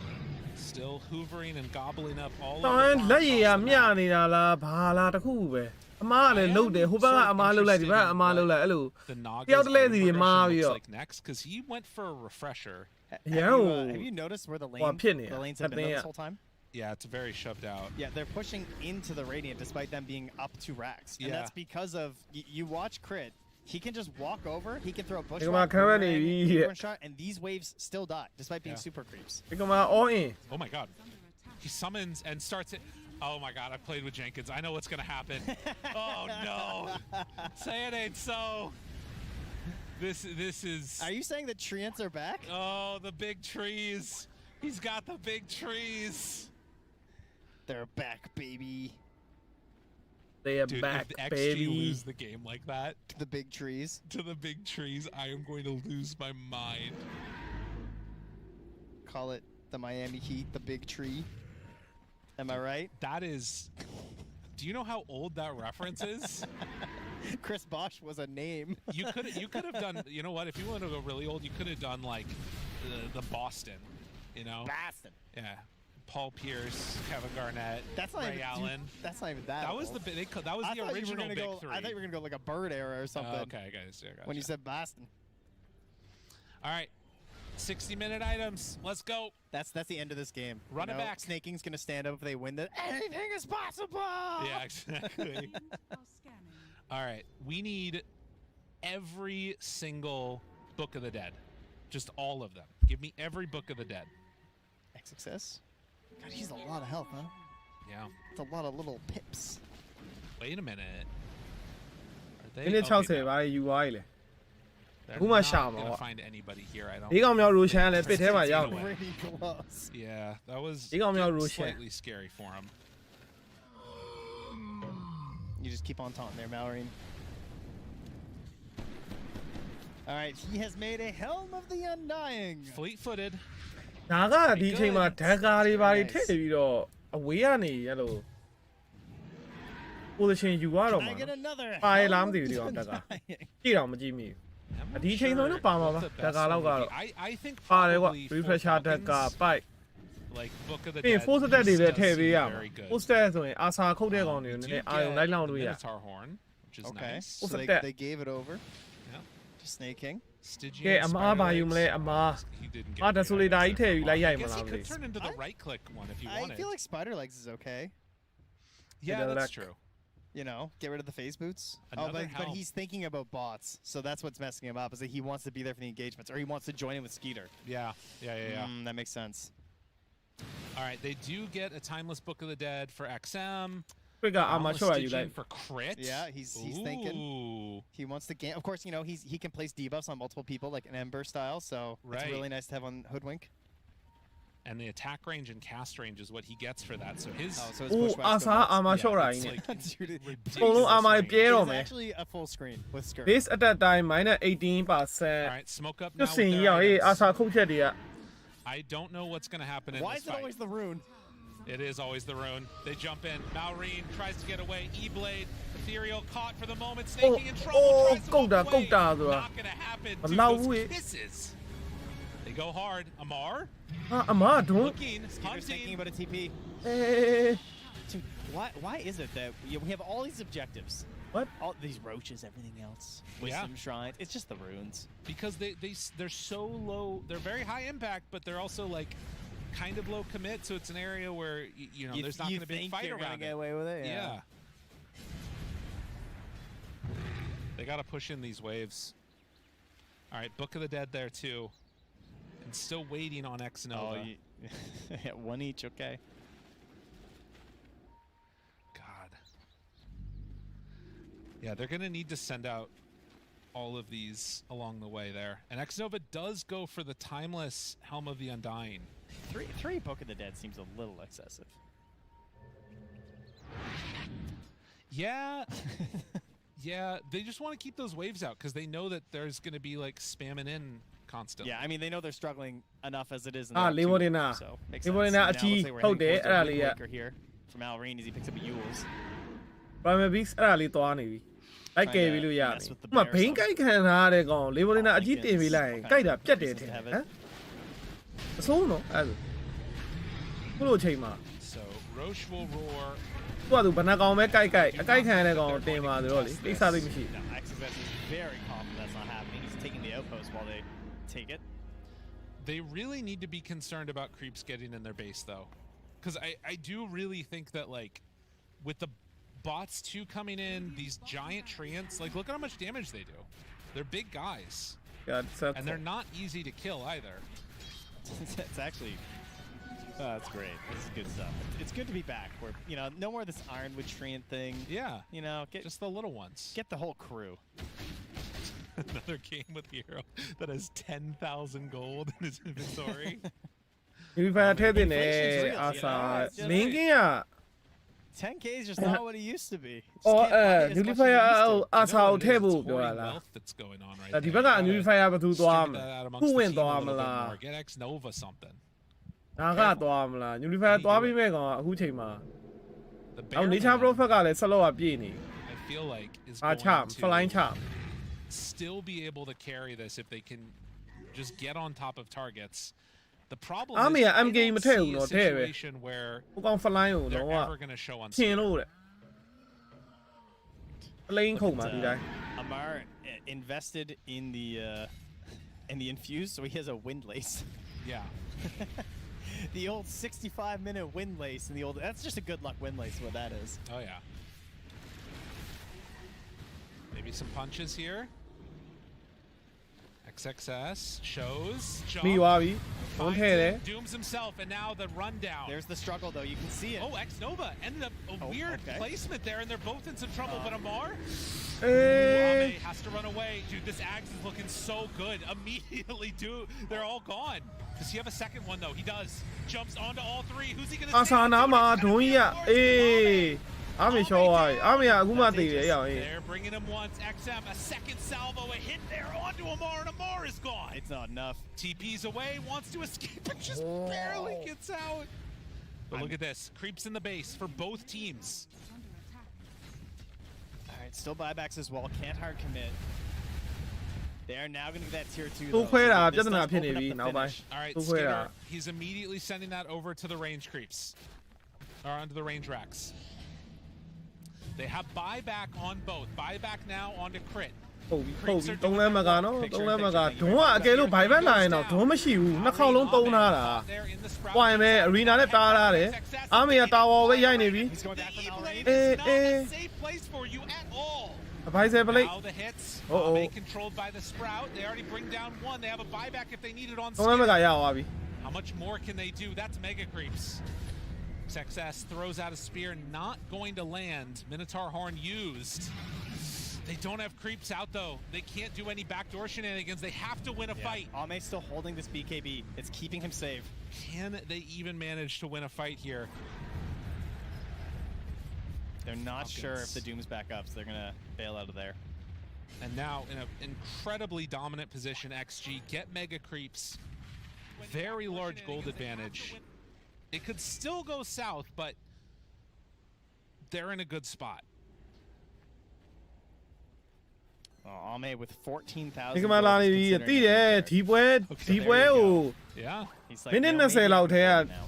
Speaker 9: Still hoovering and gobbling up all
Speaker 4: တောင်းလက်ရည်ကမျှနေတာလားဘာလားတခုပဲအမားကလည်းလှုပ်တယ်ဟိုဘက်ကအမားလှုပ်လိုက်ဒီဘက်ကအမားလှုပ်လိုက်အဲ့လိုတယောက်တလဲစီမားပြီးတော့
Speaker 9: next because he went for a refresher.
Speaker 10: Have you noticed where the lanes have been this whole time?
Speaker 9: Yeah, it's very shoved out.
Speaker 10: Yeah, they're pushing into the Radiant despite them being up 2 racks. And that's because of, you watch Crit, he can just walk over, he can throw a bushwhack, and these waves still die, despite being super creeps.
Speaker 9: Oh my god. He summons and starts it. Oh my god, I've played with Jenkins. I know what's going to happen. Oh no. Say it ain't so. This is.
Speaker 10: Are you saying that treants are back?
Speaker 9: Oh, the big trees. He's got the big trees.
Speaker 10: They're back, baby.
Speaker 4: They are
Speaker 9: Dude,
Speaker 4: back,
Speaker 9: if XG
Speaker 4: baby.
Speaker 9: lose the game like that
Speaker 10: To the big trees.
Speaker 9: to the big trees, I am going to lose my mind.
Speaker 10: Call it the Miami Heat, the big tree. Am I right?
Speaker 9: That is. Do you know how old that reference is?
Speaker 10: Chris Bosh was a name.
Speaker 9: You could have done. You know what? If you want to go really old, you could have done like the Boston. You know.
Speaker 10: Boston.
Speaker 9: Yeah. Paul Pierce, Kevin Garnett,
Speaker 10: That's not
Speaker 9: Ray
Speaker 10: even,
Speaker 9: Allen.
Speaker 10: Dude, that's not even that.
Speaker 9: That was
Speaker 10: old.
Speaker 9: that was the original big
Speaker 10: go,
Speaker 9: three.
Speaker 10: I thought you were gonna go like a bird era or something.
Speaker 9: Okay, guys. Yeah, gotcha.
Speaker 10: When you said Boston.
Speaker 9: All right, 60-minute items. Let's go.
Speaker 10: That's the end of this game.
Speaker 9: Run
Speaker 10: you
Speaker 9: it
Speaker 10: know,
Speaker 9: back.
Speaker 10: Snaking's gonna stand up if they win this. Anything is possible.
Speaker 9: Yeah, exactly.
Speaker 11: Are scanning.
Speaker 9: All right, we need every single Book of the Dead, just all of them. Give me every Book of the Dead.
Speaker 10: Success. God, he's a lot of health, huh?
Speaker 9: Yeah.
Speaker 10: It's a lot of little pips.
Speaker 9: Wait a minute. Are
Speaker 4: ဒီနေ့
Speaker 9: okay,
Speaker 4: 60
Speaker 9: no.
Speaker 4: ဘာယူသွားပြီလဲ
Speaker 9: They're
Speaker 4: Who am I
Speaker 9: not
Speaker 4: shouting
Speaker 9: gonna
Speaker 4: about?
Speaker 9: find anybody here. I don't.
Speaker 4: ဒီကောင်မြောက် Roshan လည်းပစ်ထဲမှာရောက်နေ
Speaker 10: Pretty close.
Speaker 9: Yeah, that was
Speaker 4: You got me on
Speaker 9: getting
Speaker 4: Roshan.
Speaker 9: slightly scary for him.
Speaker 10: You just keep on taunting there, Mallory. All right, he has made a Helm of the Undying.
Speaker 9: Fleet-footed.
Speaker 4: ဒါကဒီအချိန်မှာဓာတ်ကားတွေဘာတွေထည့်ပြီးတော့အဝေးကနေရလို့ position ယူရတော့
Speaker 10: Can
Speaker 4: မှာ
Speaker 10: I get another
Speaker 4: ပါရ
Speaker 10: Helm
Speaker 4: လားမ
Speaker 10: of
Speaker 4: သိဘူး
Speaker 10: the
Speaker 4: ဒီကောင်ဓာတ်ကား
Speaker 10: Undying?
Speaker 4: ကြည့်တော့မကြည့်မိဘူး
Speaker 9: I'm not
Speaker 4: ဒီအချိန်ဆိုရင်တော့ပါမှာပါ
Speaker 9: what the
Speaker 4: ဓာတ်
Speaker 9: best
Speaker 4: ကား
Speaker 9: one
Speaker 4: လောက်
Speaker 9: would
Speaker 4: ကတော့
Speaker 9: be. I think
Speaker 4: ပါတယ်ကွာ
Speaker 9: probably
Speaker 4: refresher ဓာတ်ကား ပိုက်
Speaker 9: like Book of the
Speaker 4: ပြီး
Speaker 9: Dead.
Speaker 4: 4 step တွေလည်း
Speaker 9: does
Speaker 4: ထည့်ပေးရ
Speaker 9: seem
Speaker 4: မှာ
Speaker 9: very good.
Speaker 4: 4 step ဆိုရင်အာဆာခုတ်တဲ့ကောင်တွေ
Speaker 9: We
Speaker 4: နည်း
Speaker 9: do
Speaker 4: နည်းအာရုံလိုက်လောက်လို့ရ
Speaker 9: get the Minotaur horn, which is
Speaker 10: Okay,
Speaker 9: nice.
Speaker 10: so
Speaker 4: What's
Speaker 10: they,
Speaker 4: that?
Speaker 10: they gave it over
Speaker 9: Yeah.
Speaker 10: to Snake King.
Speaker 9: Stygian
Speaker 4: ကဲအမား
Speaker 9: spider
Speaker 4: ပါယူမလဲ
Speaker 9: legs.
Speaker 4: အမား
Speaker 9: He didn't get
Speaker 4: အာ
Speaker 9: any
Speaker 4: ဒါဆိုလေ
Speaker 9: items
Speaker 4: ဒါကြီး
Speaker 9: there
Speaker 4: ထည့်
Speaker 9: for
Speaker 4: ပြီးလိုက်ရို
Speaker 9: I
Speaker 4: က်မ
Speaker 9: guess
Speaker 4: လား
Speaker 9: he
Speaker 4: မ
Speaker 9: could
Speaker 4: သိ
Speaker 9: turn into the
Speaker 10: I-
Speaker 9: right-click one if he
Speaker 10: I
Speaker 9: wanted.
Speaker 10: feel like Spider Legs is okay.
Speaker 9: Yeah,
Speaker 4: the
Speaker 9: that's
Speaker 4: luck.
Speaker 9: true.
Speaker 10: You know, get rid of the phase boots.
Speaker 9: Another
Speaker 10: but
Speaker 9: helm.
Speaker 10: he's thinking about bots, so that's what's messing him up. Is that he wants to be there for the engagements, or he wants to join in with Skeeter.
Speaker 9: Yeah.
Speaker 10: That makes sense.
Speaker 9: All right, they do get a Timeless Book of the Dead for XM.
Speaker 4: ခွက်ကအာမ
Speaker 9: Boundless
Speaker 4: ချော့ရယူလိုက်
Speaker 9: Stygian for crit.
Speaker 10: Yeah, he's thinking.
Speaker 9: Ooh.
Speaker 10: He wants to gain. Of course, you know he can place debuffs on multiple people like an Ember style, so
Speaker 9: Right.
Speaker 10: it's really nice to have on Hoodwink.
Speaker 9: And the attack range and cast range is what he gets for that. So his
Speaker 10: Oh, so his
Speaker 4: အိုး
Speaker 10: pushbacks
Speaker 4: အာ
Speaker 10: go
Speaker 4: ဆာ
Speaker 10: nuts.
Speaker 4: အာမ
Speaker 9: yeah,
Speaker 4: ချော့တာ
Speaker 9: it's
Speaker 4: ကြီးနဲ့
Speaker 9: like
Speaker 10: Dude, it-
Speaker 4: အကုန်လုံးအာမတွေပြဲ
Speaker 10: It
Speaker 4: တော့
Speaker 10: is
Speaker 4: မယ်
Speaker 10: actually a full screen with Skirt.
Speaker 4: base attack တိုင်း -18%
Speaker 9: All right, smoke up
Speaker 4: ကျွ
Speaker 9: now
Speaker 4: တ်
Speaker 9: with
Speaker 4: စင်
Speaker 9: their
Speaker 4: ကြီးအောင်အေး
Speaker 9: items.
Speaker 4: အာဆာခုတ်ချက်တွေက
Speaker 9: I don't know what's going to happen in
Speaker 10: Why
Speaker 9: this
Speaker 10: is it
Speaker 9: fight.
Speaker 10: always the rune?
Speaker 9: It is always the rune. They jump in. Malrine tries to get away. E-Blade, Ethereal caught for the moment. Snaking in trouble.
Speaker 4: oh,
Speaker 9: Tries to
Speaker 4: ကုတ်တာ
Speaker 9: walk
Speaker 4: ကုတ်
Speaker 9: away.
Speaker 4: တာဆိုတာ
Speaker 9: Not going to happen.
Speaker 4: မ
Speaker 9: Dude,
Speaker 4: လောက်
Speaker 9: those
Speaker 4: ဘူးလေ
Speaker 9: kisses. They go hard. Amar
Speaker 4: ဟာအမဒွန်း
Speaker 9: looking,
Speaker 10: Skeeter's thinking
Speaker 9: hunting.
Speaker 10: about a TP.
Speaker 4: အေး
Speaker 10: Dude, why is it that we have all these objectives?
Speaker 4: What?
Speaker 10: All these roaches, everything else. Wisdom shrines. It's just the runes.
Speaker 9: Because they're so low. They're very high impact, but they're also like kind of low commit. So it's an area where you know there's not going to be a
Speaker 10: think
Speaker 9: fight
Speaker 10: you're gonna
Speaker 9: around
Speaker 10: get
Speaker 9: it.
Speaker 10: away with it?
Speaker 9: Yeah. They got to push in these waves. All right, Book of the Dead there too. And still waiting on X Nova.
Speaker 10: Oh, yeah, one each. Okay.
Speaker 9: God. Yeah, they're going to need to send out all of these along the way there. And X Nova does go for the Timeless Helm of the Undying.
Speaker 10: Three Book of the Dead seems a little excessive.
Speaker 9: Yeah. Yeah, they just want to keep those waves out because they know that there's going to be like spamming in constantly.
Speaker 10: Yeah, I mean they know they're struggling enough as it is. In
Speaker 4: Ah,
Speaker 10: the other two,
Speaker 4: Levorina.
Speaker 10: so makes
Speaker 4: Levorina
Speaker 10: sense. Now,
Speaker 4: achi
Speaker 10: looks like we're
Speaker 4: ဟုတ်တယ်
Speaker 10: heading
Speaker 4: အဲ့ဒါ
Speaker 10: towards
Speaker 4: လေး
Speaker 10: a
Speaker 4: က
Speaker 10: Windbreaker here from Alrine as he picks up a Yules.
Speaker 4: prime beast အဲ့ဒါလေးသွားနေပြီလိုက်ကယ်ပြီးလို့ရပြီ
Speaker 10: mess with the
Speaker 4: ဥပမာ
Speaker 10: bear
Speaker 4: ဘိန်း
Speaker 10: some.
Speaker 4: ကိုက်ခံထားတဲ့ကောင် Levorina အကြီးတင်ပေးလိုက်ရင်ကိုက်တာပြတ်တယ်ထင်တယ်ဟမ်အဆိုးနော်အဲ့ဒါခုလိုချိန်မှာ
Speaker 9: So Roche will roar.
Speaker 4: သူကသူဘဏ္ဍကောင်ပဲကိုက်ကိုက်အကိုက်ခံရတဲ့ကောင်ကိုတင်ပါဆိုတော့လေကိစ္စသိမရှိ
Speaker 10: No, XSS is very confident that's not happening. He's taking the outpost while they take it.
Speaker 9: They really need to be concerned about creeps getting in their base though. Because I do really think that like with the bots 2 coming in, these giant treants, like look at how much damage they do. They're big guys. And they're not easy to kill either.
Speaker 10: It's actually that's great. This is good stuff. It's good to be back. Where no more of this Ironwood Treant thing.
Speaker 9: Yeah.
Speaker 10: You know,
Speaker 9: Just the little ones.
Speaker 10: get the whole crew.
Speaker 9: Another game with a hero that has 10,000 gold in his inventory.
Speaker 4: Unify ထည့်တင်တယ်အာစာလင်းကင်းက
Speaker 10: 10k is just not what it used to be.
Speaker 4: အော်Unify အာစာကိုထည့်ဖို့ပြောတာလား
Speaker 9: that's going on right
Speaker 4: ဒီဘက်က Unify ဘယ်သူသွားမလဲခုဝင်သွားမလား
Speaker 9: Get X Nova something.
Speaker 4: ဒါကသွားမလား Unify သွားပြီးမဲ့ကောင်အခုချိန်မှာအော် Nature Prophet ကလည်းဆက်လို့ပြည့်နေ
Speaker 9: I feel like is
Speaker 4: အာချ
Speaker 9: going to
Speaker 4: flying ချ
Speaker 9: still be able to carry this if they can just get on top of targets. The problem is
Speaker 4: Army
Speaker 9: I
Speaker 4: MK
Speaker 9: don't
Speaker 4: မထည့်
Speaker 9: see
Speaker 4: ဘူး
Speaker 9: a
Speaker 4: တော့ထည့်ပဲ
Speaker 9: situation where
Speaker 4: ဟိုကောင် flying ကို
Speaker 9: they're
Speaker 4: တော့
Speaker 9: ever going to show on
Speaker 4: ထင်လို့တဲ့ plane ခုံမှာဒီတိုင်း
Speaker 10: Amar invested in the infuse, so he has a wind lace.
Speaker 9: Yeah.
Speaker 10: The old 65-minute wind lace and the old that's just a good luck wind lace what that is.
Speaker 9: Oh yeah. Maybe some punches here. XXS shows jump.
Speaker 4: ပြီးသွားပြီဘုံထည့်တယ်
Speaker 9: Dooms himself and now the rundown.
Speaker 10: There's the struggle though, you can see it.
Speaker 9: Oh, X Nova ended up a weird placement there and they're both in some trouble, but Amar
Speaker 4: အေ
Speaker 9: Ame has to run away. Dude, this Axe is looking so good. Immediately, dude, they're all gone. Does he have a second one though? He does. Jumps onto all three. Who's he gonna
Speaker 4: အာစာနာမှာဒွန်ကြီးကအေးအာမေရှောသွားပြီအာမေကအခုမှသိတယ်ရအောင်အေး
Speaker 9: They're bringing him once. XM, a second salvo, a hit there onto Amar, and Amar is gone.
Speaker 10: It's not enough.
Speaker 9: TP's away, wants to escape, but just barely gets out. But look at this. Creeps in the base for both teams.
Speaker 10: Alright, still buybacks as well. Can't hard commit. They are now going to get that tier 2
Speaker 4: သူ
Speaker 10: though.
Speaker 4: ခွဲတာ
Speaker 10: This
Speaker 4: ပြဿနာ
Speaker 10: does
Speaker 4: ဖြစ်နေ
Speaker 10: open
Speaker 4: ပြီ
Speaker 10: up the
Speaker 4: နောက်ပိုင်း
Speaker 10: finish.
Speaker 9: All right,
Speaker 4: သူခွဲတာ
Speaker 9: Skipper, he's immediately sending that over to the range creeps. Or onto the range racks. They have buyback on both. Buyback now onto crit.
Speaker 4: ဟုတ်ပြီဟုတ်ပြီ3လဲမကနော်3လဲမကဒွန်ကအကယ်လို့ဘိုင်ဘက်လာရင်တော့ဒွန်မရှိဘူးနှစ်ခေါက်လုံးတုံးထားတာပွိုင်မဲ့ arena နဲ့တားထားတယ်အာမေကတာဝါပဲရိုက်နေပြီ
Speaker 10: He's going back for Mallory.
Speaker 9: It's not a safe place for you at all.
Speaker 4: အဖိုင်ဆယ်ပလိတ်
Speaker 9: Now the hits.
Speaker 4: Uh-oh.
Speaker 9: Ame controlled by the Sprout. They already bring down one. They have a buyback if they need it on
Speaker 4: 3လဲမက
Speaker 9: Skipper.
Speaker 4: ရသွားပြီ
Speaker 9: How much more can they do? That's mega creeps. XXS throws out a spear, not going to land. Minotaur Horn used. They don't have creeps out though. They can't do any backdoor shenanigans. They have to win a fight.
Speaker 10: Ame's still holding this BKB. It's keeping him safe.
Speaker 9: Can they even manage to win a fight here?
Speaker 10: They're not sure if the Doom's back up, so they're going to bail out of there.
Speaker 9: And now in an incredibly dominant position, XG get mega creeps. Very large gold advantage. It could still go south, but they're in a good spot.
Speaker 10: Ame with 14,000.
Speaker 4: ဒီကမှလာနေပြီတိတယ်ဒီပွဲကို
Speaker 9: Yeah,
Speaker 10: He's like,
Speaker 4: မိနစ်
Speaker 10: "No,
Speaker 4: 20
Speaker 10: maybe
Speaker 4: လောက်ထဲက
Speaker 10: now."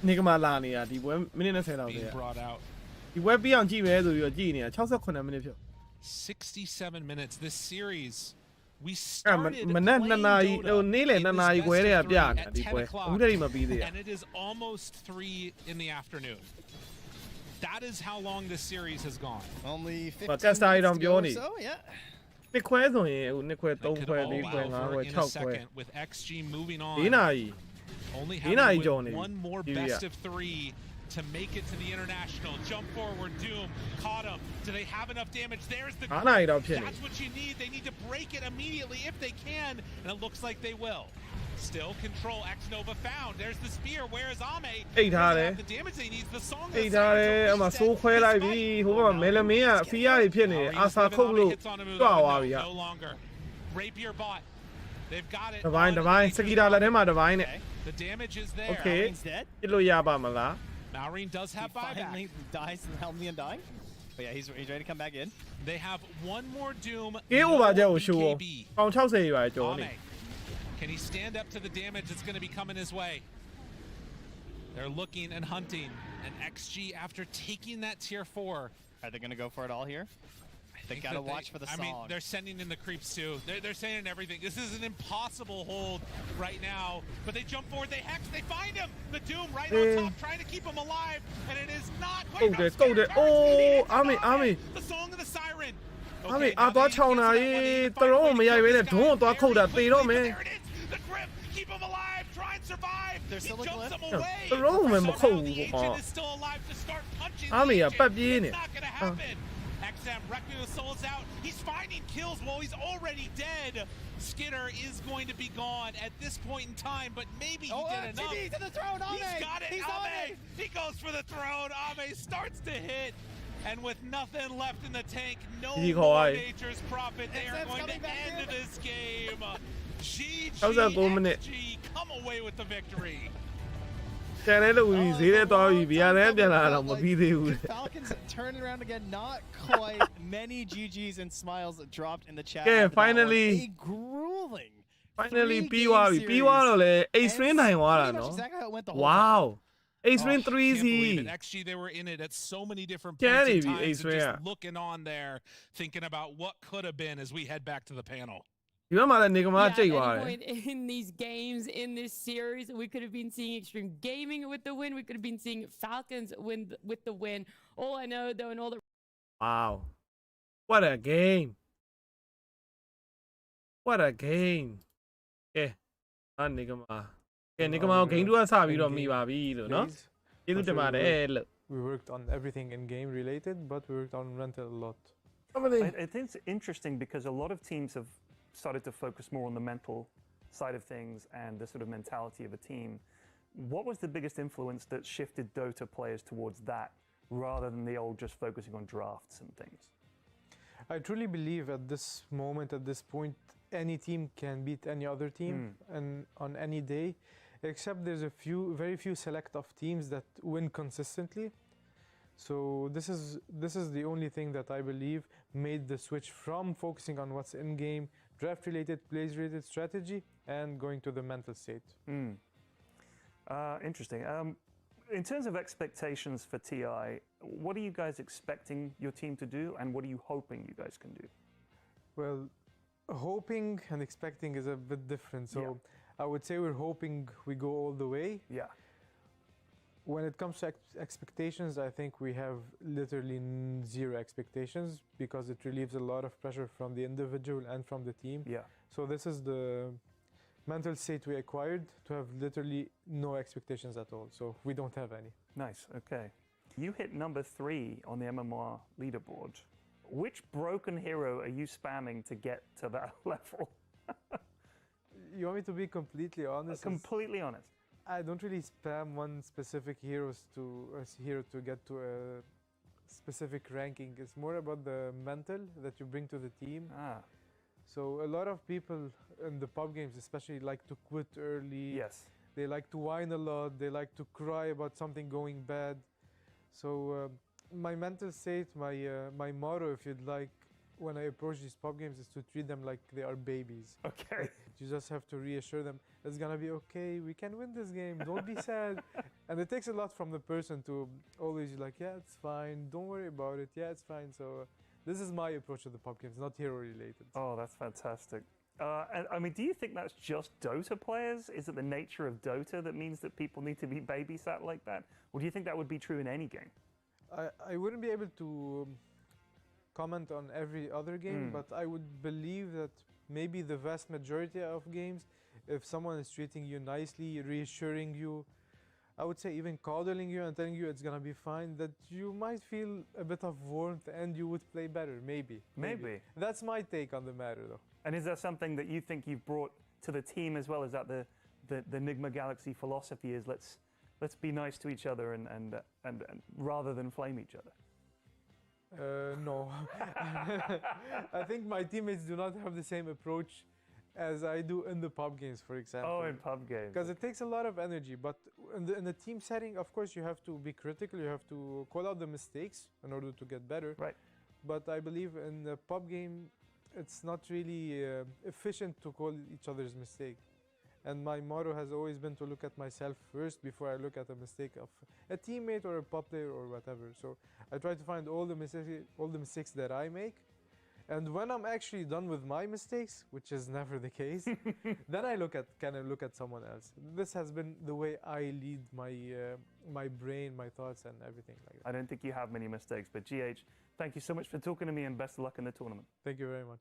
Speaker 4: နေကမှလာနေတာဒီပွဲမိနစ်20လောက်ထဲ
Speaker 9: being
Speaker 4: က
Speaker 9: brought out.
Speaker 4: ဒီပွဲပြီးအောင်ကြည့်မယ်ဆိုပြီးတော့ကြည့်နေတာ68မိနစ်ဖြစ်
Speaker 9: 67 minutes. This series, we
Speaker 4: အဲ့
Speaker 9: started
Speaker 4: မနက်
Speaker 9: playing
Speaker 4: 2နာရီ
Speaker 9: Dota
Speaker 4: ဟိုနေ့လယ်
Speaker 9: in
Speaker 4: 2
Speaker 9: this
Speaker 4: နာရီ
Speaker 9: best
Speaker 4: ခွဲတည်းက
Speaker 9: of
Speaker 4: ပြ
Speaker 9: three
Speaker 4: နေတာ
Speaker 9: at
Speaker 4: ဒီ
Speaker 9: 10
Speaker 4: ပွဲ
Speaker 9: o'clock,
Speaker 4: အခုတည်းကမပြီးသေးရ
Speaker 9: and it is almost 3 in the afternoon. That is how long this series has gone.
Speaker 10: Only 15
Speaker 4: But that's how you
Speaker 10: minutes
Speaker 4: don't
Speaker 10: to go
Speaker 4: go
Speaker 10: or
Speaker 4: need.
Speaker 10: so, yeah.
Speaker 4: တစ်ခွဲဆိုရင်ဟိုနှစ်ခွဲ
Speaker 9: That
Speaker 4: 3
Speaker 9: could
Speaker 4: ခွဲ
Speaker 9: all
Speaker 4: 4ခွဲ 5
Speaker 9: over
Speaker 4: ခွဲ
Speaker 9: in a
Speaker 4: 6ခွဲ
Speaker 9: second with XG moving on.
Speaker 4: 4နာရီ
Speaker 9: Only
Speaker 4: Dina
Speaker 9: having
Speaker 4: Johnny,
Speaker 9: to win one more
Speaker 4: TV.
Speaker 9: best of 3 to make it to the international. Jump forward, Doom caught him. Do they have enough damage? There's the
Speaker 4: 9နာရီတော့ဖြစ်နေ
Speaker 9: That's what you need. They need to break it immediately if they can, and it looks like they will. Still control. X Nova found. There's the spear. Where is Ame?
Speaker 4: အိတ်ထားတယ်
Speaker 9: Doesn't have the damage they need. The song
Speaker 4: အိတ်ထားတယ်အမှဆိုးခွဲလိုက်ပြီဟိုဘက်မှာမဲလမင်းကဖီယာတွေဖြစ်နေအာစာခုတ်လို့ကြွသွားပြီက
Speaker 9: No longer. Rapier bot. They've got it.
Speaker 4: တပိုင်းစကီတာလက်ထဲမှာတပိုင်းနဲ့
Speaker 9: The damage is there.
Speaker 4: Okay.
Speaker 10: Malreen's dead.
Speaker 4: ပြစ်လို့ရပါမလား
Speaker 9: Malreen does
Speaker 10: He
Speaker 9: have buyback.
Speaker 10: finally dies in Helm the Undying. But yeah, he's ready to come back in.
Speaker 9: They have one more Doom.
Speaker 4: ကေး
Speaker 9: no
Speaker 4: over ချက်ကိုရှိုး
Speaker 9: BKB.
Speaker 4: ပေါင်60ရွာကျော်နေ
Speaker 9: Ame. Can he stand up to the damage that's going to be coming his way? They're looking and hunting. And XG, after taking that tier 4,
Speaker 10: Are they going to go for it all here? They
Speaker 9: think
Speaker 10: got to
Speaker 9: that
Speaker 10: watch for the
Speaker 9: I
Speaker 10: song.
Speaker 9: mean, they're sending in the creeps too. They're saying everything. This is an impossible hold right now. But they jump forward, they hex, they find him. The Doom right on top, trying to keep him alive. And it is not quite
Speaker 4: Go there, go there. Oh, Ame.
Speaker 9: The song of the siren.
Speaker 4: အာမေအာသွားချောင်းတာကြီးတရုံးမရိုက်ဘဲနဲ့ဒုံးကိုသွားခုတ်တာသေတော့မယ်
Speaker 9: There it is. The grip, keep him alive. Try and survive.
Speaker 10: There's
Speaker 9: He
Speaker 10: still a
Speaker 9: jumps
Speaker 10: clip.
Speaker 9: him away.
Speaker 4: တရုံးမမခုတ်
Speaker 9: Somehow
Speaker 4: ဘူး
Speaker 9: the
Speaker 4: ကွာ
Speaker 9: agent is still alive to start punching
Speaker 4: အာမေက
Speaker 9: the agent.
Speaker 4: ပတ်ပြေးနေ
Speaker 9: It's not gonna happen. XG Leosam, Requiem of Souls out. He's finding kills while he's already dead. Skinner is going to be gone at this point in time, but maybe he did enough.
Speaker 10: TB to the throne, Ame!
Speaker 9: He's got it,
Speaker 10: He's on
Speaker 9: Ame!
Speaker 10: it!
Speaker 9: He goes for the throne, Ame starts to hit, and with nothing left in the tank, no more Nature's Prophet, they are going to end this game. GG, come away with the victory.
Speaker 4: ကျန်တဲ့လူကြီးဈေးထဲသွားပြီးဗျာလဲပြန်လာတော့မပြီးသေးဘူး
Speaker 10: Falcons turning around again, not quite many GGs and smiles dropped in the chat.
Speaker 4: Yeah, finally.
Speaker 10: A grueling.
Speaker 4: Finally ပြီးသွားပြီပြီးသွားတော့လေ Ace Win နိုင်သွားတာနော်
Speaker 10: Exactly how it went the whole
Speaker 4: Wow Ace Win
Speaker 9: Can't
Speaker 4: 3Z
Speaker 9: believe it. Actually, they were in it at so many different
Speaker 4: Can't
Speaker 9: points in
Speaker 4: even
Speaker 9: times
Speaker 4: Ace
Speaker 9: and
Speaker 4: Win,
Speaker 9: just looking on there, thinking about what could have been as we head back to the panel.
Speaker 4: ဒီမှာလည်း Nigma ကြိတ်သွားတယ်
Speaker 7: At any point in these games, in this series, we could have been seeing Extreme Gaming with the win. We could have been seeing Falcons win with the win. All I know, though, and all the
Speaker 4: Wow What a game What a game ကဲ Nigma ကဲ Nigma ကို game 2ကစပြီးတော့မိပါပြီလို့နော်ကျေးဇူးတင်ပါတယ်လို့
Speaker 12: We worked on everything in game related, but we worked on mental a lot.
Speaker 13: I think it's interesting because a lot of teams have started to focus more on the mental side of things and the sort of mentality of a team. What was the biggest influence that shifted Dota players towards that rather than the old just focusing on drafts and things?
Speaker 12: I truly believe at this moment, at this point, any team can beat any other team and on any day, except there's very few select of teams that win consistently. So this is the only thing that I believe made the switch from focusing on what's in game, draft related, plays related strategy, and going to the mental state.
Speaker 13: Interesting. In terms of expectations for TI, what are you guys expecting your team to do, and what are you hoping you guys can do?
Speaker 12: Well, hoping and expecting is a bit different. So I would say we're hoping we go all the way.
Speaker 13: Yeah.
Speaker 12: When it comes to expectations, I think we have literally zero expectations because it relieves a lot of pressure from the individual and from the team.
Speaker 13: Yeah.
Speaker 12: So this is the mental state we acquired to have literally no expectations at all. So we don't have any.
Speaker 13: Nice. Okay. You hit number 3 on the MMR leaderboard. Which broken hero are you spamming to get to that level?
Speaker 12: You want me to be completely honest?
Speaker 13: Completely honest.
Speaker 12: I don't really spam one specific hero to get to a specific ranking. It's more about the mental that you bring to the team. So a lot of people in the pub games especially like to quit early.
Speaker 13: Yes.
Speaker 12: They like to whine a lot. They like to cry about something going bad. So my mental state, my motto, if you'd like, when I approach these pub games is to treat them like they are babies.
Speaker 13: Okay.
Speaker 12: You just have to reassure them it's gonna be okay. We can win this game. Don't be sad. And it takes a lot from the person to always be like, yeah, it's fine. Don't worry about it. Yeah, it's fine. So this is my approach to the pub games, not hero related.
Speaker 13: Oh, that's fantastic. And I mean, do you think that's just Dota players? Is it the nature of Dota that means that people need to be babysat like that? Or do you think that would be true in any game?
Speaker 12: I wouldn't be able to comment on every other game, but I would believe that maybe the vast majority of games, if someone is treating you nicely, reassuring you, I would say even coddling you and telling you it's gonna be fine, that you might feel a bit of warmth and you would play better, maybe. That's my take on the matter though.
Speaker 13: And is there something that you think you've brought to the team as well? Is that the Nigma Galaxy philosophy is let's be nice to each other and rather than flame each other?
Speaker 12: No. I think my teammates do not have the same approach as I do in the pub games, for example.
Speaker 13: Oh, in pub games.
Speaker 12: Because it takes a lot of energy. But in the team setting, of course, you have to be critical. You have to call out the mistakes in order to get better.
Speaker 13: Right.
Speaker 12: But I believe in the pub game, it's not really efficient to call each other's mistake. And my motto has always been to look at myself first before I look at a mistake of a teammate or a pub player or whatever. So I try to find all the mistakes that I make. And when I'm actually done with my mistakes, which is never the case, then I look at someone else. This has been the way I lead my brain, my thoughts, and everything like that.
Speaker 13: I don't think you have many mistakes, but GH, thank you so much for talking to me and best of luck in the tournament.
Speaker 12: Thank you very much.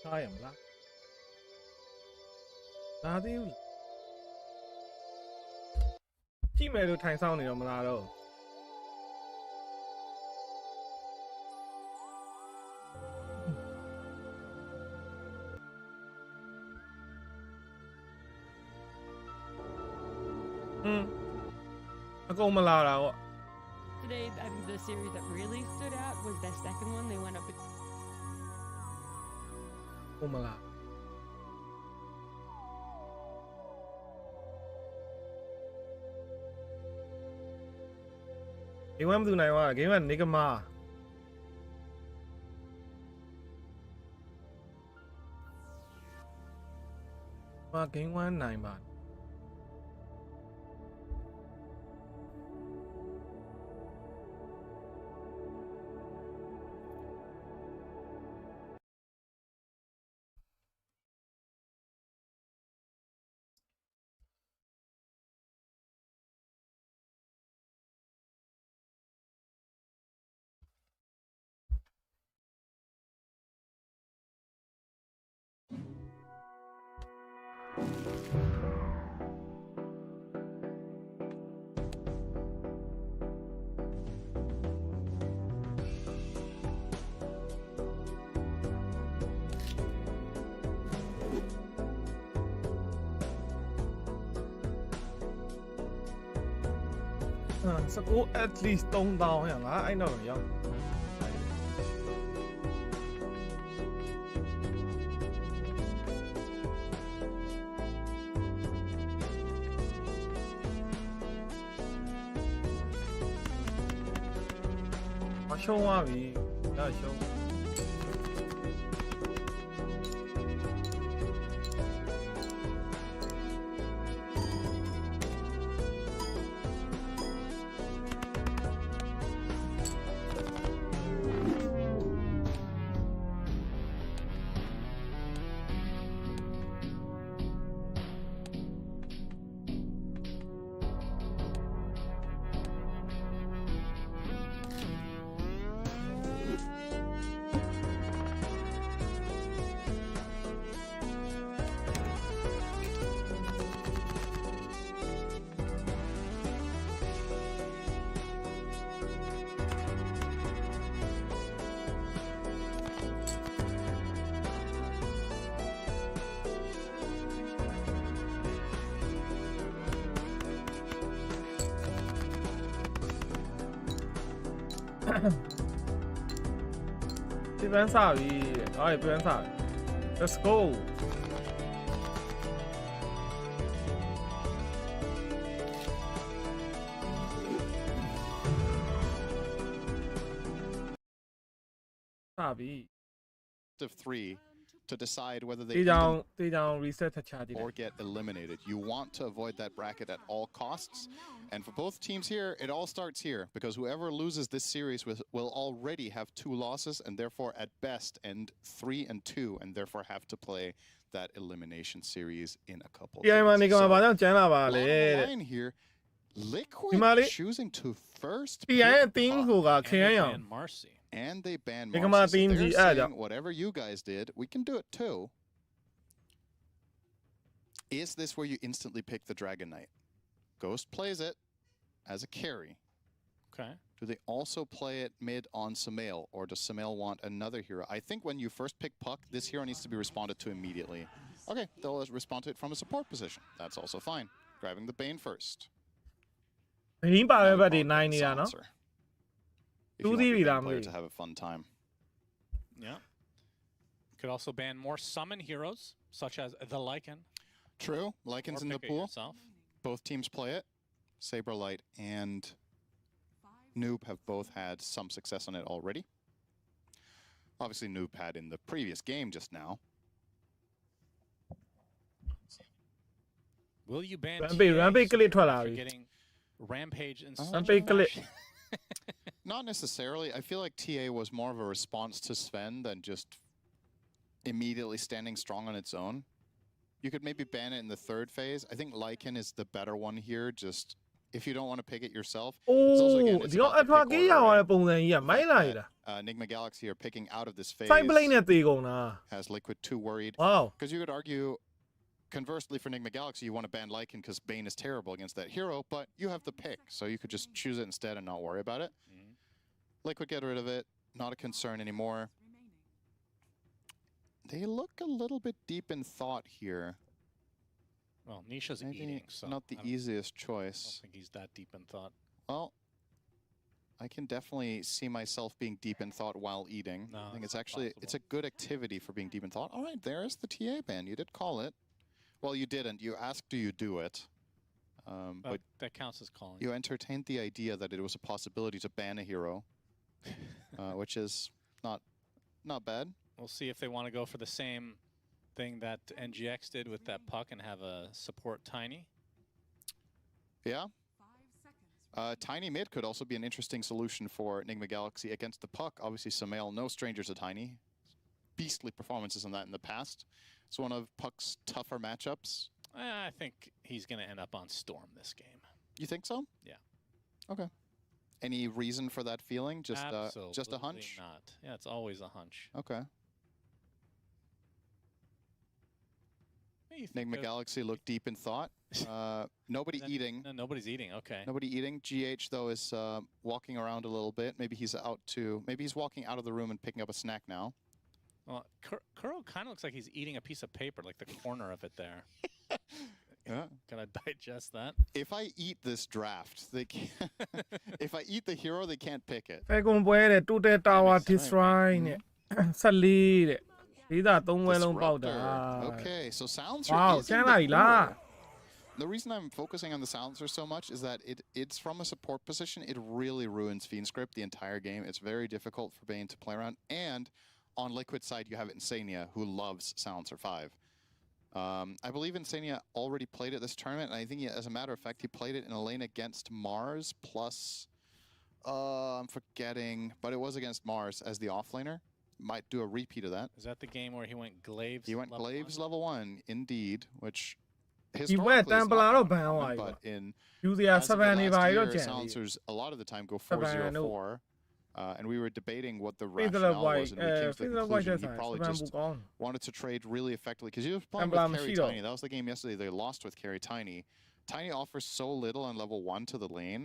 Speaker 4: ထားရမလားလာသေးဘူးကြည့်မယ်လို့ထိုင်ဆောင်နေတော့မလားတော့အကုန်မလာတာပေါ့
Speaker 7: Today, I think the series that really stood out was their second one. They went up.
Speaker 4: အကုန်မလာဂိမ်း1မသူနိုင်သွားဂိမ်း1 Nigma ဂိမ်း1နိုင်ပါ19 at least 3000ရငါအဲ့တော့ရောက်ရှုံးသွားပြီဒါရှုံးပြပန်းစားပြီအားရပြပန်းစား Let's go စားပြီ
Speaker 2: of 3 to decide whether they
Speaker 4: တေးကြောင် reset ထချကြည့်
Speaker 2: or get eliminated. You want to avoid that bracket at all costs. And for both teams here, it all starts here because whoever loses this series will already have 2 losses and therefore at best end 3-2 and therefore have to play that elimination series in a couple.
Speaker 4: Yeah, man, Nigma ဘာကြောင့်ကျန်းလာပါလဲတဲ့
Speaker 2: line here. Liquid
Speaker 4: ဒီမှာလေ
Speaker 2: choosing to first
Speaker 4: PI ရဲ့
Speaker 2: pick
Speaker 4: team
Speaker 2: Puck.
Speaker 4: ကိုကခရမ်းရောင်
Speaker 3: Marcy.
Speaker 2: And they ban
Speaker 4: Nigma
Speaker 2: Marcy. So
Speaker 4: team
Speaker 2: they're
Speaker 4: ကြီးအဲ့ဒါကြောင့်
Speaker 2: saying whatever you guys did, we can do it too. Is this where you instantly pick the Dragon Knight? Ghost plays it as a carry.
Speaker 3: Okay.
Speaker 2: Do they also play it mid on Sumail, or does Sumail want another hero? I think when you first pick Puck, this hero needs to be responded to immediately. Okay, they'll respond to it from a support position. That's also fine. Grabbing the Bane first.
Speaker 4: ဘင်းပါပဲဘက်တွေ
Speaker 2: Now
Speaker 4: နိုင်နေတာနော်
Speaker 2: Silencer. If you want your Bane player to have a fun time.
Speaker 3: Yeah. Could also ban more summon heroes, such as the Lycan.
Speaker 2: True. Lycan's
Speaker 3: Or
Speaker 2: in the
Speaker 3: pick it
Speaker 2: pool.
Speaker 3: yourself.
Speaker 2: Both teams play it. Saberlight and Noob have both had some success on it already. Obviously, Noob had in the previous game just now.
Speaker 3: Will you ban
Speaker 4: Rampage ကလေးထွက်လာပြီ
Speaker 3: for getting Rampage and
Speaker 4: Rampage ကလေး
Speaker 2: Not necessarily. I feel like TA was more of a response to Sven than just immediately standing strong on its own. You could maybe ban it in the 3rd phase. I think Lycan is the better one here, just if you don't want to pick it yourself. It's also, again,
Speaker 4: အိုး
Speaker 2: it's
Speaker 4: ဒီကောင်
Speaker 2: about the pick
Speaker 4: FRK
Speaker 2: order,
Speaker 4: ရအောင်
Speaker 2: right?
Speaker 4: တဲ့ပုံစံကြီးကမိုင်းလာရတာ
Speaker 2: Nigma Galaxy are picking out of this phase.
Speaker 4: စိုက်ပလိတ်နဲ့သေကုန်တာ
Speaker 2: Has Liquid too worried?
Speaker 4: Wow.
Speaker 2: Because you could argue, conversely, for Nigma Galaxy, you want to ban Lycan because Bane is terrible against that hero, but you have the pick, so you could just choose it instead and not worry about it. Liquid get rid of it, not a concern anymore. They look a little bit deep in thought here.
Speaker 3: Well, Nisha's
Speaker 2: Maybe
Speaker 3: eating, so
Speaker 2: not the easiest
Speaker 3: I
Speaker 2: choice.
Speaker 3: don't think he's that deep in thought.
Speaker 2: Well, I can definitely see myself being deep in thought while eating.
Speaker 3: No,
Speaker 2: I think it's
Speaker 3: it's
Speaker 2: actually
Speaker 3: possible.
Speaker 2: it's a good activity for being deep in thought. All right, there's the TA ban. You did call it. Well, you didn't. You asked, do you do it? But
Speaker 3: That counts as calling.
Speaker 2: you entertained the idea that it was a possibility to ban a hero, which is not bad.
Speaker 3: We'll see if they want to go for the same thing that NGX did with that puck and have a support Tiny.
Speaker 2: Yeah. Tiny mid could also be an interesting solution for Nigma Galaxy against the puck. Obviously, Samael, no stranger to Tiny. Beastly performances on that in the past. It's one of Puck's tougher matchups.
Speaker 3: I think he's going to end up on Storm this game.
Speaker 2: You think so?
Speaker 3: Yeah.
Speaker 2: Okay. Any reason for that feeling? Just
Speaker 3: Absolutely
Speaker 2: a hunch?
Speaker 3: not. Yeah, it's always a hunch.
Speaker 2: Okay.
Speaker 3: What do you think
Speaker 2: Nigma
Speaker 3: of-
Speaker 2: Galaxy look deep in thought. Nobody eating.
Speaker 3: No, nobody's eating. Okay.
Speaker 2: Nobody eating. GH though is walking around a little bit. Maybe he's maybe he's walking out of the room and picking up a snack now.
Speaker 3: Well, Kuro kind of looks like he's eating a piece of paper, like the corner of it there.
Speaker 2: Yeah.
Speaker 3: Can I digest that?
Speaker 2: If I eat this draft, they can't if I eat the hero, they can't pick it.
Speaker 4: ဖဲကွန်ပွဲတဲ့တူတဲ့ tower destroy နဲ့14တဲ့ဒေသ3ပွဲလုံးပေါက်တာ
Speaker 2: Disruptor. Okay, so Silencer
Speaker 4: Wow,
Speaker 2: is in
Speaker 4: ကျန်းလာပြီလား
Speaker 2: The reason I'm focusing on the Silencer so much is that it's from a support position. It really ruins Fiend Script the entire game. It's very difficult for Bane to play around. And on Liquid side, you have Insania, who loves Silencer 5. I believe Insania already played it this tournament, and I think, as a matter of fact, he played it in a lane against Mars, plus... I'm forgetting, but it was against Mars as the offlaner. Might do a repeat of that.
Speaker 3: Is that the game where he went Glaives?
Speaker 2: He went Glaives level 1, indeed, which...
Speaker 4: ဒီပွဲတမ်ပလာတော့ဘန်သွားပြီ
Speaker 2: but in
Speaker 4: ယူစရာ
Speaker 2: as of the
Speaker 4: 7နေ
Speaker 2: last
Speaker 4: ပါရော
Speaker 2: year,
Speaker 4: ကျန်
Speaker 2: Silencers a lot of the time go
Speaker 4: 7 တို့
Speaker 2: 4-0-4, and we were debating what the
Speaker 4: Fizzle
Speaker 2: rationale
Speaker 4: White,
Speaker 2: was, and we came to the
Speaker 4: Fizzle White
Speaker 2: conclusion he
Speaker 4: that's
Speaker 2: probably
Speaker 4: fine,
Speaker 2: just
Speaker 4: 7 ကောင်း
Speaker 2: wanted to trade really effectively because he was playing
Speaker 4: Templar
Speaker 2: with Carry
Speaker 4: Machido.
Speaker 2: Tiny. That was the game yesterday. They lost with Carry Tiny. Tiny offers so little on level 1 to the lane,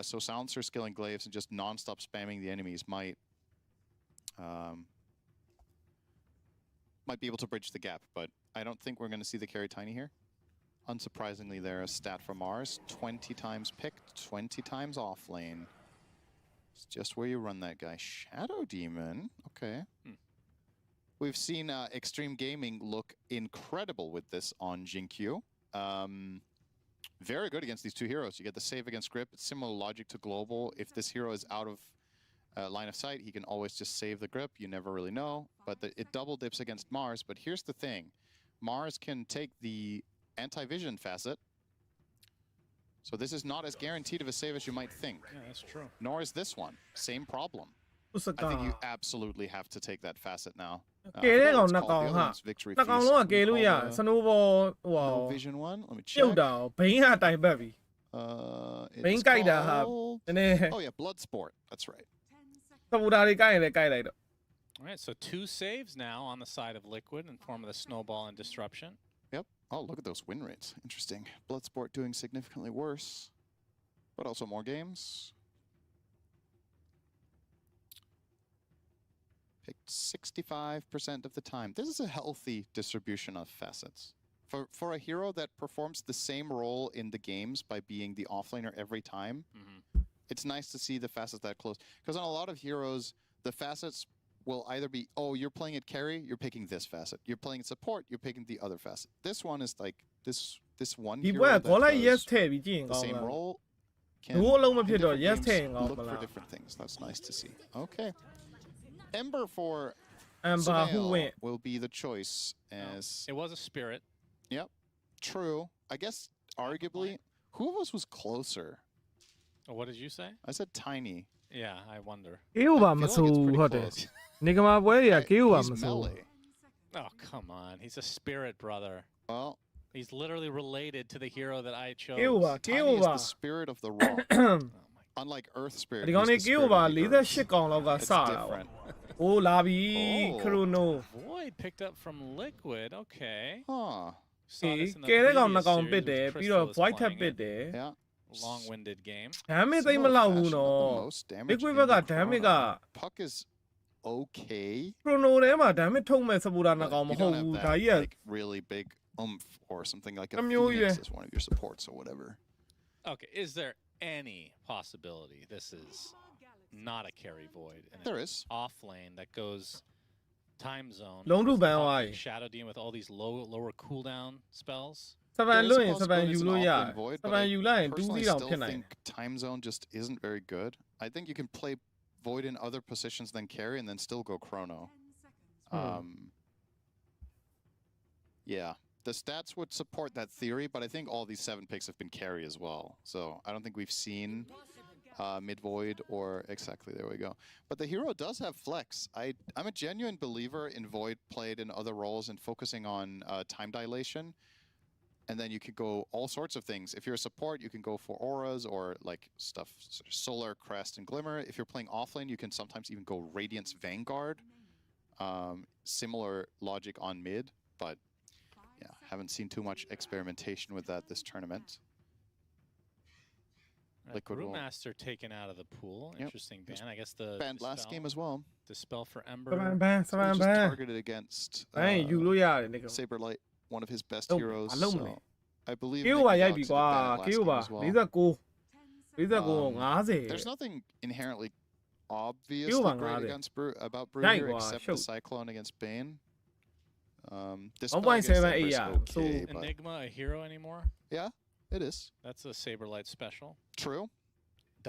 Speaker 2: so Silencer skilling Glaives and just non-stop spamming the enemies might be able to bridge the gap, but I don't think we're going to see the Carry Tiny here. Unsurprisingly, there, a stat from Mars. 20 times picked, 20 times off lane. It's just where you run that guy. Shadow Demon. Okay. We've seen Extreme Gaming look incredible with this on Jinkyu. Very good against these two heroes. You get the save against Grip. It's similar logic to Global. If this hero is out of line of sight, he can always just save the Grip. You never really know. But it double dips against Mars. But here's the thing. Mars can take the anti-vision facet. So this is not as guaranteed of a save as you might think.
Speaker 3: Yeah, that's true.
Speaker 2: Nor is this one. Same problem.
Speaker 4: ဥစ
Speaker 2: I
Speaker 4: ကာ
Speaker 2: think you absolutely have to take that facet now.
Speaker 4: ကဲတဲ့ကောင်
Speaker 2: It's
Speaker 4: နှစ်
Speaker 2: called
Speaker 4: ကောင်
Speaker 2: the
Speaker 4: ဟာ
Speaker 2: other one's Victory
Speaker 4: နှစ်ကောင်
Speaker 2: Feast.
Speaker 4: လုံးကကဲ
Speaker 2: We
Speaker 4: လို့ရ
Speaker 2: call the
Speaker 4: စနိုးဘောဟို
Speaker 2: No Vision one. Let me
Speaker 4: ပြုတ်
Speaker 2: check.
Speaker 4: တာဘိန်းကတိုင်ပတ်ပြီ
Speaker 2: It's
Speaker 4: ဘိန်းကြိုက်တာဟာ
Speaker 2: called-
Speaker 4: နည်းနည်း
Speaker 2: Oh yeah, Bloodsport. That's right.
Speaker 4: သဘူတာတွေကြိုက်ရင်လည်းကြိုက်လိုက်တော့
Speaker 3: All right, so 2 saves now on the side of Liquid in form of the Snowball and Disruption.
Speaker 2: Yep. Oh, look at those win rates. Interesting. Bloodsport doing significantly worse, but also more games. Picked 65% of the time. This is a healthy distribution of facets. For a hero that performs the same role in the games by being the offlaner every time, it's nice to see the facets that close. Because on a lot of heroes, the facets will either be, oh, you're playing at carry, you're picking this facet. You're playing at support, you're picking the other facet. This one is like this one
Speaker 4: ဒီ
Speaker 2: hero
Speaker 4: ပွဲက
Speaker 2: that
Speaker 4: ကောလိုက်
Speaker 2: does
Speaker 4: yes ထည့်ပြီးကြည့်ရင်
Speaker 2: the
Speaker 4: ကောင်း
Speaker 2: same
Speaker 4: လား
Speaker 2: role
Speaker 4: ဘိုးအလုံးမဖြစ်တော့
Speaker 2: in
Speaker 4: yes
Speaker 2: different
Speaker 4: ထည့်ရင်
Speaker 2: games
Speaker 4: ကောင်း
Speaker 2: look
Speaker 4: မ
Speaker 2: for
Speaker 4: လား
Speaker 2: different things. That's nice to see. Okay. Ember for
Speaker 4: Ember who
Speaker 2: Samael
Speaker 4: went
Speaker 2: will be the choice as
Speaker 3: It was a Spirit.
Speaker 2: Yep. True. I guess arguably who of us was closer?
Speaker 3: Oh, what did you say?
Speaker 2: I said Tiny.
Speaker 3: Yeah, I wonder.
Speaker 4: ကေးဥပါမ
Speaker 2: I feel like
Speaker 4: ဆို
Speaker 2: it's
Speaker 4: း
Speaker 2: pretty
Speaker 4: ဟုတ်တယ်
Speaker 2: close.
Speaker 4: နေကမာပွဲတွေကကေးဥပါ
Speaker 2: He's
Speaker 4: မဆိုး
Speaker 2: melee.
Speaker 3: Oh, come on. He's a Spirit, brother.
Speaker 2: Well,
Speaker 3: He's literally related to the hero that I chose.
Speaker 4: ကေးဥပါကေး
Speaker 2: Tiny
Speaker 4: ဥ
Speaker 2: is
Speaker 4: ပါ
Speaker 2: the spirit of the raw.
Speaker 3: Oh my
Speaker 2: unlike Earth Spirit,
Speaker 4: ဒီကောင်
Speaker 2: who's
Speaker 4: နေ
Speaker 2: the
Speaker 4: ကိယ
Speaker 2: spirit
Speaker 4: ပါ
Speaker 2: of the earth,
Speaker 4: 48កောင်လောက်က
Speaker 2: it's
Speaker 4: စတာပေါ့
Speaker 2: different.
Speaker 4: အိုးလာပြီ ခရိုနို
Speaker 3: Void picked up from Liquid. Okay.
Speaker 2: Huh.
Speaker 3: Saw this in the
Speaker 4: ကဲတဲ့ကောင်
Speaker 3: previous
Speaker 4: နှစ်ကောင်
Speaker 3: series
Speaker 4: ပစ်
Speaker 3: with
Speaker 4: တယ်
Speaker 3: Crystal
Speaker 4: ပြီးတော့
Speaker 3: was
Speaker 4: void ထပ်
Speaker 3: playing
Speaker 4: ပစ်
Speaker 3: it.
Speaker 4: တယ်
Speaker 2: Yeah.
Speaker 3: Long-winded game.
Speaker 4: damage သိမ့်မလောက်ဘူးနော် liquid ဘက်က damage က
Speaker 2: Puck is okay.
Speaker 4: ခရိုနိုထဲမှာ damage ထုတ်မဲ့ supporter နှစ်ကောင်မ
Speaker 2: You
Speaker 4: ဟုတ်
Speaker 2: don't
Speaker 4: ဘူး
Speaker 2: have
Speaker 4: ဒါ
Speaker 2: that
Speaker 4: ကြီးက
Speaker 2: like really big oomph or something like a
Speaker 4: Tam yo
Speaker 2: Phoenix
Speaker 4: yue.
Speaker 2: as one of your supports or whatever.
Speaker 3: Okay, is there any possibility this is not a carry Void? And
Speaker 2: There
Speaker 3: it's
Speaker 2: is.
Speaker 3: off lane that goes time zone.
Speaker 4: လုံးထု
Speaker 3: with
Speaker 4: ပန်း
Speaker 3: Puck
Speaker 4: သွား
Speaker 3: and
Speaker 4: ပြီ
Speaker 3: Shadow Demon with all these lower cooldown spells.
Speaker 4: စပန်
Speaker 2: There is
Speaker 4: လွတ်
Speaker 2: a
Speaker 4: ရင်စပန်
Speaker 2: possibility
Speaker 4: ယူ
Speaker 2: it's an
Speaker 4: လို့ရ
Speaker 2: offlane void,
Speaker 4: စ
Speaker 2: but
Speaker 4: ပန်
Speaker 2: I
Speaker 4: ယူလိုက်ရင်
Speaker 2: personally
Speaker 4: 2-0တောင်
Speaker 2: still
Speaker 4: ဖြစ်နိုင်တယ်
Speaker 2: think time zone just isn't very good. I think you can play void in other positions than carry and then still go chrono. Yeah, the stats would support that theory, but I think all these 7 picks have been carry as well. So I don't think we've seen mid void or exactly, there we go. But the hero does have flex. I'm a genuine believer in void played in other roles and focusing on time dilation. And then you could go all sorts of things. If you're a support, you can go for auras or like stuff, sort of solar, crest, and glimmer. If you're playing offlane, you can sometimes even go Radiance Vanguard. Similar logic on mid, but yeah, haven't seen too much experimentation with that this tournament. Liquid will-
Speaker 3: Brewmaster taken out of the pool.
Speaker 2: Yep.
Speaker 3: Interesting ban. I guess the
Speaker 2: Banned last game as well.
Speaker 3: The spell for
Speaker 4: စပန်
Speaker 3: Ember.
Speaker 4: ဘန်းစပန်
Speaker 2: Just
Speaker 4: ဘန်း
Speaker 2: targeted against
Speaker 4: ဘန်းယူလို့ရတယ်ဒီကောင်
Speaker 2: Saberlight, one of his best
Speaker 4: Oh,
Speaker 2: heroes.
Speaker 4: I love
Speaker 2: So
Speaker 4: me.
Speaker 2: I believe
Speaker 4: ကိယ
Speaker 2: Nigma
Speaker 4: ပါရိုက်
Speaker 2: Galaxy
Speaker 4: ပြီ
Speaker 2: did
Speaker 4: ကွာ
Speaker 2: ban it last
Speaker 4: ကိယ
Speaker 2: game
Speaker 4: ပါ
Speaker 2: as well.
Speaker 4: 49
Speaker 2: There's nothing inherently obvious
Speaker 4: Kill bang
Speaker 2: great
Speaker 4: ngade.
Speaker 2: against about Brew
Speaker 4: Right,
Speaker 2: here
Speaker 4: wow,
Speaker 2: except
Speaker 4: shoot.
Speaker 2: the Cyclone against Bane. This
Speaker 4: 1.78 yeah, so
Speaker 3: Enigma a hero anymore?
Speaker 2: Yeah, it is.
Speaker 3: That's a Saberlight special.
Speaker 2: True.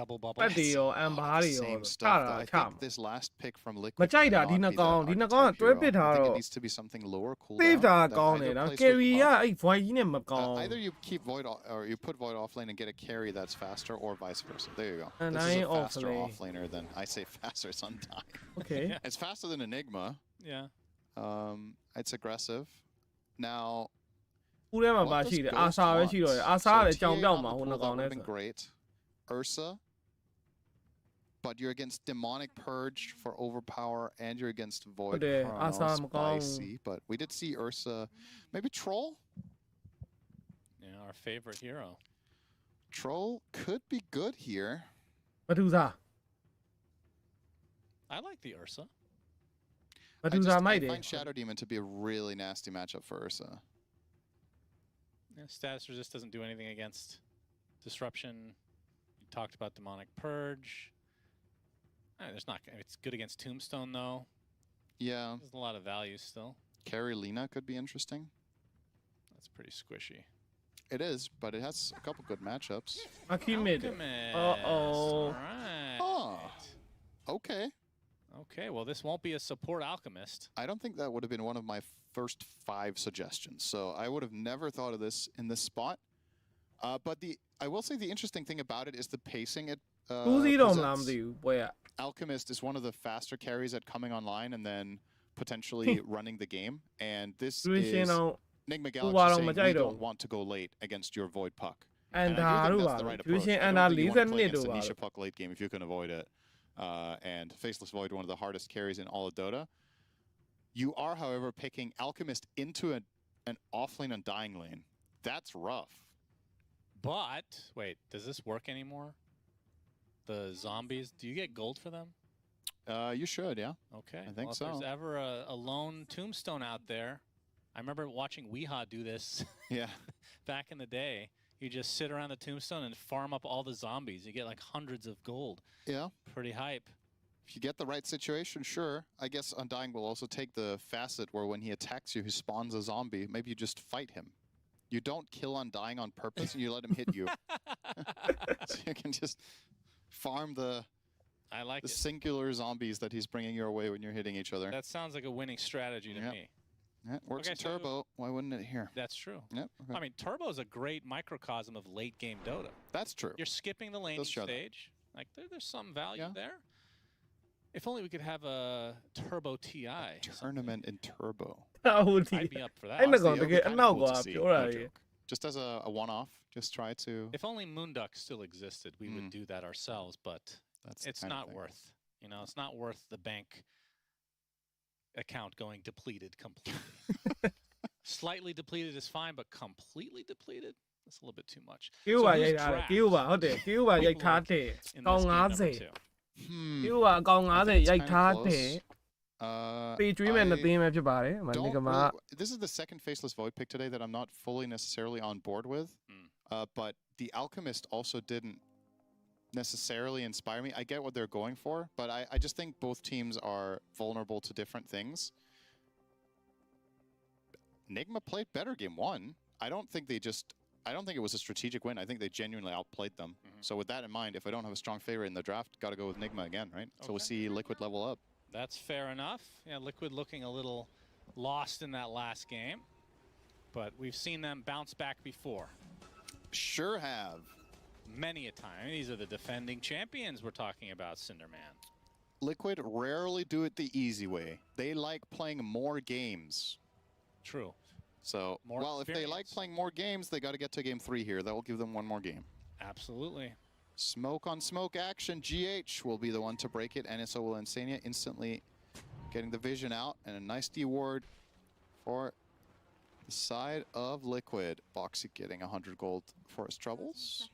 Speaker 3: Double bubble.
Speaker 4: ပတ်တွေရော အမ်ဘာတွေရော
Speaker 2: Same
Speaker 4: ချ
Speaker 2: stuff.
Speaker 4: တာ
Speaker 2: I
Speaker 4: ချမှာ
Speaker 2: think this last pick from
Speaker 4: မ
Speaker 2: Liquid
Speaker 4: ကြိုက်တာ
Speaker 2: cannot
Speaker 4: ဒီ
Speaker 2: be
Speaker 4: နှစ်
Speaker 2: that
Speaker 4: ကောင်ဒီနှစ်ကောင်က
Speaker 2: archetype
Speaker 4: တွဲ
Speaker 2: hero.
Speaker 4: ပစ်ထား
Speaker 2: I think
Speaker 4: တော့
Speaker 2: it needs to be something lower
Speaker 4: သိ
Speaker 2: cooldown
Speaker 4: တာ
Speaker 2: that
Speaker 4: ကောင်း
Speaker 2: either
Speaker 4: တယ်နော်
Speaker 2: plays
Speaker 4: ကယ်
Speaker 2: with
Speaker 4: ရီ
Speaker 2: Puck.
Speaker 4: ကအဲ့ void ကြီးနဲ့မကောင်း
Speaker 2: Either you keep void or you put void offlane and get a carry that's faster, or vice versa. There you go.
Speaker 4: And
Speaker 2: This
Speaker 4: I
Speaker 2: is a faster
Speaker 4: offlane.
Speaker 2: offlaner than I say faster. It's Undying.
Speaker 4: Okay.
Speaker 2: It's faster than Enigma.
Speaker 3: Yeah.
Speaker 2: It's aggressive. Now.
Speaker 4: ဦးထဲမှာ
Speaker 2: what
Speaker 4: ပါ
Speaker 2: does
Speaker 4: ရှိတယ်
Speaker 2: Ghost
Speaker 4: အာဆာပဲ
Speaker 2: want?
Speaker 4: ရှိတော့တယ်အာဆာကလည်း
Speaker 2: So
Speaker 4: ကြောင်
Speaker 2: TA
Speaker 4: ပြောက်
Speaker 2: on
Speaker 4: မှာ
Speaker 2: the
Speaker 4: ဟို
Speaker 2: pool,
Speaker 4: နှစ်
Speaker 2: that
Speaker 4: ကောင်
Speaker 2: would
Speaker 4: နဲ့
Speaker 2: have been
Speaker 4: ဆို
Speaker 2: great. Ursa. But you're against Demonic Purge for Overpower, and you're against Void
Speaker 4: Okay,
Speaker 2: Chrono,
Speaker 4: Asa Makau.
Speaker 2: Spicy. But we did see Ursa. Maybe Troll?
Speaker 3: Yeah, our favorite hero.
Speaker 2: Troll could be good here.
Speaker 4: ဘသူစား
Speaker 3: I like the Ursa.
Speaker 4: ဘသူစားမိုက်တ
Speaker 2: I
Speaker 4: ယ်
Speaker 2: find Shadow Demon to be a really nasty matchup for Ursa.
Speaker 3: Yeah, status resist doesn't do anything against disruption. You talked about demonic purge. There's not. It's good against Tombstone though.
Speaker 2: Yeah.
Speaker 3: There's a lot of value still.
Speaker 2: Carry Lina could be interesting.
Speaker 3: That's pretty squishy.
Speaker 2: It is, but it has a couple good matchups.
Speaker 4: Alchemist. Uh-oh.
Speaker 3: All right.
Speaker 2: Oh. Okay.
Speaker 3: Okay, well, this won't be a support alchemist.
Speaker 2: I don't think that would have been one of my first 5 suggestions. So I would have never thought of this in this spot. But I will say the interesting thing about it is the pacing it
Speaker 4: 2-0တော့မလားမ
Speaker 2: presents.
Speaker 4: သိဘူးပွဲက
Speaker 2: Alchemist is one of the faster carries at coming online and then potentially running the game. And this
Speaker 4: Pre-roshan
Speaker 2: is
Speaker 4: တော့
Speaker 2: Nigma
Speaker 4: ဟို
Speaker 2: Galaxy
Speaker 4: ပါတော့
Speaker 2: saying
Speaker 4: မ
Speaker 2: we
Speaker 4: ကြိုက်တော့
Speaker 2: don't want to go late against your Void Puck.
Speaker 4: အန်
Speaker 2: And I
Speaker 4: ဒါ
Speaker 2: do
Speaker 4: တို့
Speaker 2: think
Speaker 4: ပါ
Speaker 2: that's the right approach.
Speaker 4: Pre-roshan
Speaker 2: I
Speaker 4: အန်
Speaker 2: don't
Speaker 4: ဒါ
Speaker 2: think you want to play
Speaker 4: 42
Speaker 2: against
Speaker 4: တို့
Speaker 2: a
Speaker 4: ပါ
Speaker 2: Nisha Puck late game if you can avoid it. And Faceless Void, one of the hardest carries in all of Dota. You are, however, picking Alchemist into an offlane Undying lane. That's rough.
Speaker 3: But, wait, does this work anymore? The zombies, do you get gold for them?
Speaker 2: You should, yeah.
Speaker 3: Okay.
Speaker 2: I think
Speaker 3: well,
Speaker 2: so.
Speaker 3: If there's ever a lone Tombstone out there, I remember watching Weeha do this
Speaker 2: Yeah.
Speaker 3: back in the day. You just sit around the Tombstone and farm up all the zombies. You get like hundreds of gold.
Speaker 2: Yeah.
Speaker 3: Pretty hype.
Speaker 2: If you get the right situation, sure. I guess Undying will also take the facet where when he attacks you, he spawns a zombie. Maybe you just fight him. You don't kill Undying on purpose and you let him hit you. So you can just farm the singular zombies that he's bringing your way when you're hitting each other.
Speaker 3: That sounds like a winning strategy to me.
Speaker 2: Yeah, it works
Speaker 3: Okay,
Speaker 2: in Turbo. Why wouldn't it here?
Speaker 3: That's true.
Speaker 2: Yep. Okay.
Speaker 3: I mean, Turbo is a great microcosm of late game Dota.
Speaker 2: That's true.
Speaker 3: You're skipping the laning
Speaker 2: show that.
Speaker 3: stage. Like there's some value there. If only we could have a Turbo TI.
Speaker 2: Tournament in Turbo.
Speaker 4: I'd
Speaker 3: be up for that.
Speaker 4: အဲ့နှစ်ကောင်
Speaker 2: Honestly,
Speaker 4: တ
Speaker 2: it
Speaker 4: ကယ်
Speaker 2: would be
Speaker 4: အနောက်
Speaker 2: kinda
Speaker 4: ကွာ
Speaker 2: cool to see,
Speaker 4: ပြောတာ
Speaker 2: no
Speaker 4: လေ
Speaker 2: joke. just as a one-off. Just try to.
Speaker 3: If only Moonduck still existed, we would do that ourselves, but it's not worth. You know, it's not worth the bank account going depleted completely. Slightly depleted is fine, but completely depleted? That's a little bit too much.
Speaker 4: Cuba ရိုက်ထားတယ် Cuba ဟုတ်တယ် Cuba ရိုက်ထားတယ်ကောင်း90 Cuba ကောင်း90ရိုက်ထားတယ် Page dream and the theme ဖြစ်ပါတယ် Nigma.
Speaker 2: This is the second faceless void pick today that I'm not fully necessarily on board with. But the Alchemist also didn't necessarily inspire me. I get what they're going for, but I just think both teams are vulnerable to different things. Nigma played better game 1. I don't think it was a strategic win. I think they genuinely outplayed them. So with that in mind, if I don't have a strong favorite in the draft, got to go with Nigma again, right? So we'll see Liquid level up.
Speaker 3: That's fair enough. Yeah, Liquid looking a little lost in that last game, but we've seen them bounce back before.
Speaker 2: Sure have.
Speaker 3: Many a time. These are the defending champions we're talking about, Cinderman.
Speaker 2: Liquid rarely do it the easy way. They like playing more games.
Speaker 3: True.
Speaker 2: So, well, if they like playing more games, they got to get to game 3 here. That will give them one more game.
Speaker 3: Absolutely.
Speaker 2: Smoke on smoke action. GH will be the one to break it. NSO will Insania instantly getting the vision out. And a nice D-ward for the side of Liquid. Boxy getting 100 gold for his troubles.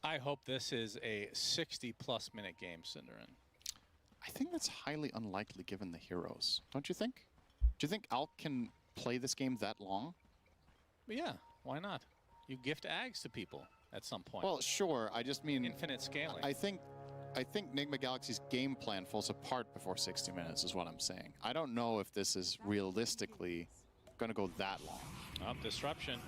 Speaker 3: I hope this is a 60-plus minute game, Cinderin.
Speaker 2: I think that's highly unlikely given the heroes. Don't you think? Do you think Alk can play this game that long?
Speaker 3: Yeah, why not? You gift Ags to people at some point.
Speaker 2: Well, sure. I just mean
Speaker 3: infinite scaling.
Speaker 2: I think Nigma Galaxy's game plan falls apart before 60 minutes is what I'm saying. I don't know if this is realistically going to go that long.
Speaker 3: Disruption.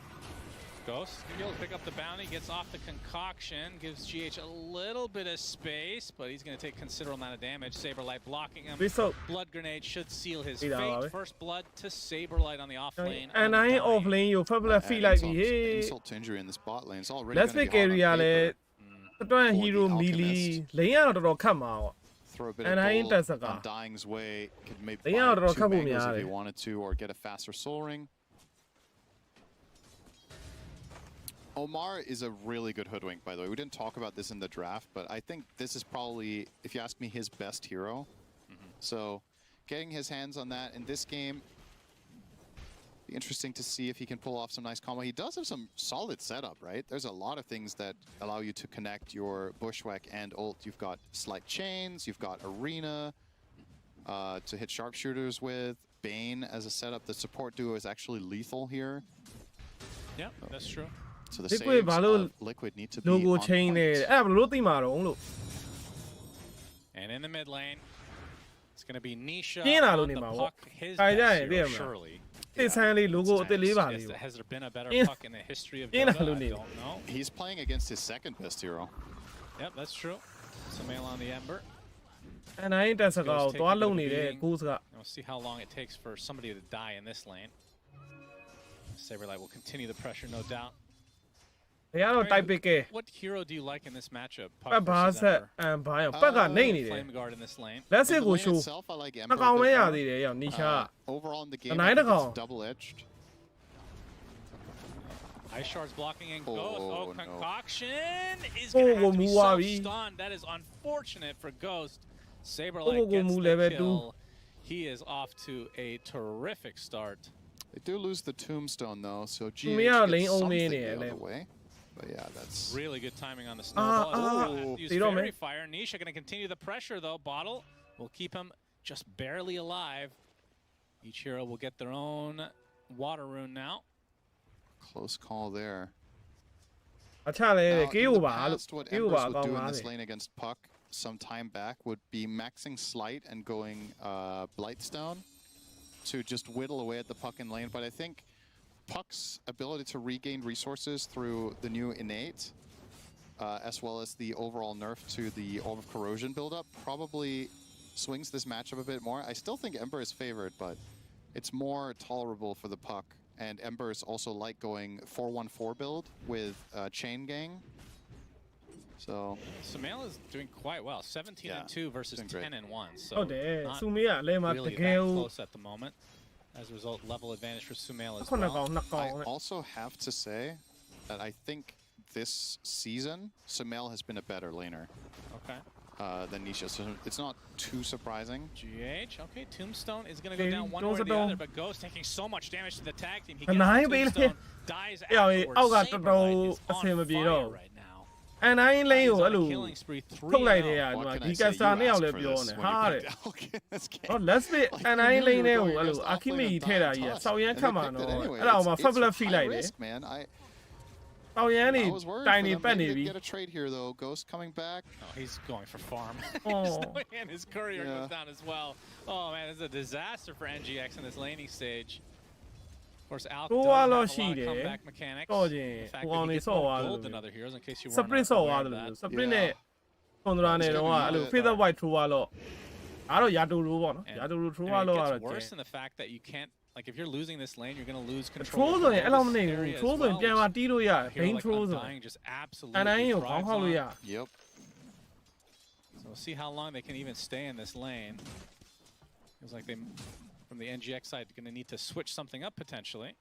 Speaker 3: Ghost able to pick up the bounty, gets off the concoction, gives GH a little bit of space, but he's going to take considerable amount of damage. Saberlight blocking him. Blood grenade should seal his fate. First blood to Saberlight on the off lane.
Speaker 4: And I off lane, you probably feel like
Speaker 2: insult to injury in this bot lane. It's already
Speaker 4: let's make area le hero melee lane ရတော့ခတ်မှာပေါ့
Speaker 2: Throw a bit of gold on Dying's way. Could maybe buy 2 mangoes if he wanted to, or get a faster soul ring. Omar is a really good hoodwink, by the way. We didn't talk about this in the draft, but I think this is probably, if you ask me, his best hero. So getting his hands on that in this game, be interesting to see if he can pull off some nice combo. He does have some solid setup, right? There's a lot of things that allow you to connect your Bushwhack and ult. You've got slight chains, you've got Arena to hit sharpshooters with. Bane as a setup. The support duo is actually lethal here.
Speaker 3: Yeah, that's true.
Speaker 2: So the saves of Liquid need to be on point.
Speaker 3: And in the mid lane, it's going to be Nisha
Speaker 4: Kina
Speaker 3: on
Speaker 4: lo
Speaker 3: the
Speaker 4: ne ma
Speaker 3: puck.
Speaker 4: po.
Speaker 3: His
Speaker 4: Ai
Speaker 3: best
Speaker 4: ja
Speaker 3: hero,
Speaker 4: de ma.
Speaker 3: surely.
Speaker 4: logo
Speaker 3: Has there been a better puck in the history of
Speaker 4: Kina
Speaker 3: Dota?
Speaker 4: lo
Speaker 3: I
Speaker 4: ne.
Speaker 3: don't know.
Speaker 2: He's playing against his second best hero.
Speaker 3: Yep, that's true. Samael on the Ember.
Speaker 4: And I တက်စကားကိုသွားလုံးနေတဲ့ကိုစက
Speaker 3: We'll see how long it takes for somebody to die in this lane. Saberlight will continue the pressure, no doubt.
Speaker 4: ဘယ်ကတော့တိုက်ပစ်ကဲ
Speaker 3: What hero do you like in this matchup?
Speaker 4: ပတ်ဘာဆက်ဘာရောပတ်ကနေနေတယ်
Speaker 3: Flame guard in this lane.
Speaker 4: လက်စစ်ကိုရှိုး
Speaker 2: Itself, I like
Speaker 4: နှကောင်ပဲရသေးတယ်ရောနီရှာ
Speaker 2: overall in the game,
Speaker 4: Nine
Speaker 2: I think
Speaker 4: to
Speaker 2: it's
Speaker 4: go.
Speaker 2: double-edged.
Speaker 3: Ice Shard's blocking in
Speaker 2: Oh,
Speaker 3: Ghost. Oh,
Speaker 2: no.
Speaker 3: Concoction is
Speaker 4: Oh,
Speaker 3: going to have to be
Speaker 4: Muabi.
Speaker 3: self-stunned. That is unfortunate for Ghost. Saberlight
Speaker 4: Oh,
Speaker 3: gets the
Speaker 4: level
Speaker 3: kill. He is off to a terrific start.
Speaker 2: They do lose the tombstone though, so GH
Speaker 4: Mia
Speaker 2: gets
Speaker 4: lane
Speaker 2: something
Speaker 4: only
Speaker 2: the
Speaker 4: in
Speaker 2: other
Speaker 4: it.
Speaker 2: way. But yeah, that's
Speaker 3: Really good timing on the snowball. Use
Speaker 4: they don't
Speaker 3: Fairy
Speaker 4: make-
Speaker 3: Fire. Nisha going to continue the pressure though. Bottle will keep him just barely alive. Each hero will get their own water rune now.
Speaker 2: close call there.
Speaker 4: အချလဲ
Speaker 2: Now,
Speaker 4: ကေး
Speaker 2: in
Speaker 4: ကို
Speaker 2: the
Speaker 4: ပါလို့
Speaker 2: past, what
Speaker 4: ကေးကိုပါ
Speaker 2: Embers
Speaker 4: အကော
Speaker 2: would
Speaker 4: င်း
Speaker 2: do in
Speaker 4: ပါ
Speaker 2: this
Speaker 4: လေ
Speaker 2: lane against Puck some time back would be maxing Slight and going Blightstone to just whittle away at the Puck in lane. But I think Puck's ability to regain resources through the new Innate, as well as the overall nerf to the Orb of Corrosion buildup, probably swings this matchup a bit more. I still think Ember is favored, but it's more tolerable for the Puck. And Embers also like going 4-1-4 build with Chain Gang. So
Speaker 3: Samael is doing quite well. 17 and 2 versus
Speaker 2: doing great.
Speaker 3: 10 and 1. So
Speaker 4: ဟုတ်တယ်
Speaker 3: not
Speaker 4: စူမီးကလဲမှာတ
Speaker 3: really
Speaker 4: ကယ်
Speaker 3: that
Speaker 4: ကို
Speaker 3: close at the moment. As a result, level advantage for Sumail as
Speaker 4: ခုန
Speaker 3: well.
Speaker 4: ကောင်နှစ်ကောင်
Speaker 2: I
Speaker 4: နဲ့
Speaker 2: also have to say that I think this season, Sumail has been a better laner
Speaker 3: Okay.
Speaker 2: than Nisha, so it's not too surprising.
Speaker 3: GH, okay, Tombstone is going to go
Speaker 4: Okay,
Speaker 3: down one
Speaker 4: goes
Speaker 3: way or the
Speaker 4: down.
Speaker 3: other, but Ghost taking so much damage to the tag team. He
Speaker 4: And
Speaker 3: gets
Speaker 4: I
Speaker 3: the
Speaker 4: believe-
Speaker 3: Tombstone, dies
Speaker 4: Yeah,
Speaker 3: afterwards.
Speaker 4: oh, got
Speaker 3: Saberlight is
Speaker 4: the
Speaker 3: on
Speaker 4: same
Speaker 3: fire
Speaker 4: below.
Speaker 3: right now.
Speaker 4: And I ain't laying
Speaker 3: He's on a
Speaker 4: you.
Speaker 3: killing spree, 3
Speaker 4: ထုတ်လိုက်
Speaker 3: and
Speaker 4: တယ်
Speaker 3: 0.
Speaker 4: က
Speaker 2: What
Speaker 4: ဒီ
Speaker 2: can
Speaker 4: ဒီ
Speaker 2: I
Speaker 4: က
Speaker 2: say?
Speaker 4: စား
Speaker 2: You
Speaker 4: နှစ်ယောက်
Speaker 2: asked
Speaker 4: လည်း
Speaker 2: for
Speaker 4: ပြော
Speaker 2: this
Speaker 4: နေ
Speaker 2: when
Speaker 4: ဟာ
Speaker 2: you
Speaker 4: တဲ့
Speaker 2: picked Elk in this game.
Speaker 4: ဟော let's be
Speaker 2: Like,
Speaker 4: and
Speaker 2: you
Speaker 4: I
Speaker 2: knew
Speaker 4: lane
Speaker 2: you
Speaker 4: နဲ့
Speaker 2: were
Speaker 4: ကို
Speaker 2: going
Speaker 4: အဲ့လို
Speaker 2: against
Speaker 4: အခီမီ
Speaker 2: offlane and
Speaker 4: ထဲတာ
Speaker 2: dying
Speaker 4: ကြီး
Speaker 2: toss.
Speaker 4: စောက်ရမ်း
Speaker 2: And
Speaker 4: ခတ်
Speaker 2: they
Speaker 4: မှာ
Speaker 2: picked it
Speaker 4: နော်
Speaker 2: anyway.
Speaker 4: အဲ့ဒါအောင်မှာ
Speaker 2: It's
Speaker 4: fabulous ဖိ
Speaker 2: high
Speaker 4: လိုက်တယ်
Speaker 2: risk, man. I
Speaker 4: စောက်ရမ်းနေ
Speaker 2: was worried
Speaker 4: တိုင်
Speaker 2: for
Speaker 4: နေ
Speaker 2: them.
Speaker 4: ပတ်နေ
Speaker 2: Maybe
Speaker 4: ပြီ
Speaker 2: they'd get a trade here though. Ghost coming back.
Speaker 3: Oh, he's going for farm.
Speaker 4: Oh.
Speaker 3: And his courier
Speaker 2: Yeah.
Speaker 3: goes down as well. Oh man, it's a disaster for NGX in this laning stage. Of course, Alk does
Speaker 4: ကို
Speaker 3: have
Speaker 4: က
Speaker 3: a
Speaker 4: လော
Speaker 3: lot
Speaker 4: ရှိ
Speaker 3: of
Speaker 4: တယ်
Speaker 3: comeback mechanics.
Speaker 4: တော့ချင်း
Speaker 3: The fact
Speaker 4: ဟို
Speaker 3: that
Speaker 4: အောင်
Speaker 3: he
Speaker 4: နေ
Speaker 3: gets
Speaker 4: ဆော့
Speaker 3: more
Speaker 4: သွားတယ်
Speaker 3: gold
Speaker 4: လို့
Speaker 3: than other heroes, in case you
Speaker 4: စ
Speaker 3: weren't
Speaker 4: ပရစ်ဆော့သွား
Speaker 3: aware
Speaker 4: တယ်
Speaker 3: of
Speaker 4: လို့
Speaker 3: that.
Speaker 4: စပရစ်နဲ့ကွန်ဒရာနဲ့တော့အဲ့လို feather white throw သွားတော့အဲ့တော့ယာတူရူပေါ့နော်
Speaker 3: And,
Speaker 4: ယာတူရူ
Speaker 3: I
Speaker 4: throw
Speaker 3: mean,
Speaker 4: သွား
Speaker 3: it
Speaker 4: တော့
Speaker 3: gets
Speaker 4: တော့
Speaker 3: worse in the fact that you can't, like, if you're losing this lane, you're going to lose
Speaker 4: throw
Speaker 3: control
Speaker 4: ဆို
Speaker 3: of
Speaker 4: ရင်အဲ့လိုမနေ
Speaker 3: this
Speaker 4: ဘူး
Speaker 3: area as
Speaker 4: throw ဆိုရင်
Speaker 3: well,
Speaker 4: ပြန်လာတီးလို့ရ
Speaker 3: which a hero
Speaker 4: bane
Speaker 3: like
Speaker 4: throw ဆိုရင်
Speaker 3: Undying just
Speaker 4: အ
Speaker 3: absolutely
Speaker 4: နိုင်ကိုခေါင်း
Speaker 3: thrives
Speaker 4: ခေါက်လို့ရ
Speaker 3: on.
Speaker 2: Yep.
Speaker 3: So we'll see how long they can even stay in this lane. Feels like they, from the NGX side, going to need to switch something up potentially.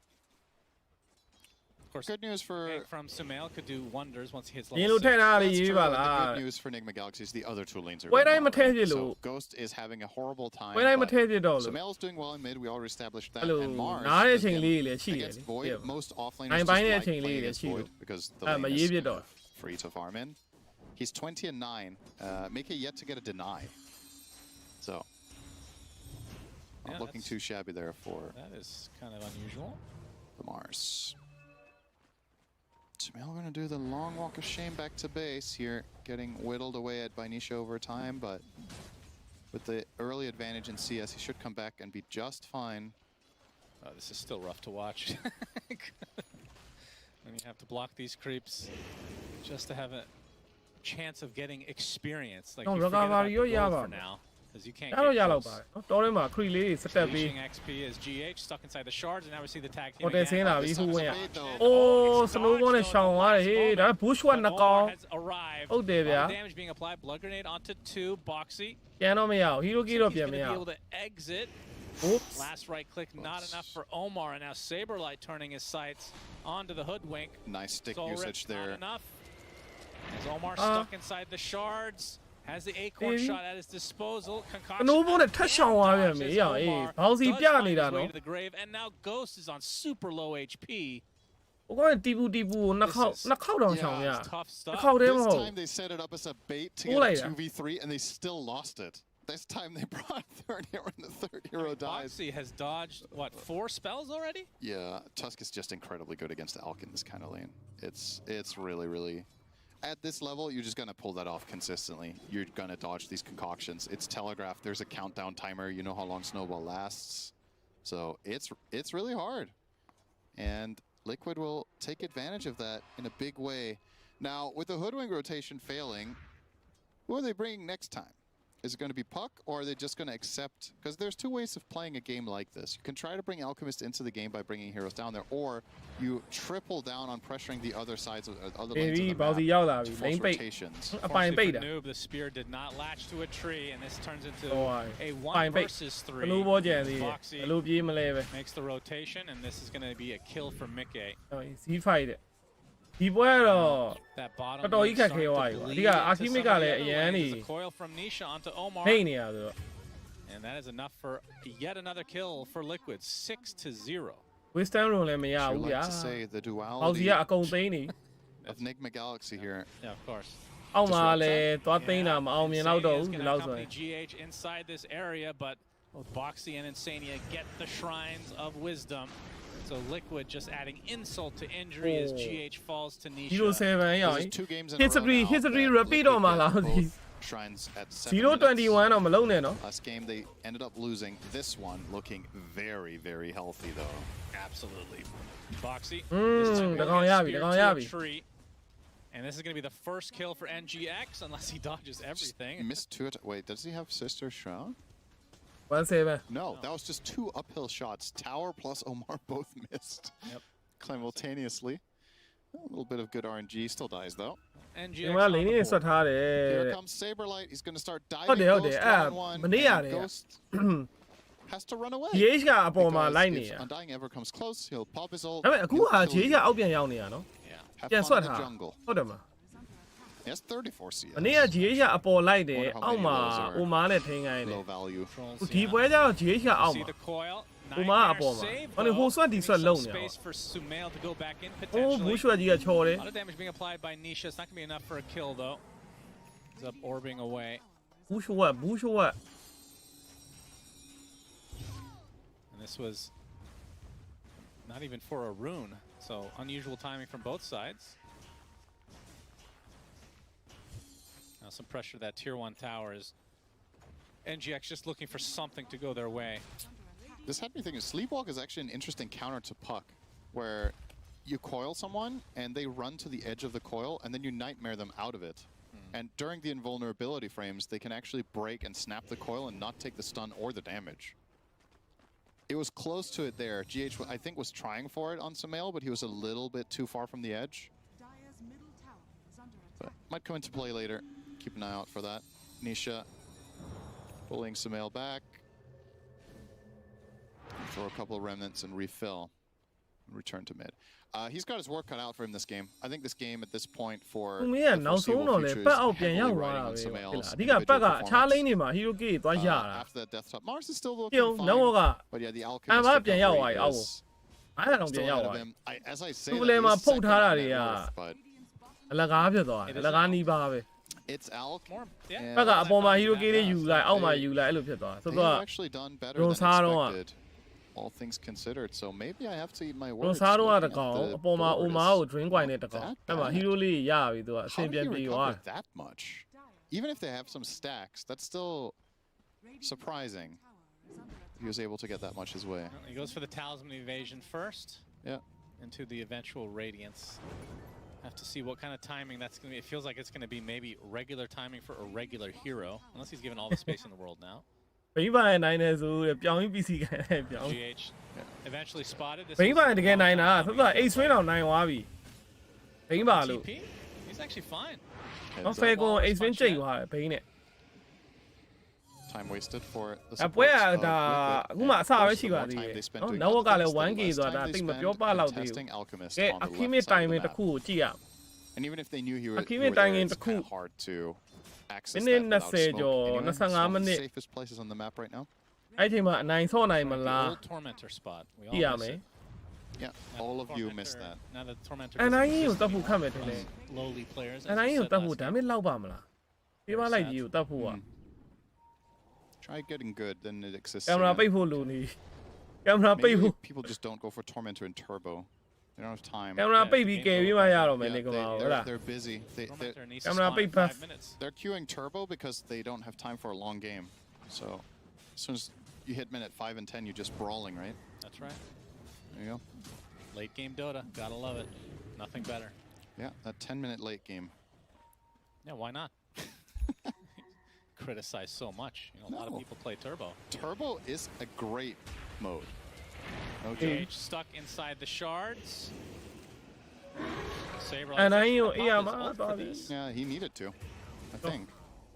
Speaker 3: Of course,
Speaker 2: Good news for
Speaker 3: from Sumail could do wonders once he hits
Speaker 4: ရင်း
Speaker 3: level
Speaker 4: လို့ထည့်
Speaker 3: 6.
Speaker 4: ထားတယ်
Speaker 2: That's
Speaker 4: ရေး
Speaker 2: true,
Speaker 4: ပါ
Speaker 2: but
Speaker 4: လား
Speaker 2: the good news for Nigma Galaxy is the other two lanes are
Speaker 4: ပွဲ
Speaker 2: going
Speaker 4: တိုင်းမ
Speaker 2: well,
Speaker 4: ထည့်
Speaker 2: right?
Speaker 4: ဖြစ်လို့
Speaker 2: So Ghost is having a horrible time.
Speaker 4: ပွဲတိုင်းမ
Speaker 2: but
Speaker 4: ထည့်ဖြစ်တော့လို့
Speaker 2: Sumail is doing well in mid. We already established that.
Speaker 4: အဲ့လို
Speaker 2: And Mars
Speaker 4: နားတဲ့အ
Speaker 2: is
Speaker 4: ချိန်
Speaker 2: again
Speaker 4: လေးတွေလည်းရှိတယ်
Speaker 2: against
Speaker 4: လေ
Speaker 2: Void.
Speaker 4: ဟုတ်
Speaker 2: Most offlaners
Speaker 4: နိုင်
Speaker 2: just
Speaker 4: ပိုင်းတဲ့
Speaker 2: like
Speaker 4: အချိန်လေး
Speaker 2: playing
Speaker 4: တွေ
Speaker 2: against
Speaker 4: ရှိ
Speaker 2: Void
Speaker 4: လို့
Speaker 2: because the
Speaker 4: အဲ့မ
Speaker 2: lane
Speaker 4: ရေး
Speaker 2: is
Speaker 4: ဖြစ်တော့
Speaker 2: free to farm in. He's 20 and 9. Make it yet to get a deny. So not
Speaker 3: Yeah,
Speaker 2: looking
Speaker 3: that's-
Speaker 2: too shabby there for
Speaker 3: That is kind of unusual.
Speaker 2: the Mars. Sumail going to do the long walk of shame back to base here, getting whittled away at by Nisha over time, but with the early advantage in CS, he should come back and be just fine.
Speaker 3: Oh, this is still rough to watch. When you have to block these creeps just to have a chance of getting experience. Like,
Speaker 4: No,
Speaker 3: you forget about the
Speaker 4: recovery, yeah,
Speaker 3: gold for
Speaker 4: but-
Speaker 3: now, because you can't
Speaker 4: အဲ့တော့ရ
Speaker 3: get
Speaker 4: တော့
Speaker 3: close.
Speaker 4: ပါတယ်နော်တောထဲမှာခရီလေးတွေစတက်ပြီး
Speaker 3: Reaching XP is GH stuck inside the shards, and now we see the tag team
Speaker 4: ဟိုတယ်ဆင်း
Speaker 3: again.
Speaker 4: လာပြီး
Speaker 2: This
Speaker 4: ဟို
Speaker 2: time
Speaker 4: ဝင်ရ
Speaker 2: it's made, though.
Speaker 4: အိုး
Speaker 3: It's
Speaker 4: စနိုးဘောနဲ့
Speaker 3: dodged
Speaker 4: ရှောင်သွားတယ်ဟေးဒါဘူရှ်ဝတ်နှစ်ကောင်
Speaker 3: Omar has arrived.
Speaker 4: ဟုတ်တယ်ဗျာ
Speaker 3: A lot of damage being applied. Blood grenade onto 2. Boxy.
Speaker 4: ပြန်တော့မရဘူးဟီရိုကီ
Speaker 3: He's
Speaker 4: တော့
Speaker 3: going
Speaker 4: ပြန်
Speaker 3: to
Speaker 4: မ
Speaker 3: be
Speaker 4: ရဘူး
Speaker 3: able to exit.
Speaker 4: Oops.
Speaker 3: Last right click, not enough for Omar, and now Saberlight turning his sights onto the hoodwink.
Speaker 2: Nice stick
Speaker 3: Soul
Speaker 2: usage
Speaker 3: Rip,
Speaker 2: there.
Speaker 3: not enough. As Omar stuck inside the shards, has the acorn
Speaker 4: Baby.
Speaker 3: shot at his disposal.
Speaker 4: စ
Speaker 3: Concoction
Speaker 4: နိုးဘောနဲ့ထပ်ရှောင်သွားပြန်
Speaker 3: dodges
Speaker 4: ပြီအေးအောင်အေး
Speaker 3: Omar,
Speaker 4: ဘောင်စီ
Speaker 3: does
Speaker 4: ပြ
Speaker 3: find
Speaker 4: နေတာ
Speaker 3: his way
Speaker 4: နော်
Speaker 3: to the grave, and now Ghost is on super low HP.
Speaker 4: ဟိုကောင်တီပူကိုနှစ်ခေါက်တောင်ရှောင်ရ
Speaker 3: It's tough
Speaker 4: တစ်
Speaker 3: stuff.
Speaker 4: ခေါက်တည်းမ
Speaker 2: This
Speaker 4: ဟုတ်
Speaker 2: time they set it up as a bait to
Speaker 4: Oh,
Speaker 2: get a
Speaker 4: like that.
Speaker 2: 2v3, and they still lost it. This time they brought third hero, and the third hero dies.
Speaker 3: Boxy has dodged, what, 4 spells already?
Speaker 2: Yeah, Tusk is just incredibly good against Alk in this kind of lane. It's really, really... At this level, you're just going to pull that off consistently. You're going to dodge these concoctions. It's telegraphed. There's a countdown timer. You know how long Snowball lasts. So it's really hard. And Liquid will take advantage of that in a big way. Now, with the Hoodwink rotation failing, who are they bringing next time? Is it going to be Puck, or are they just going to accept? Because there's two ways of playing a game like this. You can try to bring Alchemist into the game by bringing heroes down there, or you triple down on pressuring the other sides of other lanes of the
Speaker 4: ဘောင်
Speaker 2: map
Speaker 4: စီရောက်လာ
Speaker 2: to
Speaker 4: ပြီ
Speaker 2: force
Speaker 4: လိမ့်ပိတ်
Speaker 2: rotations.
Speaker 4: အပိုင်ပိတ်
Speaker 3: Unfortunately
Speaker 4: တာ
Speaker 3: for Noob, the spear did not latch to a tree, and this turns into
Speaker 4: Oh,
Speaker 3: a
Speaker 4: ပိုင်
Speaker 3: 1
Speaker 4: ပိတ်
Speaker 3: versus
Speaker 4: ဘ
Speaker 3: 3.
Speaker 4: လို့ဘောကြံသေးတယ်
Speaker 3: Boxy
Speaker 4: ဘလို့ပြေးမလဲပဲ
Speaker 3: makes the rotation, and this is going to be a kill for Mickey.
Speaker 4: Z5 တဲ့ဒီပွဲကတော့
Speaker 3: That bottom
Speaker 4: တော်တော်ကြီး
Speaker 3: lane
Speaker 4: ခက်ခဲ
Speaker 3: starting
Speaker 4: သွား
Speaker 3: to
Speaker 4: ပြီ
Speaker 3: bleed
Speaker 4: အဓိက
Speaker 3: into
Speaker 4: အာခိမစ်
Speaker 3: some
Speaker 4: က
Speaker 3: of the
Speaker 4: လည်း
Speaker 3: other
Speaker 4: အရန်
Speaker 3: lanes.
Speaker 4: နေ
Speaker 3: There's a coil from Nisha onto Omar,
Speaker 4: ဖိတ်နေရဆိုတော့
Speaker 3: and that is enough for yet another kill for Liquid, 6-0.
Speaker 4: Western Room လည်းမရ
Speaker 2: Sure
Speaker 4: ဘူး
Speaker 2: like
Speaker 4: ဗျာ
Speaker 2: to say the
Speaker 4: ဘောင်စီ
Speaker 2: duality
Speaker 4: ကအကုန်သိမ်းနေ
Speaker 2: of Nigma Galaxy here.
Speaker 3: Yeah, of course.
Speaker 4: အောက်မှာလည်းသွားသိမ်းတာမအောင်မြင်တော့တော့
Speaker 3: Insania is
Speaker 4: ဘူးဒီ
Speaker 3: gonna
Speaker 4: လောက်ဆိုရင်
Speaker 3: accompany GH inside this area, but both Boxy and Insania get the shrines of wisdom. So Liquid just adding insult to injury as GH falls to Nisha.
Speaker 4: 07ရောက်
Speaker 2: This is 2 games in a row
Speaker 4: history
Speaker 2: now
Speaker 4: history
Speaker 2: that
Speaker 4: repeat
Speaker 2: Liquid
Speaker 4: တော့မှာ
Speaker 2: get
Speaker 4: လားမသိ
Speaker 2: both shrines at 7
Speaker 4: 021 တော့မလုံးနဲ့နော်
Speaker 2: Last game they ended up losing. This one looking very, very healthy though.
Speaker 3: Absolutely. Boxy.
Speaker 4: the ကောင်ရပြီ the ကောင်ရပြီ
Speaker 3: And this is going to be the first kill for NGX unless he dodges everything.
Speaker 2: Missed 2 Wait, does he have Sister Shroud?
Speaker 4: 17
Speaker 2: No, that was just 2 uphill shots. Tower plus Omar both missed.
Speaker 3: Yep.
Speaker 2: Simultaneously. A little bit of good RNG. Still dies though.
Speaker 3: NGX
Speaker 4: ဒီမှာ
Speaker 3: on
Speaker 4: လိ
Speaker 3: the
Speaker 4: န်နေ
Speaker 3: board.
Speaker 4: ဆွတ်ထားတယ်
Speaker 2: Here
Speaker 4: တဲ့
Speaker 2: comes Saberlight. He's going to start diving.
Speaker 4: ဟုတ်တယ်ဟုတ်တယ်
Speaker 2: Ghost
Speaker 4: အဲ့
Speaker 2: 1-1,
Speaker 4: မနေ့
Speaker 2: and
Speaker 4: ရတယ်
Speaker 2: Ghost has to run away.
Speaker 4: GH ကအပေါ်မှာ
Speaker 2: Because
Speaker 4: လိုက်နေ
Speaker 2: if
Speaker 4: ရ
Speaker 2: Undying ever comes close, he'll pop his ult.
Speaker 4: ဒါပေမဲ့အခု
Speaker 2: he'll
Speaker 4: ဟာ
Speaker 2: kill
Speaker 4: GH
Speaker 2: you.
Speaker 4: ကအောက်ပြန်ရောက်နေရနော်
Speaker 2: Have
Speaker 4: ပြန်
Speaker 2: fun
Speaker 4: ဆွတ်
Speaker 2: in
Speaker 4: ထား
Speaker 2: the jungle.
Speaker 4: ဟုတ်တယ်မလား
Speaker 2: He has 34 CS.
Speaker 4: အနည်းက GH ကအပေါ်လိုက်တယ်
Speaker 2: Wonder how
Speaker 4: အောက်
Speaker 2: many
Speaker 4: မှာ
Speaker 2: of those are
Speaker 4: Omar နဲ့ထိန်းခိုင်းတယ်
Speaker 2: Low value.
Speaker 4: ဒီပွဲကျတော့ GH ကအောက်
Speaker 3: See
Speaker 4: မှာ
Speaker 3: the coil.
Speaker 4: Omar အပေါ်မှာဟိုလေဟိုဆွတ်ဒီဆွတ်လုံးနေရ
Speaker 3: Space for Sumail to go back in
Speaker 4: အိုးဘူး
Speaker 3: potentially.
Speaker 4: ရွှေကြီးကချော်တယ်
Speaker 3: A lot of damage being applied by Nisha. It's not going to be enough for a kill, though. He's up orbing away.
Speaker 4: ဘူးရွှေ
Speaker 3: And this was not even for a rune. So unusual timing from both sides. Now some pressure to that tier 1 tower is NGX just looking for something to go their way.
Speaker 2: This had me thinking Sleepwalk is actually an interesting counter to Puck, where you coil someone and they run to the edge of the coil and then you nightmare them out of it. And during the invulnerability frames, they can actually break and snap the coil and not take the stun or the damage. It was close to it there. GH, I think, was trying for it on Sumail, but he was a little bit too far from the edge. But might come into play later. Keep an eye out for that. Nisha pulling Sumail back. Throw a couple of remnants and refill. Return to mid. He's got his work cut out for him this game. I think this game at this point for
Speaker 4: မင်းက
Speaker 2: the
Speaker 4: နောက်ဆုံး
Speaker 2: foreseeable
Speaker 4: တော့လေ
Speaker 2: future
Speaker 4: ပတ်
Speaker 2: is
Speaker 4: အောက်ပြန်ရောက်
Speaker 2: heavily
Speaker 4: သွားတာ
Speaker 2: riding on
Speaker 4: ပဲ
Speaker 2: Sumail's
Speaker 4: အဓိကပတ်က
Speaker 2: individual
Speaker 4: အခြား
Speaker 2: performance.
Speaker 4: လိမ့်နေမှာ hero key သွားရတာ
Speaker 2: After that death top, Mars is still
Speaker 4: ပြုံ
Speaker 2: looking
Speaker 4: နော
Speaker 2: fine.
Speaker 4: က
Speaker 2: But yeah, the
Speaker 4: အ
Speaker 2: alchemist
Speaker 4: မပြန်ရောက်သွား
Speaker 2: recovery
Speaker 4: ပြီအောက်
Speaker 2: is
Speaker 4: အားတောင်ပြန်
Speaker 2: still
Speaker 4: ရောက်
Speaker 2: ahead
Speaker 4: သွား
Speaker 2: of him. As I say
Speaker 4: သူ
Speaker 2: that,
Speaker 4: လည်း
Speaker 2: he
Speaker 4: မှာ
Speaker 2: is
Speaker 4: ဖုတ်
Speaker 2: second
Speaker 4: ထားတာ
Speaker 2: on
Speaker 4: တွေက
Speaker 2: net worth, but
Speaker 4: အလကားဖြစ်သွားတယ်အလကားနီးပါပဲ
Speaker 2: it's Alk.
Speaker 3: More, yeah.
Speaker 2: and
Speaker 4: ဘက်ကအပေါ်မှာ hero key လေးယူလိုက်အောက်မှာ
Speaker 2: they-
Speaker 4: ယူလိုက်အဲ့လိုဖြစ်သွားဆို
Speaker 2: They've
Speaker 4: တော့
Speaker 2: actually done better
Speaker 4: Bro,
Speaker 2: than
Speaker 4: Saro က
Speaker 2: expected, all things considered. So maybe I have to eat my
Speaker 4: ရို
Speaker 2: words.
Speaker 4: ဆာတော့က
Speaker 2: looking
Speaker 4: တ
Speaker 2: at
Speaker 4: ကောင်
Speaker 2: the
Speaker 4: အပေါ်မှာ
Speaker 2: board
Speaker 4: Omar
Speaker 2: is
Speaker 4: ကို drain ကွိုင်တဲ့တကောင်
Speaker 2: that
Speaker 4: အဲ့မှာ
Speaker 2: bad.
Speaker 4: hero လေးရပြီသူကအဆ
Speaker 2: How
Speaker 4: င်
Speaker 2: did
Speaker 4: ပြန်
Speaker 2: he
Speaker 4: ပြေသွား
Speaker 2: recover that much? Even if they have some stacks, that's still surprising. He was able to get that much his way.
Speaker 3: Well, he goes for the talisman evasion first.
Speaker 2: Yeah.
Speaker 3: Into the eventual radiance. Have to see what kind of timing that's going to be. It feels like it's going to be maybe regular timing for a regular hero, unless he's given all the space in the world now.
Speaker 4: ဘိန်းပါရဲ့နိုင်နေဆိုပြောင်းပြီး PC ခံတယ်ပြောင်း
Speaker 3: GH eventually spotted. This
Speaker 4: ဘိန်းပါ
Speaker 3: was
Speaker 4: တကယ်
Speaker 3: long
Speaker 4: နိုင်တာ
Speaker 3: time
Speaker 4: ဆိုတော့အိတ်ဆွင်းတော်နိုင်သွားပြီဘိန်းပါလို့
Speaker 3: TP. He's actually fine.
Speaker 4: တော့ဖဲကွန်အိတ်ဆွင်းကျိတ်သွားတယ်ဘိန်းနဲ့
Speaker 2: Time wasted for the
Speaker 4: အပွဲ
Speaker 2: supports
Speaker 4: က
Speaker 2: of
Speaker 4: ဒါ
Speaker 2: Liquid.
Speaker 4: အခုမှအစပဲ
Speaker 2: Of
Speaker 4: ရှိ
Speaker 2: course,
Speaker 4: ပါ
Speaker 2: the more
Speaker 4: သေးတ
Speaker 2: time
Speaker 4: ယ်
Speaker 2: they spend
Speaker 4: နော်
Speaker 2: doing
Speaker 4: နောက်ကလည်း
Speaker 2: Alchemist, the
Speaker 4: 1K
Speaker 2: less
Speaker 4: ဆိုတာ
Speaker 2: time they
Speaker 4: တိတ်မ
Speaker 2: spend
Speaker 4: ပြောပလောက်သေးဘူး
Speaker 2: contesting Alchemist
Speaker 4: ကဲ
Speaker 2: on the
Speaker 4: အခီ
Speaker 2: left
Speaker 4: မစ်
Speaker 2: side
Speaker 4: တိုင်
Speaker 2: of
Speaker 4: မ
Speaker 2: the
Speaker 4: င်းတစ်
Speaker 2: map.
Speaker 4: ခုကိုကြည့်ရ
Speaker 2: And even if they knew you were,
Speaker 4: Akimi
Speaker 2: you were there,
Speaker 4: Tangin
Speaker 2: it's
Speaker 4: Taku.
Speaker 2: kind of hard to access
Speaker 4: မိနစ်
Speaker 2: that without
Speaker 4: 20
Speaker 2: smoke
Speaker 4: ကျော်
Speaker 2: anyway. It's
Speaker 4: 25
Speaker 2: one of
Speaker 4: မိန
Speaker 2: the
Speaker 4: စ်
Speaker 2: safest places on the map right now.
Speaker 4: အဲ့ချိန်မှာအနိုင်ဆော့နိုင်မ
Speaker 3: The
Speaker 4: လား
Speaker 3: old tormentor spot. We
Speaker 4: ကြည့်ရ
Speaker 3: all
Speaker 4: မ
Speaker 3: miss
Speaker 4: ယ်
Speaker 3: it.
Speaker 2: Yeah,
Speaker 3: Now
Speaker 2: all
Speaker 3: the
Speaker 2: of you
Speaker 3: tormentor-
Speaker 2: missed that.
Speaker 3: Now the tormentor
Speaker 4: အ
Speaker 3: doesn't
Speaker 4: နိုင်ကြီးကို
Speaker 3: exist
Speaker 4: တတ်ဖို့ခတ်မယ်
Speaker 3: anymore
Speaker 4: ထင်တယ်
Speaker 3: on lowly players.
Speaker 4: အ
Speaker 3: as
Speaker 4: နိုင်
Speaker 3: we
Speaker 4: ကြီးကို
Speaker 3: said
Speaker 4: တတ်ဖို့
Speaker 3: last
Speaker 4: ဒါ
Speaker 3: game.
Speaker 4: ပေမဲ့လောက်ပါမလားပြေးပါလိုက်ကြီးကိုတတ်ဖို့က
Speaker 2: Try getting good, then it exists.
Speaker 4: ကင်မရာ
Speaker 2: again.
Speaker 4: ပိတ်ဖို့လိုနေကင်မရာပိတ်
Speaker 2: Maybe
Speaker 4: ဖို့
Speaker 2: people just don't go for Tormentor and Turbo. They don't have time.
Speaker 4: ကင်မရာပိတ်ပြီးကယ်ပြီးမှရတော့မယ်
Speaker 2: Yeah,
Speaker 4: နေကမှာဟုတ်လား
Speaker 2: they're busy.
Speaker 3: Tormentor needs to
Speaker 4: Camera
Speaker 3: spawn in
Speaker 4: big buff.
Speaker 3: 5 minutes.
Speaker 2: They're queuing Turbo because they don't have time for a long game. So as soon as you hit minute 5 and 10, you're just brawling, right?
Speaker 3: That's right.
Speaker 2: There you go.
Speaker 3: Late game Dota. Gotta love it. Nothing better.
Speaker 2: Yeah, that 10-minute late game.
Speaker 3: Yeah, why not? Criticize so much. You know, a lot of
Speaker 2: No.
Speaker 3: people play Turbo.
Speaker 2: Turbo is a great mode. No joke.
Speaker 3: GH stuck inside the shards. Saber
Speaker 4: အနိုင်ကို
Speaker 3: pop
Speaker 4: အေးရ
Speaker 3: his
Speaker 4: မှာ
Speaker 3: ult
Speaker 4: သွား
Speaker 3: for
Speaker 4: ပြီ
Speaker 3: this.
Speaker 2: Yeah, he needed to, I think.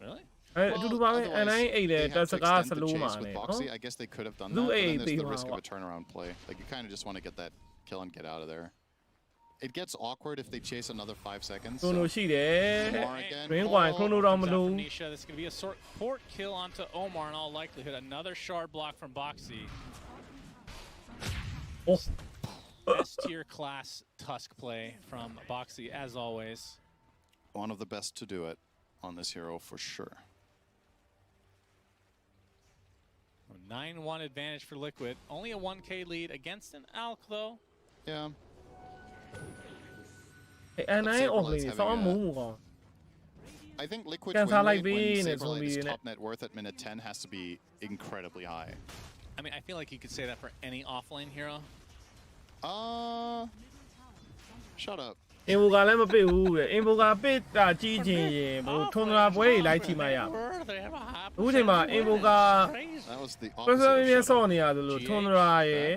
Speaker 3: Really?
Speaker 4: အဲအတူတူပါပဲအနိုင်အိတ်တယ်
Speaker 2: they
Speaker 4: တက်
Speaker 2: had
Speaker 4: စ
Speaker 2: to
Speaker 4: ကား
Speaker 2: extend
Speaker 4: စ
Speaker 2: the
Speaker 4: လုံးမှာ
Speaker 2: chase
Speaker 4: နေ
Speaker 2: with
Speaker 4: နော်
Speaker 2: Boxy. I guess they could have done
Speaker 4: Lu
Speaker 2: that, but then
Speaker 4: A
Speaker 2: there's the
Speaker 4: thing,
Speaker 2: risk of
Speaker 4: wow.
Speaker 2: a turnaround play. Like, you kind of just want to get that kill and get out of there. It gets awkward if they chase another 5 seconds.
Speaker 4: ဆိုလို့
Speaker 2: So
Speaker 4: ရှိတယ်
Speaker 2: Omar again.
Speaker 4: Green Wine,
Speaker 2: Oh,
Speaker 4: Chrono Down
Speaker 3: Comes out
Speaker 4: Malou.
Speaker 3: from Nisha. This is going to be a port kill onto Omar in all likelihood. Another shard block from Boxy.
Speaker 4: Oh.
Speaker 3: S tier class Tusk play from Boxy as always.
Speaker 2: one of the best to do it on this hero for sure.
Speaker 3: 9-1 advantage for Liquid. Only a 1K lead against an Alk though.
Speaker 2: Yeah.
Speaker 4: အနိုင်အော်လေးစောင်းမှုကော
Speaker 2: I think Liquid's
Speaker 4: Can
Speaker 2: win
Speaker 4: I like
Speaker 2: rate when
Speaker 4: be in it,
Speaker 2: Saberlight is
Speaker 4: zombie in
Speaker 2: top net worth at minute 10 has to be incredibly high.
Speaker 3: I mean, I feel like you could say that for any offlane hero.
Speaker 2: Shut up.
Speaker 4: အင်ဘူကလည်းမပစ်ဘူးတဲ့အင်ဘူကပစ်တာကြီးချင်းရင်ဘို့ထွန်လာပွဲတွေလိုက်ကြည့်မှရအခုချိန်မှာအင်ဘူက
Speaker 2: That was the
Speaker 4: ပစ
Speaker 2: opposite
Speaker 4: မင်း
Speaker 2: of
Speaker 4: ဆော့
Speaker 2: shut up.
Speaker 4: နေရသလိုထွန်လာရဲ့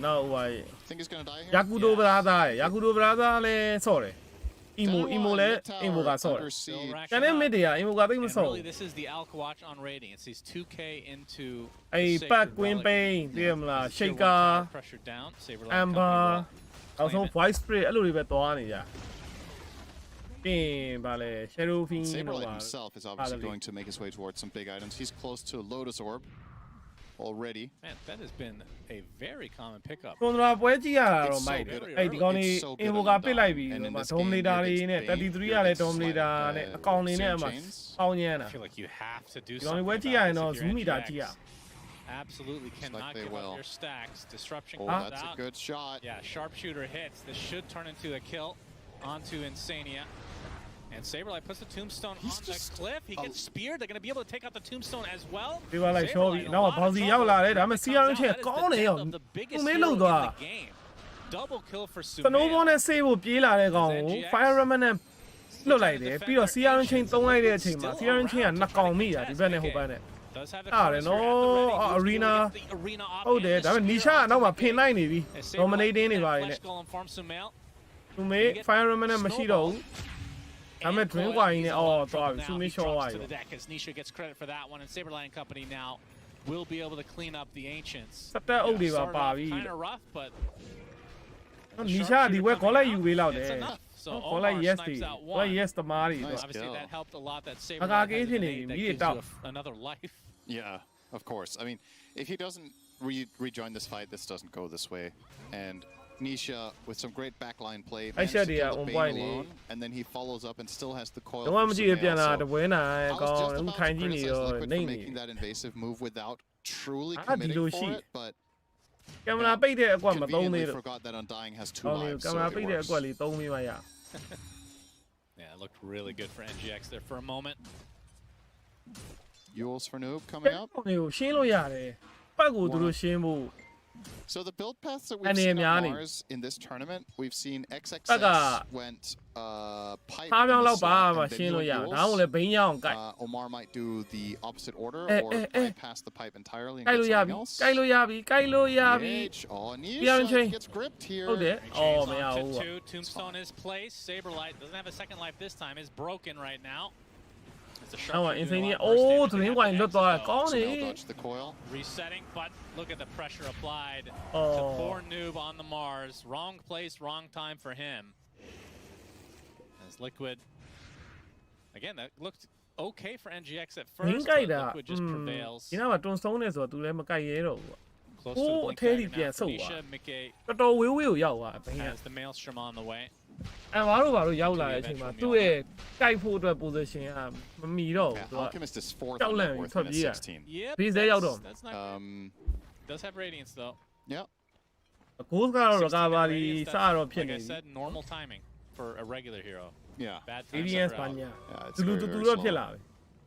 Speaker 4: နောက်ဟို
Speaker 2: Think he's gonna die here?
Speaker 4: ယာကူဒိုဘရာသာယာကူဒိုဘရာသာလည်းဆော့တယ် emo လဲ emo ကဆော့တယ်ကျန်တဲ့ mid တွေက emo ကသိမဆော့
Speaker 3: Really, this is the Alk watch on rating. It sees 2k into
Speaker 4: အဲ့ back win pain သိရမလား shaker
Speaker 3: pressure down.
Speaker 4: amber နောက်ဆုံး voice spray အဲ့လိုတွေပဲသွားနေကြပြင်ပါလေ shadow fiend
Speaker 2: Saberlight himself is obviously going to make his way towards some big items. He's close to Lotus Orb already.
Speaker 3: Man, that has been a very common pickup.
Speaker 4: ကွန်ထရာပွဲကြည့်ရတာတော့မိုက်တယ်အဲ့ဒီကောင်လေး emo ကပစ်လိုက်ပြီးတော့ dominator တွေနဲ့33ကလည်း dominator နဲ့အကောင်လေးနဲ့အမှပေါင်းညမ်းတာ
Speaker 3: I feel like you have to do
Speaker 4: ဒီကောင်လေး
Speaker 3: something.
Speaker 4: ပွဲကြည့်ရရင်တော့ zoom meter ကြည့်ရ
Speaker 3: Absolutely cannot give up their stacks. Disruption
Speaker 2: Oh,
Speaker 3: comes
Speaker 2: that's
Speaker 3: out.
Speaker 2: a good shot.
Speaker 3: Yeah, sharpshooter hits. This should turn into a kill onto Insania. And Saberlight puts the tombstone on the cliff. He gets speared. They're going to be able to take out the tombstone as well.
Speaker 4: ဒီပါလိုက်ရှော့ပြီးနောက်ဘောင်စီရောက်လာတယ်ဒါပေမဲ့ CR ချင်းကောင်းနေရောသူမင်းလို့သွား
Speaker 3: Double kill for Sumail.
Speaker 4: Snowball နဲ့ save ဖို့ပြေးလာတဲ့ကောင်ကို Fire Ramen နဲ့လွတ်လိုက်တယ်ပြီးတော့ CR ချင်းသုံးလိုက်တဲ့အချိန်မှာ CR ချင်းကနှစ်ကောင်မိတာဒီဘက်နဲ့ဟိုဘက်နဲ့အဲ့နော် arena ဟုတ်တယ်ဒါပေမဲ့ Nisha ကနောက်မှာဖင်လိုက်နေပြီ dominating နေပါတယ်နဲ့သူမေ Fire Ramen နဲ့မရှိတော့ဘူးဒါပေမဲ့ drink ဝိုင်းနဲ့အော်သွားပြီသူမေရှော့ဝိုင်း
Speaker 3: Nisha gets credit for that one, and Saberlight and company now will be able to clean up the ancients.
Speaker 4: စတက်အုပ်တွေပါပါပြီ
Speaker 3: Kind of rough, but
Speaker 4: Nisha ဒီဝက်ခေါ်လိုက်ယူပေးလောက်တယ်
Speaker 3: so
Speaker 4: ခေါ်လိုက် yes တွေ
Speaker 3: snipes out
Speaker 4: ခေါ်လိုက်
Speaker 3: one.
Speaker 4: yes သမားတွေ
Speaker 3: Obviously, that helped a lot. That
Speaker 4: Aga
Speaker 3: Saberlight
Speaker 4: ke
Speaker 3: has
Speaker 4: phine
Speaker 3: an aid that
Speaker 4: ni
Speaker 3: gives
Speaker 4: tao.
Speaker 3: you another life.
Speaker 2: Yeah, of course. I mean, if he doesn't rejoin this fight, this doesn't go this way. And Nisha with some great backline play managed to kill the Bane alone, and then he follows up and still has the coil.
Speaker 4: တော့မကြည့်ပြန်လာတပွဲနာ
Speaker 2: I was
Speaker 4: ကောင်း
Speaker 2: just about
Speaker 4: ထိုင်
Speaker 2: to
Speaker 4: ကြည့်နေ
Speaker 2: criticize
Speaker 4: ရော
Speaker 2: Liquid
Speaker 4: နေ
Speaker 2: for
Speaker 4: နေ
Speaker 2: making that invasive move without truly
Speaker 4: Ah,
Speaker 2: committing
Speaker 4: Dilo
Speaker 2: for
Speaker 4: shi.
Speaker 2: it, but
Speaker 4: ကင်မရာပိတ်တဲ့အကွက်မသုံးသေး
Speaker 2: conveniently
Speaker 4: လို့
Speaker 2: forgot that Undying has 2
Speaker 4: ဟောလေ
Speaker 2: lives,
Speaker 4: ကင်
Speaker 2: so
Speaker 4: မရာ
Speaker 2: it
Speaker 4: ပိတ်တဲ့အကွက်
Speaker 2: works.
Speaker 4: လေးသုံးပြီးမှရ
Speaker 3: Yeah, it looked really good for NGX there for a moment.
Speaker 2: Yules for Noob coming up.
Speaker 4: ကိုရှင်းလို့ရတယ်ပတ်ကိုသူတို့ရှင်းဖို့
Speaker 2: So the build paths that
Speaker 4: And
Speaker 2: we've seen
Speaker 4: the
Speaker 2: on
Speaker 4: Miani.
Speaker 2: Mars in this tournament, we've seen XXS
Speaker 4: Aga.
Speaker 2: went pipe
Speaker 4: ထား
Speaker 2: in
Speaker 4: ပြောင်း
Speaker 2: the
Speaker 4: လောက်ပါ
Speaker 2: slot,
Speaker 4: မှ
Speaker 2: and
Speaker 4: ရှင်း
Speaker 2: then
Speaker 4: လို့ရ
Speaker 2: Yules.
Speaker 4: ဒါမှမဟုတ်လည်းဘိန်းရအောင်ကိုက်
Speaker 2: Omar might do the opposite order
Speaker 4: Eh,
Speaker 2: or
Speaker 4: eh, eh.
Speaker 2: bypass the pipe entirely and
Speaker 4: ကိုက်
Speaker 2: get
Speaker 4: လို့ရ
Speaker 2: something
Speaker 4: ပြီ
Speaker 2: else.
Speaker 4: ကိုက်လို့ရပြီကိုက်လို့ရပြီ
Speaker 2: Engage. Oh,
Speaker 4: Piano
Speaker 2: Nisha
Speaker 4: chain.
Speaker 2: gets gripped here.
Speaker 4: ဟုတ်တယ်အော်
Speaker 3: Chains
Speaker 4: မရ
Speaker 3: onto
Speaker 4: ဘူး
Speaker 3: two. Tombstone is placed. Saberlight doesn't have a second life this time. Is broken right now. It's a
Speaker 4: နောက်မှ
Speaker 3: sharpshooter
Speaker 4: insane
Speaker 3: doing a lot
Speaker 4: အိုး
Speaker 3: worse
Speaker 4: သူ
Speaker 3: damage
Speaker 4: ရ
Speaker 3: than
Speaker 4: င်းဝိုင်း
Speaker 3: NGX,
Speaker 4: လွတ်သွား
Speaker 3: though.
Speaker 4: ကောင်းနေ
Speaker 2: Sumail dodged the coil.
Speaker 3: Resetting, but look at the pressure applied to
Speaker 4: Oh.
Speaker 3: poor Noob on the Mars. Wrong place, wrong time for him. As Liquid, again, that looked okay for NGX at
Speaker 4: ဘိန်း
Speaker 3: first,
Speaker 4: ကိုက်
Speaker 3: but
Speaker 4: တာ
Speaker 3: Liquid just prevails.
Speaker 4: ဒီနောက်မှာတွန်းဆုံးနေဆိုတော့သူလည်းမကိုက်ရဲတော့ဘူး
Speaker 3: Close to the
Speaker 4: Oh,
Speaker 3: blink
Speaker 4: Teddy
Speaker 3: dagger now
Speaker 4: ပြန်
Speaker 3: for
Speaker 4: ဆုတ်သွား
Speaker 3: Nisha. Mickey
Speaker 4: တော်တော်ဝေးဝေးကိုရောက်သွားဘိန်းက
Speaker 3: has the Maelstrom on the way.
Speaker 4: အဲဘာလို့ရောက်လာတဲ့အချိန်မှာသူ့ရဲ့ကိုက်ဖို့အတွက် position ကမမီတော့ဘူး
Speaker 2: Yeah,
Speaker 4: သူက
Speaker 2: Alchemist is 4th
Speaker 4: ကြောက်
Speaker 2: on
Speaker 4: လန့်
Speaker 2: net
Speaker 4: ပြီး
Speaker 2: worth
Speaker 4: ထွက်
Speaker 2: in
Speaker 4: ပြေးရ
Speaker 2: 16.
Speaker 3: Yep,
Speaker 4: Please, they out on.
Speaker 3: that's not does have radiance though.
Speaker 2: Yeah.
Speaker 4: ဂိုးကတော့
Speaker 3: 60
Speaker 4: recovery
Speaker 3: radiance,
Speaker 4: စ
Speaker 3: that's,
Speaker 4: တော့ဖြစ်
Speaker 3: like
Speaker 4: နေ
Speaker 3: I
Speaker 4: ပြီ
Speaker 3: said, normal timing for a regular hero.
Speaker 2: Yeah.
Speaker 3: Bad times
Speaker 4: radiance
Speaker 3: are
Speaker 4: ပါ
Speaker 3: out.
Speaker 4: ညာ
Speaker 2: Yeah, it's
Speaker 4: တူ
Speaker 2: very,
Speaker 4: တူ
Speaker 2: very
Speaker 4: တော့
Speaker 2: slow.
Speaker 4: ဖြစ်လာပြီ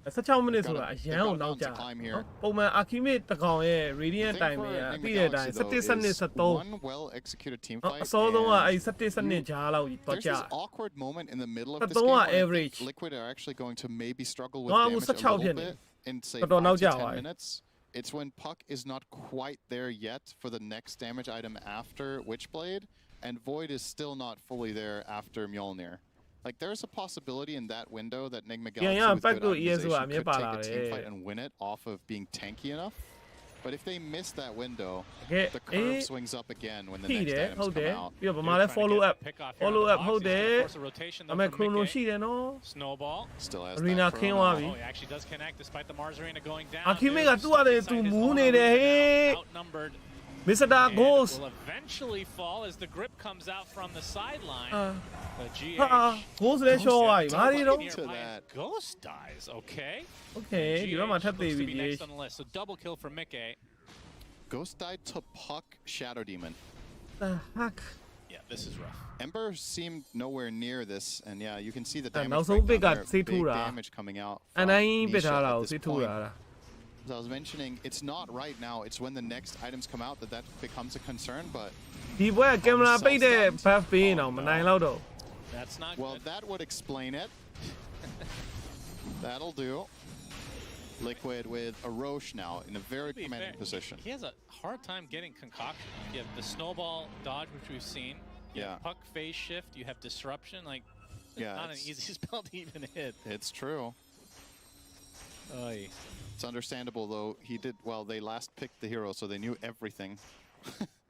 Speaker 4: 16 မိနစ်ဆိုတာအရန်ကိုနောက်ကျ
Speaker 2: They've got a mountain to climb here.
Speaker 4: ပုံမှန် Archimate တကောင်ရဲ့ radiant
Speaker 2: Thing
Speaker 4: time
Speaker 2: for
Speaker 4: တွေက
Speaker 2: Nigma
Speaker 4: ပြီးတဲ့အတိုင်း
Speaker 2: Galaxy,
Speaker 4: 17 စနစ်
Speaker 2: though,
Speaker 4: 73
Speaker 2: is one well-executed team
Speaker 4: နော်
Speaker 2: fight,
Speaker 4: အစောဆုံးက
Speaker 2: and
Speaker 4: အဲ့17 စနစ်ကြားလောက်တော့
Speaker 2: there's
Speaker 4: ကြာ
Speaker 2: this awkward moment in the middle of this
Speaker 4: 73
Speaker 2: game
Speaker 4: က
Speaker 2: where I think
Speaker 4: average
Speaker 2: Liquid are actually going to maybe struggle with
Speaker 4: နော်
Speaker 2: damage a
Speaker 4: 16
Speaker 2: little
Speaker 4: ဖြစ်နေ
Speaker 2: bit in, say,
Speaker 4: တော်တော်နောက်
Speaker 2: 5
Speaker 4: ကျ
Speaker 2: to
Speaker 4: သွားပြီ
Speaker 2: 10 minutes. It's when Puck is not quite there yet for the next damage item after Witchblade, and Void is still not fully there after Mjolnir. Like, there's a possibility in that window that Nigma Galaxy
Speaker 4: yeah,
Speaker 2: with
Speaker 4: back
Speaker 2: good
Speaker 4: to ESO
Speaker 2: optimization could
Speaker 4: ပါ
Speaker 2: take
Speaker 4: လာ
Speaker 2: a
Speaker 4: တ
Speaker 2: team
Speaker 4: ယ်
Speaker 2: fight and win it off of being tanky enough. But if they miss that window,
Speaker 4: ကဲ
Speaker 2: the
Speaker 4: အေး
Speaker 2: curve swings up again when the
Speaker 4: ထိ
Speaker 2: next
Speaker 4: တယ်
Speaker 2: items
Speaker 4: ဟုတ်တယ်
Speaker 2: come out.
Speaker 4: ပြီးတော့ဗမာလဲ follow up follow up ဟုတ်တယ်
Speaker 3: Force a rotation
Speaker 4: ဒါ
Speaker 3: though
Speaker 4: ပေမဲ့
Speaker 3: from
Speaker 4: chrono
Speaker 3: Mickey.
Speaker 4: ရှိတယ်နော်
Speaker 3: Snowball.
Speaker 2: Still has
Speaker 4: Arena
Speaker 2: that
Speaker 4: ခင်း
Speaker 2: chrono.
Speaker 4: သွားပြီ
Speaker 3: Oh, he actually does connect despite the Mars Arena going down.
Speaker 4: Archimate
Speaker 3: Noob
Speaker 4: ကသူ့ရတယ်
Speaker 3: stuck
Speaker 4: သူ
Speaker 3: inside his
Speaker 4: မူး
Speaker 3: own
Speaker 4: နေတယ်
Speaker 3: arena
Speaker 4: ဟေး
Speaker 3: now, outnumbered.
Speaker 4: Mr.
Speaker 3: And
Speaker 4: Ghost
Speaker 3: will eventually fall as the grip comes out from the sideline. But
Speaker 4: ဟာ
Speaker 3: GH
Speaker 4: Ghost လည်း short သွားပြီဘာတွေတော့
Speaker 2: To that.
Speaker 3: Ghost dies. Okay.
Speaker 4: Okay ဒီဘက်မှာထပ်
Speaker 3: GH
Speaker 4: သေး
Speaker 3: looks
Speaker 4: ပြီ
Speaker 3: to be
Speaker 4: ဒီ
Speaker 3: next on the list. So double kill for Mickey.
Speaker 2: Ghost died to Puck Shadow Demon.
Speaker 4: the heck
Speaker 3: Yeah, this is rough.
Speaker 2: Ember seemed nowhere near this, and yeah, you can see the
Speaker 4: နောက်
Speaker 2: damage
Speaker 4: ဆုံး
Speaker 2: breakdown
Speaker 4: bit က
Speaker 2: there,
Speaker 4: စိတ်
Speaker 2: big
Speaker 4: ထိုးတာ
Speaker 2: damage coming out
Speaker 4: အ
Speaker 2: from
Speaker 4: နိုင်ပစ်
Speaker 2: Nisha
Speaker 4: ထားတာ
Speaker 2: at
Speaker 4: ကို
Speaker 2: this
Speaker 4: စိတ်ထိုး
Speaker 2: point.
Speaker 4: တာလား
Speaker 2: As I was mentioning, it's not right now. It's when the next items come out that becomes a concern. But
Speaker 4: ဒီဘက်ကင်မရာပိတ်တဲ့ buff ပေးရင်တော့မနိုင်တော့တော့
Speaker 3: That's not
Speaker 2: well,
Speaker 3: good.
Speaker 2: that would explain it. That'll do. Liquid with a Roche now in a very
Speaker 3: To be
Speaker 2: commanding
Speaker 3: fair,
Speaker 2: position.
Speaker 3: He has a hard time getting concoction. You have the snowball dodge, which we've seen. You
Speaker 2: Yeah.
Speaker 3: have puck phase shift. You have disruption. Like
Speaker 2: Yeah,
Speaker 3: Not an easy spell to even hit.
Speaker 2: It's true.
Speaker 3: Oy.
Speaker 2: It's understandable though. He did well. They last picked the hero, so they knew everything.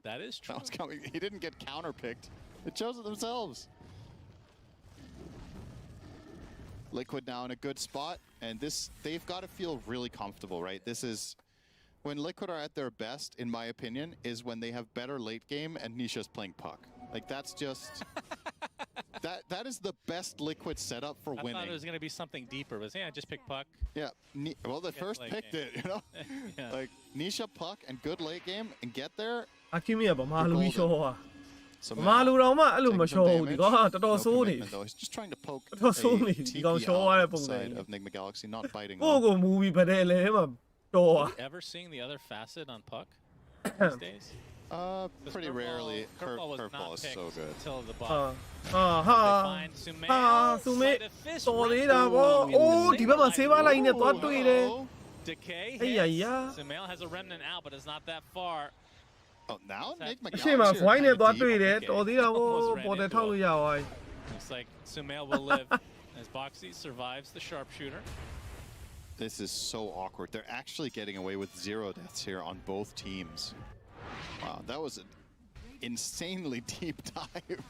Speaker 3: That is true.
Speaker 2: That was coming. He didn't get counter-picked. They chose it themselves. Liquid now in a good spot, and they've got to feel really comfortable, right? This is when Liquid are at their best, in my opinion, is when they have better late game and Nisha's playing puck. Like that's just that is the best Liquid setup for winning.
Speaker 3: I thought it was going to be something deeper, but yeah, just pick puck.
Speaker 2: Yeah, well, they first picked it, you know?
Speaker 3: Yeah.
Speaker 2: Like, Nisha, puck, and good late game, and get there.
Speaker 4: Akimi ကဗမာလူကြီးရှော့อ่ะ
Speaker 2: So
Speaker 4: ဗမာလူတော်မှအဲ့လိုမရှော့ဘူးဒီကောင်ကတော်တော်ဆိုးနေ
Speaker 2: though. He's just trying to poke a
Speaker 4: ဒီကောင်ရှော့ရတဲ့
Speaker 2: TP
Speaker 4: ပုံစံ
Speaker 2: side of Nigma Galaxy, not biting
Speaker 4: ကို
Speaker 2: them.
Speaker 4: ကိုမူဗီဖတဲ့လဲမှာတော်อ่ะ
Speaker 3: Ever seeing the other facet on puck these days?
Speaker 2: Pretty rarely.
Speaker 3: Curveball was
Speaker 2: Curveball
Speaker 3: not
Speaker 2: is
Speaker 3: picked
Speaker 2: so good.
Speaker 3: until the
Speaker 4: ဟာ
Speaker 3: bottom.
Speaker 4: ဟာ
Speaker 3: They find Sumail,
Speaker 4: သူမေ
Speaker 3: sleight of fist,
Speaker 4: တော်
Speaker 3: right
Speaker 4: သေးတာ
Speaker 3: through
Speaker 4: ဗော
Speaker 3: in
Speaker 4: အိုး
Speaker 3: the
Speaker 4: ဒီဘက်မှာ
Speaker 3: same
Speaker 4: ဆေးပါလိုက်နဲ့
Speaker 3: line.
Speaker 4: သွားတွေ့တယ်
Speaker 3: Decay
Speaker 4: Ay,
Speaker 3: hits.
Speaker 4: ay, ay.
Speaker 3: Sumail has a remnant out, but it's not that far.
Speaker 2: Oh, now Nigma
Speaker 4: အရှိမ
Speaker 2: Galaxy
Speaker 4: ဝို
Speaker 2: are
Speaker 4: င်းနဲ့
Speaker 2: kind
Speaker 4: သွား
Speaker 2: of
Speaker 4: တွေ့
Speaker 2: deep.
Speaker 4: တယ်တော်သေးတာဗော
Speaker 3: Almost ran
Speaker 4: ပေါ်တယ်
Speaker 3: into
Speaker 4: ထောက်လို့ရသွားပြီ
Speaker 3: Looks like Sumail will live as Boxy survives the sharpshooter.
Speaker 2: This is so awkward. They're actually getting away with 0 deaths here on both teams. Wow, that was an insanely deep dive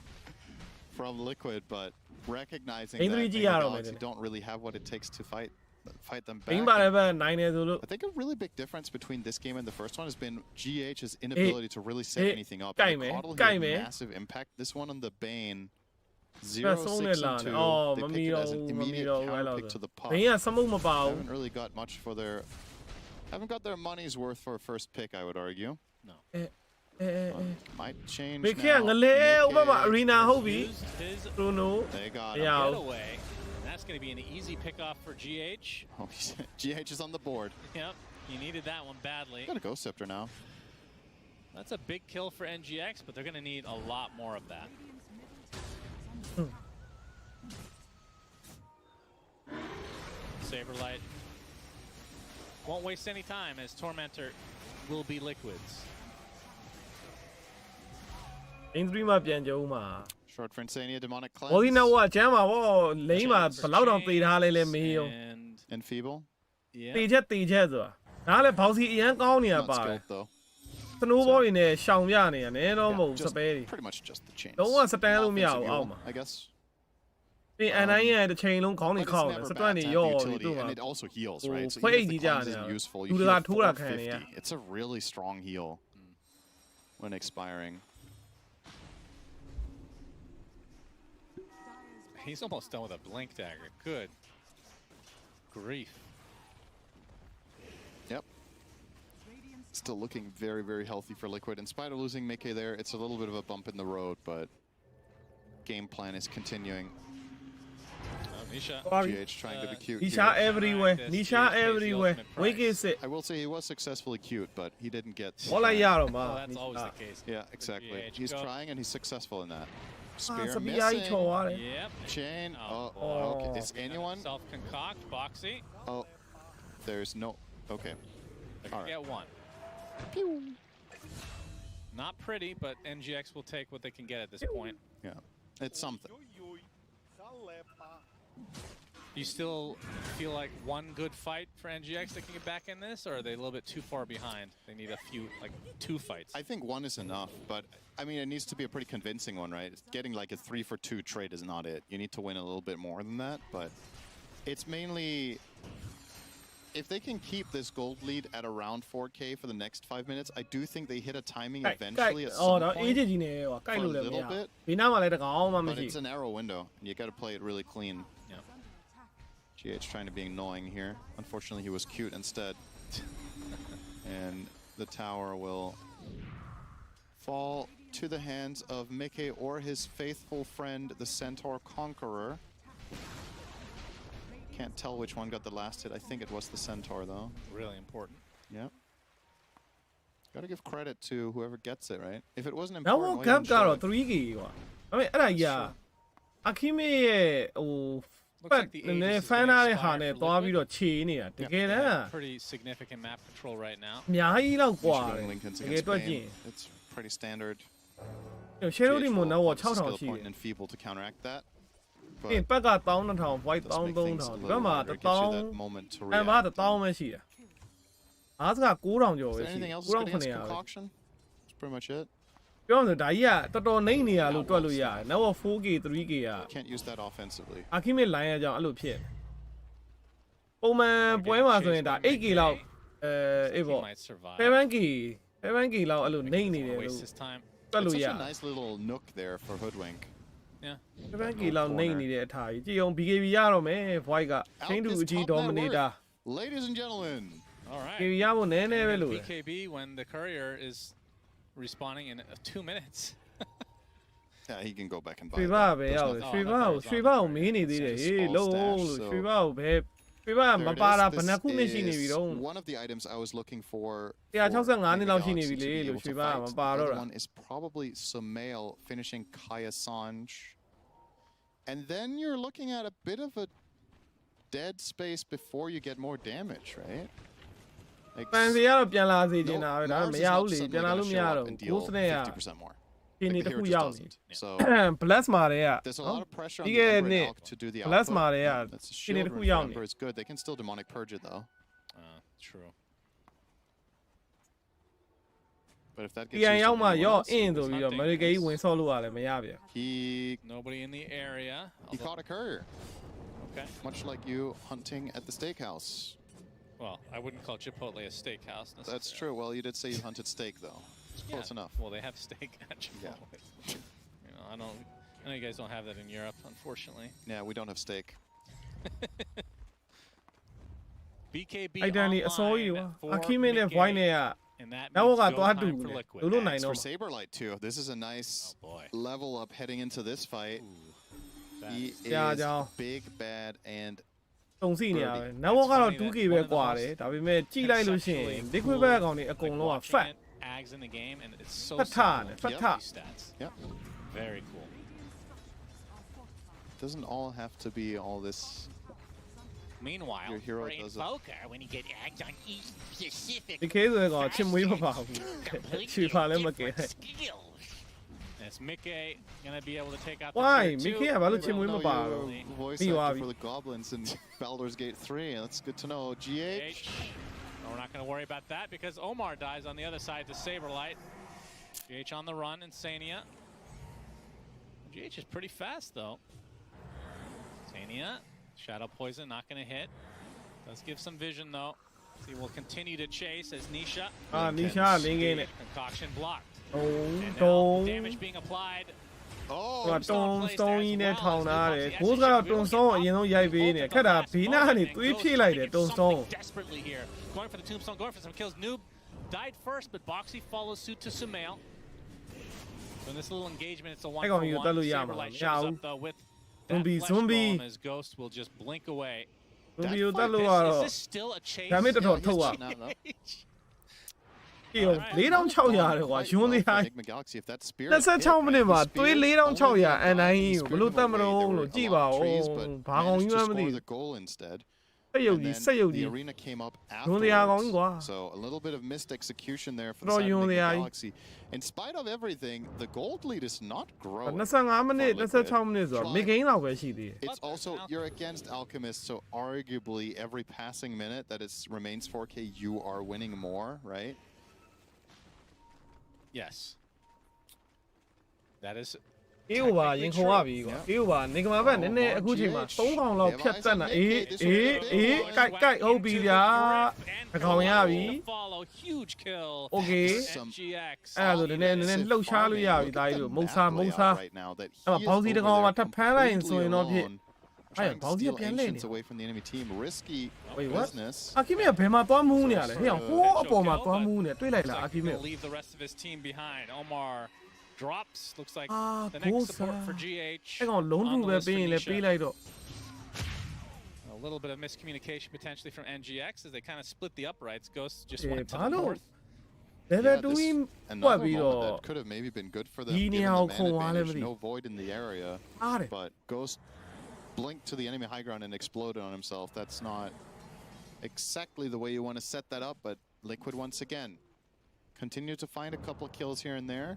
Speaker 2: from Liquid, but recognizing that Nigma Galaxy don't really have what it takes to fight them
Speaker 4: ဘင်း
Speaker 2: back.
Speaker 4: ပါလည်းပဲနိုင်တယ်ဆိုလို့
Speaker 2: I think a really big difference between this game and the first one has been GH's inability to really set anything up.
Speaker 4: Guy,
Speaker 2: The
Speaker 4: man.
Speaker 2: Coddle
Speaker 4: Guy,
Speaker 2: here,
Speaker 4: man.
Speaker 2: massive impact. This one on the Bane,
Speaker 4: ဒါ
Speaker 2: 0,
Speaker 4: ဆုံးနေ
Speaker 2: 6,
Speaker 4: လာ
Speaker 2: and
Speaker 4: တယ်
Speaker 2: 2.
Speaker 4: အော်
Speaker 2: They
Speaker 4: မ
Speaker 2: pick
Speaker 4: မီ
Speaker 2: it
Speaker 4: တော့
Speaker 2: as an
Speaker 4: ဘူးမမီ
Speaker 2: immediate
Speaker 4: တော့ဘူးအဲ့
Speaker 2: counter
Speaker 4: လို
Speaker 2: pick to the puck.
Speaker 4: ဘင်းကစမုတ်မပါဘူး
Speaker 2: Haven't really got much for haven't got their money's worth for a first pick, I would argue.
Speaker 3: No.
Speaker 2: Might change
Speaker 4: မေခေက
Speaker 2: now.
Speaker 4: ငလဲဥပမာ
Speaker 2: Mickey,
Speaker 4: arena ဟုတ်ပြီ
Speaker 3: Used his
Speaker 4: သူနို
Speaker 2: They got
Speaker 4: ရ
Speaker 2: him.
Speaker 4: အောင်
Speaker 3: getaway. And that's going to be an easy pickoff for GH.
Speaker 2: Oh, GH is on the board.
Speaker 3: Yep, he needed that one badly.
Speaker 2: Got a Ghost Scepter now.
Speaker 3: That's a big kill for NGX, but they're going to need a lot more of that. Saberlight won't waste any time as Tormentor will be Liquids.
Speaker 4: အင်း3မှာပြန်ကြုံမှာ
Speaker 2: Short for Insania, Demonic
Speaker 4: ဘောဒီ
Speaker 2: Cleanse.
Speaker 4: နောကကျမ်းမှာဗောလိမ့်မှာဘယ်လောက်တော့ပေးထားလဲလဲမေးရော
Speaker 3: And
Speaker 2: Enfeeble.
Speaker 4: တေချက်ဆိုတာဒါကလည်းဘောက်စီအရန်ကောင်းနေတာ
Speaker 2: Not
Speaker 4: ပါတယ်
Speaker 2: skilled though.
Speaker 4: စနိုးဘောတွေနဲ့ရှောင်ပြနေရတယ်နည်းတော့မဟုတ်
Speaker 2: Yeah,
Speaker 4: စ
Speaker 2: just
Speaker 4: ပယ်တွေ
Speaker 2: pretty much just the chains.
Speaker 4: လုံးဝစတန်လို့မရဘူး
Speaker 2: Offensive
Speaker 4: အောက်
Speaker 2: hero,
Speaker 4: မှာ
Speaker 2: I guess.
Speaker 4: ပြင်အန်တိုင်းရဲ့တစ်ချိန်လုံးခေါင်းတွေ
Speaker 2: But
Speaker 4: ခော
Speaker 2: it's
Speaker 4: က်တယ်
Speaker 2: never
Speaker 4: စ
Speaker 2: bad
Speaker 4: တွန့်
Speaker 2: to
Speaker 4: တွေ
Speaker 2: have
Speaker 4: ရော့
Speaker 2: utility,
Speaker 4: ပြီးတော့
Speaker 2: and it also heals,
Speaker 4: Oh,
Speaker 2: right? So
Speaker 4: play
Speaker 2: even if the
Speaker 4: easy
Speaker 2: cleanse
Speaker 4: down,
Speaker 2: isn't
Speaker 4: yeah.
Speaker 2: useful,
Speaker 4: You
Speaker 2: you
Speaker 4: got
Speaker 2: heal
Speaker 4: to that kind,
Speaker 2: 450.
Speaker 4: yeah.
Speaker 2: It's a really strong heal when expiring.
Speaker 3: he's almost done with a blink dagger. Good grief.
Speaker 2: Yep. Still looking very, very healthy for Liquid. In spite of losing Mickey there, it's a little bit of a bump in the road, but game plan is continuing.
Speaker 3: Nisha.
Speaker 2: GH trying to be cute
Speaker 4: Nisha
Speaker 2: here.
Speaker 4: everywhere Nisha everywhere wake is it
Speaker 2: I will say he was successfully cute, but he didn't get...
Speaker 4: ဟောလိုက်ရတော့မှာ
Speaker 3: Well, that's always the case.
Speaker 2: Yeah, exactly.
Speaker 3: GH
Speaker 2: He's
Speaker 3: go.
Speaker 2: trying and he's successful in that.
Speaker 4: အာ
Speaker 2: Spear
Speaker 4: စပီယာကြီးချော်
Speaker 2: missing.
Speaker 4: သွားတယ်
Speaker 3: Yep.
Speaker 2: Chain.
Speaker 3: Oh,
Speaker 2: Oh, okay. Is anyone?
Speaker 3: Self concoct Boxy.
Speaker 2: Oh, there's no... Okay.
Speaker 3: They're
Speaker 2: All
Speaker 3: gonna
Speaker 2: right.
Speaker 3: get one. Not pretty, but NGX will take what they can get at this point.
Speaker 2: Yeah. It's something.
Speaker 3: You still feel like one good fight for NGX that can get back in this, or are they a little bit too far behind? They need a few, like 2 fights.
Speaker 2: I think one is enough, but I mean, it needs to be a pretty convincing one, right? Getting like a 3-for-2 trade is not it. You need to win a little bit more than that, but it's mainly... If they can keep this gold lead at around 4K for the next 5 minutes, I do think they hit a timing
Speaker 4: ကိုက်
Speaker 2: eventually at
Speaker 4: အော်
Speaker 2: some
Speaker 4: တော့အေး
Speaker 2: point,
Speaker 4: ကြီးကြီးနေဟောကိုက်လို့လည်းမရ
Speaker 2: for a little bit.
Speaker 4: ဒီနားမှာလည်းတကောင်မှမ
Speaker 2: but
Speaker 4: ရှိ
Speaker 2: it's a narrow window, and you got to play it really clean.
Speaker 3: Yeah.
Speaker 2: GH trying to be annoying here. Unfortunately, he was cute instead. And the tower will fall to the hands of Mickey or his faithful friend, the Centaur Conqueror. Can't tell which one got the last hit. I think it was the Centaur, though.
Speaker 3: Really important.
Speaker 2: Yep. Gotta give credit to whoever gets it, right? If it wasn't
Speaker 4: နောက်
Speaker 2: important,
Speaker 4: ဘ
Speaker 2: why
Speaker 4: ကပ်
Speaker 2: even
Speaker 4: ကတော့
Speaker 2: show it?
Speaker 4: 3K ကွာဒါပေမဲ့အဲ့ဒါကြီးအခီမေရဲ့ဟို
Speaker 3: Looks
Speaker 4: ပတ်
Speaker 3: like the
Speaker 4: နည်း
Speaker 3: Aegis is
Speaker 4: ဖန်
Speaker 3: gonna
Speaker 4: ထားတဲ့ဟာ
Speaker 3: expire
Speaker 4: နဲ့
Speaker 3: for
Speaker 4: သွားပြီး
Speaker 3: Liquid.
Speaker 4: တော့ခြေနေတာတကယ်တ
Speaker 3: They
Speaker 4: မ်း
Speaker 3: have pretty significant map control right now.
Speaker 4: အများကြီးတော့ကွာတ
Speaker 2: Michigan
Speaker 4: ယ်
Speaker 2: Lincoln's
Speaker 4: တကယ်
Speaker 2: against
Speaker 4: တွက်ကြည့်
Speaker 2: Bane. It's pretty standard.
Speaker 4: ရှယ်ရိုဒီမွန်တော့
Speaker 2: GH will
Speaker 4: 6000
Speaker 2: put
Speaker 4: ရှိ
Speaker 2: skill
Speaker 4: တယ်
Speaker 2: point and feeble to counteract that. but
Speaker 4: ဘက်က12000 white
Speaker 2: does make things a
Speaker 4: 13000 ဒီ
Speaker 2: little
Speaker 4: ဘက်မှာ
Speaker 2: harder, gives you that
Speaker 4: 1000
Speaker 2: moment to
Speaker 4: အဲ့မှာ
Speaker 2: react.
Speaker 4: 1000ပဲရှိတယ်အားစက9000ကျော်
Speaker 2: Is
Speaker 4: ပဲ
Speaker 2: there
Speaker 4: ရှိ
Speaker 2: anything else
Speaker 4: 9000
Speaker 2: good against
Speaker 4: 900ပဲ
Speaker 2: concoction? That's pretty much it.
Speaker 4: ပြောမှဆိုဒါကြီးကတော်တော်နှိမ့်နေရလို့တွက်လို့ရတယ်နောက် 4K 3K က
Speaker 2: Can't use that offensively.
Speaker 4: အာခိမစ် line အကြောင်းအဲ့လိုဖြစ်ပုံမှန်ပွဲမှာဆိုရင်ဒါ 8K လောက်အေးပေါ့ 7K လောက်အဲ့လိုနှိမ့်နေတယ်လို့ တွက်လို့
Speaker 2: It's
Speaker 4: ရ
Speaker 2: such a nice little nook there for Hoodwink.
Speaker 4: 7K လောက်နှိမ့်နေတဲ့အထာကြီးကြည်အောင် BKB ရတော့မယ် void က chain to အကြီး dominator
Speaker 2: Ladies and gentlemen.
Speaker 3: All right.
Speaker 4: BKB ရဖို့နည်းနည်းပဲလို့
Speaker 3: BKB when the courier is respawning in 2 minutes.
Speaker 2: Yeah, he can go back and buy
Speaker 4: ရွှေ
Speaker 2: it.
Speaker 4: ဘပဲရောက်တယ်ရွှေဘကိုမင်းနေသေးတယ်ဟေးလုံးလို့ရွှေဘကိုပဲရွှေဘကမ
Speaker 2: There it
Speaker 4: ပါတာ
Speaker 2: is.
Speaker 4: ဘယ်နှခုနှစ်ရှိနေပြီ
Speaker 2: This
Speaker 4: တော့
Speaker 2: is one of the items I was looking for.
Speaker 4: 165နှစ်လောက်ရှိနေပြီ
Speaker 2: Galaxy
Speaker 4: လေ
Speaker 2: to be
Speaker 4: လို့
Speaker 2: able
Speaker 4: ရွှေ
Speaker 2: to
Speaker 4: ဘက
Speaker 2: fight.
Speaker 4: မ
Speaker 2: The
Speaker 4: ပါတော့
Speaker 2: other
Speaker 4: တာ
Speaker 2: one is probably Sumail finishing Kaya Sanj. And then you're looking at a bit of a dead space before you get more damage, right? Like,
Speaker 4: ပန်စီကတော့ပြန်လာစေချင်တာပဲဒါ
Speaker 2: Mars
Speaker 4: မ
Speaker 2: is
Speaker 4: ရ
Speaker 2: not
Speaker 4: ဘူးလေ
Speaker 2: suddenly
Speaker 4: ပြန်လာ
Speaker 2: gonna
Speaker 4: လို့မရ
Speaker 2: show up
Speaker 4: တော့
Speaker 2: and
Speaker 4: ဘူး
Speaker 2: deal
Speaker 4: ကိုစနဲ့က
Speaker 2: 50% more.
Speaker 4: ဒီနေ့
Speaker 2: Like,
Speaker 4: တစ်
Speaker 2: the
Speaker 4: ခု
Speaker 2: hero
Speaker 4: ရောက်
Speaker 2: just
Speaker 4: နေ
Speaker 2: doesn't. So
Speaker 4: Bless မှာတဲ့က
Speaker 2: there's a lot of pressure on
Speaker 4: ဒီ
Speaker 2: the
Speaker 4: က
Speaker 2: Ember
Speaker 4: နေ့
Speaker 2: and Alk to do the
Speaker 4: Bless
Speaker 2: output.
Speaker 4: မှာတဲ့က
Speaker 2: That's a
Speaker 4: ဒီ
Speaker 2: shield
Speaker 4: နေ့တစ်ခု
Speaker 2: rune for
Speaker 4: ရောက်နေ
Speaker 2: Ember. It's good. They can still demonic purge it though.
Speaker 3: True.
Speaker 2: But if that
Speaker 4: ဒီ
Speaker 2: gets
Speaker 4: ရန်
Speaker 2: used
Speaker 4: ရောက်
Speaker 2: on
Speaker 4: မှ
Speaker 2: anyone
Speaker 4: ရော့
Speaker 2: else,
Speaker 4: အင်းဆိုပြီးတော့ American ကြီးဝင်ဆော့လို့ရတယ်မရဗျ
Speaker 2: he
Speaker 3: Nobody in the area.
Speaker 2: caught a courier.
Speaker 3: Okay.
Speaker 2: Much like you hunting at the steakhouse.
Speaker 3: Well, I wouldn't call Chipotle a steakhouse.
Speaker 2: That's true. Well, you did say you hunted steak though. It's close enough.
Speaker 3: Well, they have steak at Chipotle. You know, I know you guys don't have that in Europe, unfortunately.
Speaker 2: Yeah, we don't have steak.
Speaker 3: BKB
Speaker 4: အဲ့တန်းဒီအစိုးရ
Speaker 3: online
Speaker 4: အခိမင်းနဲ့
Speaker 3: for
Speaker 4: void နဲ့က
Speaker 3: and that
Speaker 4: နောက်
Speaker 3: means
Speaker 4: က
Speaker 3: go
Speaker 4: သွားတူ
Speaker 3: time for
Speaker 4: တယ်
Speaker 3: Liquid.
Speaker 4: လူလို့နိုင်
Speaker 2: It's
Speaker 4: တော့
Speaker 2: for Saberlight too. This is a nice
Speaker 3: boy.
Speaker 2: level up heading into this fight.
Speaker 3: That
Speaker 2: He
Speaker 3: is-
Speaker 4: Yeah,
Speaker 2: is
Speaker 4: yeah.
Speaker 2: big, bad, and
Speaker 4: တုံစီနေရပဲနောက်ကတော့ 2K ပဲကွာတယ်ဒါပေမဲ့ကြည့်လိုက်လို့ရှိရင် liquid ဘက်အကောင်တွေအကုန်လုံးက
Speaker 3: watching
Speaker 4: fat
Speaker 3: it, Ags in the game, and it's so
Speaker 4: Fat
Speaker 3: simple
Speaker 4: tan,
Speaker 3: in
Speaker 4: fat
Speaker 3: terms
Speaker 4: tan.
Speaker 3: of these stats.
Speaker 2: Yep.
Speaker 3: Very cool.
Speaker 2: doesn't all have to be all this.
Speaker 3: Meanwhile,
Speaker 2: Your hero
Speaker 3: for
Speaker 2: does it.
Speaker 3: Invoker, when you get Ags on each specific
Speaker 4: ဒီ case ဆိုတော့ချစ်မွေးမပါဘူးချွေပါလည်းမကဲ
Speaker 3: skills. It's Mickey gonna be able to take out
Speaker 4: Why?
Speaker 3: the tier 2.
Speaker 4: Mickeyကဘာလို့ချစ်မွေးမပါတော့
Speaker 2: Voice
Speaker 4: ပြီးသွား
Speaker 2: actor
Speaker 4: ပြီ
Speaker 2: for the Goblins in Baldur's Gate 3. That's good to know. GH.
Speaker 3: No, we're not going to worry about that because Omar dies on the other side to Saberlight. GH on the run, Insania. GH is pretty fast though. Insania, Shadow Poison not going to hit. Does give some vision though. He will continue to chase as Nisha.
Speaker 4: အာနီရှာလင်းကင်းနဲ့
Speaker 3: Concoction blocked.
Speaker 4: တုံ
Speaker 3: And
Speaker 4: တုံ
Speaker 3: now damage being applied.
Speaker 4: ဟိုတုံစတုံးကြီးနဲ့ထောင်ထားတယ်ကိုစကတော့တုံစုံအရင်ဆုံးရိုက်ပေးနေခက်တာဘေးနားကနေသွေးဖြည့်လိုက်တယ်တုံစုံ
Speaker 3: Desperately here. Going for the tombstone, going for some kills. Noob died first, but Boxy follows suit to Sumail. So in this little engagement, it's a 1
Speaker 4: အဲ့
Speaker 3: for
Speaker 4: ကောင်ကြီးကိုတက်
Speaker 3: 1.
Speaker 4: လို့ရမှာမ
Speaker 3: Saberlight
Speaker 4: ရ
Speaker 3: shows
Speaker 4: ဘူး
Speaker 3: up though with
Speaker 4: Zombie,
Speaker 3: that flesh
Speaker 4: zombie.
Speaker 3: golem as Ghost will just blink away.
Speaker 4: ဘီယိုတက်လို့
Speaker 3: Is
Speaker 4: ကတော့
Speaker 3: this still a chase?
Speaker 4: ဒါမဲ့တော်တော်ထုတ်ရ
Speaker 2: No, no.
Speaker 4: ပြီးတော့4600ရတယ်ကွာယွန်းသေးဟာ
Speaker 2: Nigma Galaxy, if that spirit
Speaker 4: 26မိနစ်မှာသွေး4600 and 9
Speaker 2: He
Speaker 4: ကိုဘယ်လိုတတ်မလို့
Speaker 2: There were
Speaker 4: လို့
Speaker 2: a
Speaker 4: ကြည့်
Speaker 2: lot
Speaker 4: ပါ
Speaker 2: of
Speaker 4: ဦး
Speaker 2: trees, but
Speaker 4: ဘာကောင်
Speaker 2: managed
Speaker 4: ကြီး
Speaker 2: to
Speaker 4: မှမသိ
Speaker 2: score
Speaker 4: ဘူး
Speaker 2: the goal instead.
Speaker 4: စက်ရုပ်
Speaker 2: And
Speaker 4: ကြီး
Speaker 2: then
Speaker 4: စက်ရုပ်
Speaker 2: the
Speaker 4: ကြီး
Speaker 2: arena came up
Speaker 4: ယွန်းတရားကောင်း
Speaker 2: afterwards.
Speaker 4: ကြီးကွာ
Speaker 2: So a little bit of missed execution there for the
Speaker 4: Bro,
Speaker 2: side of
Speaker 4: yun
Speaker 2: Nigma
Speaker 4: they are.
Speaker 2: Galaxy. In spite of everything, the gold lead is not growing.
Speaker 4: 25မိနစ်26မိနစ်ဆိုတော့မိဂိမ်းလောက်ပဲရှိသေးတယ်
Speaker 2: It's also, you're against Alchemist, so arguably every passing minute that it remains 4K, you are winning more, right?
Speaker 3: Yes. That is
Speaker 4: အေးဟိုပါရင်ခုံရပြီကွာအေးဟိုပါနေကမာဘက်နည်းနည်းအခုချိန်မှာ3000လောက်ဖြတ်တက်နေအေးကိုက်ဟုတ်ပြီဗျာအကောင်ရပြီ
Speaker 3: follow huge kill.
Speaker 4: Okay.
Speaker 3: NGX.
Speaker 4: အဲ့ဒါဆိုနည်းနည်းလှုပ်ရှားလို့ရပြီဒါကြီးတို့မုတ်စား
Speaker 2: Right now that he
Speaker 4: အဲ့မှာ
Speaker 2: is
Speaker 4: ဘောင်းစီတစ်
Speaker 2: over
Speaker 4: ကောင်မှာ
Speaker 2: there
Speaker 4: ထပ်ဖမ်းလိုက်ရင်ဆိုရင်တော့
Speaker 2: completely
Speaker 4: ဖြစ်
Speaker 2: alone,
Speaker 4: အဲ့
Speaker 2: trying to
Speaker 4: ဘောင်းစီ
Speaker 2: steal
Speaker 4: ပြန်လှည့်နေ
Speaker 2: ancients away from the enemy team. Risky
Speaker 4: Wait, what?
Speaker 2: business.
Speaker 4: အာခိမကဘယ်မှာသွားမူးနေရလဲဟေ့ဟိုအပေါ်မှာသွားမူးနေတွေ့လိုက်လား
Speaker 3: Looks
Speaker 4: အာ
Speaker 3: like
Speaker 4: ခိ
Speaker 3: he's
Speaker 4: မ
Speaker 3: gonna leave the rest of his team behind. Omar drops. Looks like
Speaker 4: Ah,
Speaker 3: the next
Speaker 4: Bosa.
Speaker 3: support for GH.
Speaker 4: အဲ့ကောင်လုံးထူ
Speaker 3: on the
Speaker 4: ပဲ
Speaker 3: list
Speaker 4: ပေး
Speaker 3: for
Speaker 4: ရင်လည်း
Speaker 3: Nisha.
Speaker 4: ပေးလိုက်တော့
Speaker 3: A little bit of miscommunication potentially from NGX as they kind of split the uprights. Ghost just
Speaker 4: Yeah,
Speaker 3: went to
Speaker 4: I
Speaker 3: the
Speaker 4: don't-
Speaker 3: north.
Speaker 4: level
Speaker 2: Yeah,
Speaker 4: 2
Speaker 2: this-
Speaker 4: ပွက်
Speaker 2: another
Speaker 4: ပြီး
Speaker 2: moment
Speaker 4: တော့
Speaker 2: that could have maybe been good for them,
Speaker 4: Yee
Speaker 2: given
Speaker 4: ni
Speaker 2: the
Speaker 4: hao
Speaker 2: man
Speaker 4: khong wa le
Speaker 2: advantage,
Speaker 4: madi.
Speaker 2: no void in the area.
Speaker 4: အားတယ်
Speaker 2: But Ghost blinked to the enemy high ground and exploded on himself. That's not exactly the way you want to set that up, but Liquid once again continue to find a couple of kills here and there.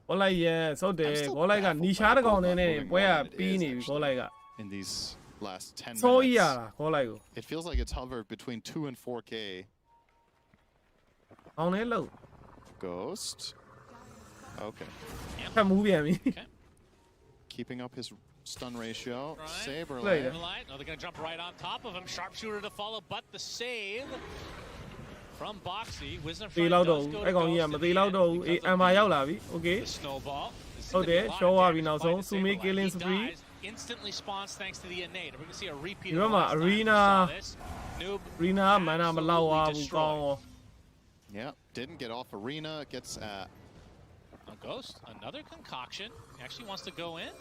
Speaker 4: ဘောလိုက်ရဲစောက်တယ်ဘောလိုက်ကနီရှားတကောင်နဲ့ပွဲကပြီးနေပြီဘောလိုက်က
Speaker 2: in these last 10
Speaker 4: စောရ
Speaker 2: minutes.
Speaker 4: တာခေါ်လိုက်ကို
Speaker 2: It feels like it's hovered between 2 and 4K.
Speaker 4: အောင်လဲလို့
Speaker 2: Ghost. Okay.
Speaker 4: ဖတ်မှုပြန်ပြီ
Speaker 2: Keeping up his stun ratio.
Speaker 3: Right.
Speaker 2: Saberlight.
Speaker 3: Saberlight. Oh, they're going to jump right on top of him. Sharpshooter to follow, but the save from Boxy. Wisdom
Speaker 4: သေး
Speaker 3: Front
Speaker 4: လောက်
Speaker 3: does
Speaker 4: တော့
Speaker 3: go
Speaker 4: အဲ့
Speaker 3: to
Speaker 4: ကောင်ကြီးက
Speaker 3: Ghost
Speaker 4: မ
Speaker 3: in
Speaker 4: သေး
Speaker 3: the
Speaker 4: လောက်
Speaker 3: end
Speaker 4: တော့ဘူး
Speaker 3: because of
Speaker 4: အမ်မာ
Speaker 3: the-
Speaker 4: ရောက်လာပြီ Okay
Speaker 3: the snowball. This is
Speaker 4: ဟုတ်
Speaker 3: gonna
Speaker 4: တယ်
Speaker 3: be a lot
Speaker 4: ရှော့
Speaker 3: of
Speaker 4: သွားပြီ
Speaker 3: damage
Speaker 4: နောက်ဆုံး
Speaker 3: by the
Speaker 4: ဆူမေ
Speaker 3: Saberlight.
Speaker 4: killing
Speaker 3: He
Speaker 4: spree
Speaker 3: dies, instantly spawns thanks to the innate. We're going to see a repeat
Speaker 4: ဒီ
Speaker 3: of
Speaker 4: ဘ
Speaker 3: the
Speaker 4: က်မှာ
Speaker 3: last time we
Speaker 4: arena
Speaker 3: saw this. Noob
Speaker 4: ရီနာမန်နာမလောက်သွားဘူး
Speaker 3: absolutely
Speaker 4: ကောင်း
Speaker 3: destroyed.
Speaker 4: ရော
Speaker 2: Yeah, didn't get off arena. Gets
Speaker 3: A Ghost, another concoction. He actually wants to go in.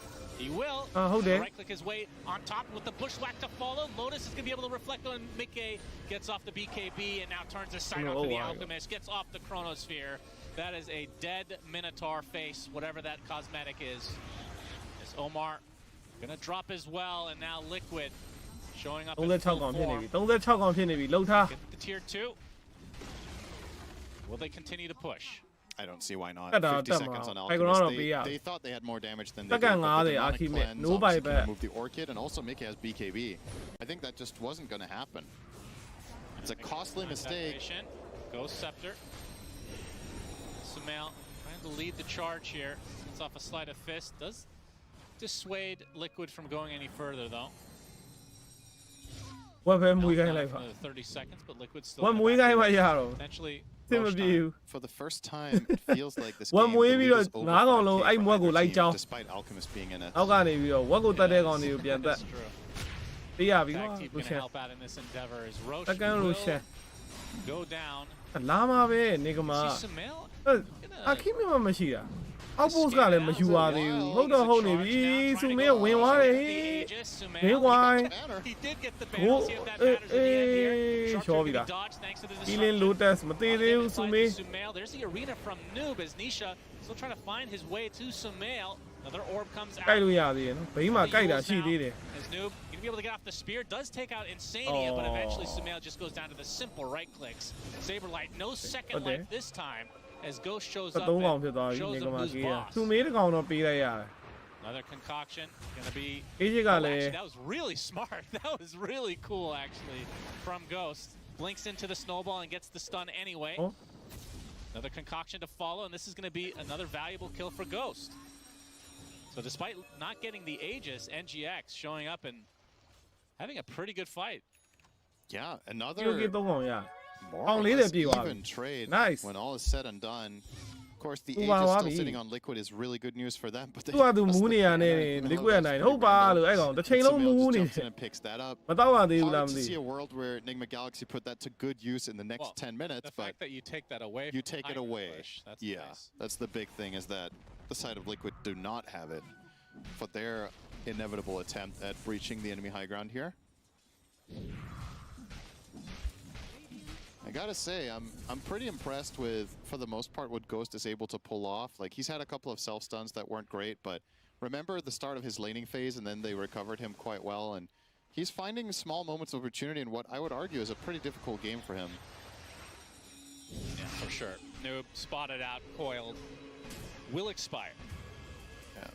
Speaker 3: He will.
Speaker 4: ဟုတ်တယ်
Speaker 3: Right click his way on top with the bushwhack to follow. Lotus is going to be able to reflect on Mickey. Gets off the BKB and now turns his sight onto the Alchemist. Gets off the Chronosphere. That is a dead Minotaur face, whatever that cosmetic is. As Omar going to drop as well, and now Liquid showing up in
Speaker 4: 36
Speaker 3: full
Speaker 4: ကောင်ဖြစ်နေ
Speaker 3: form.
Speaker 4: ပြီ36ကောင်ဖြစ်နေပြီလှုပ်ထား
Speaker 3: Get the tier 2. Will they continue to push?
Speaker 2: I don't see why not.
Speaker 4: တက်တာ
Speaker 2: 50
Speaker 4: တက်
Speaker 2: seconds
Speaker 4: မှာ
Speaker 2: on
Speaker 4: ဘက်ဂရောင်း
Speaker 2: Alchemist.
Speaker 4: တော့ပေးရ
Speaker 2: They thought they had more damage than they
Speaker 4: တ
Speaker 2: did.
Speaker 4: က်က
Speaker 2: but the
Speaker 4: 50
Speaker 2: demonic
Speaker 4: Archimate
Speaker 2: cleanse
Speaker 4: no
Speaker 2: obviously
Speaker 4: buyback
Speaker 2: can remove the Orchid, and also Mickey has BKB. I think that just wasn't going to happen. It's a costly mistake.
Speaker 3: Ghost Scepter. Sumail trying to lead the charge here. It's off a sleight of fist. Does dissuade Liquid from going any further though.
Speaker 4: ဝက်ပဲမွေးခိုင်းလိုက်ပါ
Speaker 3: Another 30 seconds, but Liquid still
Speaker 4: ဝက်မွေးခိုင်းမှရတော့
Speaker 3: potentially
Speaker 4: သင်မပြေဘူး
Speaker 2: For the first time, it feels like this
Speaker 4: ဝက်
Speaker 2: game
Speaker 4: မွေးပြီး
Speaker 2: the
Speaker 4: တော့
Speaker 2: lead is over
Speaker 4: ငါးကောင်လုံး
Speaker 2: 5K
Speaker 4: အဲ့
Speaker 2: for
Speaker 4: မွက်ကို
Speaker 2: either
Speaker 4: လိုက်
Speaker 2: team,
Speaker 4: ကြောင်း
Speaker 2: despite Alchemist being in it.
Speaker 4: အောက်ကနေပြီးတော့ဝက်ကိုတတ်တဲ့ကောင်တွေကိုပြန်တက်
Speaker 3: That's true.
Speaker 4: ပေးရပြီကွာ
Speaker 3: Tag team
Speaker 4: လူ
Speaker 3: gonna
Speaker 4: ရှင်
Speaker 3: help out in this endeavor as
Speaker 4: တကန်
Speaker 3: Roshan
Speaker 4: လူ
Speaker 3: will
Speaker 4: ရှင်
Speaker 3: go down.
Speaker 4: လာမှာပဲနေကမာ
Speaker 3: See Sumail
Speaker 4: အခီမမမရှိတာအောက်ပို့ကလည်းမယူပါသေးဘူးဟုတ်တော့ဟုတ်နေပြီဆူမေးဝင်သွားတယ်မင်းကွိုင်း
Speaker 3: He did get the
Speaker 4: ဟို
Speaker 3: ban. See if that matters in the end here.
Speaker 4: ချောပြီ
Speaker 3: Sharpshooter
Speaker 4: လား
Speaker 3: dodge thanks to the
Speaker 4: ဒီလင်း
Speaker 3: disruptor.
Speaker 4: Lotus မသေးသေးဘူးဆူမေး
Speaker 3: Sumail. There's the arena from Noob as Nisha still trying to find his way to Sumail. Another orb comes out.
Speaker 4: ကြိုက်လို့ရသေးတယ်နော်ဘိန်းမှာကြိုက်တာရှိသေးတယ်
Speaker 3: As Noob gonna be able to get off the spear, does take out Insania, but eventually Sumail just goes down to the simple right clicks. Saberlight, no second
Speaker 4: Okay.
Speaker 3: life this time as Ghost shows up
Speaker 4: သုံးကောင်
Speaker 3: and
Speaker 4: ဖြစ်သွားပြီ
Speaker 3: shows
Speaker 4: နေ
Speaker 3: him
Speaker 4: ကမာ
Speaker 3: who's
Speaker 4: ကြီးရ
Speaker 3: boss.
Speaker 4: ဆူမေးတစ်ကောင်တော့ပေးလိုက်ရတယ်
Speaker 3: Another concoction gonna be.
Speaker 4: အေးချစ်က
Speaker 3: Oh,
Speaker 4: လည်း
Speaker 3: actually, that was really smart. That was really cool, actually, from Ghost. Blinks into the snowball and gets the stun anyway.
Speaker 4: Oh.
Speaker 3: Another concoction to follow, and this is going to be another valuable kill for Ghost. So despite not getting the Aegis, NGX showing up and having a pretty good fight.
Speaker 2: Yeah,
Speaker 4: ဒီ
Speaker 2: another
Speaker 4: လိုကြီးသုံးကောင်ရ
Speaker 2: more
Speaker 4: Ang
Speaker 2: or
Speaker 4: late
Speaker 2: less
Speaker 4: più,
Speaker 2: even trade.
Speaker 4: Nice.
Speaker 2: When all is said and done. Of course, the
Speaker 4: Tu
Speaker 2: Aegis
Speaker 4: va,
Speaker 2: still
Speaker 4: Bobby.
Speaker 2: sitting on Liquid is really good news for them. But they
Speaker 4: သူကသူ
Speaker 2: lost
Speaker 4: မူး
Speaker 2: the
Speaker 4: နေရ
Speaker 2: banner
Speaker 4: နဲ့
Speaker 2: in the
Speaker 4: liquid
Speaker 2: lowest
Speaker 4: နိုင်
Speaker 2: frame
Speaker 4: ဟုတ်ပါ
Speaker 2: window.
Speaker 4: လို့အဲ့ကောင်တစ်ချိန်
Speaker 2: And
Speaker 4: လုံး
Speaker 2: Sumail
Speaker 4: မူး
Speaker 2: just
Speaker 4: နေ
Speaker 2: jumps in and picks that up.
Speaker 4: မတော့ပါသေးဘူးလား
Speaker 2: Hard
Speaker 4: မ
Speaker 2: to
Speaker 4: သိ
Speaker 2: see a world where Nigma Galaxy put that to good use in the next
Speaker 3: Well,
Speaker 2: 10 minutes,
Speaker 3: The
Speaker 2: but
Speaker 3: fact that you take that away,
Speaker 2: you
Speaker 3: from
Speaker 2: take it
Speaker 3: Iron
Speaker 2: away.
Speaker 3: Push, that's
Speaker 2: Yeah,
Speaker 3: nice.
Speaker 2: that's the big thing, is that the side of Liquid do not have it for their inevitable attempt at breaching the enemy high ground here. I gotta say, I'm pretty impressed with, for the most part, what Ghost is able to pull off. Like, he's had a couple of self-stuns that weren't great, but remember the start of his laning phase, and then they recovered him quite well, and he's finding small moments of opportunity in what I would argue is a pretty difficult game for him.
Speaker 3: Yeah, for sure. Noob spotted out, coiled, will expire.
Speaker 2: Yeah.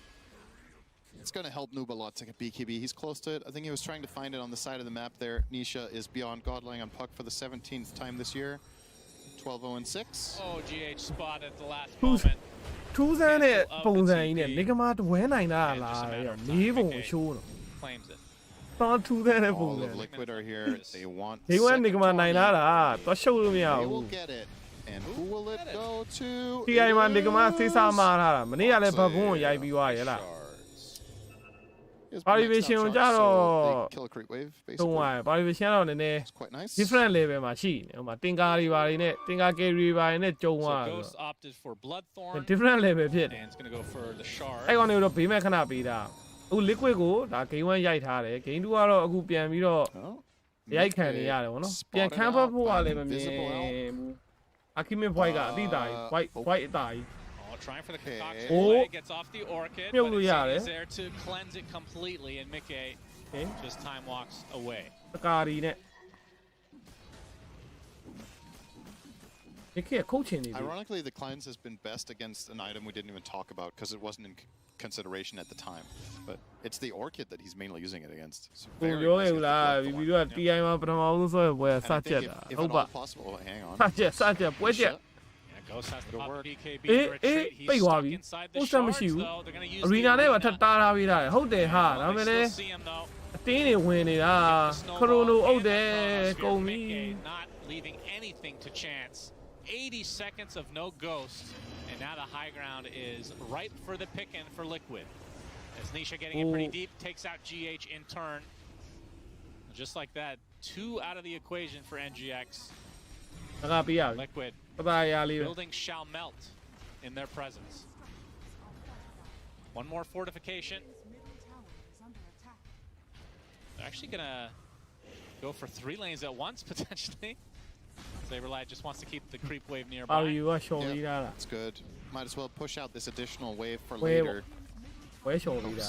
Speaker 2: It's going to help Noob a lot to get BKB. He's close to it. I think he was trying to find it on the side of the map there. Nisha is beyond Godling on Puck for the 17th time this year. 12-0-6.
Speaker 3: Oh, GH spot at the last
Speaker 4: Who's-
Speaker 3: moment.
Speaker 4: ထူးဆန်းတဲ့ပုံစံကြီးနဲ့နေကမာတဝဲနိုင်တာလားမေးပုံရှိုးတော့
Speaker 3: Claims it.
Speaker 4: တော့ထူးဆန်းတဲ့ပုံ
Speaker 2: All
Speaker 4: စံ
Speaker 2: of Liquid are here. They want
Speaker 4: ဒီဝမ်နေကမာနိုင်တာလားတော့ရှုပ်လို့မရ
Speaker 2: They
Speaker 4: ဘူး
Speaker 2: will get it. And who will it go to?
Speaker 4: TI မှာနေကမာစေးစားမာထားတာမနေ့ကလည်းဘဘွန်းကို
Speaker 2: Boxy
Speaker 4: ရိုက်ပြီးသွားရဲ့လား
Speaker 2: Shards. His
Speaker 4: Parivation
Speaker 2: maxed out
Speaker 4: ကြ
Speaker 2: shards,
Speaker 4: တော့
Speaker 2: so they kill a creep wave,
Speaker 4: သုံး
Speaker 2: basically.
Speaker 4: သွားပါရီဗီရှင်တော့နည်းနည်း
Speaker 2: It's quite nice.
Speaker 4: different level မှာရှိနေဟိုမှာတင်ကာတွေဘာတွေနဲ့တင်ကာ carry တွေဘာတွေနဲ့ကြုံ
Speaker 3: So
Speaker 4: သွား
Speaker 3: Ghost opted for Bloodthorn,
Speaker 4: different level ဖြစ်တယ်
Speaker 3: and it's going to go for the Shard.
Speaker 4: အဲ့ကောင်တွေတော့ဘေးမဲ့ခဏပေးတာအခု liquid ကိုဒါ game 1ရိုက်ထားတယ် game 2ကတော့အခုပြန်ပြီးတော့
Speaker 2: Oh,
Speaker 4: ရိုက်ခံနေရတယ်ဗောနော်ပြန်ခန်းဖတ်ဖို့ကလည်းမမြင်ဘူးအခီမစ် white ကအတိတာကြီး white အတာကြီး
Speaker 3: Oh, trying for the
Speaker 2: Okay.
Speaker 3: concoction
Speaker 4: Oh.
Speaker 3: away, gets off the Orchid,
Speaker 4: မြုပ်
Speaker 3: but
Speaker 4: လို့ရတယ်
Speaker 3: is there to cleanse it completely, and Mickey
Speaker 4: Okay.
Speaker 3: just time walks away.
Speaker 4: တကာရီနဲ့ဒီခေတ်ခုတ်ချင်နေပြီ
Speaker 2: Ironically, the cleanse has been best against an item we didn't even talk about because it wasn't in consideration at the time. But it's the Orchid that he's mainly using it against. So
Speaker 4: ကို
Speaker 2: very
Speaker 4: ပြော
Speaker 2: nice
Speaker 4: ခဲ့
Speaker 2: with
Speaker 4: ဘူး
Speaker 2: the
Speaker 4: လား
Speaker 2: grip
Speaker 4: ဗီ
Speaker 2: going.
Speaker 4: ဒီယိုက TI မှာပထမဆုံးဆိုရပွဲစ
Speaker 2: And I
Speaker 4: ချက်
Speaker 2: think
Speaker 4: တာ
Speaker 2: if
Speaker 4: ဟု
Speaker 2: at
Speaker 4: တ်ပါ
Speaker 2: all possible, hang on.
Speaker 4: စချက်ပွဲချက်
Speaker 3: Yeah, Ghost has to
Speaker 2: Good
Speaker 3: pop
Speaker 2: work.
Speaker 3: the BKB
Speaker 4: Eh,
Speaker 3: to retreat.
Speaker 4: eh,
Speaker 3: He's
Speaker 4: ပိတ်သွား
Speaker 3: stuck
Speaker 4: ပြီ
Speaker 3: inside
Speaker 4: ပို
Speaker 3: the
Speaker 4: ့ဆက်မရှိ
Speaker 3: shards
Speaker 4: ဘူး
Speaker 3: though. They're gonna use
Speaker 4: အ
Speaker 3: the
Speaker 4: ရီနာနဲ့ပါ
Speaker 3: arena.
Speaker 4: ထပ်တားထားပေးတာဟုတ်တယ်ဟာ
Speaker 3: Oh,
Speaker 4: ဒါပေ
Speaker 3: they
Speaker 4: မဲ့လည်း
Speaker 3: still see him though.
Speaker 4: အတင်းတွေဝင်နေတာခရိုနိုအုပ်တယ်ကုန်ပြီ
Speaker 3: Not leaving anything to chance. 80 seconds of no ghost, and now the high ground is ripe for the picking for Liquid. As Nisha getting in pretty deep, takes out GH in turn. Just like that, 2 out of the equation for NGX.
Speaker 4: တကားပေးရပြီ
Speaker 3: Liquid
Speaker 4: ပတာရလေးပဲ
Speaker 3: building shall melt in their presence. One more fortification. They're actually gonna go for 3 lanes at once potentially. Saberlight just wants to keep the creep wave
Speaker 4: ပါ
Speaker 3: nearby.
Speaker 4: ရီကရှော်ပေးတာလား
Speaker 2: It's good. Might as well push out this additional wave for
Speaker 4: Wave.
Speaker 2: later.
Speaker 4: ဝဲရှော်ပေးတာ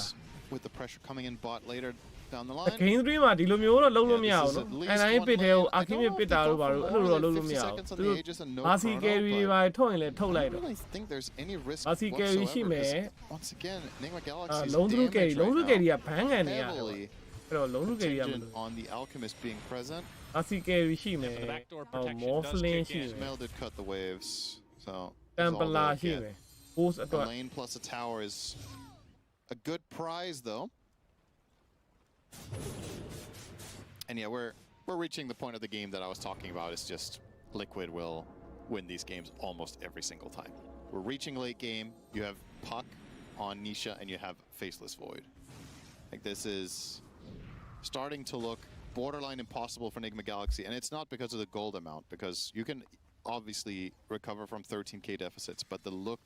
Speaker 2: With the pressure coming in bot later down the
Speaker 4: ဂိ
Speaker 2: line.
Speaker 4: မ်း3မှာဒီလိုမျိုးတော့လုံးလို့မရ
Speaker 2: Yeah,
Speaker 4: ဘူး
Speaker 2: this is
Speaker 4: နော်
Speaker 2: at
Speaker 4: အဲ
Speaker 2: least
Speaker 4: တိုင်း
Speaker 2: one
Speaker 4: ပစ်တဲ့ကို
Speaker 2: lane.
Speaker 4: အာ
Speaker 2: I
Speaker 4: ခိ
Speaker 2: don't
Speaker 4: မ
Speaker 2: know if
Speaker 4: ပစ်
Speaker 2: they
Speaker 4: တာ
Speaker 2: go
Speaker 4: လို့ပါ
Speaker 2: for
Speaker 4: လို့အဲ့
Speaker 2: more
Speaker 4: လိုတော့
Speaker 2: than
Speaker 4: လုံးလို့မရ
Speaker 2: 50
Speaker 4: ဘူး
Speaker 2: seconds on
Speaker 4: သူ
Speaker 2: the
Speaker 4: တို့
Speaker 2: Aegis and no
Speaker 4: မာစီ
Speaker 2: chrono,
Speaker 4: ကယ်ရီ
Speaker 2: but
Speaker 4: ပါထုတ်ရင်လည်းထုတ်လိုက်
Speaker 2: I
Speaker 4: တော့
Speaker 2: don't really think there's any risk
Speaker 4: Masi carry
Speaker 2: whatsoever.
Speaker 4: ရှိမယ်
Speaker 2: because once again, Nigma Galaxy is
Speaker 4: လုံးသူကယ်ရီ
Speaker 2: damage
Speaker 4: လုံးသူ
Speaker 2: right
Speaker 4: ကယ်ရီ
Speaker 2: now.
Speaker 4: ကဘန်းကန်နေရတယ်
Speaker 2: Heavily
Speaker 4: အဲ့တော့လုံးသူကယ်ရီကမ
Speaker 2: contingent
Speaker 4: လို့
Speaker 2: on the Alchemist being present.
Speaker 4: မာစီကယ်ရီရှိမယ်
Speaker 3: the backdoor
Speaker 4: ဟော
Speaker 3: protection
Speaker 4: မော
Speaker 3: does
Speaker 4: ဖလင်း
Speaker 3: kick
Speaker 4: ရှိ
Speaker 3: in.
Speaker 4: မယ်
Speaker 2: Smell did cut the waves, so
Speaker 4: တမ်
Speaker 2: it's
Speaker 4: ပ
Speaker 2: all
Speaker 4: လာ
Speaker 2: they'll
Speaker 4: ရှိ
Speaker 2: get.
Speaker 4: မယ် boost
Speaker 2: A
Speaker 4: အတွက်
Speaker 2: lane plus a tower is a good prize, though. And yeah, we're reaching the point of the game that I was talking about. It's just Liquid will win these games almost every single time. We're reaching late game. You have Puck on Nisha, and you have Faceless Void. Like, this is starting to look borderline impossible for Nigma Galaxy, and it's not because of the gold amount, because you can obviously recover from 13k deficits, but the look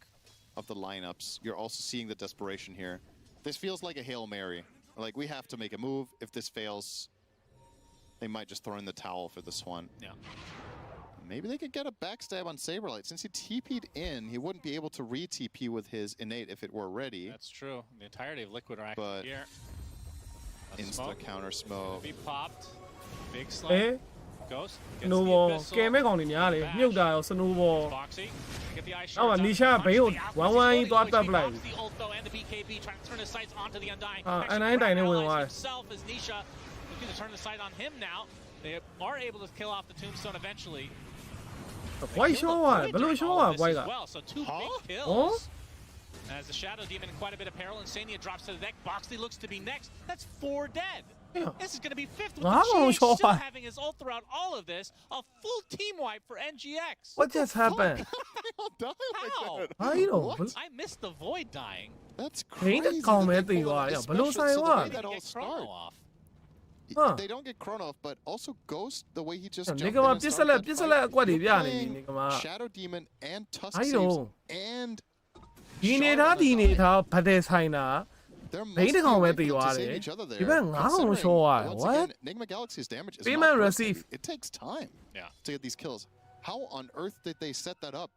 Speaker 2: of the lineups, you're also seeing the desperation here. This feels like a Hail Mary. Like, we have to make a move. If this fails, they might just throw in the towel for this one.
Speaker 3: Yeah.
Speaker 2: Maybe they could get a backstab on Saberlight. Since he TP'd in, he wouldn't be able to re-TP with his innate if it were ready.
Speaker 3: That's true. The entirety of Liquid are active
Speaker 2: But
Speaker 3: here. A
Speaker 2: Insta
Speaker 3: smoke
Speaker 2: counter smoke.
Speaker 3: be popped. Big
Speaker 4: အဲ
Speaker 3: slam. Ghost
Speaker 4: စ
Speaker 3: gets
Speaker 4: နိုး
Speaker 3: the
Speaker 4: ဘော
Speaker 3: abyssal.
Speaker 4: ကယ်မဲ့ကောင်တွေများတယ်မြုပ်တာရောစနိုးဘော
Speaker 3: Boxy. Get the ice
Speaker 4: အော်
Speaker 3: shards out.
Speaker 4: နီရှာဘိန်းကို
Speaker 3: Punch the
Speaker 4: ဝမ်းဝမ်းကြီး
Speaker 3: outlet.
Speaker 4: သွား
Speaker 3: He's
Speaker 4: တက်ပ
Speaker 3: going
Speaker 4: လိုက်
Speaker 3: to the ult though and the BKB trying to turn his sights onto the Undying.
Speaker 4: Ah,
Speaker 3: Actually,
Speaker 4: and I
Speaker 3: grab
Speaker 4: didn't
Speaker 3: allies
Speaker 4: win why.
Speaker 3: himself as Nisha looking to turn the sight on him now. They are able to kill off the Tombstone eventually.
Speaker 4: ဝိုင်းရှော့ရတယ်ဘယ်လိုရှော့ရဝိုင်းက
Speaker 3: Well, so 2
Speaker 2: Huh?
Speaker 3: big kills.
Speaker 4: Huh?
Speaker 3: As the Shadow Demon in quite a bit of peril, Insania drops to the deck. Boxley looks to be next. That's 4 dead.
Speaker 4: Yeah.
Speaker 3: This is going to be 5th with
Speaker 4: Wow,
Speaker 3: the GH
Speaker 4: Shaw.
Speaker 3: still having his ult throughout all of this. A full team wipe for NGX.
Speaker 4: What just happened
Speaker 2: They all die like
Speaker 3: How?
Speaker 2: that.
Speaker 4: ဘာကြီးတော့
Speaker 2: What?
Speaker 3: I missed the Void dying.
Speaker 2: That's
Speaker 4: ဂိမ်း
Speaker 2: crazy.
Speaker 4: တစ်ကောင်ပဲ
Speaker 2: that
Speaker 4: တည်
Speaker 2: they pull
Speaker 4: သွား
Speaker 2: it,
Speaker 4: တယ်ဘယ်လို
Speaker 2: especially
Speaker 4: ဆိုင်
Speaker 2: so
Speaker 4: သွား
Speaker 2: the way that all
Speaker 3: Get Chrono
Speaker 2: start.
Speaker 3: off.
Speaker 4: Huh.
Speaker 2: They don't get Chrono off, but also Ghost, the way he just
Speaker 4: နေ
Speaker 2: jumped
Speaker 4: က
Speaker 2: in
Speaker 4: မှာ
Speaker 2: and
Speaker 4: ပြစ်စ
Speaker 2: started
Speaker 4: လက်
Speaker 2: that
Speaker 4: ပြစ်စ
Speaker 2: fight.
Speaker 4: လက်အကွက်တွေပြ
Speaker 2: You're
Speaker 4: နေပြီ
Speaker 2: playing
Speaker 4: နေကမှာ
Speaker 2: Shadow Demon and Tusk
Speaker 4: I
Speaker 2: saves
Speaker 4: know.
Speaker 2: and
Speaker 4: ဒီနေတာဒီနေတာဘယ်တဲ့ဆိုင်တာ
Speaker 2: there
Speaker 4: ဘိန်း
Speaker 2: must
Speaker 4: တစ်
Speaker 2: be
Speaker 4: ကောင်
Speaker 2: a
Speaker 4: ပဲ
Speaker 2: way
Speaker 4: တည်
Speaker 2: for them
Speaker 4: သွား
Speaker 2: to
Speaker 4: တယ်
Speaker 2: save each other
Speaker 4: ဒီ
Speaker 2: there.
Speaker 4: ဘက်ငါးကောင်
Speaker 2: Considering,
Speaker 4: ရှော့ရတယ်
Speaker 2: once
Speaker 4: what
Speaker 2: again, Nigma Galaxy's damage is
Speaker 4: Payment
Speaker 2: not
Speaker 4: receive.
Speaker 2: bursting. It takes time
Speaker 3: Yeah.
Speaker 2: to get these kills. How on earth did they set that up?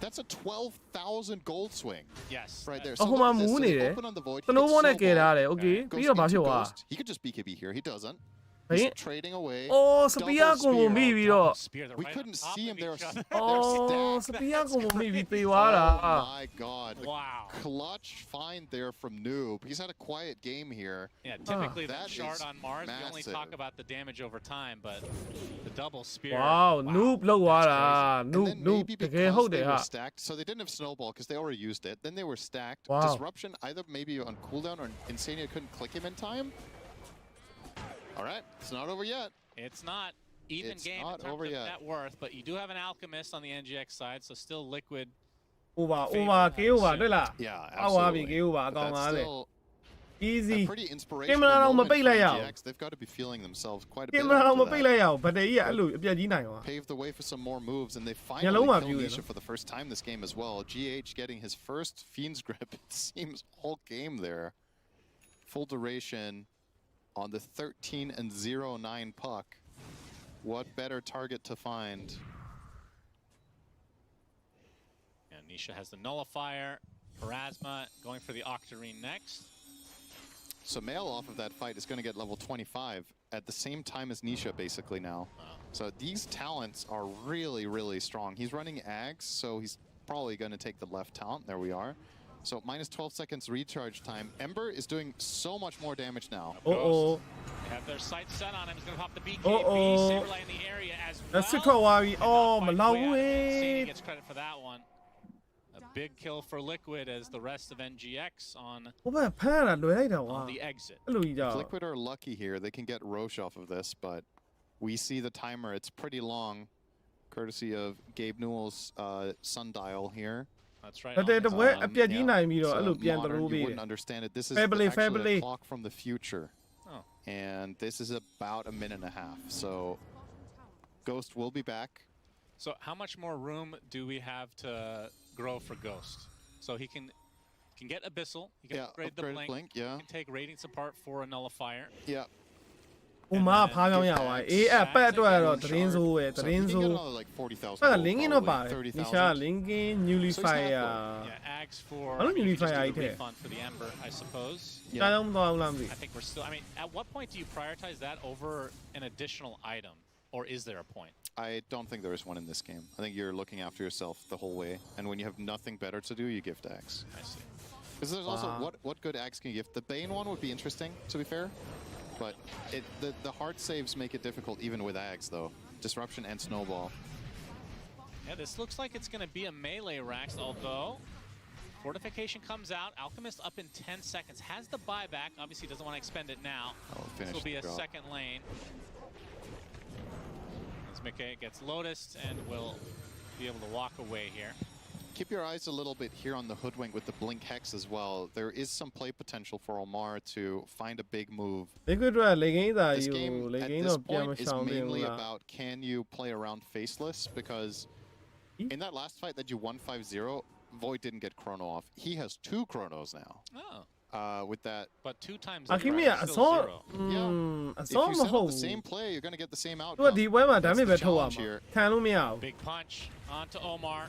Speaker 2: That's a 12,000 gold swing
Speaker 3: Yes.
Speaker 2: right there.
Speaker 4: အ
Speaker 2: So
Speaker 4: ဟိုမှာ
Speaker 2: look at
Speaker 4: မူး
Speaker 2: this. So
Speaker 4: နေ
Speaker 2: they
Speaker 4: တယ်
Speaker 2: open on the void.
Speaker 4: စနိုးဘောနဲ့ကယ်ထားတယ်
Speaker 2: Ghost
Speaker 4: โอเคပြီးတော့ဘာ
Speaker 2: into
Speaker 4: ဖြစ်သွား
Speaker 2: Ghost. He could just BKB here. He doesn't.
Speaker 4: ဘိန်း
Speaker 2: He's trading away.
Speaker 4: အော်စပီယာကိုမိ
Speaker 2: Double
Speaker 4: ပြီးတော့
Speaker 3: Spear, they're
Speaker 2: We
Speaker 3: right
Speaker 2: couldn't
Speaker 3: on top
Speaker 2: see
Speaker 3: of
Speaker 2: him. They were
Speaker 3: each other.
Speaker 4: အော်
Speaker 2: stacked.
Speaker 4: စပီယာကိုမိပြီးသေးသွားတာ
Speaker 2: Oh my god. The
Speaker 3: Wow.
Speaker 2: clutch find there from Noob. He's had a quiet game here.
Speaker 3: Yeah, typically
Speaker 2: That
Speaker 3: that shard
Speaker 2: is
Speaker 3: on Mars, we only talk
Speaker 2: massive.
Speaker 3: about the damage over time, but the double spear.
Speaker 4: ဝေါ noob လောက်သွားတာ
Speaker 2: And
Speaker 4: noob
Speaker 2: then
Speaker 4: noob
Speaker 2: maybe
Speaker 4: တကယ်ဟုတ်
Speaker 2: because
Speaker 4: တ
Speaker 2: they
Speaker 4: ယ်ဟာ
Speaker 2: were stacked, so they didn't have snowball because they already used it. Then they were stacked.
Speaker 4: Wow.
Speaker 2: Disruption either maybe on cooldown or Insania couldn't click him in time. All right, it's not over yet.
Speaker 3: It's not even
Speaker 2: It's
Speaker 3: game
Speaker 2: not
Speaker 3: in terms
Speaker 2: over
Speaker 3: of
Speaker 2: yet.
Speaker 3: net worth, but you do have an Alchemist on the NGX side, so still Liquid.
Speaker 4: over over ကေ over တွေ့လား
Speaker 2: Yeah,
Speaker 4: အောက်သွားပြီ
Speaker 2: absolutely.
Speaker 4: ကေ over အ
Speaker 2: But
Speaker 4: ကောင်
Speaker 2: that's
Speaker 4: ပါလေ
Speaker 2: still
Speaker 4: easy
Speaker 2: a pretty
Speaker 4: ကင်
Speaker 2: inspirational
Speaker 4: မရာတော့မ
Speaker 2: moment
Speaker 4: ပိတ်
Speaker 2: for
Speaker 4: လိုက်ရအောင်
Speaker 2: NGX. They've got to be feeling themselves quite a
Speaker 4: ကင်
Speaker 2: bit
Speaker 4: မရာတော့မ
Speaker 2: after
Speaker 4: ပိတ်
Speaker 2: that.
Speaker 4: လိုက်ရအောင်ဘတ်တရီကအဲ့လိုအပြက်ကြီးနိုင်သွား
Speaker 2: Paved the way for some more moves, and they
Speaker 4: Yellow
Speaker 2: finally
Speaker 4: one
Speaker 2: kill
Speaker 4: view,
Speaker 2: Nisha for the first time this game as well. GH getting his first Fiend's Grip, it seems, all game there. Full duration on the 13 and 0-9 puck. What better target to find?
Speaker 3: And Nisha has the Nullifier. Pharasma going for the Octarine next.
Speaker 2: So Mail off of that fight is going to get level 25 at the same time as Nisha basically now.
Speaker 3: Wow.
Speaker 2: So these talents are really, really strong. He's running Ags, so he's probably going to take the left talent. There we are. So minus 12 seconds recharge time. Ember is doing so much more damage now.
Speaker 3: They have their sights set on him. He's going to pop the BKB. Saberlight in the area as well.
Speaker 4: That's ထွက်သွားပြီ။အော်မလောက်ဘူး။
Speaker 3: He gets credit for that one. A big kill for Liquid as the rest of NGX on
Speaker 4: ဟိုဘက်ဖမ်းရတာလွယ်လိုက်တာကွာ
Speaker 3: on the exit.
Speaker 4: အဲ့လိုကြီးကြောက်
Speaker 2: If Liquid are lucky here, they can get Roche off of this, but we see the timer. It's pretty long, courtesy of Gabe Newell's sundial here.
Speaker 3: That's right.
Speaker 4: တဲ့တပွဲအပြက်ကြီးနိုင်ပြီးတော့အဲ့လိုပြန်သလိုး
Speaker 2: You
Speaker 4: ပေးတယ်
Speaker 2: wouldn't understand it. This is
Speaker 4: Family,
Speaker 2: actually
Speaker 4: family.
Speaker 2: a clock from the future.
Speaker 3: Oh.
Speaker 2: And this is about a minute and a half. So Ghost will be back.
Speaker 3: So how much more room do we have to grow for Ghost? So he can get Abyssal, he can upgrade the blink,
Speaker 2: yeah.
Speaker 3: he can take Radiance apart for a nullifier.
Speaker 2: Yeah.
Speaker 4: ဟိုမှာဖားပြောင်းရသွားအေးအပတ်အတွက်တော့သတင်းဆိုးပဲသတင်းဆိုး
Speaker 2: like 40,000.
Speaker 4: အဲ့ဒါ linking တော့ပါတယ်နီရှာ linking nullifier
Speaker 3: Yeah, Ags for
Speaker 4: I don't nullifier
Speaker 3: just do the
Speaker 4: အဲ့ထဲ
Speaker 3: refund for the Ember, I suppose.
Speaker 4: တားတော့မသွားဘူးလားမသိ
Speaker 3: I think we're still. I mean, at what point do you prioritize that over an additional item, or is there a point?
Speaker 2: I don't think there is one in this game. I think you're looking after yourself the whole way, and when you have nothing better to do, you gift Axe.
Speaker 3: I see.
Speaker 2: Because there's also what good Axe can you gift. The Bane one would be interesting, to be fair, but the hard saves make it difficult even with Axe though. Disruption and Snowball.
Speaker 3: Yeah, this looks like it's going to be a melee Rax, although Fortification comes out. Alchemist up in 10 seconds. Has the buyback. Obviously doesn't want to expend it now. This will be a second lane. As Mickey gets Lotused and will be able to walk away here.
Speaker 2: Keep your eyes a little bit here on the Hoodwink with the Blink Hex as well. There is some play potential for Omar to find a big move. This game at this point is mainly about can you play around Faceless, because in that last fight that you won 5-0, Void didn't get Chrono off. He has 2 Chronos now.
Speaker 3: Oh.
Speaker 2: With that,
Speaker 3: but 2 times.
Speaker 4: I give me a song.
Speaker 2: If you set up the same play, you're going to get the same outcome.
Speaker 4: ဒီပွဲမှာ damage ပဲထုတ်ရမှာခံလို့မရဘူး
Speaker 3: Big punch onto Omar.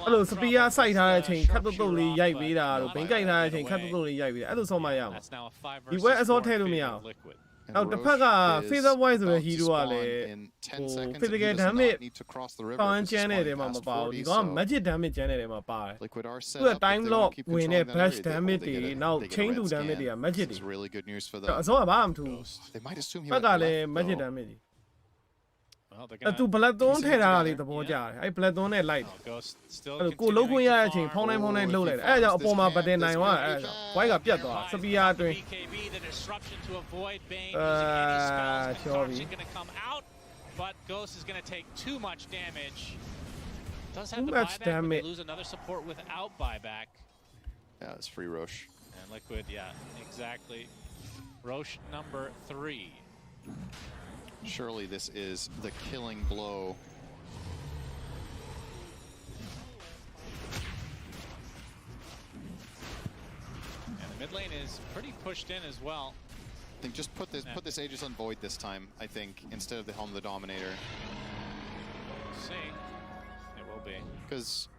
Speaker 4: အဲ့လိုစပီယာစိုက်ထားတဲ့အချိန်ခတ်တုတ်တုတ်လေးရိုက်ပေးတာတို့ဘိန်းကြိုက်ထားတဲ့အချိန်ခတ်တုတ်တုတ်လေးရိုက်ပေးတယ်အဲ့လိုဆော့မရမှာဒီပွဲအစောထည့်လို့မရဘူးနောက်တစ်ဖက်က Feather White ဆိုတဲ့ hero ကလည်း physical damage ပေါင်းချမ်းတဲ့ထဲမှာမပါဘူးဒီကောင်က magic damage ချမ်းတဲ့ထဲမှာပါတယ်သူက time lock ဝင်တဲ့ bash damage တွေနောက် chain to damage တွေက magic တွေ
Speaker 2: really good news for them
Speaker 4: အစောကဘာမှမထူး
Speaker 2: they might assume he
Speaker 4: ဘက်ကလည်း magic damage တွေသူ black thorn ထည့်ထားတာလေးသဘောကျတယ်အဲ့ black thorn နဲ့ light အဲ့ကိုလုံးခွင့်ရတဲ့အချိန်ဖောင်းတိုင်းလှုပ်လိုက်တယ်အဲ့ဒါကြောင့်အပေါ်မှာ button နိုင်သွားအဲ့ဒါ white ကပြတ်သွားစပီယာအတွင်း
Speaker 3: Going to come out, but Ghost is going to take too much damage. Does have the buyback, but they lose another support without buyback.
Speaker 2: Yeah, it's free Roche.
Speaker 3: And Liquid, yeah, exactly. Roche number 3.
Speaker 2: Surely this is the killing blow.
Speaker 3: And the mid lane is pretty pushed in as well.
Speaker 2: I think just put this Aegis on Void this time, I think, instead of the Helm of the Dominator.
Speaker 3: See. It will be.
Speaker 2: Because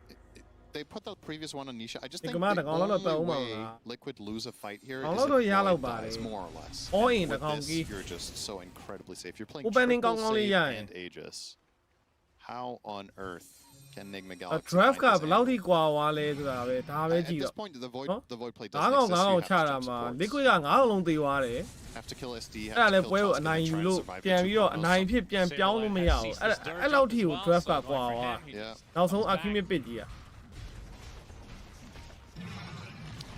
Speaker 2: they put the previous one on Nisha. I just think the only way Liquid lose a fight here is if Void dies, more or less. And with this, you're just so incredibly safe. You're playing triple save and Aegis. How on earth can Nigma Galaxy
Speaker 4: draft က
Speaker 2: find
Speaker 4: ဘယ်လောက်ထိကွာသွားလဲဆိုတာပဲဒါပဲကြည့်
Speaker 2: At
Speaker 4: တော့
Speaker 2: this point, the Void play
Speaker 4: ငါး
Speaker 2: doesn't
Speaker 4: ကောင်
Speaker 2: exist.
Speaker 4: ငါးကောင်ချတာမှာ liquid က9ကောင်လုံးသေသွားတယ်
Speaker 2: Have to kill SD.
Speaker 4: အဲ့ဒါလည်းပွဲကိုအနိုင်ယူလို့ပြန်ပြီးတော့အနိုင်ဖြစ်ပြန်ပြောင်းလို့မရဘူးအဲ့လောက်ထိကို draft ကကွာသွားနောက်ဆုံး Alchemy pit ကြီးอ่ะ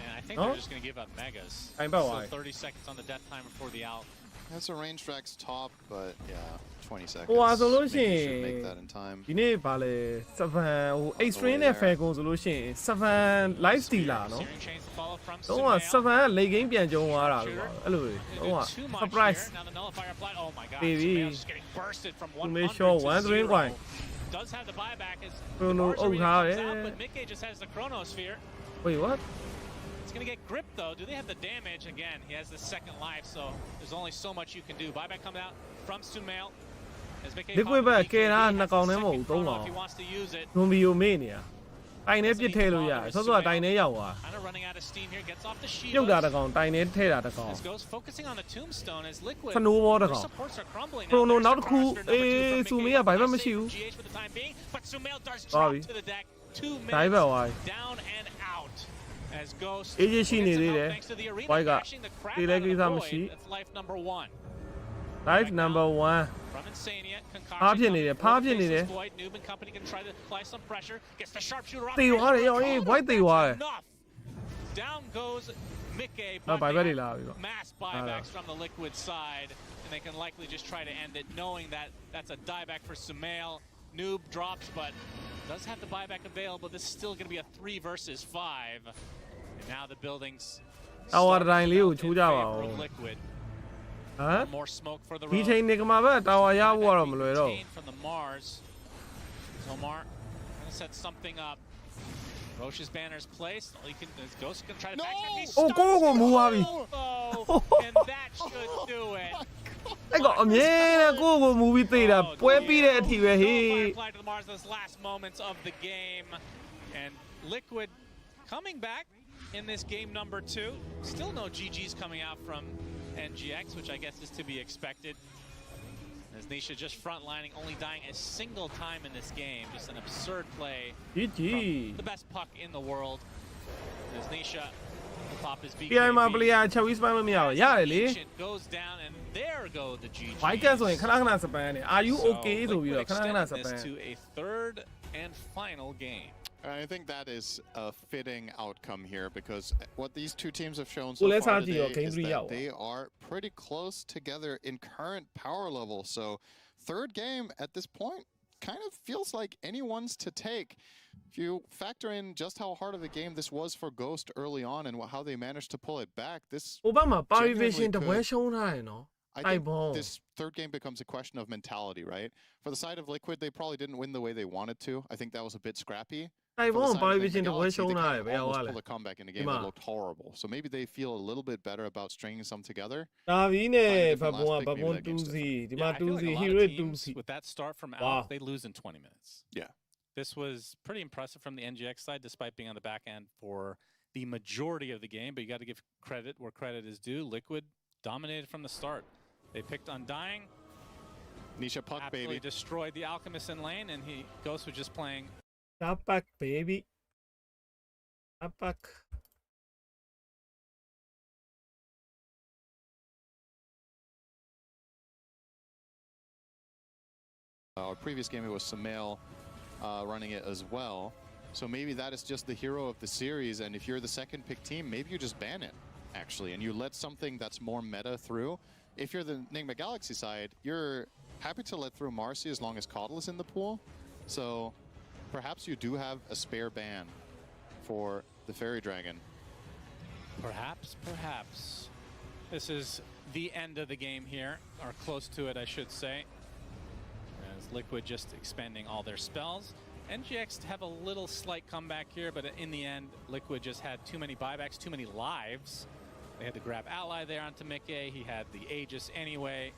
Speaker 3: And I think they're just going to give up Megas. So 30 seconds on the death time before the out.
Speaker 2: That's a range Drax top, but yeah, 20 seconds.
Speaker 4: ဟိုဆိုလို့ရှိရ
Speaker 2: Should
Speaker 4: င်
Speaker 2: make that in time.
Speaker 4: ဒီနေ့ဗာလဲ7ဟို extreme နဲ့ Falcon ဆိုလို့ရှိရင်7 live stealer เนาะတော့7က late game ပြန်ကျုံသွားတာပဲအဲ့လိုတော့ surprise baby make sure 1-3 point
Speaker 3: does have the buyback as
Speaker 4: Chrono အုပ်ထားတယ်
Speaker 3: but Mickey just has the chronosphere.
Speaker 4: Wait, what?
Speaker 3: It's going to get gripped, though. Do they have the damage? Again, he has the second life, so there's only so much you can do. Buyback comes out from Sumail.
Speaker 4: Liquid ပဲကဲတာနှစ်ကောင်နဲ့မဟုတ်သုံးကောင် Zombie ကိုမေ့နေတာတိုင်နဲ့ပြစ်ထည့်လို့ရတယ်ဆော့ဆော့တိုင်နဲ့ရောက်သွားပြုတ်တာတကောင်တိုင်နဲ့ထည့်တာတကောင် Snowball တကောင် Chrono နောက်တစ်ခုအေး Sumail ကဘာမှမရှိဘူးသွားပြီ Dive ဝိုင်း
Speaker 3: down and out. As Ghost
Speaker 4: အေးကြီးရှိနေသေးတယ်
Speaker 3: thanks to the arena
Speaker 4: White က
Speaker 3: bashing the crap
Speaker 4: ဒီ
Speaker 3: out
Speaker 4: လည်း
Speaker 3: of
Speaker 4: ကိ
Speaker 3: the
Speaker 4: စ္စ
Speaker 3: void.
Speaker 4: မရှိ
Speaker 3: That's life number 1.
Speaker 4: life number 1
Speaker 3: From Insania,
Speaker 4: ဖားဖြစ်နေတယ်ဖားဖြစ်နေတယ်
Speaker 3: Void, Noob and company can try to apply some pressure. Gets the sharpshooter off.
Speaker 4: တေသွားတယ်ရောအေး white တေသွားတယ်
Speaker 3: Enough. Down goes Mickey.
Speaker 4: တော့ဘိုင်ဘက်တွေလာပြီတော့
Speaker 3: Mass buybacks from the Liquid side, and they can likely just try to end it, knowing that that's a dieback for Sumail. Noob drops, but does have the buyback available. This is still going to be a 3 versus 5. And now the buildings.
Speaker 4: တာဝါတိုင်းလေးကိုချိုးကြပါဦး
Speaker 3: Liquid.
Speaker 4: ဟမ်
Speaker 3: More smoke for the
Speaker 4: ဒီ
Speaker 3: road.
Speaker 4: ချိန်နေကမှာပဲတာဝါရဖို့ကတော့မလွယ်တော့
Speaker 3: From the Mars. Omar gonna set something up. Roche's banner's placed. All he can is Ghost can try to backhand. He
Speaker 4: အိုးကိုကိုမူသွားပြီ
Speaker 3: and that should do it.
Speaker 4: အဲ့ကအမြဲတမ်းကိုကိုမူပြီးသေးတာပွဲပြီးတဲ့အထိပဲဟေး
Speaker 3: Apply to the Mars those last moments of the game, and Liquid coming back in this game number 2. Still no GGs coming out from NGX, which I guess is to be expected. As Nisha just frontlining, only dying a single time in this game. Just an absurd play
Speaker 4: GG
Speaker 3: from the best puck in the world. As Nisha will pop his BKB.
Speaker 4: PI မှာ player ချက်ဝီးစပန်လို့မရဘူးရတယ်လေ
Speaker 3: Goes down, and there go the GGs.
Speaker 4: ဘိုက်ကဆိုရင်ခဏခဏစပန်နေ Are you okay ဆိုပြီးတော့ခဏခဏစပန်
Speaker 3: to a third and final game.
Speaker 2: I think that is a fitting outcome here because what these two teams have shown
Speaker 4: Well,
Speaker 2: so
Speaker 4: let's
Speaker 2: far
Speaker 4: add your
Speaker 2: today is
Speaker 4: game
Speaker 2: that they are pretty close together in current power level. So third game at this point kind of feels like anyone's to take. If you factor in just how hard of a game this was for Ghost early on and how they managed to pull it back, this
Speaker 4: ဟိုဘက်မှာ
Speaker 2: genuinely
Speaker 4: Pre-roshan တပွဲ
Speaker 2: could-
Speaker 4: ရှုံးထားတယ်နော်
Speaker 2: I think this third game becomes a question of mentality, right? For the side of Liquid, they probably didn't win the way they wanted to. I think that was a bit scrappy.
Speaker 4: တိုင်
Speaker 2: For
Speaker 4: ဘော
Speaker 2: the side of
Speaker 4: Pre-roshan တ
Speaker 2: Nigma
Speaker 4: ပွဲ
Speaker 2: Galaxy,
Speaker 4: ရှုံး
Speaker 2: they
Speaker 4: ထား
Speaker 2: kind
Speaker 4: တယ်
Speaker 2: of
Speaker 4: ဘယ်ရောက်
Speaker 2: almost
Speaker 4: လဲ
Speaker 2: pulled a comeback in a game that looked horrible. So maybe they feel a little bit better about stringing some together.
Speaker 4: ဒါဗီနဲ့
Speaker 2: Find a
Speaker 4: ဘ
Speaker 2: different
Speaker 4: ဘွန်
Speaker 2: last
Speaker 4: က
Speaker 2: pick,
Speaker 4: ဘဘွန်
Speaker 2: maybe that game's
Speaker 4: 2 စီဒီ
Speaker 3: Yeah,
Speaker 4: မှာ
Speaker 3: I feel
Speaker 4: 2
Speaker 3: like
Speaker 4: စီ
Speaker 3: a lot of
Speaker 4: hero 2
Speaker 3: teams
Speaker 4: စီ
Speaker 3: with that start from
Speaker 4: Wow.
Speaker 3: Alpha, they lose in 20 minutes.
Speaker 2: Yeah.
Speaker 3: This was pretty impressive from the NGX side, despite being on the back end for the majority of the game. But you got to give credit where credit is due. Liquid dominated from the start. They picked Undying,
Speaker 2: Nisha Puck,
Speaker 3: absolutely
Speaker 2: baby.
Speaker 3: destroyed the Alchemist in lane, and Ghost was just playing.
Speaker 4: Tap back baby Tap back
Speaker 2: Our previous game, it was Sumail running it as well. So maybe that is just the hero of the series. And if you're the second pick team, maybe you just ban it, actually, and you let something that's more meta through. If you're the Nigma Galaxy side, you're happy to let through Marcy as long as Caudle is in the pool. So perhaps you do have a spare ban for the Fairy Dragon.
Speaker 3: Perhaps. This is the end of the game here, or close to it, I should say. As Liquid just expending all their spells. NGX have a little slight comeback here, but in the end, Liquid just had too many buybacks, too many lives. They had to grab Ally there onto Mickey. He had the Aegis anyway.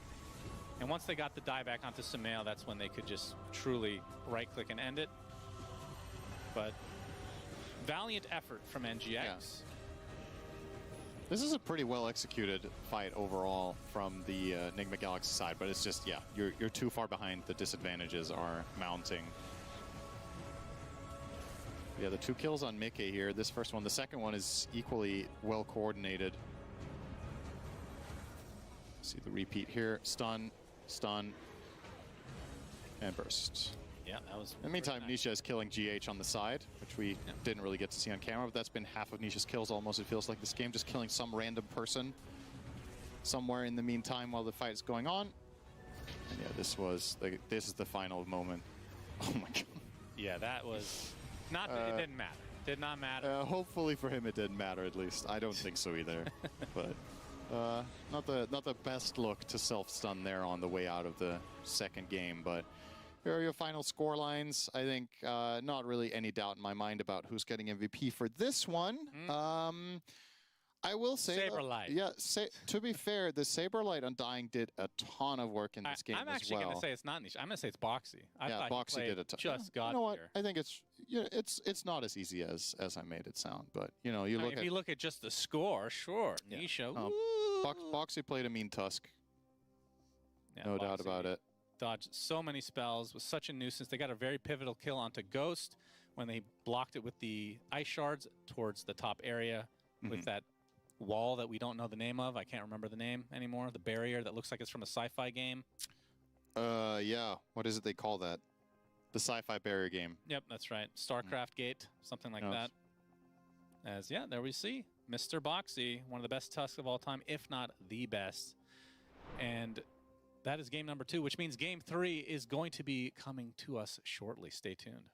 Speaker 3: And once they got the dieback onto Sumail, that's when they could just truly right-click and end it. But valiant effort from NGX.
Speaker 2: Yeah. This is a pretty well executed fight overall from the Nigma Galaxy side, but it's just, yeah, you're too far behind. The disadvantages are mounting. Yeah, the 2 kills on Mickey here. This first one, the second one is equally well coordinated. See the repeat here. Stun, and burst.
Speaker 3: Yeah, that was.
Speaker 2: In the meantime,
Speaker 3: nice.
Speaker 2: Nisha is killing GH on the side, which we didn't really get to see on camera, but that's been half of Nisha's kills almost, it feels like this game, just killing some random person somewhere in the meantime while the fight is going on. And yeah, this is the final moment. Oh my god.
Speaker 3: Yeah, that was not. It didn't matter. Did not matter.
Speaker 2: Hopefully for him it didn't matter at least. I don't think so either. But not the best look to self-stun there on the way out of the second game, but here are your final score lines. I think not really any doubt in my mind about who's getting MVP for this one. I will say,
Speaker 3: Saberlight.
Speaker 2: To be fair, the Saberlight Undying did a ton of work in this game
Speaker 3: I'm
Speaker 2: as
Speaker 3: actually
Speaker 2: well.
Speaker 3: going to say it's not Nisha. I'm going to say it's Boxy. I thought
Speaker 2: Boxy
Speaker 3: he
Speaker 2: did a ton.
Speaker 3: just got
Speaker 2: You know what?
Speaker 3: here.
Speaker 2: I think it's not as easy as I made it sound, but you know,
Speaker 3: if you look at just the score, sure,
Speaker 2: Yeah.
Speaker 3: Nisha.
Speaker 2: Boxy played a mean Tusk.
Speaker 3: Yeah,
Speaker 2: No doubt
Speaker 3: Boxy
Speaker 2: about it.
Speaker 3: Dodged so many spells, was such a nuisance. They got a very pivotal kill onto Ghost, when they blocked it with the ice shards towards the top area with that wall that we don't know the name of. I can't remember the name anymore. The barrier that looks like it's from a sci-fi game.
Speaker 2: Yeah. What is it they call that? The sci-fi barrier game.
Speaker 3: Yep, that's right. StarCraft Gate, something like that. As, yeah, there we see Mr. Boxy, one of the best Tusks of all time, if not the best. And that is game number 2, which means game 3 is going to be coming to us shortly. Stay tuned.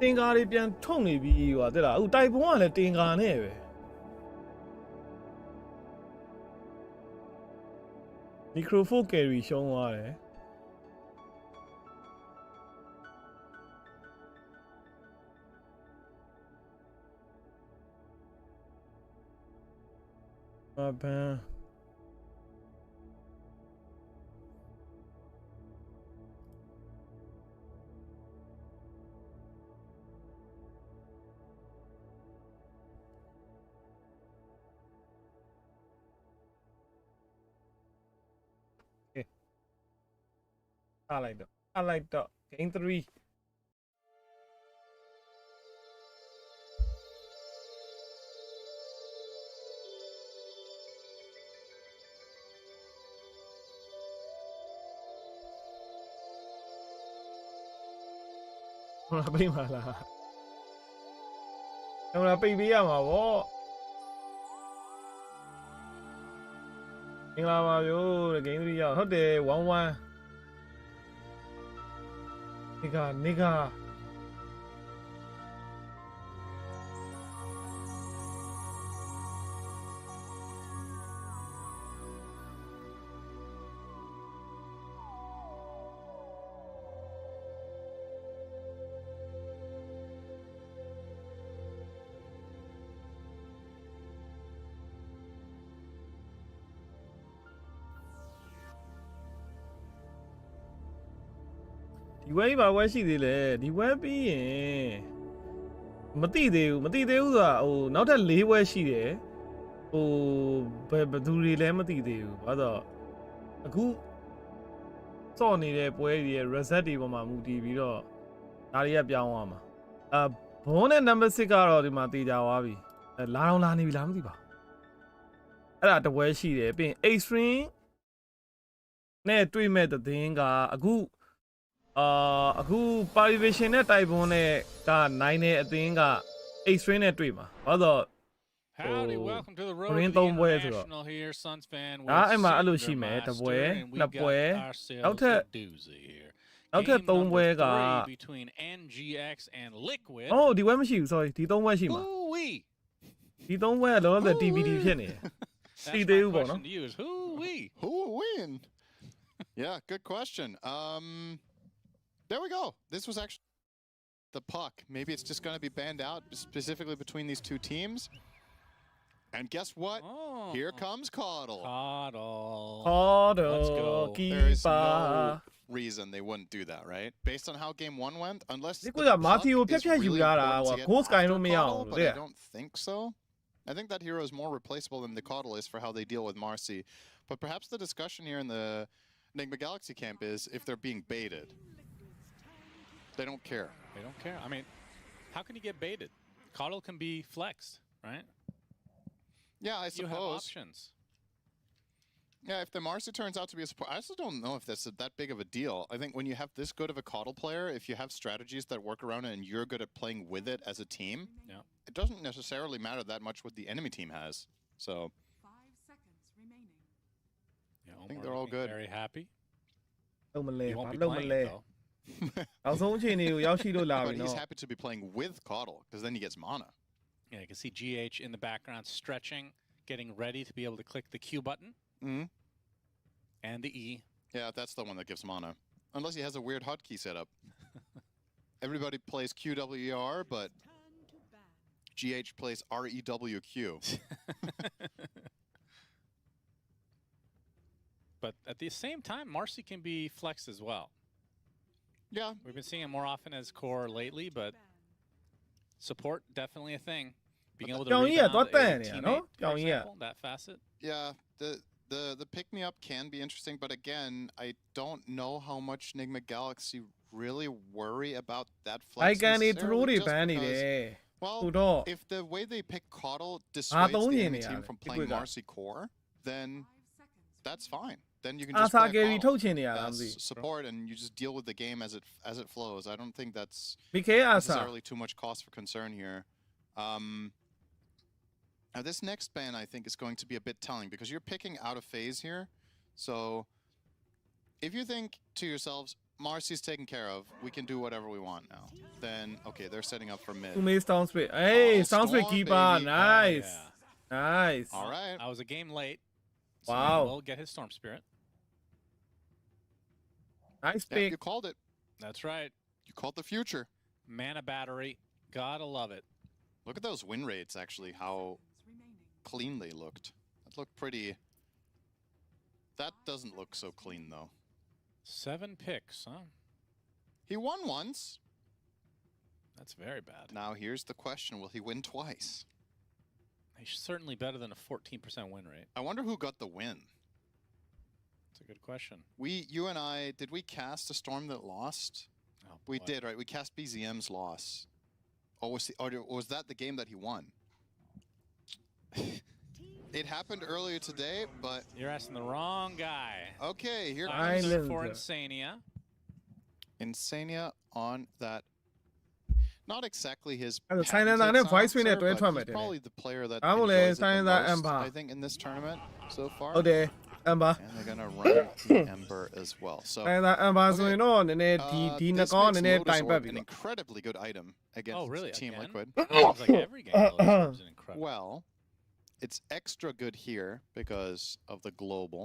Speaker 4: တင်ကားတွေပြန်ထုတ်နေပြီဟိုတဲ့လားအခုတိုက်ပုံကလည်းတင်ကားနဲ့ပဲမီခရိုဖိုကယ်ရီရှုံးသွားတယ်ဘန်I like that. Game 3. Không là bay mà là không là bay bia mà bố nhưng là mà vô là game 3 giờ hết đề quảng qua nigga. Đi quay vào quay gì lệ đi quay bí mà tí đều rồi nó thật lý quay gì đấy bè thu đi lấy mà tí đều bắt đầu cú cho này để quay đi reset đi mà mù đi bí đó đã đi áp giao mà bốn này number 6 rồi thì mà tí giao á bí lao này bị làm gì bảo ấy là tập quay gì đấy bên extreme này tuy mẹ tự tin cả cúအခု Pre-roshan နဲ့တိုက်ပွဲနဲ့က9နဲ့အသင်းက8 string နဲ့တွေ့မှာဘာလို့
Speaker 3: Howdy, welcome to the road.
Speaker 4: Green 3ပွဲဆိုတော့
Speaker 3: here, Suns fan.
Speaker 4: ဒါအဲ့မှာအဲ့လိုရှိမယ်တစ်ပွဲနှစ်ပွဲနောက်ထပ်3ပွဲက
Speaker 3: between NGX and Liquid.
Speaker 4: ဒီပွဲမရှိဘူး sorry ဒီ3ပွဲရှိမှာဒီ3ပွဲကတော့ TBD ဖြစ်နေတယ်စီသေးဘူးပေါ့နော်
Speaker 2: Who will win? Yeah, good question. There we go. This was actually the puck. Maybe it's just going to be banned out specifically between these two teams. And guess what? Here comes Caudle.
Speaker 3: Let's go.
Speaker 2: There is no reason they wouldn't do that, right? Based on how game 1 went, unless the puck is really important to get Caudle, but I don't think so. I think that hero is more replaceable than the Caudle is for how they deal with Marcy. But perhaps the discussion here in the Nigma Galaxy camp is if they're being baited. They don't care.
Speaker 3: They don't care. I mean, how can you get baited? Caudle can be flexed, right?
Speaker 2: Yeah, I suppose.
Speaker 3: You have options.
Speaker 2: Yeah, if the Marcy turns out to be a support, I also don't know if that's that big of a deal. I think when you have this good of a Caudle player, if you have strategies that work around it and you're good at playing with it as a team, it doesn't necessarily matter that much what the enemy team has. So
Speaker 11: 5 seconds remaining.
Speaker 3: Yeah,
Speaker 2: I think they're all good.
Speaker 3: Very happy.
Speaker 4: He won't be
Speaker 3: playing it, though.
Speaker 2: But he's happy to be playing with Caudle because then he gets mana.
Speaker 3: Yeah, you can see GH in the background stretching, getting ready to be able to click the Q button and the E.
Speaker 2: Yeah, that's the one that gives mana. Unless he has a weird hotkey setup. Everybody plays QWER, but GH plays REWQ.
Speaker 3: But at the same time, Marcy can be flexed as well.
Speaker 2: Yeah.
Speaker 3: We've been seeing it more often as core lately, but support, definitely a thing. Being able to
Speaker 4: ပြောင်းကြီးက
Speaker 3: rebound
Speaker 4: သွားတန့်
Speaker 3: a
Speaker 4: နေတာ
Speaker 3: teammate,
Speaker 4: နော်
Speaker 3: for
Speaker 4: ပြောင်းကြီးက
Speaker 3: example, that facet.
Speaker 2: Yeah, the pick me up can be interesting, but again, I don't know how much Nigma Galaxy really worry about that flex.
Speaker 4: အိုင်ကန်တွေ throw
Speaker 2: necessarily,
Speaker 4: တွေ
Speaker 2: just
Speaker 4: ဘန်းနေတ
Speaker 2: because-
Speaker 4: ယ်
Speaker 2: Well,
Speaker 4: ဆိုတော့
Speaker 2: if the way they pick Coddle dissuades
Speaker 4: သုံး
Speaker 2: the
Speaker 4: ချင်
Speaker 2: enemy
Speaker 4: နေရ
Speaker 2: team
Speaker 4: တယ်
Speaker 2: from
Speaker 4: ဒီ
Speaker 2: playing
Speaker 4: ကွက်က
Speaker 2: Marcy Core, then that's fine. Then you can
Speaker 4: အာ
Speaker 2: just
Speaker 4: ဆာ
Speaker 2: play
Speaker 4: ကယ်ရီ
Speaker 2: Coddle
Speaker 4: ထုတ်ချင်နေရတာမ
Speaker 2: as
Speaker 4: သိ
Speaker 2: support, and you just deal with the game as it flows. I don't think that's
Speaker 4: BK အာဆာ
Speaker 2: necessarily too much cause for concern here. Now this next ban I think is going to be a bit telling because you're picking out of phase here. So if you think to yourselves, Marcy's taken care of, we can do whatever we want now. Then okay, they're setting up for mid.
Speaker 4: သူမေး sound split အေး
Speaker 2: Oh,
Speaker 4: sound split
Speaker 2: Storm,
Speaker 4: keeper
Speaker 2: baby.
Speaker 4: nice
Speaker 3: Oh,
Speaker 4: nice
Speaker 2: All right.
Speaker 3: I was a game late. So
Speaker 4: Wow.
Speaker 3: he will get his Storm Spirit.
Speaker 4: nice
Speaker 2: Yeah,
Speaker 4: pick
Speaker 2: you called it.
Speaker 3: That's right.
Speaker 2: You called the future.
Speaker 3: Mana battery. Gotta love it.
Speaker 2: Look at those win rates actually, how clean they looked. That looked pretty. That doesn't look so clean though.
Speaker 3: 7 picks, huh?
Speaker 2: He won once.
Speaker 3: That's very bad.
Speaker 2: Now here's the question, will he win twice?
Speaker 3: He's certainly better than a 14% win rate.
Speaker 2: I wonder who got the win.
Speaker 3: That's a good question.
Speaker 2: You and I, did we cast a Storm that lost?
Speaker 3: Oh,
Speaker 2: We
Speaker 3: boy.
Speaker 2: did, right? We cast BZM's loss. Or was that the game that he won? It happened earlier today, but
Speaker 3: You're asking the wrong guy.
Speaker 2: okay, here
Speaker 3: Island
Speaker 2: comes
Speaker 3: for
Speaker 4: Island.
Speaker 3: Insania.
Speaker 2: Insania on that. Not exactly his
Speaker 4: အဲ့လို silent နဲ့ voice win နဲ့ တွဲ
Speaker 2: but
Speaker 4: ထွက်မယ်
Speaker 2: he's
Speaker 4: တင်တယ်
Speaker 2: probably the player that
Speaker 4: အားမလဲ
Speaker 2: enjoys it the
Speaker 4: silent
Speaker 2: most,
Speaker 4: Ember
Speaker 2: I think, in this tournament so far.
Speaker 4: ဟုတ်တယ် Ember
Speaker 2: And they're gonna run the Ember as well. So
Speaker 4: အဲ့ဒါ Ember ဆိုရင်တော့နည်းနည်းဒီနှစ်
Speaker 2: this
Speaker 4: ကောင်း
Speaker 2: makes
Speaker 4: နည်းနည်း
Speaker 2: Lotus
Speaker 4: တိုင်ပတ်
Speaker 2: Orb
Speaker 4: ပြီ
Speaker 2: an
Speaker 4: ပေါ့
Speaker 2: incredibly good item against
Speaker 3: Oh, really?
Speaker 2: Team
Speaker 3: Again?
Speaker 2: Liquid.
Speaker 3: Seems like every game Lotus is incredible.
Speaker 2: Well, it's extra good here because of the global.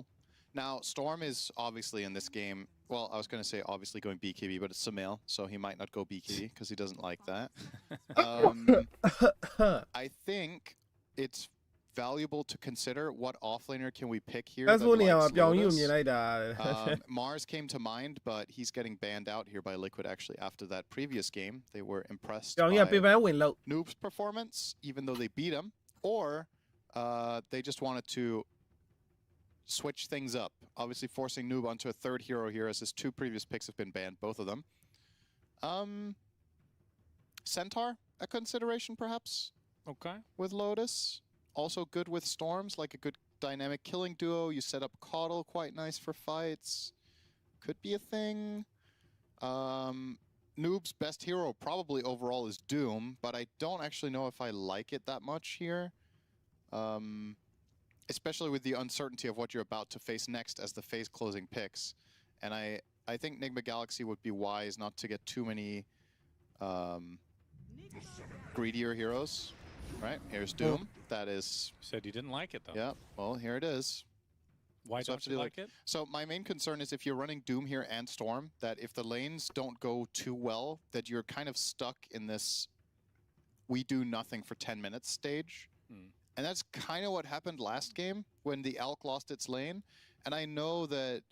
Speaker 2: Now, Storm is obviously in this game. Well, I was going to say obviously going BKB, but it's Sumail, so he might not go BKB because he doesn't like that. I think it's valuable to consider what offlaner can we pick here.
Speaker 4: အဲ့
Speaker 2: that
Speaker 4: ဆိုနေရာမှာ
Speaker 2: likes
Speaker 4: ပြောင်းကြီးကို
Speaker 2: Lotus.
Speaker 4: မြင်လိုက်တာ
Speaker 2: Mars came to mind, but he's getting banned out here by Liquid actually after that previous game. They were impressed
Speaker 4: ပြောင်းကြီးက
Speaker 2: by
Speaker 4: ပေပန်းဝင်လို့
Speaker 2: Noob's performance, even though they beat him, or they just wanted to switch things up. Obviously forcing Noob onto a third hero here as his 2 previous picks have been banned, both of them. Centaur, a consideration perhaps
Speaker 3: Okay.
Speaker 2: with Lotus. Also good with Storms, like a good dynamic killing duo. You set up Coddle, quite nice for fights. Could be a thing. Noob's best hero probably overall is Doom, but I don't actually know if I like it that much here. Especially with the uncertainty of what you're about to face next as the phase closing picks. And I think Nigma Galaxy would be wise not to get too many greedier heroes. Right, here's Doom. That is...
Speaker 3: You said you didn't like it, though.
Speaker 2: Yeah, well, here it is.
Speaker 3: Why
Speaker 2: So
Speaker 3: don't
Speaker 2: actually,
Speaker 3: you like it?
Speaker 2: So my main concern is if you're running Doom here and Storm, that if the lanes don't go too well, that you're kind of stuck in this we do nothing for 10 minutes stage. And that's kind of what happened last game when the Elk lost its lane. And I know that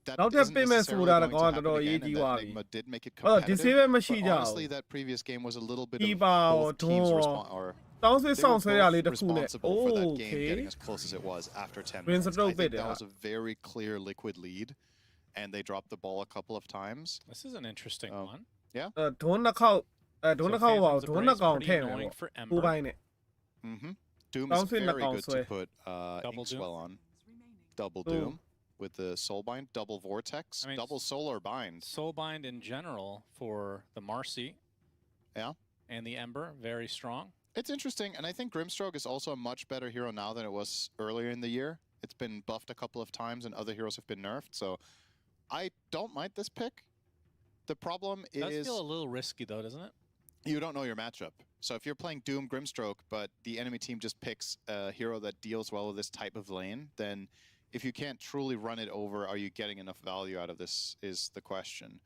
Speaker 2: that
Speaker 4: နောက်ထပ်
Speaker 2: isn't
Speaker 4: ပေးမယ်
Speaker 2: necessarily
Speaker 4: ဆိုတာ
Speaker 2: going
Speaker 4: ကော
Speaker 2: to
Speaker 4: တော်
Speaker 2: happen
Speaker 4: တော်အရေး
Speaker 2: again,
Speaker 4: ကြီး
Speaker 2: and
Speaker 4: သွား
Speaker 2: that
Speaker 4: ပြီ
Speaker 2: Nigma did make it
Speaker 4: အဲ့တော့
Speaker 2: competitive.
Speaker 4: disable မရှိ
Speaker 2: But
Speaker 4: ကြဘူး
Speaker 2: honestly, that previous game was a little bit of
Speaker 4: Keeper ရော
Speaker 2: both teams
Speaker 4: ဒွန်းရော
Speaker 2: respond or
Speaker 4: တောင်းစစ်
Speaker 2: they
Speaker 4: ဆောင်
Speaker 2: were
Speaker 4: ဆွဲရလေး
Speaker 2: both
Speaker 4: တစ်ခုနဲ့
Speaker 2: responsible for that game
Speaker 4: okay
Speaker 2: getting as close as it was after 10
Speaker 4: Win
Speaker 2: minutes. I
Speaker 4: stroke
Speaker 2: think
Speaker 4: bit,
Speaker 2: that
Speaker 4: yeah.
Speaker 2: was a very clear Liquid lead, and they dropped the ball a couple of times.
Speaker 3: This is an interesting one.
Speaker 2: Yeah.
Speaker 4: ဒွန်းနှစ်ခေါက်ဒွန်းနှစ်ခေါက်ပါ
Speaker 3: Phantom's
Speaker 4: ဒွန်းနှစ်
Speaker 3: Embrace
Speaker 4: ကောင်
Speaker 3: pretty
Speaker 4: ထည့်မယ်
Speaker 3: annoying
Speaker 4: ပေါ့
Speaker 3: for
Speaker 4: ကို
Speaker 3: Ember.
Speaker 4: ပိုင်းနဲ့
Speaker 2: Doom
Speaker 4: Bounce
Speaker 2: is
Speaker 4: in the
Speaker 2: very
Speaker 4: bounce
Speaker 2: good to
Speaker 4: way.
Speaker 2: put
Speaker 3: Double
Speaker 2: Inkswell on. Double
Speaker 4: Boom.
Speaker 2: Doom with the Soulbind, double Vortex,
Speaker 3: I mean,
Speaker 2: double Solar Bind.
Speaker 3: Soulbind in general for the Marcy.
Speaker 2: Yeah.
Speaker 3: And the Ember, very strong.
Speaker 2: It's interesting, and I think Grimstroke is also a much better hero now than it was earlier in the year. It's been buffed a couple of times, and other heroes have been nerfed, so I don't mind this pick. The problem
Speaker 3: It does
Speaker 2: is
Speaker 3: feel a little risky, though, doesn't it?
Speaker 2: you don't know your matchup. So if you're playing Doom Grimstroke, but the enemy team just picks a hero that deals well with this type of lane, then if you can't truly run it over, are you getting enough value out of this is the question.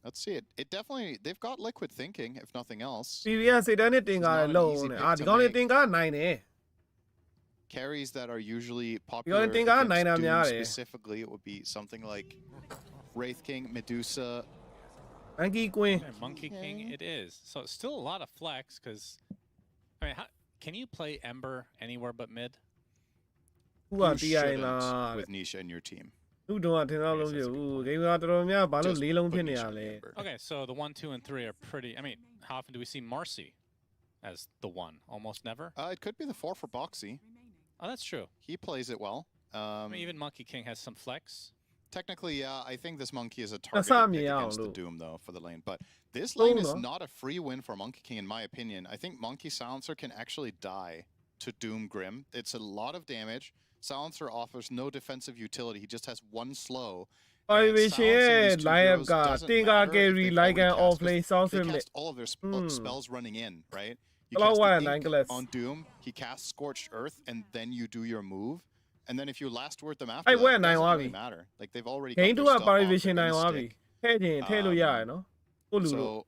Speaker 2: Let's see it. It definitely, they've got Liquid thinking, if nothing else.
Speaker 4: PVS စိတ်တန်းနဲ့တင်ကားတဲ့လုံးနဲ့အာဒီကောင်လေးတင်ကားနိုင်တယ်
Speaker 2: Carries that are usually
Speaker 4: You
Speaker 2: popular
Speaker 4: only think I
Speaker 2: against
Speaker 4: nine am
Speaker 2: Doom
Speaker 4: yare.
Speaker 2: specifically, it would be something like Wraith King, Medusa,
Speaker 4: Monkey Queen.
Speaker 3: Yeah, Monkey King it is. So it's still a lot of flex because, I mean, can you play Ember anywhere but mid?
Speaker 2: You shouldn't with Nisha in your team.
Speaker 4: သူတို့ကထင်တော့လို့ပြူဂိမ်းကတော်တော်များဘာလို့၄လုံးဖြစ်နေရလဲ
Speaker 3: Okay, so the 1, 2, and 3 are pretty. I mean, how often do we see Marcy as the 1? Almost never.
Speaker 2: It could be the 4 for Boxy.
Speaker 3: Oh, that's true.
Speaker 2: He plays it well.
Speaker 3: I mean, even Monkey King has some flex.
Speaker 2: Technically, yeah, I think this monkey is a target pick against the Doom, though, for the lane. But this lane is not a free win for Monkey King, in my opinion. I think Monkey Silencer can actually die to Doom Grim. It's a lot of damage. Silencer offers no defensive utility. He just has one slow.
Speaker 4: Pre-roshan live ka tinga carry like an offlane Silencer.
Speaker 2: They cast all of their spells running in, right? You
Speaker 4: cast
Speaker 2: the on Doom, he casts Scorched Earth, and then you do your move. And then if you last word them after, that doesn't really matter. Like they've already got their stuff off, they're gonna stick. So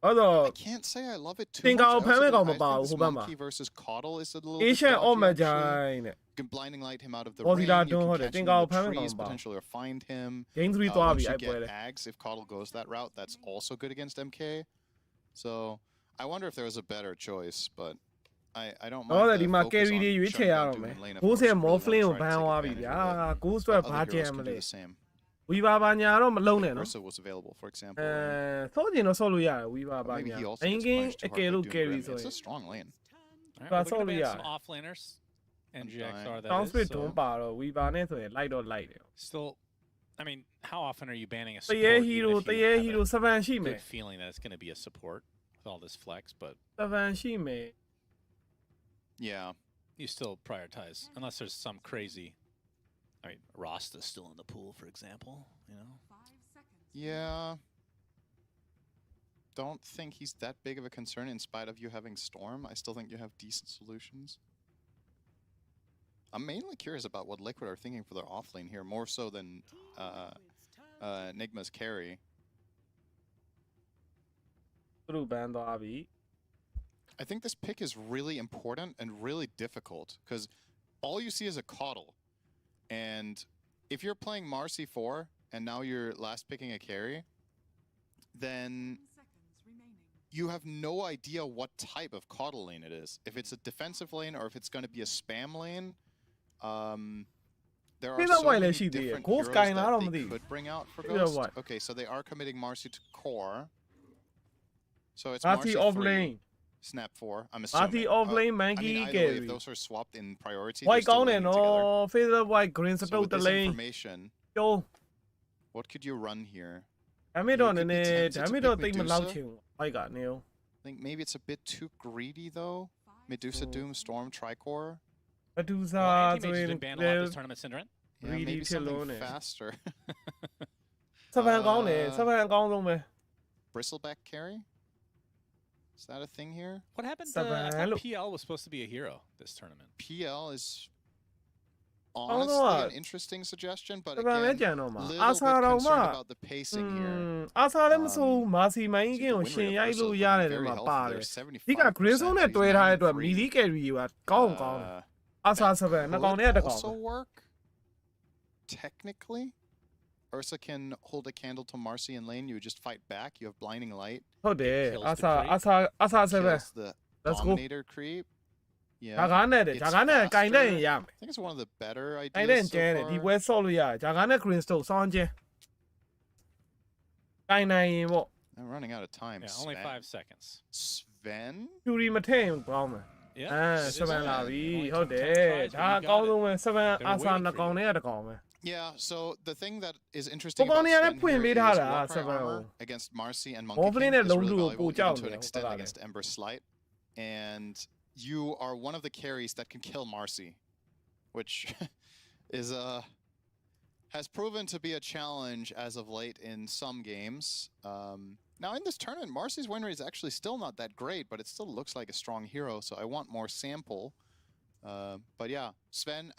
Speaker 2: I can't say I love it too much. I think this monkey versus Coddle is a little bit dodgy, you can blinding light him out of the rain, you can catch him in the trees potentially or find him. Once you get Ags, if Coddle goes that route, that's also good against MK. So I wonder if there was a better choice, but I don't mind the focus on shutting down Doom and lane, of course, really want to try to take advantage of it. Other heroes can do the same.
Speaker 4: Weaver ဘာညာတော့မလုံးနဲ့နော်
Speaker 2: Ursa was available, for example.
Speaker 4: ဆော့ကျင်တော့ဆော့လို့ရတယ် Weaver ဘာ
Speaker 2: Maybe
Speaker 4: ညာ
Speaker 2: he also
Speaker 4: အင်
Speaker 2: gets
Speaker 4: ကင်း
Speaker 2: punished
Speaker 4: အ
Speaker 2: too
Speaker 4: ကယ်
Speaker 2: hard
Speaker 4: လို့
Speaker 2: by Doom
Speaker 4: carry
Speaker 2: Grim.
Speaker 4: ဆို
Speaker 2: It's
Speaker 4: ရင်
Speaker 2: a strong lane.
Speaker 3: All right, we're gonna ban some offlaners and GXR that
Speaker 4: Sounds
Speaker 3: is.
Speaker 4: pretty တွန်းပါတော့ Weaver နဲ့ဆိုရင်လိုက်တော့လိုက်တယ်
Speaker 3: Still, I mean, how often are you banning a
Speaker 4: တ
Speaker 3: support?
Speaker 4: ရေ
Speaker 3: even
Speaker 4: hero
Speaker 3: if
Speaker 4: တ
Speaker 3: you
Speaker 4: ရေ
Speaker 3: have
Speaker 4: hero
Speaker 3: a
Speaker 4: 7ရှိမယ်
Speaker 3: good feeling that it's going to be a support with all this flex, but
Speaker 4: 7ရှိမယ်
Speaker 2: Yeah.
Speaker 3: you still prioritize unless there's some crazy. I mean, Rasta's still in the pool, for example. You know.
Speaker 11: 5 seconds.
Speaker 2: Yeah. Don't think he's that big of a concern in spite of you having Storm. I still think you have decent solutions. I'm mainly curious about what Liquid are thinking for their offlane here, more so than Nigma's carry.
Speaker 4: သူတို့ဘန်သွားပြီ
Speaker 2: I think this pick is really important and really difficult because all you see is a Coddle. And if you're playing Marcy 4 and now you're last picking a carry, then you have no idea what type of Coddle lane it is. If it's a defensive lane or if it's going to be a spam lane. There are so many different heroes that they could bring out for Ghost. Okay, so they are committing Marcy to core. So it's Marcy
Speaker 4: off
Speaker 2: 3,
Speaker 4: lane.
Speaker 2: Snap 4. I'm assuming.
Speaker 4: Marcy off lane Monkey
Speaker 2: I mean, either way, if those are swapped in priority,
Speaker 4: White
Speaker 2: they're still
Speaker 4: gone and
Speaker 2: laning together.
Speaker 4: all feather white green
Speaker 2: So
Speaker 4: support
Speaker 2: with
Speaker 4: the
Speaker 2: this
Speaker 4: lane.
Speaker 2: information,
Speaker 4: Yo.
Speaker 2: what could you run here?
Speaker 4: Damage on the net. Damage on take
Speaker 2: Medusa.
Speaker 4: me I got Neil.
Speaker 2: I think maybe it's a bit too greedy though. Medusa, Doom, Storm, Tricore.
Speaker 4: Medusa
Speaker 3: Well, anti-mage did ban a lot this tournament, Synderen.
Speaker 2: Yeah, maybe something faster.
Speaker 4: 7ကောင်းတယ်7ကောင်းဆုံးပဲ
Speaker 2: Bristleback carry? Is that a thing here?
Speaker 3: What happened to I thought PL was supposed to be a hero this tournament.
Speaker 2: PL is honestly an interesting suggestion, but again, little bit concerned about the pacing here.
Speaker 4: အာဆာလည်းမဆိုးမာစီမိုင်းကင်းကိုရှင်ရိုက်လို့ရတယ်တဲ့မှာပါတယ်ဒီက green zone နဲ့တွဲထားတဲ့အတွက် melee carry ကကောင်းတယ်အာဆာ7နှစ်ကောင်နဲ့တစ်ကောင်
Speaker 2: also work technically. Ursa can hold a candle to Marcy in lane. You just fight back. You have blinding light.
Speaker 4: ဟုတ်တယ်အာဆာ7
Speaker 2: Kills the Dominator creep. Yeah.
Speaker 4: ဂျာကားနဲ့ကင်တဲ့ရင်ရမယ်
Speaker 2: I think it's one of the better
Speaker 4: ကင်တဲ့
Speaker 2: ideas
Speaker 4: ကျဲ
Speaker 2: so
Speaker 4: တယ်ဒီ
Speaker 2: far.
Speaker 4: ပွဲဆော့လို့ရတယ်ဂျာကားနဲ့ green stone စောင်းကျဲကင်နိုင်ရင်ပေါ့
Speaker 2: I'm running out of time.
Speaker 3: Yeah, only 5 seconds.
Speaker 2: Sven?
Speaker 4: Fury မထည့်ရင်ကောင်းမယ်
Speaker 3: Yeah.
Speaker 4: 7လာပြီဟုတ်တယ်ဒါအကောင်းဆုံးပဲ7အာဆာနှစ်ကောင်နဲ့တစ်ကောင်ပဲ
Speaker 2: Yeah, so the thing that is interesting about Sven here is Warcry armor against Marcy and Monkey King is really valuable even to an extent against Ember Slight. And you are one of the carries that can kill Marcy, which is has proven to be a challenge as of late in some games. Now in this tournament, Marcy's win rate is actually still not that great, but it still looks like a strong hero, so I want more sample. But yeah, Sven,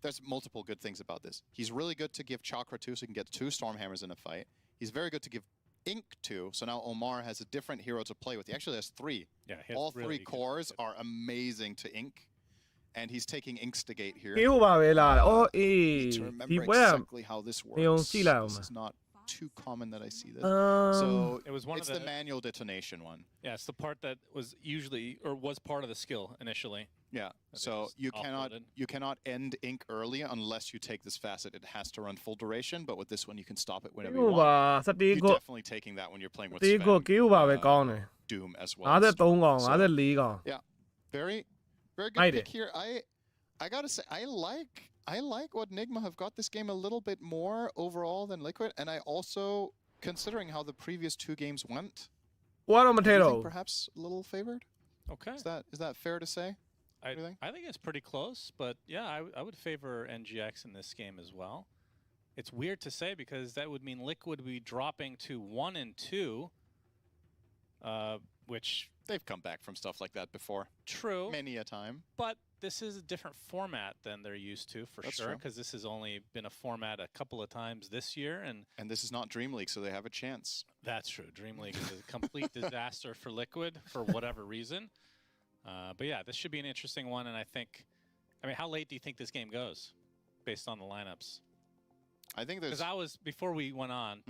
Speaker 2: there's multiple good things about this. He's really good to give Chakra to, so he can get 2 Stormhammers in a fight. He's very good to give Ink to, so now Omar has a different hero to play with. He actually has 3.
Speaker 3: Yeah,
Speaker 2: all 3 cores are amazing to Ink, and he's taking Inkstigate here.
Speaker 4: ဟေးဟိုပါပဲလားအော်အေး
Speaker 2: Need to remember
Speaker 4: ဒီပွဲက
Speaker 2: exactly how this works. This is not too common that I see this.
Speaker 3: So it was
Speaker 2: it's the manual detonation one.
Speaker 6: Yeah, it's the part that was usually or was part of the skill initially.
Speaker 2: Yeah. So you cannot end ink early unless you take this facet. It has to run full duration, but with this one you can stop it whenever you want. You're definitely taking that when you're playing with Doom as well. Yeah. Very good pick here. I gotta say I like what Nigma have got this game a little bit more overall than Liquid, and I also, considering how the previous 2 games went, perhaps a little favored.
Speaker 6: Okay.
Speaker 2: Is that fair to say?
Speaker 6: I think it's pretty close, but yeah, I would favor NGX in this game as well. It's weird to say because that would mean Liquid would be dropping to 1 and 2, which
Speaker 2: they've come back from stuff like that before.
Speaker 6: True.
Speaker 2: Many a time.
Speaker 6: But this is a different format than they're used to, for sure, because this has only been a format a couple of times this year.
Speaker 2: And this is not Dream League, so they have a chance.
Speaker 6: That's true. Dream League is a complete disaster for Liquid for whatever reason. But yeah, this should be an interesting one, and I mean, how late do you think this game goes, based on the lineups?
Speaker 2: I think there's...
Speaker 6: Because before we went on,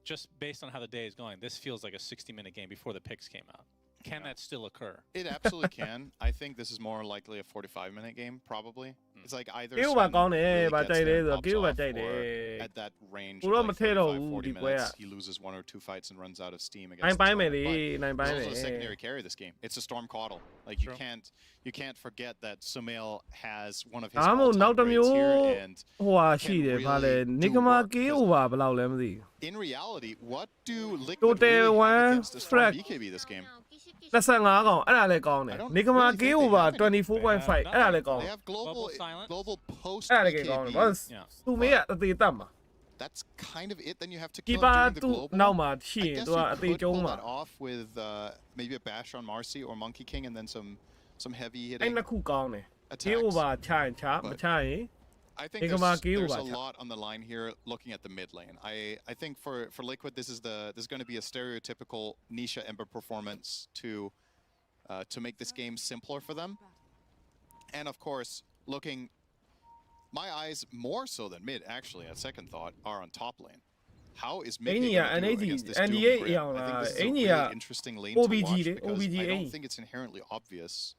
Speaker 6: just based on how the day is going, this feels like a 60-minute game before the picks came out. Can that still occur?
Speaker 2: It absolutely can. I think this is more likely a 45-minute game, probably. It's like either
Speaker 4: at
Speaker 2: that range of like 35-40 minutes, he loses 1 or 2 fights and runs out of steam against the He's also a secondary carry this game. It's a Storm Caudle. Like, you can't forget that Sumail has one of his all-time grades here, and in reality, what do Liquid really have against the Storm BKB this game?
Speaker 4: 25ကောင်အဲ့ဒါလည်းကောင်းတယ် Nigma game over 24.5 အဲ့ဒါလည်းကောင်း
Speaker 2: They have global post
Speaker 4: အဲ့ဒါလည်းကောင်းတယ်ဘာလို့သူမေးကအသေးတတ်မှာ
Speaker 2: That's kind of it. Then you have to kill during the global.
Speaker 4: နောက်မှာရှိရင်
Speaker 2: I guess
Speaker 4: သူကအသေး
Speaker 2: you
Speaker 4: ကျုံး
Speaker 2: could pull
Speaker 4: မှာ
Speaker 2: that off with maybe a bash on Marcy or Monkey King and then some heavy
Speaker 4: အဲ့
Speaker 2: hitting
Speaker 4: နှစ်ခုကောင်းတယ်
Speaker 2: attacks.
Speaker 4: game over ချရင်ချမချရင်
Speaker 2: I think
Speaker 4: Nigma game
Speaker 2: there's
Speaker 4: over
Speaker 2: a lot on the line here looking at the mid lane. I think for Liquid this is going to be a stereotypical Nisha Ember performance to make this game simpler for them. And of course, my eyes more so than mid actually at second thought are on top lane. How is mid going to do against this Doom Grim? I think this is a really interesting lane to watch because I don't think it's inherently obvious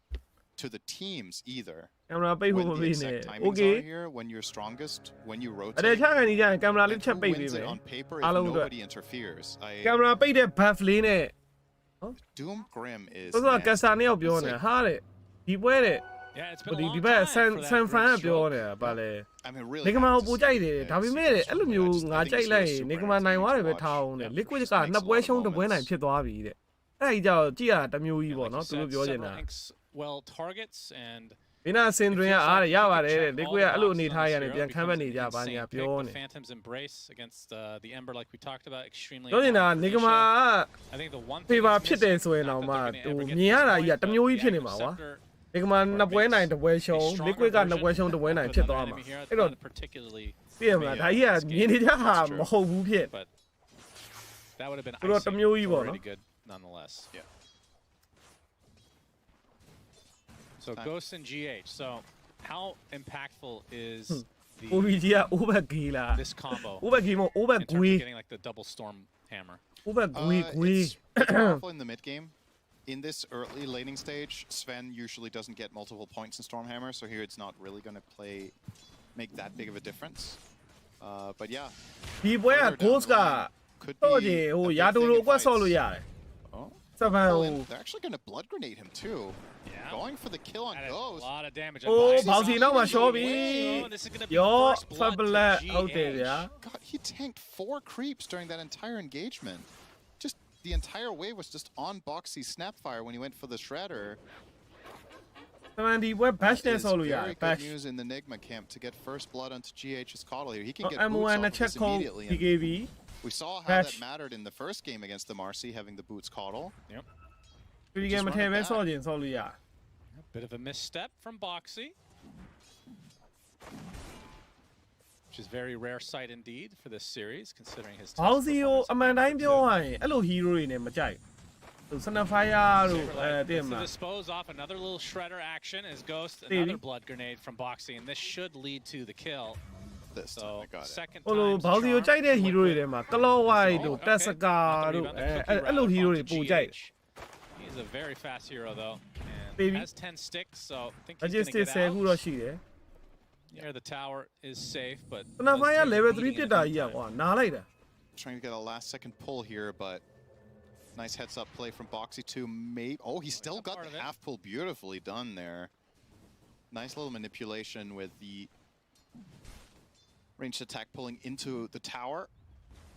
Speaker 2: to the teams either. When the exact timings are here, when you're strongest, when you rotate, and who wins it on paper if nobody interferes.
Speaker 4: camera ပိတ်တဲ့ buff လေးနဲ့
Speaker 2: Doom Grim is
Speaker 4: ဆိုတော့ကက်ဆာနှစ်ယောက်ပြောနေတာဟာတဲ့ဒီပွဲတဲ့
Speaker 6: Yeah, it's been a
Speaker 4: ဒီ
Speaker 6: long
Speaker 4: ဒီဘက်
Speaker 6: time for
Speaker 4: San
Speaker 6: that
Speaker 4: Fran က
Speaker 6: great
Speaker 4: ပြော
Speaker 6: stroke.
Speaker 4: နေတာဗာလဲ
Speaker 2: I mean, really,
Speaker 4: Nigma ကို
Speaker 2: happy
Speaker 4: ပို
Speaker 2: to
Speaker 4: ကြိုက်
Speaker 2: see
Speaker 4: တယ်
Speaker 2: it.
Speaker 4: ဒါပေမဲ့အဲ့လိုမျိုးငါကြိုက်လိုက်ရင် Nigma နိုင်သွားတယ်ပဲထားအောင်တဲ့ Liquid ကနှစ်ပွဲရှုံးတစ်ပွဲနိုင်ဖြစ်သွားပြီတဲ့အဲ့ဒီကြောင့်ကြည့်ရတာတစ်မျိုးကြီးပေါ့နော်သူတို့ပြောနေတာ
Speaker 6: Well, targets and
Speaker 4: ဒီနာစင်တွင်ကအားရပါတယ်တဲ့ Liquid ကအဲ့လိုအနေထားရတယ်ပြန်ခမ်းမနေကြပါညာပြောနေ
Speaker 6: Phantom's embrace against the Ember like we talked about extremely
Speaker 4: ပြောနေတာ Nigma က
Speaker 6: I think the one
Speaker 4: favor ဖြစ်တယ်ဆိုရင်တော့မှဟိုမြင်ရတာကြီးကတစ်မျိုးကြီးဖြစ်နေမှာကွာ Nigma နှစ်ပွဲနိုင်တစ်ပွဲရှုံး Liquid ကနှစ်ပွဲရှုံးတစ်ပွဲနိုင်ဖြစ်သွားမှာအဲ့တော့ သိရမလားဒါကြီးကမြင်နေကြတာမဟုတ်ဘူးဖြစ်
Speaker 6: That would have been
Speaker 4: တော့တစ်မျိုးကြီးပေါ့နော်
Speaker 6: pretty good nonetheless. Yeah. So Ghost and GH. So how impactful is the
Speaker 4: OBG က over gay လား
Speaker 6: this combo?
Speaker 4: over gay မ over
Speaker 6: in terms of
Speaker 4: gay
Speaker 6: getting like the double storm hammer.
Speaker 4: over gay
Speaker 2: It's powerful in the mid game. In this early laning stage, Sven usually doesn't get multiple points in Stormhammer, so here it's not really going to make that big of a difference. But yeah.
Speaker 4: ဒီပွဲက Ghost ကတော့ကြည့်ဟိုရာတူလိုအကွက်ဆော့လို့ရတယ်
Speaker 2: They're actually going to blood grenade him too.
Speaker 6: Yeah.
Speaker 2: Going for the kill on Ghost.
Speaker 6: A lot of damage.
Speaker 4: အိုးဘောက်စီနောက်မှာရှော့ပြီ
Speaker 6: This is going to be
Speaker 4: ရော
Speaker 6: first blood
Speaker 4: Fablet
Speaker 6: to
Speaker 4: ဟုတ်တယ်
Speaker 6: GH.
Speaker 4: ဗျာ
Speaker 2: God, he tanked 4 creeps during that entire engagement. Just the entire wave was just on Boxy's Snapfire when he went for the Shredder.
Speaker 4: 70 ပွဲ bash နဲ့ဆော့လို့ရ
Speaker 2: Very
Speaker 4: တယ်
Speaker 2: good
Speaker 4: bash
Speaker 2: news in the Nigma camp to get first blood onto GH's Caudle here. He can get
Speaker 4: M1
Speaker 2: boots
Speaker 4: နဲ့
Speaker 2: off
Speaker 4: ချက်
Speaker 2: of this
Speaker 4: ခုံး
Speaker 2: immediately. And
Speaker 4: PKB
Speaker 2: we saw how
Speaker 4: Bash.
Speaker 2: that mattered in the first game against the Marcy, having the boots Caudle.
Speaker 6: Yep.
Speaker 4: ဒီကမထဲပဲဆော့ခြင်းဆော့လို့ရ
Speaker 6: Bit of a misstep from Boxy. Which is very rare sight indeed for this series, considering his
Speaker 4: ဘောက်စီကိုအမှန်တိုင်းပြောရရင်အဲ့လို hero တွေနဲ့မကြိုက်သူ Snapfire တို့တည်မ
Speaker 6: To
Speaker 4: လား
Speaker 6: dispose off another little shredder action as Ghost, another blood grenade from Boxy, and this should lead to the kill.
Speaker 2: This time
Speaker 3: So
Speaker 2: they got it.
Speaker 3: second
Speaker 4: ဟိုလို
Speaker 3: time's
Speaker 4: ဘောင်းစီကို
Speaker 3: charm
Speaker 4: ကြိုက်တဲ့
Speaker 3: for
Speaker 4: hero တွေ
Speaker 3: Liquid.
Speaker 4: ထဲမှာ Claw White တို့
Speaker 3: Okay.
Speaker 4: Tessaka
Speaker 3: Not the
Speaker 4: တို့
Speaker 3: rebound, the cookie
Speaker 4: အဲ့လို
Speaker 3: route
Speaker 4: hero
Speaker 3: onto
Speaker 4: တွေပိုကြိုက်
Speaker 3: GH. He's a very fast hero though, and
Speaker 4: Baby.
Speaker 3: has 10 sticks, so I think
Speaker 4: အ
Speaker 3: he's
Speaker 4: ကျစ်
Speaker 3: gonna
Speaker 4: စစ်
Speaker 3: get
Speaker 4: 10ခုတော့
Speaker 3: out.
Speaker 4: ရှိတယ်
Speaker 3: Near the tower is safe, but
Speaker 4: ခဏဖိုင်းက
Speaker 3: does take a
Speaker 4: level 3
Speaker 3: beating
Speaker 4: ပြ
Speaker 3: in
Speaker 4: စ်
Speaker 3: the
Speaker 4: တာကြီးอ่ะ
Speaker 3: meantime.
Speaker 4: ကွာနားလိုက်တာ
Speaker 2: Trying to get a last second pull here, but nice heads up play from Boxy to mate. Oh, he still got
Speaker 3: part of
Speaker 2: the
Speaker 3: it.
Speaker 2: half pull beautifully done there. Nice little manipulation with the ranged attack pulling into the tower.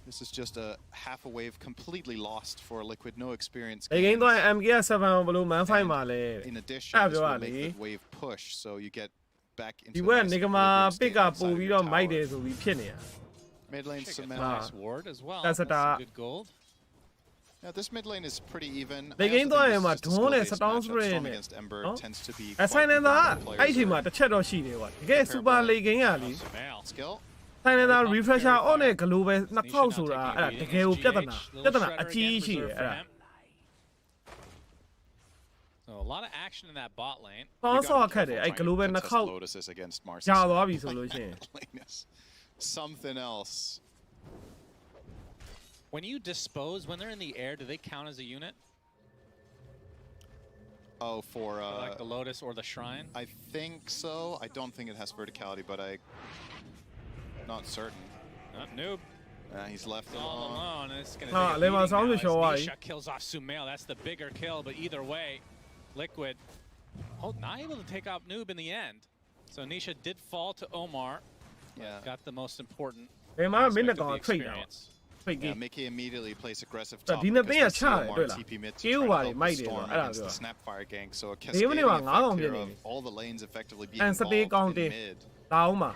Speaker 2: This is just a half a wave completely lost for Liquid, no experience
Speaker 4: ဒီ game တော့
Speaker 2: gains.
Speaker 4: MK7 ဘလို့ man fight မှာလဲ
Speaker 2: In addition,
Speaker 4: Ah,
Speaker 2: this will
Speaker 4: right.
Speaker 2: make the wave push, so you get back into
Speaker 4: ဒီ
Speaker 2: a
Speaker 4: ဘက်
Speaker 2: nice
Speaker 4: Nigma
Speaker 2: equilibrium
Speaker 4: pick
Speaker 2: state
Speaker 4: က
Speaker 2: outside
Speaker 4: ပို့
Speaker 2: of
Speaker 4: ပြီး
Speaker 2: your
Speaker 4: တော့မိုက်
Speaker 2: tower.
Speaker 4: တယ်ဆိုပြီးဖြစ်နေတာ
Speaker 2: Mid lane
Speaker 3: Should get
Speaker 2: cement.
Speaker 3: the nice ward as well.
Speaker 4: That's a
Speaker 3: That's some
Speaker 4: dark.
Speaker 3: good gold.
Speaker 2: Yeah, this mid lane is pretty even.
Speaker 4: They
Speaker 2: I also
Speaker 4: gained
Speaker 2: think
Speaker 4: the
Speaker 2: this is
Speaker 4: aim,
Speaker 2: just a
Speaker 4: Dawn
Speaker 2: skill-based
Speaker 4: is a down
Speaker 2: matchup.
Speaker 4: spray
Speaker 2: Storm
Speaker 4: in it.
Speaker 2: against Ember
Speaker 4: Oh.
Speaker 2: tends to be
Speaker 4: အဆိုင်နေတာ
Speaker 2: quite good
Speaker 4: အဲ့ဒီ
Speaker 2: players
Speaker 4: မှာ
Speaker 2: there.
Speaker 4: တစ်ချက်တော့ရှိတယ်ကွာတကယ် super late game ရလी
Speaker 3: Sumail.
Speaker 2: Skill.
Speaker 4: ဆိုင်နေတာ refresher on နဲ့ global နှစ်ခေါက်ဆိုတာအဲ့ဒါတကယ်ကိုပြဿနာအကြီးရှိတယ်အဲ့ဒါ
Speaker 3: So a lot of action in that bot lane.
Speaker 4: ပေါင်းစောခက်တယ်အဲ့ global နှစ်ခေါက်
Speaker 2: Lotuses against Marcy.
Speaker 4: ကြာသွားပြီဆိုလို့ရှိရင်
Speaker 2: Lane is something else.
Speaker 3: When you dispose, when they're in the air, do they count as a unit?
Speaker 2: Oh, for
Speaker 3: Like the Lotus or the Shrine?
Speaker 2: I think so. I don't think it has verticality, but not certain.
Speaker 3: Noob.
Speaker 2: He's left
Speaker 3: All
Speaker 2: alone.
Speaker 3: alone. And it's gonna
Speaker 4: Ah,
Speaker 3: take a
Speaker 4: Lema
Speaker 3: beating
Speaker 4: sounds
Speaker 3: now as
Speaker 4: sure why.
Speaker 3: Nisha kills off Sumail. That's the bigger kill, but either way, Liquid not able to take out Noob in the end. So Nisha did fall to Omar.
Speaker 2: Yeah.
Speaker 3: Got the most important
Speaker 4: ဘယ်မှာမင်း
Speaker 3: aspect
Speaker 4: တ
Speaker 3: of
Speaker 4: ကောင်
Speaker 3: the
Speaker 4: ထိတ်တာ
Speaker 3: experience.
Speaker 4: ထိတ်ကြီး
Speaker 2: Yeah, Mickey immediately plays aggressive
Speaker 4: But
Speaker 2: top
Speaker 4: Dina
Speaker 2: because
Speaker 4: Bea
Speaker 2: they see
Speaker 4: chale,
Speaker 2: Omar
Speaker 4: တွေ့လား
Speaker 2: TP mid to
Speaker 4: Kêu
Speaker 2: try to
Speaker 4: ပါလေ
Speaker 2: help
Speaker 4: မို
Speaker 2: the
Speaker 4: က်တယ်ကွာ
Speaker 2: Storm
Speaker 4: အဲ့ဒါ
Speaker 2: against
Speaker 4: ပြော
Speaker 2: the Snapfire gang. So a
Speaker 4: ဒီမနေ့
Speaker 2: cascading
Speaker 4: မှာ
Speaker 2: effect
Speaker 4: 9ကောင်ပြ
Speaker 2: here
Speaker 4: စ်နေ
Speaker 2: of
Speaker 4: ပြီ
Speaker 2: all the lanes effectively being
Speaker 4: အန်စတေးကောင်း
Speaker 2: involved
Speaker 4: တ
Speaker 2: in
Speaker 4: င်း
Speaker 2: mid.
Speaker 4: တောင်းမှာ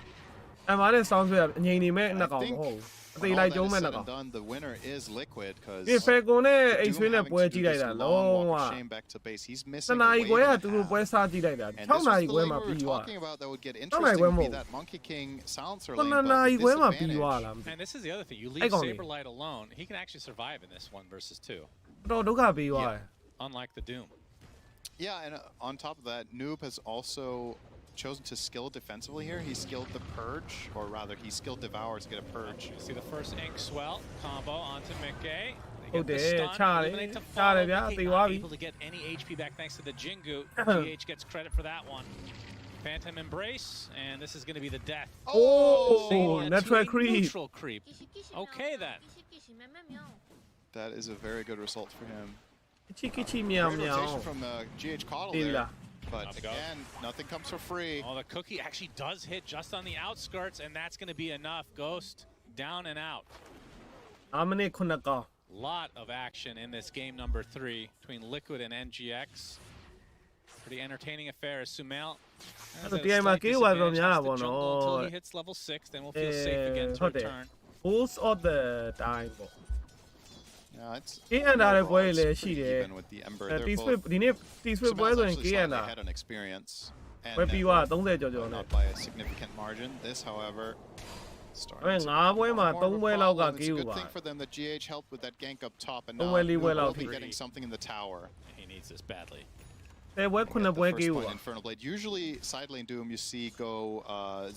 Speaker 4: အမှန်နဲ့ sound ဆွဲအငိမ့်နေမဲ့နှစ်ကောင်မဟုတ်ဘူးအ
Speaker 2: When
Speaker 4: သေး
Speaker 2: all
Speaker 4: လိုက်
Speaker 2: that
Speaker 4: ကျုံး
Speaker 2: is
Speaker 4: မဲ့
Speaker 2: said
Speaker 4: နှစ်ကောင်
Speaker 2: and done, the winner is Liquid because
Speaker 4: ဒီ Falcon နဲ့
Speaker 2: Doom
Speaker 4: H3 နဲ့
Speaker 2: having
Speaker 4: ပွဲ
Speaker 2: to
Speaker 4: ကြည့်
Speaker 2: do
Speaker 4: လိုက်
Speaker 2: this
Speaker 4: တာ
Speaker 2: long
Speaker 4: လုံး
Speaker 2: walk
Speaker 4: ဝ
Speaker 2: of shame back to base. He's
Speaker 4: စ
Speaker 2: missing
Speaker 4: နာ
Speaker 2: a
Speaker 4: ရီ
Speaker 2: wave
Speaker 4: ခွဲက
Speaker 2: and a
Speaker 4: သူတို့
Speaker 2: half.
Speaker 4: ပွဲစားကြည့်လိုက်တာ
Speaker 2: And
Speaker 4: 6
Speaker 2: this
Speaker 4: နာ
Speaker 2: is
Speaker 4: ရီ
Speaker 2: the
Speaker 4: ခွဲ
Speaker 2: lane
Speaker 4: မှာ
Speaker 2: we
Speaker 4: ပြီး
Speaker 2: were
Speaker 4: သွား
Speaker 2: talking about that would get
Speaker 4: 6နာရီ
Speaker 2: interesting
Speaker 4: ခွဲ
Speaker 2: would
Speaker 4: မ
Speaker 2: be
Speaker 4: ဟုတ်
Speaker 2: that Monkey King silencer
Speaker 4: ဘူး
Speaker 2: lane,
Speaker 4: 9
Speaker 2: but
Speaker 4: နာရီ
Speaker 2: the
Speaker 4: ခွဲမှာပြီး
Speaker 2: disadvantage
Speaker 4: သွားလားမသိ
Speaker 3: And this is the other thing. You
Speaker 4: အဲ့
Speaker 3: leave
Speaker 4: ကောင်လေး
Speaker 3: Saberlight alone, he can actually survive in this 1 versus 2.
Speaker 4: တော်ဒုက္ခပေးသွားတယ်
Speaker 3: Unlike the Doom.
Speaker 2: Yeah, and on top of that, Noob has also chosen to skill defensively here. He skilled the Purge, or rather, he skilled Devour to get a Purge.
Speaker 3: You see the first Ink Swell combo onto Mickey. They
Speaker 4: Oh,
Speaker 3: get the
Speaker 4: there,
Speaker 3: stun,
Speaker 4: Charlie.
Speaker 3: eliminate to
Speaker 4: Charlie,
Speaker 3: follow.
Speaker 4: yeah,
Speaker 3: Mickey
Speaker 4: they
Speaker 3: not
Speaker 4: worry.
Speaker 3: able to get any HP back thanks to the Jingu. GH gets credit for that one. Phantom Embrace, and this is going to be the death.
Speaker 4: Oh,
Speaker 3: Xenia to
Speaker 4: natural
Speaker 3: a
Speaker 4: creep.
Speaker 3: neutral creep. Okay then.
Speaker 2: That is a very good result for him.
Speaker 4: ချီကီချီမြောင်
Speaker 2: Great
Speaker 4: မြောင်
Speaker 2: rotation from GH Coddle
Speaker 4: ဒီ
Speaker 2: there.
Speaker 4: လား
Speaker 2: But
Speaker 3: Up we go.
Speaker 2: again, nothing comes for free.
Speaker 3: Oh, the cookie actually does hit just on the outskirts, and that's going to be enough. Ghost down and out.
Speaker 4: အမနဲ့ခုနကောင်
Speaker 3: Lot of action in this game number 3 between Liquid and NGX. Pretty entertaining affair as Sumail has
Speaker 4: Ano,
Speaker 3: at a
Speaker 4: TI
Speaker 3: slight
Speaker 4: Maki was
Speaker 3: disadvantage, has
Speaker 4: on
Speaker 3: to
Speaker 4: Yara,
Speaker 3: jungle until
Speaker 4: no.
Speaker 3: he hits level 6, then we'll feel safe again to
Speaker 4: ဟုတ်တယ်
Speaker 3: return.
Speaker 4: most of the time ပေါ့
Speaker 2: Yeah, it's
Speaker 4: ကင်းအန်တာရဲ့ပွဲ
Speaker 2: overall,
Speaker 4: လည်း
Speaker 2: it's
Speaker 4: ရှိ
Speaker 2: pretty
Speaker 4: တယ်
Speaker 2: even with the Ember.
Speaker 4: တီ
Speaker 2: They're
Speaker 4: ဆွစ်
Speaker 2: both
Speaker 4: ဒီနေ့တီဆွစ်ပွဲ
Speaker 2: Sumail's
Speaker 4: ဆိုရင်
Speaker 2: actually
Speaker 4: ကင်းအန်
Speaker 2: slightly
Speaker 4: တာ
Speaker 2: ahead on experience and
Speaker 4: ပွဲပြီးသွား
Speaker 2: network,
Speaker 4: 30ကျော်ကျော်
Speaker 2: but
Speaker 4: နဲ့
Speaker 2: not by a significant margin. This, however,
Speaker 4: အဲ
Speaker 2: starting to
Speaker 4: 9ပွဲမှာ
Speaker 2: more of a
Speaker 4: 3ပွဲလောက်က
Speaker 2: problem.
Speaker 4: က
Speaker 2: It's
Speaker 4: င်း
Speaker 2: a
Speaker 4: ဦး
Speaker 2: good
Speaker 4: ပါ
Speaker 2: thing for them that GH helped with that gank up top, and
Speaker 4: 3
Speaker 2: now
Speaker 4: ပွဲ4ပွဲ
Speaker 2: Noob
Speaker 4: လောက်
Speaker 2: will
Speaker 4: ထိ
Speaker 2: be getting something in the tower.
Speaker 3: He needs this badly.
Speaker 4: 10ပွဲ
Speaker 2: Get
Speaker 4: 9
Speaker 2: the
Speaker 4: ပွဲ
Speaker 2: first
Speaker 4: ကင်းဦး
Speaker 2: point
Speaker 4: ပါ
Speaker 2: Infernal Blade. Usually, side lane Doom you see go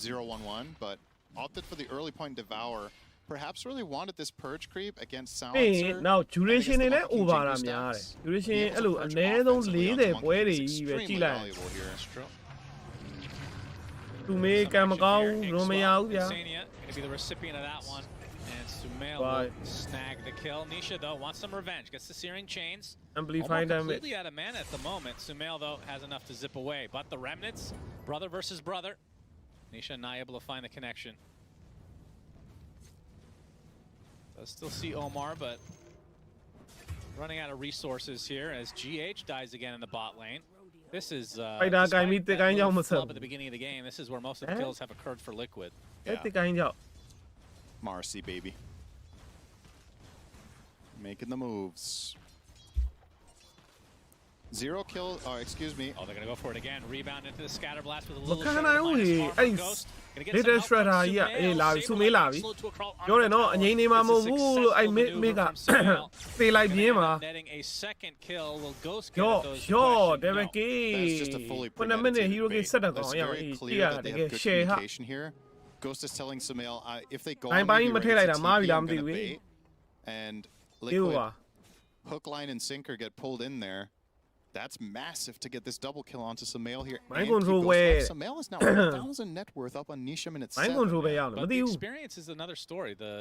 Speaker 2: 0-1-1, but opted for the early point Devour. Perhaps really wanted this Purge creep against
Speaker 4: ပြီး
Speaker 2: Silencer.
Speaker 4: နောက်
Speaker 2: and against
Speaker 4: duration
Speaker 2: the
Speaker 4: တွေလည်း
Speaker 2: Monkey King
Speaker 4: over တာ
Speaker 2: Jingu
Speaker 4: များတယ်
Speaker 2: stats.
Speaker 4: duration
Speaker 2: Being able to
Speaker 4: အဲ့လို
Speaker 2: purge
Speaker 4: အနည်းဆုံး
Speaker 2: offensively onto
Speaker 4: 40
Speaker 2: Monkey
Speaker 4: ပွဲ
Speaker 2: King
Speaker 4: တွေ
Speaker 2: is
Speaker 4: ကြီးပဲကြည့်
Speaker 2: extremely
Speaker 4: လိုက်
Speaker 2: valuable here.
Speaker 4: သူမေးကံမကောင်းဘူးလုံးမရဘူးဗျာ
Speaker 3: Xenia going to be the recipient of that one. And Sumail
Speaker 4: Bye.
Speaker 3: will snag the kill. Nisha, though, wants some revenge. Gets the Searing Chains.
Speaker 4: amplify
Speaker 3: Almost
Speaker 4: damage
Speaker 3: completely out of mana at the moment. Sumail, though, has enough to zip away. But the remnants, brother versus brother. Nisha not able to find the connection. Does still see Omar, but running out of resources here as GH dies again in the bot lane. This is
Speaker 4: Fight that guy,
Speaker 3: despite
Speaker 4: meet the
Speaker 3: that
Speaker 4: guy
Speaker 3: little
Speaker 4: in the
Speaker 3: flub at the beginning of the game. This is where most of the kills have occurred for Liquid.
Speaker 4: အဲ့ဒီကိုင်းကြောက်
Speaker 2: Marcy, baby. Making the moves. 0 kill, excuse me.
Speaker 3: Oh, they're going to go for it again. Rebound into the scatter blast with a
Speaker 4: မ
Speaker 3: little
Speaker 4: ခံ
Speaker 3: shot
Speaker 4: နိုင်
Speaker 3: of
Speaker 4: ဘူး
Speaker 3: minus
Speaker 4: ဟေး
Speaker 3: armor
Speaker 4: အဲ့
Speaker 3: Ghost. Gonna get
Speaker 4: ဒီ
Speaker 3: some
Speaker 4: တက်
Speaker 3: help
Speaker 4: စထရာ
Speaker 3: from
Speaker 4: ကြီးက
Speaker 3: Sumail.
Speaker 4: အေးလာပြီစုမေးလာပြီ
Speaker 3: Slow to a crawl
Speaker 4: ပြောတယ်နော်အငိမ့်နေမှာမဟုတ်
Speaker 3: This is
Speaker 4: ဘူး
Speaker 3: a
Speaker 4: လို့အဲ့
Speaker 3: successful
Speaker 4: မေက
Speaker 3: maneuver from Sumail.
Speaker 4: သေလိုက်ပြင်းမှာ
Speaker 3: Netting a second kill. Will Ghost get
Speaker 4: ရော့
Speaker 3: at those?
Speaker 4: ရော့
Speaker 3: question?
Speaker 4: တယ်ပဲ
Speaker 3: No.
Speaker 4: ကေး
Speaker 2: That's just a fully
Speaker 4: 9မိနစ်
Speaker 2: premeditated
Speaker 4: hero ကေ
Speaker 2: bait.
Speaker 4: ဆက်တ
Speaker 2: That's
Speaker 4: ကောင်ရအောင်
Speaker 2: very
Speaker 4: အေး
Speaker 2: clear
Speaker 4: ကြည့်ရ
Speaker 2: that
Speaker 4: တ
Speaker 2: they
Speaker 4: ကယ်
Speaker 2: have good
Speaker 4: ရှယ်ဟာ
Speaker 2: communication here. Ghost is telling Sumail if they go
Speaker 4: I'm
Speaker 2: on,
Speaker 4: buying
Speaker 2: maybe
Speaker 4: material
Speaker 2: ready to
Speaker 4: like
Speaker 2: TP,
Speaker 4: that,
Speaker 2: I'm gonna
Speaker 4: maybe.
Speaker 2: bait, and Liquid hook, line, and sinker get pulled in there. That's massive to get this double kill onto Sumail here. And keep Ghost alive. Sumail is now 1,000 net worth up on Nisha minute 7.
Speaker 3: But the experience is another story. The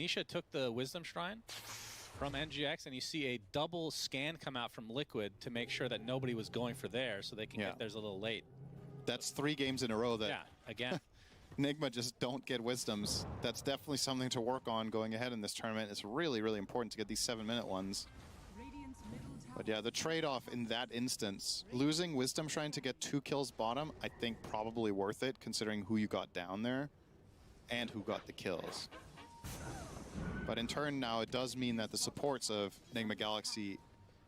Speaker 3: Nisha took the Wisdom Shrine from NGX, and you see a double scan come out from Liquid to make sure that nobody was going for there, so they can get theirs a little late.
Speaker 2: That's 3 games in a row that
Speaker 3: again
Speaker 2: Nigma just don't get wisdoms. That's definitely something to work on going ahead in this tournament. It's really, really important to get these 7-minute ones. But yeah, the trade-off in that instance, losing Wisdom Shrine to get 2 kills bottom, I think probably worth it, considering who you got down there and who got the kills. But in turn now, it does mean that the supports of Nigma Galaxy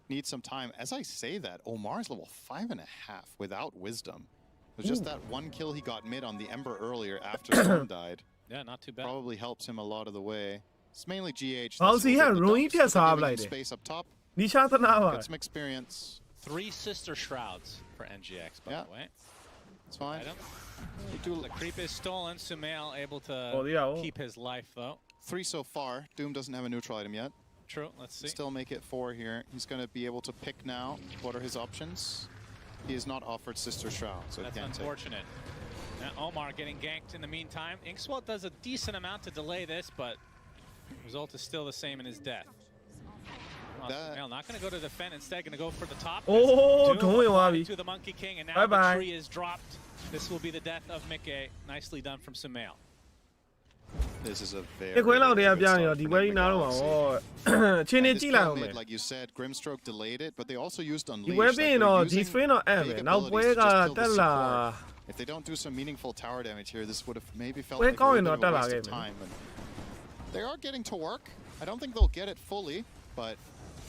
Speaker 2: need some time. As I say that, Omar's level 5.5 without Wisdom. It was just that 1 kill he got mid on the Ember earlier after Storm died.
Speaker 3: Yeah, not too bad.
Speaker 2: Probably helped him a lot of the way. It's mainly GH.
Speaker 4: Space
Speaker 2: up top.
Speaker 4: Get
Speaker 2: some experience.
Speaker 3: 3 Sister Shrouds for NGX, by the way.
Speaker 2: It's fine.
Speaker 3: The creep is stolen. Sumail able to keep his life, though.
Speaker 2: 3 so far. Doom doesn't have a neutral item yet.
Speaker 3: True, let's see.
Speaker 2: Still make it 4 here. He's going to be able to pick now. What are his options? He is not offered Sister Shroud, so
Speaker 3: that's
Speaker 2: he can't
Speaker 3: unfortunate. Now Omar getting ganked in the meantime. Inkswell does a decent amount to delay this, but the result is still the same in his death. Not going to go to defend, instead going to go for the top.
Speaker 4: Oh, don't
Speaker 3: to the Monkey King, and now the tree is dropped. This will be the death of Mickey. Nicely done from Sumail.
Speaker 2: This is a very
Speaker 4: like
Speaker 2: you said, Grimstroke delayed it, but they also used Unleash. If they don't do some meaningful tower damage here, this would have maybe felt like a little bit of a waste of time. And they are getting to work. I don't think they'll get it fully, but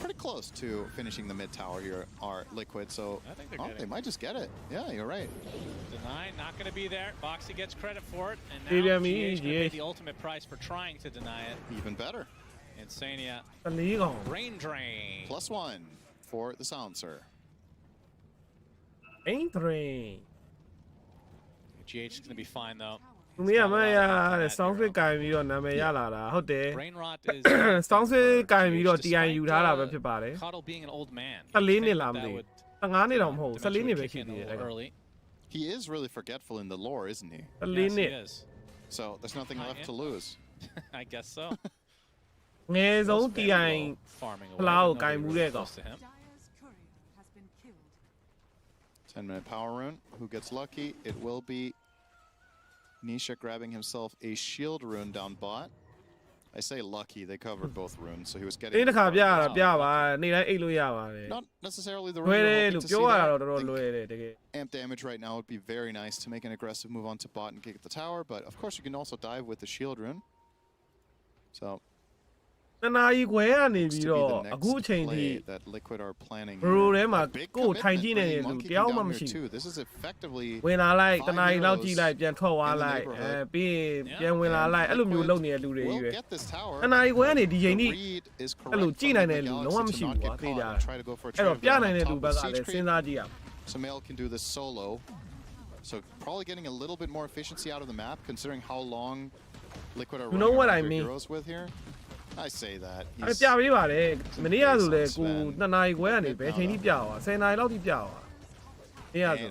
Speaker 2: pretty close to finishing the mid tower here are Liquid, so
Speaker 3: I think
Speaker 2: they might just get it. Yeah, you're right.
Speaker 3: Deny, not going to be there. Boxy gets credit for it, and now GH can pay the ultimate price for trying to deny it.
Speaker 2: Even better.
Speaker 3: Insania. Brain Drain.
Speaker 2: +1 for the Silencer.
Speaker 4: Brain Drain.
Speaker 3: GH is going to be fine, though.
Speaker 4: Brain rot is
Speaker 3: Sounds like TI ယူထားတာပဲဖြစ်ပါတယ် Cuddle being an old man.
Speaker 4: 14 နှစ်လားမသိဘူး15နှစ်တော့မဟုတ်14နှစ်ပဲရှိသေးတယ်
Speaker 2: He is really forgetful in the lore, isn't he?
Speaker 4: 14နှစ်
Speaker 2: So there's nothing left to lose.
Speaker 3: I guess so.
Speaker 4: ငယ်ဆုံး TI ဖလားကိုကင်မှုတဲ့ကောင်
Speaker 2: 10-minute power rune. Who gets lucky? It will be Nisha grabbing himself a shield rune down bot. I say lucky, they covered both runes, so he was getting... Not necessarily the rune you're hoping to see that. Amp damage right now would be very nice to make an aggressive move onto bot and kick the tower, but of course you can also dive with the shield rune. So...
Speaker 4: တနာရီခွဲကနေပြီးတော့အခုအချိန်ထိ bro ထဲမှာကိုယ်ထိုင်ကြည့်နေတဲ့လူတယောက်မှမရှိဘူးဝင်လာလိုက်တနာရီလောက်ကြည့်လိုက်ပြန်ထွက်သွားလိုက်ပြီးပြန်ဝင်လာလိုက်အဲ့လိုမျိုးလုပ်နေတဲ့လူတွေကြီးပဲတနာရီခွဲကနေဒီချိန်ထိအဲ့လိုကြည့်နိုင်တဲ့လူလုံးဝမရှိဘူးကွာသိကြအဲ့တော့ပြနိုင်တဲ့လူဘက်ကလည်းစဉ်းစားကြည့်ရအောင်
Speaker 2: Sumail can do this solo, so probably getting a little bit more efficiency out of the map considering how long Liquid are running heroes with here. I say that.
Speaker 4: ပြပေးပါတယ်မနေ့ကဆိုလေကို2နာရီခွဲကနေဘယ်ချိန်ထိပြသွား10နာရီလောက်ထိပြသွား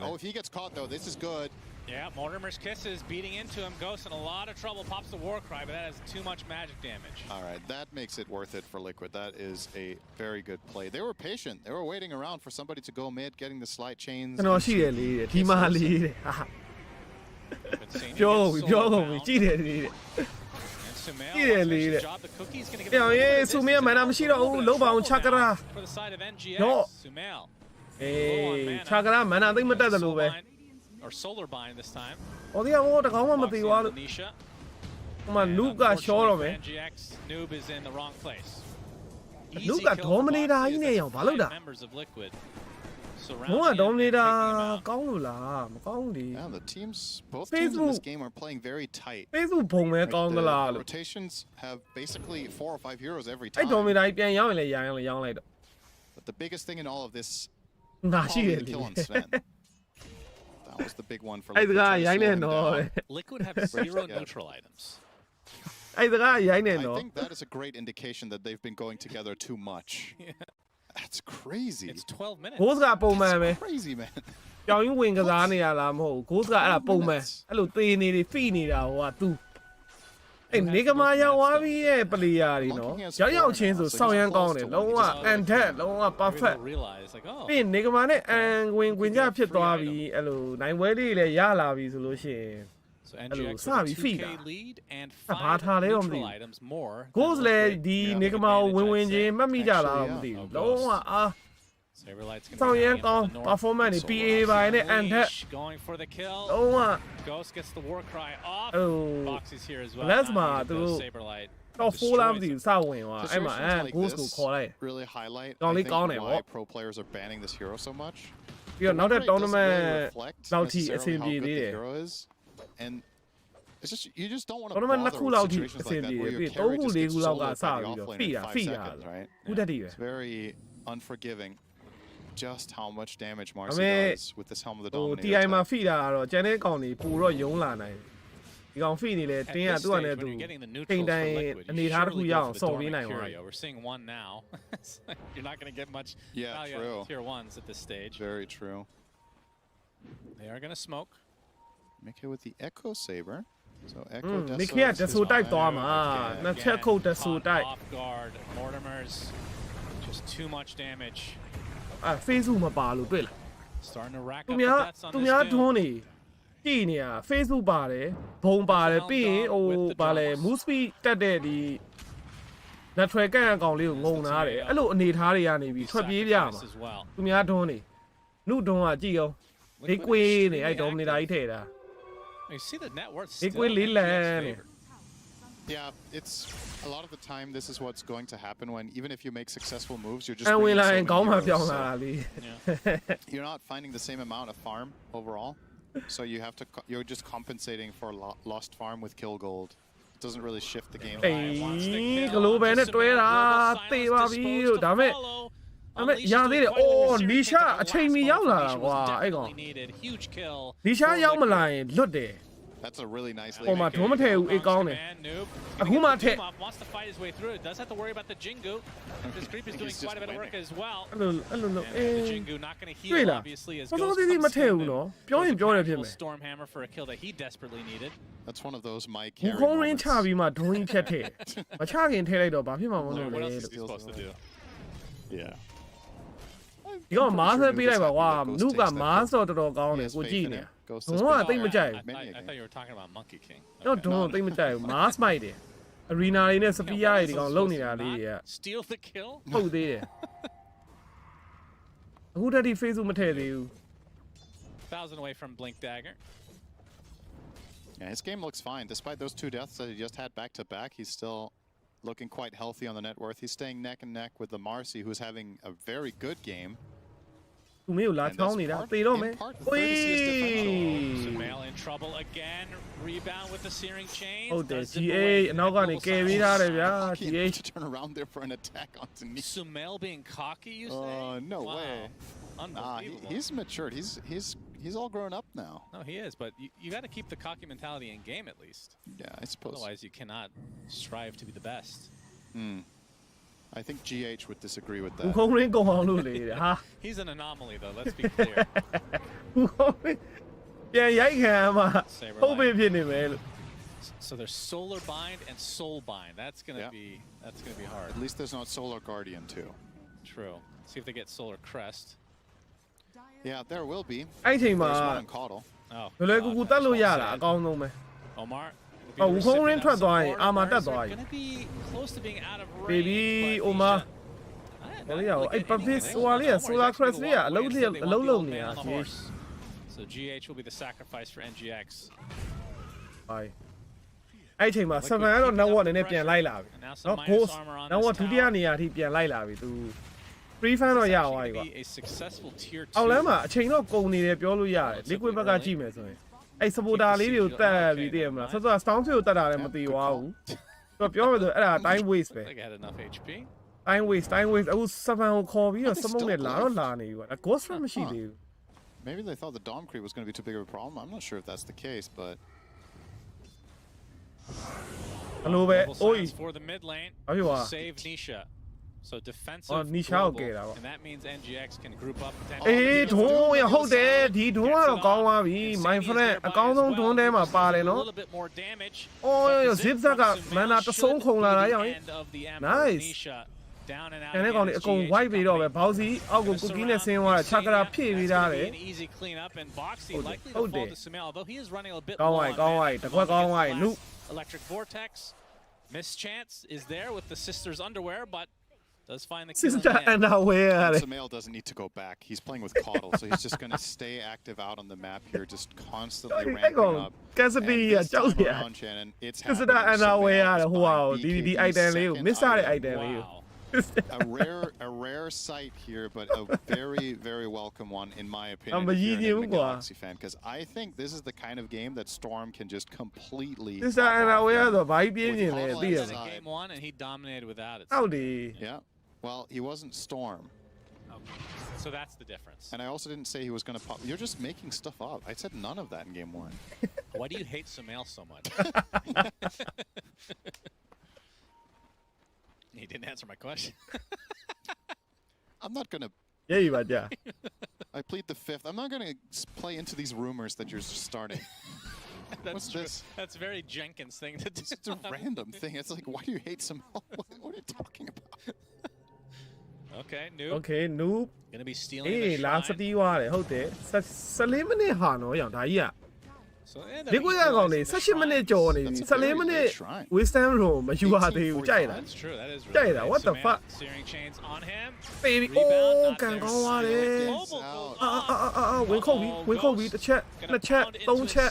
Speaker 2: Oh, if he gets caught though, this is good.
Speaker 3: Yeah, Mortimer's Kisses beating into him. Ghost in a lot of trouble. Pops the war cry, but that has too much magic damage.
Speaker 2: All right, that makes it worth it for Liquid. That is a very good play. They were patient. They were waiting around for somebody to go mid, getting the slide chains.
Speaker 4: ကျွန်တော်ရှိတယ်လေဒီမှာလေးတဲ့ပြောကုန်ပြီကြည့်တယ်လေကြည့်တယ်လေတဲ့ပြောင်းရေးဆူမေးမနာမရှိတော့ဘူးလုံးပါအောင်ချကရာတော့အေးချကရာမနာသိမတက်တယ်လို့ပဲ
Speaker 3: or solar bind this time.
Speaker 4: ဟောဒီဟောတကောင်မှမသိသွားလို့ဟိုမှာလူကရှောတော့မယ်
Speaker 3: NGX noob is in the wrong place.
Speaker 4: လူကဒေါမနီတာကြီးနဲ့ရောဘာလုပ်တာ
Speaker 3: members of Liquid.
Speaker 4: ဘုံကဒေါမနီတာကောင်းလို့လားမကောင်းဘူး
Speaker 2: Yeah, the teams, both teams in this game are playing very tight.
Speaker 4: Facebook ဘုံပဲကောင်းသလားလို့
Speaker 2: rotations have basically 4 or 5 heroes every time.
Speaker 4: အဲ့ဒေါမနီတာကြီးပြန်ရောင်းရင်လည်းရောင်းလိုက်တော့
Speaker 2: But the biggest thing in all of this
Speaker 4: ငါရှိတယ်လေ
Speaker 2: kill on Sven. That was the big one for
Speaker 4: Hey,
Speaker 2: Liquid.
Speaker 4: the guy,
Speaker 2: trying to
Speaker 4: I
Speaker 2: slow him
Speaker 4: know.
Speaker 2: down.
Speaker 3: Liquid have 0 neutral items.
Speaker 4: အဲ့ဒါကရိုင်းနေ
Speaker 2: I
Speaker 4: နော်
Speaker 2: think that is a great indication that they've been going together too much. That's crazy.
Speaker 3: It's 12 minutes.
Speaker 4: ဂိုးစကပုံမှန်ပဲ
Speaker 2: Crazy, man.
Speaker 4: ကြောင်ရင်ဝင်ကစားနေရလားမဟုတ်ဂိုးစကအဲ့ဒါပုံမှန်အဲ့လိုသေနေတွေဖိနေတာဟိုက तू အဲ့နေကမာရောက်သွားပြီရဲ့ပလီယာတွေနော်ရောက်ချင်းဆိုစောင့်ရမ်းကောင်းတယ်လုံးဝအန်ထက်လုံးဝ perfect ပြီးနေကမာနဲ့အန်ဝင်ကြဖြစ်သွားပြီအဲ့လိုနိုင်ပွဲလေးလည်းရလာပြီဆိုလို့ရှိရင်
Speaker 3: So NGX with a 2K lead and 5 neutral items more.
Speaker 4: ဂိုးစလေဒီနေကမာကိုဝင်ချင်းမှတ်မိကြလားတော့မသိဘူးလုံးဝအာ
Speaker 3: Saberlight's going
Speaker 4: စောင့်ရမ်း
Speaker 3: to
Speaker 4: ကောင်း performance တွေ PA ပိုင်းနဲ့အန်ထက်
Speaker 3: going for the kill.
Speaker 4: လုံးဝ
Speaker 3: Ghost gets the war cry off. Box is here as well.
Speaker 4: Let's
Speaker 3: Now here
Speaker 4: do
Speaker 3: goes Saberlight.
Speaker 4: တော့4လားမသိဘူးစဝင်သွားအဲ့မှာဂိုးစကိုခေါ်လိုက်
Speaker 2: Really highlight.
Speaker 4: Don't
Speaker 2: I
Speaker 4: leak
Speaker 2: think
Speaker 4: on it,
Speaker 2: why
Speaker 4: what?
Speaker 2: pro players are banning this hero so much.
Speaker 4: ပြီးတော့နောက်တဲ့
Speaker 2: It doesn't
Speaker 4: tournament
Speaker 2: really reflect
Speaker 4: လောက်ထိအဆင်
Speaker 2: necessarily
Speaker 4: ပြေ
Speaker 2: how good
Speaker 4: သေး
Speaker 2: the
Speaker 4: တယ်
Speaker 2: hero is. And it's just you just don't want to
Speaker 4: tournament နှစ်
Speaker 2: bother
Speaker 4: ခု
Speaker 2: with
Speaker 4: လောက်ထိ
Speaker 2: situations
Speaker 4: အဆင်
Speaker 2: like
Speaker 4: ပြေ
Speaker 2: that where
Speaker 4: ပြီ
Speaker 2: your
Speaker 4: 3
Speaker 2: carry
Speaker 4: ခု
Speaker 2: just
Speaker 4: 4
Speaker 2: gets
Speaker 4: ခုလောက်က
Speaker 2: soloed
Speaker 4: စ
Speaker 2: by the
Speaker 4: ပြီးတော့
Speaker 2: offlane
Speaker 4: ဖိ
Speaker 2: in
Speaker 4: တာ
Speaker 2: 5
Speaker 4: ဖိတာ
Speaker 2: seconds, right?
Speaker 4: ခုတက်တည်းပဲ
Speaker 2: It's very unforgiving. Just how much damage
Speaker 4: အ
Speaker 2: Marcy
Speaker 4: မေ
Speaker 2: does with this Helm of the
Speaker 4: ဟို
Speaker 2: Dominator.
Speaker 4: TI မှာ
Speaker 2: attack.
Speaker 4: ဖိတာကတော့ကျန်တဲ့ကောင်တွေပူတော့ယုံလာနိုင်တယ်ဒီကောင်ဖိနေလေ
Speaker 3: At
Speaker 4: တင်းက
Speaker 3: this
Speaker 4: သူ့
Speaker 3: stage,
Speaker 4: နဲ့
Speaker 3: when
Speaker 4: သူ
Speaker 3: you're getting the
Speaker 4: ထိန်
Speaker 3: neutrals
Speaker 4: တိုင်
Speaker 3: for Liquid,
Speaker 4: အနေ
Speaker 3: you
Speaker 4: ထားတစ်ခု
Speaker 3: surely
Speaker 4: ရ
Speaker 3: go
Speaker 4: အောင်
Speaker 3: for the
Speaker 4: စော်ပေး
Speaker 3: Dormant
Speaker 4: နိုင်သွားတယ်
Speaker 3: Curio. We're seeing one now. You're not going to get much
Speaker 2: Yeah,
Speaker 3: value
Speaker 2: true.
Speaker 3: out of tier 1s at this stage.
Speaker 2: Very true.
Speaker 3: They are going to smoke.
Speaker 2: Make it with the Echo Saber. So Echo
Speaker 4: မိ
Speaker 2: Deso
Speaker 4: ခေတ်က
Speaker 2: is
Speaker 4: တ
Speaker 2: his
Speaker 4: ဆူတိုက်
Speaker 2: plan.
Speaker 4: သွားမှာနှစ်ချက်ခုတ်တဆူ
Speaker 3: Caught
Speaker 4: တိုက်
Speaker 3: off guard. Mortimer's just too much damage.
Speaker 4: အဲ Facebook မပါလို့တွေ့လား
Speaker 3: Starting to rack
Speaker 4: သူ
Speaker 3: up
Speaker 4: များ
Speaker 3: the deaths on
Speaker 4: သူ
Speaker 3: this
Speaker 4: များထွန်း
Speaker 3: Doom.
Speaker 4: နေကြည့်နေရ Facebook ပါတယ်ဘုံပါတယ်ပြီးရင်ဟိုဗာလဲ move speed တက်တဲ့ဒီလက်ထွယ်ကန့်အကောင်လေးကိုငုံနာတယ်အဲ့လိုအနေထားတွေကနေပြီးထွက်ပြေးပြမှာ
Speaker 3: Sacrifice as well.
Speaker 4: သူများထွန်းနေနှုတ်ထွန်းကကြည့်အောင်ဒီကွေးနေအဲ့ဒေါမနီတာကြီးထည့်တာ
Speaker 3: You see the net worth
Speaker 4: Big
Speaker 3: still
Speaker 4: win
Speaker 3: in
Speaker 4: lead
Speaker 3: NGX
Speaker 4: lane.
Speaker 3: favor.
Speaker 2: Yeah, it's a lot of the time this is what's going to happen when even if you make successful moves, you're
Speaker 4: အ
Speaker 2: just
Speaker 4: န်ဝင်
Speaker 2: bringing
Speaker 4: လာ
Speaker 2: so
Speaker 4: ရင်
Speaker 2: many
Speaker 4: ကောင်းမှ
Speaker 2: heroes,
Speaker 4: ပြောင်း
Speaker 2: so
Speaker 4: လာတာလေး
Speaker 2: you're not finding the same amount of farm overall. So you have to you're just compensating for lost farm with kill gold. It doesn't really shift the game.
Speaker 4: အေးဂလိုဘယ်နဲ့တွဲတာတေးပါပြီလို့ဒါမဲ့ဒါမဲ့ရသေးတယ်အော်နီရှာအချိန်မီရောက်လာတာကွာအဲ့ကောင်
Speaker 3: Huge kill.
Speaker 4: နီရှာရောက်မလာရင်လွတ်တယ်
Speaker 2: That's a really nice
Speaker 4: ဟိုမှာဒုံးမထည့်ဘူးအေးကောင်းတယ်အခုမှထည့်
Speaker 3: Wants to fight his way through. Does have to worry about the Jingu. This creep is doing quite a bit of work as well.
Speaker 4: အဲ့လို
Speaker 3: And
Speaker 4: အေး
Speaker 3: the Jingu not going to
Speaker 4: တွေ့
Speaker 3: heal
Speaker 4: လား
Speaker 3: obviously as
Speaker 4: စော
Speaker 3: Ghost
Speaker 4: စောသေးသေးမ
Speaker 3: comes
Speaker 4: ထည့်
Speaker 3: in
Speaker 4: ဘူး
Speaker 3: and
Speaker 4: နော်ပြောရင်ပြောရဖြစ်မယ်
Speaker 3: Stormhammer for a kill that he desperately needed.
Speaker 2: That's one of those my
Speaker 4: ဘူ
Speaker 2: carry
Speaker 4: ခုံးရင်း
Speaker 2: moments.
Speaker 4: ချပြီးမှဒုံးကြီးဖြတ်ထည့်မချခင်ထည့်လိုက်တော့ဘာဖြစ်မှာမလို့
Speaker 3: What
Speaker 4: လဲ
Speaker 3: else is he
Speaker 4: လို့
Speaker 3: supposed to do?
Speaker 2: Yeah.
Speaker 4: ဒီကောင်မားဆွဲပေးလိုက်ပါကွာ
Speaker 2: Ghost
Speaker 4: နုက
Speaker 2: takes that
Speaker 4: မားစော်တော်တော်ကောင်း
Speaker 2: He
Speaker 4: တယ်
Speaker 2: has
Speaker 4: ကို
Speaker 2: faith
Speaker 4: ကြည့်
Speaker 2: in
Speaker 4: နေ
Speaker 2: him. Ghost
Speaker 4: ဒုံး
Speaker 2: has
Speaker 4: က
Speaker 2: faith
Speaker 4: သိမကြိုက်
Speaker 3: I thought you were talking about Monkey King.
Speaker 4: ဘူးတော့ဒုံးသိမကြိုက်ဘူးမားစမိုက်တယ်အရီနာလေးနဲ့စပီးယားတွေဒီကောင်လုံနေတာလေးတွေက
Speaker 3: Steal the kill?
Speaker 4: ဟုတ်သေးတယ်အခုတည်းဒီ Facebook မထည့်သေးဘူး
Speaker 3: 1,000 away from Blink Dagger.
Speaker 2: Yeah, his game looks fine. Despite those 2 deaths that he just had back to back, he's still looking quite healthy on the net worth. He's staying neck and neck with the Marcy, who's having a very good game.
Speaker 4: သူမင်းကိုလာချောင်းနေတာသေတော့မယ်ဝေး
Speaker 3: Sumail in trouble again. Rebound with the searing chain.
Speaker 4: ဟုတ်တယ် GA အနောက်ကနေကယ်ပေးထားတယ်ဗျာ
Speaker 2: Cocky
Speaker 4: GA
Speaker 2: enough to turn around there for an attack onto me.
Speaker 3: Sumail being cocky, you say?
Speaker 2: No
Speaker 3: Wow.
Speaker 2: way. Nah,
Speaker 3: Unbelievable.
Speaker 2: he's matured. He's all grown up now.
Speaker 3: No, he is, but you got to keep the cocky mentality in game at least.
Speaker 2: Yeah, I suppose.
Speaker 3: Otherwise, you cannot strive to be the best.
Speaker 2: I think GH would disagree with
Speaker 4: ဘူ
Speaker 2: that.
Speaker 4: ခုံးရင်းကုန်အောင်လို့လေဟာ
Speaker 3: He's an anomaly, though. Let's be clear.
Speaker 4: ဘူခုံးရင်းပြန်ရိုက်ခံမှာဟုတ်ပြီဖြစ်နေမယ်လို့
Speaker 3: So there's solar bind and soul bind. That's gonna be hard.
Speaker 2: At least there's not Solar Guardian too.
Speaker 3: True. See if they get solar crest.
Speaker 2: Yeah, there will be.
Speaker 4: အဲ့ချိန်မှာ
Speaker 2: There's one on Caudle.
Speaker 3: Oh.
Speaker 4: လွယ်ကူကူတတ်လို့ရတာအကောင်းဆုံးပဲ
Speaker 3: Omar.
Speaker 4: ဟိုဘူခုံးရင်းထွက်သွားရင်အာမာတက်သွားရင်
Speaker 3: Gonna be close to being out of range.
Speaker 4: baby
Speaker 3: but
Speaker 4: Omar
Speaker 3: Nisha-
Speaker 4: ဘာလဲရောအဲ့ပပစ်ဆိုလေးဆိုလာခရက်လေးကအလုံးလေးအလုံးလုံးနေတာ
Speaker 3: So GH will be the sacrifice for NGX.
Speaker 4: ဟိုင်းအဲ့ချိန်မှာ7ကတော့ network အနေနဲ့ပြန်လိုက်လာပြီနော် ghost network ဒုတိယနေရာထိပြန်လိုက်လာပြီသူ free fan တော့ရသွားပြီကွာ
Speaker 3: A successful tier 2.
Speaker 4: အောက်လမ်းမှာအချိန်တော့ကုန်နေတယ်ပြောလို့ရတယ် liquid ဘက်ကကြည့်မယ်ဆိုရင်အဲ့ supporter လေးတွေကိုတတ်ပြီးတည်ရမလားဆက်စ sound ကိုတတ်တာလည်းမသိသွားဘူးသူပြောမယ်ဆိုအဲ့ဒါ time waste ပဲ
Speaker 3: I think I had enough HP.
Speaker 4: time waste အခု7ကိုခေါ်ပြီးတော့စမုတ်နဲ့လာတော့လာနေပြီကွာ ghost မရှိသေးဘူး
Speaker 2: Maybe they thought the Dom creep was going to be too big of a problem. I'm not sure if that's the case, but...
Speaker 4: Hello, oi.
Speaker 3: For the mid lane,
Speaker 4: to
Speaker 3: save Nisha. So defensive
Speaker 4: Nisha
Speaker 3: global, and that means NGX can group up.
Speaker 4: အေးဒုံးရဟုတ်တယ်ဒီဒုံးကတော့ကောင်းသွားပြီ my friend အကောင်းဆုံးဒုံးထဲမှာပါတယ်နော်အိုး zigzag ကမန်နာတဆုံးခုံလာတာရောင် nice ကျန်တဲ့ကောင်တွေအကုန် white ပြီးတော့ပဲဘောက်စီအောက်ကိုကုကီးနဲ့ဆင်းသွားတာချကရာဖြည့်ပြီးသားတယ်ဟုတ်တယ်ကောင်းသွားတကွက်ကောင်းသွားနု
Speaker 3: Electric Vortex mischance is there with the sister's underwear but does find the
Speaker 4: sister underwear
Speaker 2: Sumail doesn't need to go back. He's playing with Coddle, so he's just going to stay active out on the map here, just constantly ramping up. It's
Speaker 4: sister underwear ဟိုဟာဒီ item လေးကို miss ရတဲ့ item လေးကို
Speaker 2: a rare sight here, but a very, very welcome one in my opinion. If you're a Nigma Galaxy fan, because I think this is the kind of game that Storm can just completely.
Speaker 4: This is the vibe in
Speaker 3: game one, and he dominated without it.
Speaker 2: Yeah. Well, he wasn't Storm.
Speaker 3: Okay. So that's the difference.
Speaker 2: And I also didn't say he was going to pop. You're just making stuff up. I said none of that in game one.
Speaker 3: Why do you hate Sumail so much? He didn't answer my question.
Speaker 2: I'm not going to...
Speaker 4: Yeah, you are, yeah.
Speaker 2: I plead the fifth. I'm not going to play into these rumors that you're starting. What's this?
Speaker 3: That's a very Jenkins thing to do.
Speaker 2: It's a random thing. It's like, why do you hate some... What are you talking about?
Speaker 3: Okay, noob.
Speaker 4: Okay, noob.
Speaker 3: Gonna be stealing the shrine.
Speaker 4: လာစတီးသွားတယ်ဟုတ်တယ်14မိနစ်ဟာနော်ရောင်ဒါကြီးကဒီကွေးကကောင်နေ18မိနစ်ကျော်နေပြီ14မိနစ် wisdom room မယူရသေးဘူးကြိုက်လား
Speaker 3: That's true. That is
Speaker 4: ကြိုက်လား what the fuck
Speaker 3: Searing chains on him.
Speaker 4: baby အိုးကန်ကောင်းသွားတယ်ဝင်ခုတ်ပြီးတစ်ချက်နှစ်ချက်သုံးချက်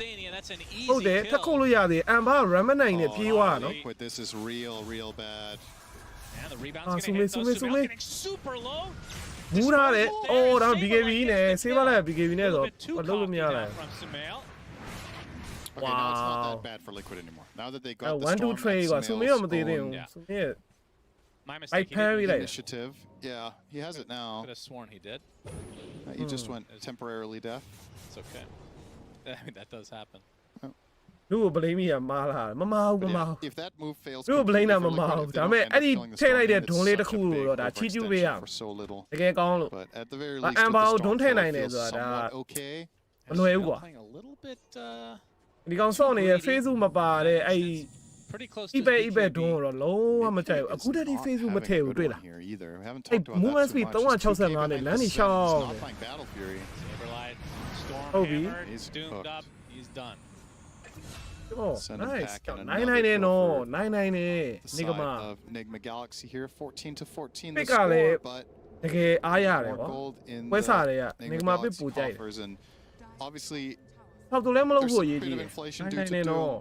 Speaker 4: ဟုတ်တယ်ထပ်ခုတ်လို့ရသေးအမ်ဘာ run နိုင်နဲ့ပြေးသွားတာနော်
Speaker 2: This is real bad.
Speaker 3: And the rebound's gonna hit those Sumail getting super low.
Speaker 4: မူးထားတယ်အိုးဒါ BKB နဲ့ဆေးပါလိုက် BKB နဲ့ဆိုမလုပ်လို့မရလား
Speaker 2: Okay, now it's not that bad for Liquid anymore. Now that they got the
Speaker 4: 1 2 3 กว่า Sumail မသေးသေးဘူး Sumail
Speaker 3: My mistake. He didn't
Speaker 2: initiative. Yeah, he has it now.
Speaker 3: Could have sworn he did.
Speaker 2: He just went temporarily deaf.
Speaker 3: It's okay. I mean, that does happen.
Speaker 4: လူကို blame ရမားလားမမားဘူး
Speaker 2: If that move fails
Speaker 4: လူကို blame တာမမားဘူးဒါပေမဲ့အဲ့ဒီထည့်လိုက်တဲ့ဒွန်းလေးတစ်ခုကိုတော့ဒါချီးကျူးပေးရတကယ်ကောင်းလို့
Speaker 2: But at the very least
Speaker 4: အမ်ဘာကိုဒွန်းထည့်နိုင်တယ်ဆိုတာဒါမလွယ်ဘူးကွာ
Speaker 3: A little bit
Speaker 4: ဒီကောင်စောင့်နေတဲ့ Facebook မပါတဲ့အဲ့
Speaker 3: pretty close to
Speaker 4: eBay ဒွန်းတော့လုံးဝမကြိုက်ဘူးအခုတည်းဒီ Facebook မထည့်ဘူးတွေ့လားအဲ့ movement speed 365နဲ့လမ်းနေရှောင်းတယ်ဟုတ်ပြီ
Speaker 3: He's doomed up. He's done.
Speaker 4: Oh, nice. 9-9 နဲ့နော်9-9နဲ့ Nigma
Speaker 2: Nigma Galaxy here 14 to 14
Speaker 4: the
Speaker 2: score but
Speaker 4: တကယ်အားရတယ်ကွာပွဲစားတွေက Nigma ပြပူကြိုက်တယ်
Speaker 2: and obviously
Speaker 4: ဟောက်တူလည်းမလုပ်ဖို့ရည်ကြီးတယ်9-9နဲ့နော်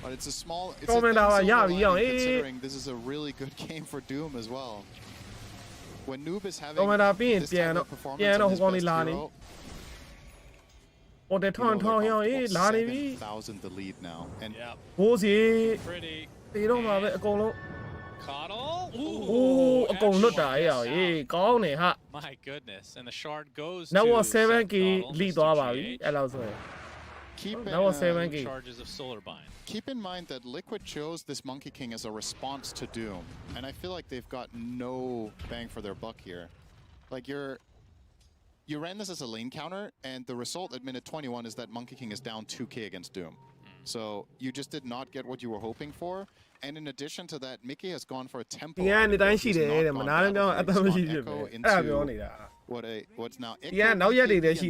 Speaker 2: but it's a small
Speaker 4: considering
Speaker 2: this is a really good game for Doom as well when Noob is having
Speaker 4: တော်မတာပြီးရင်ပြန်တော့ဟိုကောင်လေးလာနေOh, they're talking, Lani.
Speaker 2: 1,000 the lead now. And
Speaker 4: who's he?
Speaker 3: Pretty.
Speaker 4: They don't have it.
Speaker 3: Coddle.
Speaker 4: Ooh, a goal not die. Gone, ha.
Speaker 3: My goodness. And the shard goes
Speaker 4: now
Speaker 3: to
Speaker 4: was 7 key lead over. Allows now was 7 key
Speaker 3: charges of solar bind.
Speaker 2: Keep in mind that Liquid chose this Monkey King as a response to Doom. And I feel like they've got no bang for their buck here. Like you ran this as a lane counter, and the result at minute 21 is that Monkey King is down 2k against Doom. So you just did not get what you were hoping for. And in addition to that, Mickey has gone for a tempo.
Speaker 4: Yeah, and
Speaker 2: what's now
Speaker 4: now
Speaker 2: this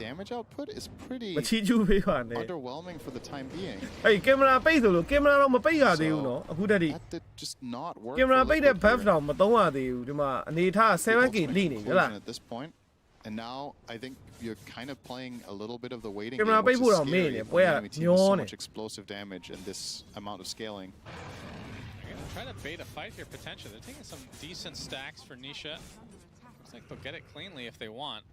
Speaker 2: damage output is pretty underwhelming for the time being.
Speaker 4: Hey, camera ပိတ်ဆိုလို့ camera တော့မပိတ်ရသေးဘူးနော်အခုတည်း
Speaker 2: That did just not work.
Speaker 4: camera ပိတ်တဲ့ buff တော့မသုံးရသေးဘူးဒီမှာအနေထား 7k လိနေကြလား
Speaker 2: At this point, and now I think you're kind of playing a little bit of the waiting
Speaker 4: camera
Speaker 2: game, which is scary when the enemy team has so much explosive damage and this amount of scaling.
Speaker 3: They're gonna try to bait a fight here potentially. They're taking some decent stacks for Nisha. Looks like they'll get it cleanly if they want.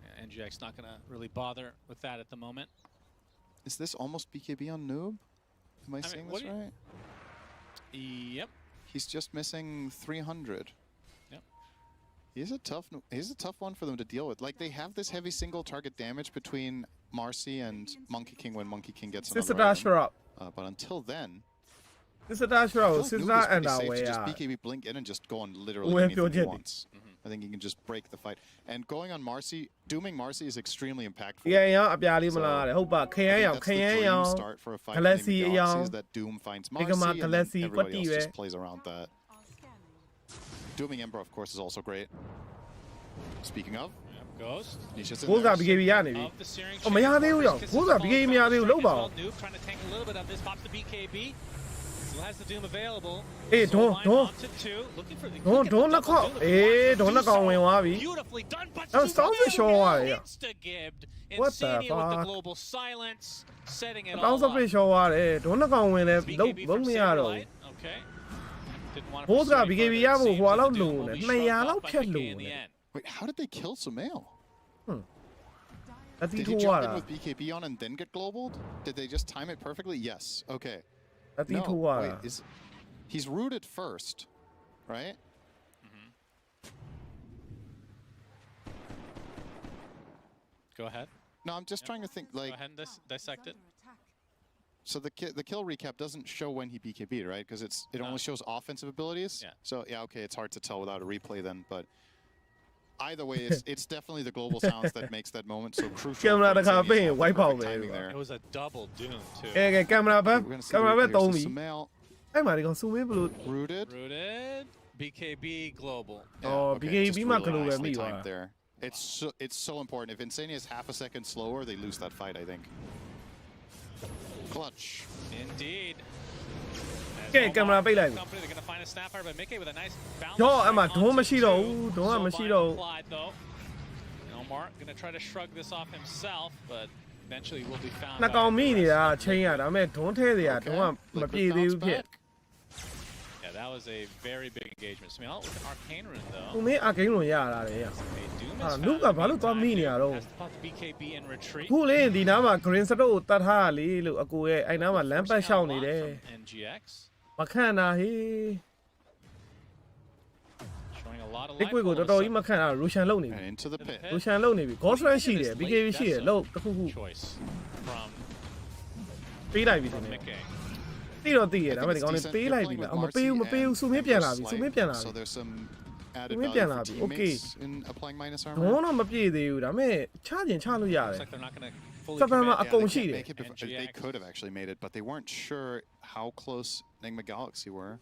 Speaker 3: Yeah, NGX not gonna really bother with that at the moment.
Speaker 2: Is this almost BKB on Noob? Am I saying this right?
Speaker 3: Yep.
Speaker 2: He's just missing 300.
Speaker 3: Yep.
Speaker 2: He's a tough one for them to deal with. Like, they have this heavy single target damage between Marcy and Monkey King when Monkey King gets another item. But until then,
Speaker 4: this is dash roll. This is not end
Speaker 2: safe
Speaker 4: way.
Speaker 2: to just BKB blink in and just go on literally anything he wants. I think he can just break the fight. And going on Marcy, dooming Marcy is extremely impactful.
Speaker 4: Yeah, အပြားလေးမလားတဲ့ဟုတ်ပါခရမ်းရောင်ခရမ်းရောင်
Speaker 2: start for a fight.
Speaker 4: Galaxy အရောင်
Speaker 2: is that Doom finds Marcy and
Speaker 4: Galaxy
Speaker 2: everybody else
Speaker 4: ကွက်တီပဲ
Speaker 2: just plays around that. Dooming Ember, of course, is also great. Speaking of,
Speaker 3: Ghost.
Speaker 4: ကိုးစား BKB ရနေပြီ။အော်မရသေးဘူးရော။ကိုးစား BKB မရသေးဘူးလောက်ပါဦး
Speaker 3: Trying to tank a little bit of this. Pops the BKB. Still has the Doom available.
Speaker 4: အေးဒွန်းနှစ်ခေါက်အေးဒွန်းနှစ်ကောင်ဝင်သွားပြီ
Speaker 3: Beautifully done, but
Speaker 4: အဲ့ Stormfish ရှော့သွားတယ်
Speaker 3: insta-gibbed.
Speaker 4: What the
Speaker 3: Insania with the
Speaker 4: fuck?
Speaker 3: global silence, setting it all
Speaker 4: Stormfish
Speaker 3: up.
Speaker 4: ရှော့သွားတယ်ဒွန်းနှစ်ကောင်ဝင်လဲ
Speaker 3: BKB
Speaker 4: လုံး
Speaker 3: from
Speaker 4: မရတော့ဘူး
Speaker 3: Saberlight. Okay. Didn't want to
Speaker 4: ကိုးစား
Speaker 3: pursue any
Speaker 4: BKB
Speaker 3: further.
Speaker 4: ရဖို့
Speaker 3: It
Speaker 4: ဟို
Speaker 3: seems
Speaker 4: လောက်
Speaker 3: the
Speaker 4: လို
Speaker 3: Doom
Speaker 4: နေ
Speaker 3: will be
Speaker 4: 200
Speaker 3: shrugged
Speaker 4: လောက်
Speaker 3: off
Speaker 4: ဖြတ်
Speaker 3: by
Speaker 4: လို
Speaker 3: Mickey in
Speaker 4: နေ
Speaker 3: the end.
Speaker 2: wait, how did they kill Sumail?
Speaker 4: အတီ
Speaker 2: Did
Speaker 4: ထိုး
Speaker 2: he
Speaker 4: ရ
Speaker 2: jump
Speaker 4: တာ
Speaker 2: in with BKB on and then get globaled? Did they just time it perfectly? Yes. Okay.
Speaker 4: အတီ
Speaker 2: No,
Speaker 4: ထိုးရတာ
Speaker 2: wait, he's rooted first, right?
Speaker 3: Go ahead.
Speaker 2: No, I'm just trying to think,
Speaker 3: Go
Speaker 2: like,
Speaker 3: ahead and dissect it.
Speaker 2: so the kill recap doesn't show when he BKB'd, right? Because it only shows offensive abilities.
Speaker 3: Yeah.
Speaker 2: So yeah, okay, it's hard to tell without a replay then, but either way, it's definitely the global sounds that makes that moment so crucial.
Speaker 4: ကင်မရာတစ်ခါပေးရင် wipe out ပဲ
Speaker 2: timing there.
Speaker 3: It was a double Doom too.
Speaker 4: ကဲကင်မရာဘက်
Speaker 2: We're gonna see
Speaker 4: ကင်မရာဘက်
Speaker 2: here's
Speaker 4: သုံး
Speaker 2: the
Speaker 4: ပြီ
Speaker 2: Sumail
Speaker 4: အဲ့မှာဒီကောင်စူမင်းဘလို့
Speaker 2: rooted.
Speaker 3: Rooted. BKB global.
Speaker 4: Oh,
Speaker 2: okay,
Speaker 4: BKB
Speaker 2: just
Speaker 4: ma
Speaker 2: really
Speaker 4: global
Speaker 2: nicely
Speaker 4: mi wa.
Speaker 2: timed there. It's so important. If Insania is half a second slower, they lose that fight, I think. Clutch.
Speaker 3: Indeed.
Speaker 4: ကဲကင်မရာပိတ်လိုက်ပြီ
Speaker 3: Company, they're gonna find a snapper, but Mickey with a nice bounce.
Speaker 4: တော့အဲ့မှာ
Speaker 3: strike
Speaker 4: ဒွန်း
Speaker 3: onto
Speaker 4: မရှိတော့
Speaker 3: two.
Speaker 4: ဘူးဒွန်းက
Speaker 3: So
Speaker 4: မရှိ
Speaker 3: by
Speaker 4: တော့ဘူး
Speaker 3: implied, though. And Omar gonna try to shrug this off himself, but eventually will be found.
Speaker 4: နှစ်ကောင်မိနေတာချိန်ရဒါပေမဲ့ဒွန်းထဲစရာဒွန်းကမပြေသေးဘူးဖြစ်
Speaker 3: Yeah, that was a very big engagement. Sumail with an arcane rune
Speaker 4: သူ
Speaker 3: though.
Speaker 4: မင်းအကိန်းလွန်ရတာလေ
Speaker 3: A Doom is
Speaker 4: အာ
Speaker 3: found
Speaker 4: နုကဘာလို့သွားမိနေရတော့
Speaker 3: Has to pop the BKB in retreat.
Speaker 4: ခုလေဒီနားမှာ green stroke ကိုတတ်ထားရလေလို့အကိုရဲ့အဲ့နားမှာလမ်းပတ်ရှောက်နေတယ်
Speaker 3: From NGX.
Speaker 4: မခန့်တာဟေး
Speaker 3: Showing a lot of
Speaker 4: ဒီကွေကိုတော်တော်ကြီးမခန့်တာရူရှန်လုံနေပြီ
Speaker 2: And into the pit.
Speaker 4: ရူရှန်လုံနေပြီ ghost run ရှိတယ် BKB ရှိတယ်လို့တစ်ခုခု
Speaker 3: choice from
Speaker 4: ပေးလိုက်ပြီဒီနေ့
Speaker 3: Mickey.
Speaker 4: သိတော့သိရဒါပေမဲ့ဒီကောင်လေးပေးလိုက်ပြီလားမပေးဘူးစူမင်းပြန်လာပြီစူမင်းပြန်လာ
Speaker 2: So
Speaker 4: ပြီ
Speaker 2: there's some added
Speaker 4: Sumit
Speaker 2: value
Speaker 4: ပြန်
Speaker 2: for
Speaker 4: လာပြီ
Speaker 2: teammates in applying minus
Speaker 4: ဒွ
Speaker 2: armor.
Speaker 4: န်းတော့မပြေသေးဘူးဒါပေမဲ့ချခြင်းချလို့ရတယ်
Speaker 3: Looks like they're not gonna fully
Speaker 4: စပန်မှာ
Speaker 3: commit.
Speaker 4: အကုန်
Speaker 2: They
Speaker 4: ရှိ
Speaker 2: can't
Speaker 4: တယ်
Speaker 2: make it before, they
Speaker 3: NGX.
Speaker 2: could have actually made it, but they weren't sure how close Nigma Galaxy were.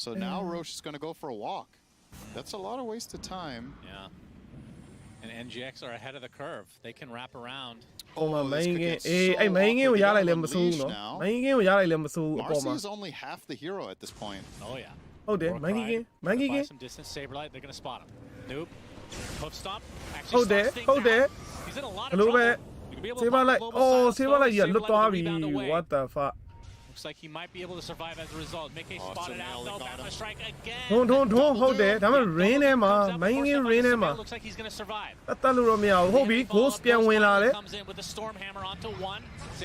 Speaker 2: So now Roche is going to go for a walk. That's a lot of wasted time.
Speaker 3: Yeah. And NGX are ahead of the curve. They can wrap around.
Speaker 4: ပုံမှာ
Speaker 2: this
Speaker 4: main
Speaker 2: could
Speaker 4: game
Speaker 2: get
Speaker 4: အေး
Speaker 2: so
Speaker 4: အဲ့ main game ကို
Speaker 2: awkward.
Speaker 4: ရ
Speaker 2: They
Speaker 4: လိုက်
Speaker 2: got
Speaker 4: လည်းမဆိုးဘူး
Speaker 2: Unleashed
Speaker 4: နော်
Speaker 2: now.
Speaker 4: main game ကိုရလိုက်လည်းမဆိုးဘူးအပေါ်
Speaker 2: Marcy
Speaker 4: မှာ
Speaker 2: is only half the hero at this point.
Speaker 3: Oh yeah.
Speaker 4: ဟုတ်တယ် main game main
Speaker 3: Buy
Speaker 4: game
Speaker 3: some distance. Saberlight. They're gonna spot him. Nope. Hoof stomp.
Speaker 4: ဟုတ်
Speaker 3: Actually
Speaker 4: တယ်
Speaker 3: stops things
Speaker 4: ဟုတ်တယ်
Speaker 3: out. He's in a lot
Speaker 4: ဘ
Speaker 3: of
Speaker 4: လို့ပဲ
Speaker 3: trouble. You can be able to
Speaker 4: Saber
Speaker 3: block
Speaker 4: light
Speaker 3: the global
Speaker 4: oh
Speaker 3: silence,
Speaker 4: Saber
Speaker 3: though.
Speaker 4: light ရလွတ်
Speaker 3: Saberlight
Speaker 4: သွား
Speaker 3: with
Speaker 4: ပြီ
Speaker 3: the rebound away.
Speaker 4: what the fuck
Speaker 3: Looks like he might be able to survive as a result. Mickey
Speaker 2: Oh,
Speaker 3: spotted
Speaker 2: Sumail,
Speaker 3: out
Speaker 2: they
Speaker 3: though.
Speaker 2: got
Speaker 3: Batman
Speaker 2: him.
Speaker 3: strike again.
Speaker 4: ဒွန်းဟုတ်တယ်ဒါပေမဲ့ rain ထဲမှာ
Speaker 3: Comes out
Speaker 4: main
Speaker 3: before
Speaker 4: game
Speaker 3: somebody.
Speaker 4: rain ထဲမှာ
Speaker 3: Sumail looks like he's gonna survive.
Speaker 4: တတ်လို့တော့မရဘူးဟုတ်ပြီ ghost ပြန်ဝင်လာတယ်
Speaker 3: Comes in with the storm hammer onto one.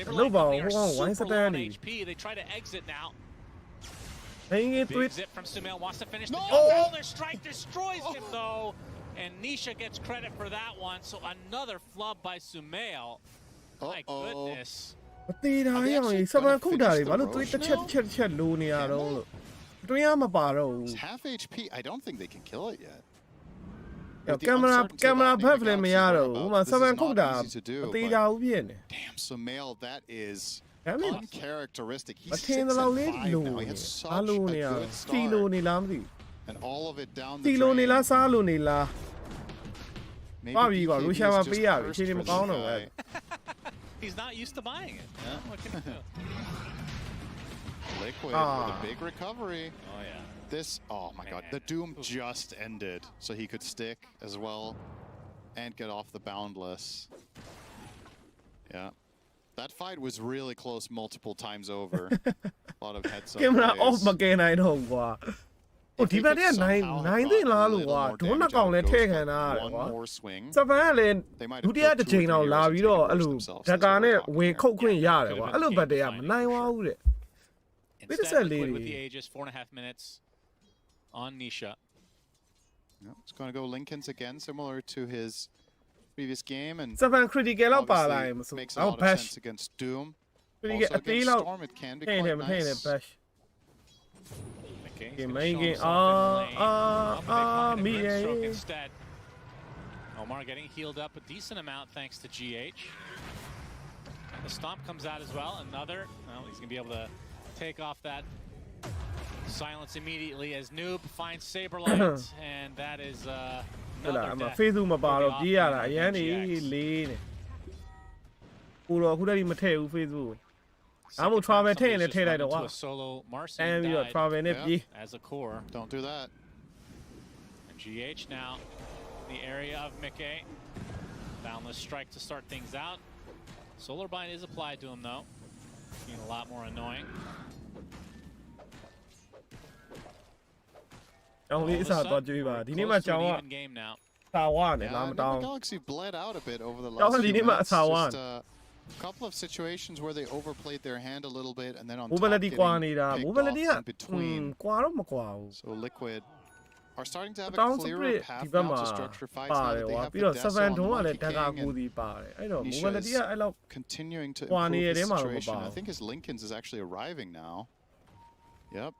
Speaker 4: Hello,
Speaker 3: Saberlight,
Speaker 4: Bao.
Speaker 3: they are
Speaker 4: Hold on, why is
Speaker 3: super
Speaker 4: it
Speaker 3: low on
Speaker 4: there?
Speaker 3: HP. They try to exit now.
Speaker 4: main game
Speaker 3: Big
Speaker 4: tweet
Speaker 3: zip from Sumail, wants to finish the
Speaker 2: No!
Speaker 3: job. Oh, their strike destroys him though. And Nisha gets credit for that one. So another flub by Sumail. My
Speaker 2: Uh-oh.
Speaker 3: goodness.
Speaker 4: မသေးတာရအောင်စပန်ခုတ်တာတွေဘာလို့တွေးတစ်ချက်လိုနေရတော့လို့တွင်းရမပါတော့ဘူး
Speaker 2: It's half HP. I don't think they can kill it yet.
Speaker 4: ကင်မရာဘက်လည်းမရတော့ဘူးဟိုမှာစပန်ခုတ်တာမသေးကြဘူးဖြစ်နေ
Speaker 2: Damn, Sumail, that is
Speaker 4: Damn it.
Speaker 2: uncharacteristic.
Speaker 4: မ
Speaker 2: He's
Speaker 4: ထင်
Speaker 2: 6
Speaker 4: တော့
Speaker 2: and
Speaker 4: လေး
Speaker 2: 5
Speaker 4: လို
Speaker 2: now. He
Speaker 4: နေ
Speaker 2: had
Speaker 4: ဘာ
Speaker 2: such
Speaker 4: လို့
Speaker 2: a
Speaker 4: နေရ
Speaker 2: good
Speaker 4: တီလို
Speaker 2: start.
Speaker 4: နေလားမသိ
Speaker 2: And all of it down
Speaker 4: တီ
Speaker 2: the
Speaker 4: လိုနေ
Speaker 2: drain.
Speaker 4: လားစားလို့နေလား
Speaker 2: Maybe
Speaker 4: ပါပြီကွာ
Speaker 2: BKB
Speaker 4: ရူရှာမှာ
Speaker 2: is
Speaker 4: ပေးရ
Speaker 2: just
Speaker 4: ပြီ
Speaker 2: cursed
Speaker 4: အခြေအနေမ
Speaker 2: for
Speaker 4: ကောင်း
Speaker 2: this
Speaker 4: တော့ပဲ
Speaker 2: guy.
Speaker 3: He's not used to buying it. What can he do?
Speaker 2: Liquid
Speaker 4: Ah.
Speaker 2: with a big recovery.
Speaker 3: Oh yeah.
Speaker 2: This, oh my god, the Doom just ended, so he could stick as well and get off the boundless. Yeah. That fight was really close multiple times over. A lot of heads up
Speaker 4: ကင်မရာ off
Speaker 2: plays.
Speaker 4: မကဲနိုင်တော့ဘူးကွာဟိုဒီဘက်တည်းနိုင်သိလားလို့ကွာဒုန်းနှစ်ကောင်လည်းထည့်ခံတာရတယ်
Speaker 2: One
Speaker 4: ကွာ
Speaker 2: more swing.
Speaker 4: စပန်ကလည်းဒုတိယတစ်ချိန်တော့လာပြီးတော့အဲ့လိုဓကာနဲ့ဝင်ခုတ်ခွင့်ရတယ်ကွာအဲ့လိုဘက်တည်းကမနိုင်ပါဘူးတဲ့
Speaker 3: Instead, Liquid with the Aegis, 4.5 minutes on Nisha.
Speaker 2: Yep, it's going to go Lincoln's again, similar to his previous game, and
Speaker 4: 7 critical လောက်ပါလာရင်မ
Speaker 2: obviously
Speaker 4: ဆို
Speaker 2: makes a
Speaker 4: အော်
Speaker 2: lot of
Speaker 4: bash
Speaker 2: sense against Doom.
Speaker 4: critical
Speaker 2: Also
Speaker 4: အသေး
Speaker 2: against
Speaker 4: လောက်
Speaker 2: Storm, it can be
Speaker 4: ထည့်တယ်
Speaker 2: quite
Speaker 4: မထည့်နဲ့
Speaker 2: nice.
Speaker 4: bash
Speaker 3: McKay's
Speaker 4: game
Speaker 3: gonna
Speaker 4: main
Speaker 3: show
Speaker 4: game
Speaker 3: himself in the lane.
Speaker 4: ah
Speaker 3: Up they find a
Speaker 4: me
Speaker 3: Grimstroke instead. Omar getting healed up a decent amount thanks to GH. And the stomp comes out as well. Another. Well, he's gonna be able to take off that silence immediately as Noob finds Saberlight, and that is
Speaker 4: ဟုတ်လား
Speaker 3: another
Speaker 4: အမ
Speaker 3: death
Speaker 4: Facebook မပါ
Speaker 3: for the
Speaker 4: တော့ပြေးရတာ
Speaker 3: offlane
Speaker 4: အရန်
Speaker 3: of
Speaker 4: နေ
Speaker 3: NGX.
Speaker 4: လေးနေကိုတော့အခုတည်းမထည့်ဘူး Facebook အမို့
Speaker 3: Second
Speaker 4: travel
Speaker 3: time
Speaker 4: ထည့်ရင်လည်း
Speaker 3: somebody's
Speaker 4: ထည့်လိုက်
Speaker 3: just
Speaker 4: တော့
Speaker 3: run
Speaker 4: ကွာ
Speaker 3: into a solo Marcy
Speaker 4: အဲပြီးတော့
Speaker 3: died
Speaker 4: travel နဲ့ပြေး
Speaker 3: as a core.
Speaker 2: Don't do that.
Speaker 3: And GH now, the area of Mickey. Boundless strike to start things out. Solar Bind is applied to him though. Being a lot more annoying.
Speaker 4: ကျောင်းလေးအစားတော့ကြွေးပါဒီနေ့မှ
Speaker 3: Close to
Speaker 4: ကျောင်း
Speaker 3: an
Speaker 4: က
Speaker 3: even game now.
Speaker 4: စာဝါနဲ့
Speaker 2: Yeah,
Speaker 4: လာမ
Speaker 2: Nigma
Speaker 4: တောင်း
Speaker 2: Galaxy bled out a bit over the
Speaker 4: Don't
Speaker 2: last
Speaker 4: let
Speaker 2: few
Speaker 4: Nigma
Speaker 2: minutes.
Speaker 4: Asawan.
Speaker 2: Just a couple of situations where they overplayed their hand a little bit, and then on top
Speaker 4: mobility ကွာ
Speaker 2: getting
Speaker 4: နေတာ
Speaker 2: picked
Speaker 4: mobility
Speaker 2: off
Speaker 4: က
Speaker 2: in between.
Speaker 4: ကွာတော့မကွာဘူး
Speaker 2: So Liquid are starting to have a
Speaker 4: Down
Speaker 2: clearer
Speaker 4: split
Speaker 2: path
Speaker 4: ဒီဘက်
Speaker 2: now
Speaker 4: မှာ
Speaker 2: to structure fights
Speaker 4: ပါ
Speaker 2: now
Speaker 4: တယ်
Speaker 2: that they
Speaker 4: ကွာ
Speaker 2: have
Speaker 4: ပြီး
Speaker 2: the
Speaker 4: တော့
Speaker 2: Deso
Speaker 4: 7
Speaker 2: on
Speaker 4: တုံးက
Speaker 2: Monkey
Speaker 4: လည်းတက်က
Speaker 2: King
Speaker 4: ကူ
Speaker 2: and
Speaker 4: စီပါတယ်အဲ့တော့
Speaker 2: Nisha
Speaker 4: mobility က
Speaker 2: is
Speaker 4: အဲ့လောက်
Speaker 2: continuing to
Speaker 4: Juan
Speaker 2: improve the
Speaker 4: Yerema lo
Speaker 2: situation.
Speaker 4: ba.
Speaker 2: I think his Lincoln's is actually arriving now. Yep,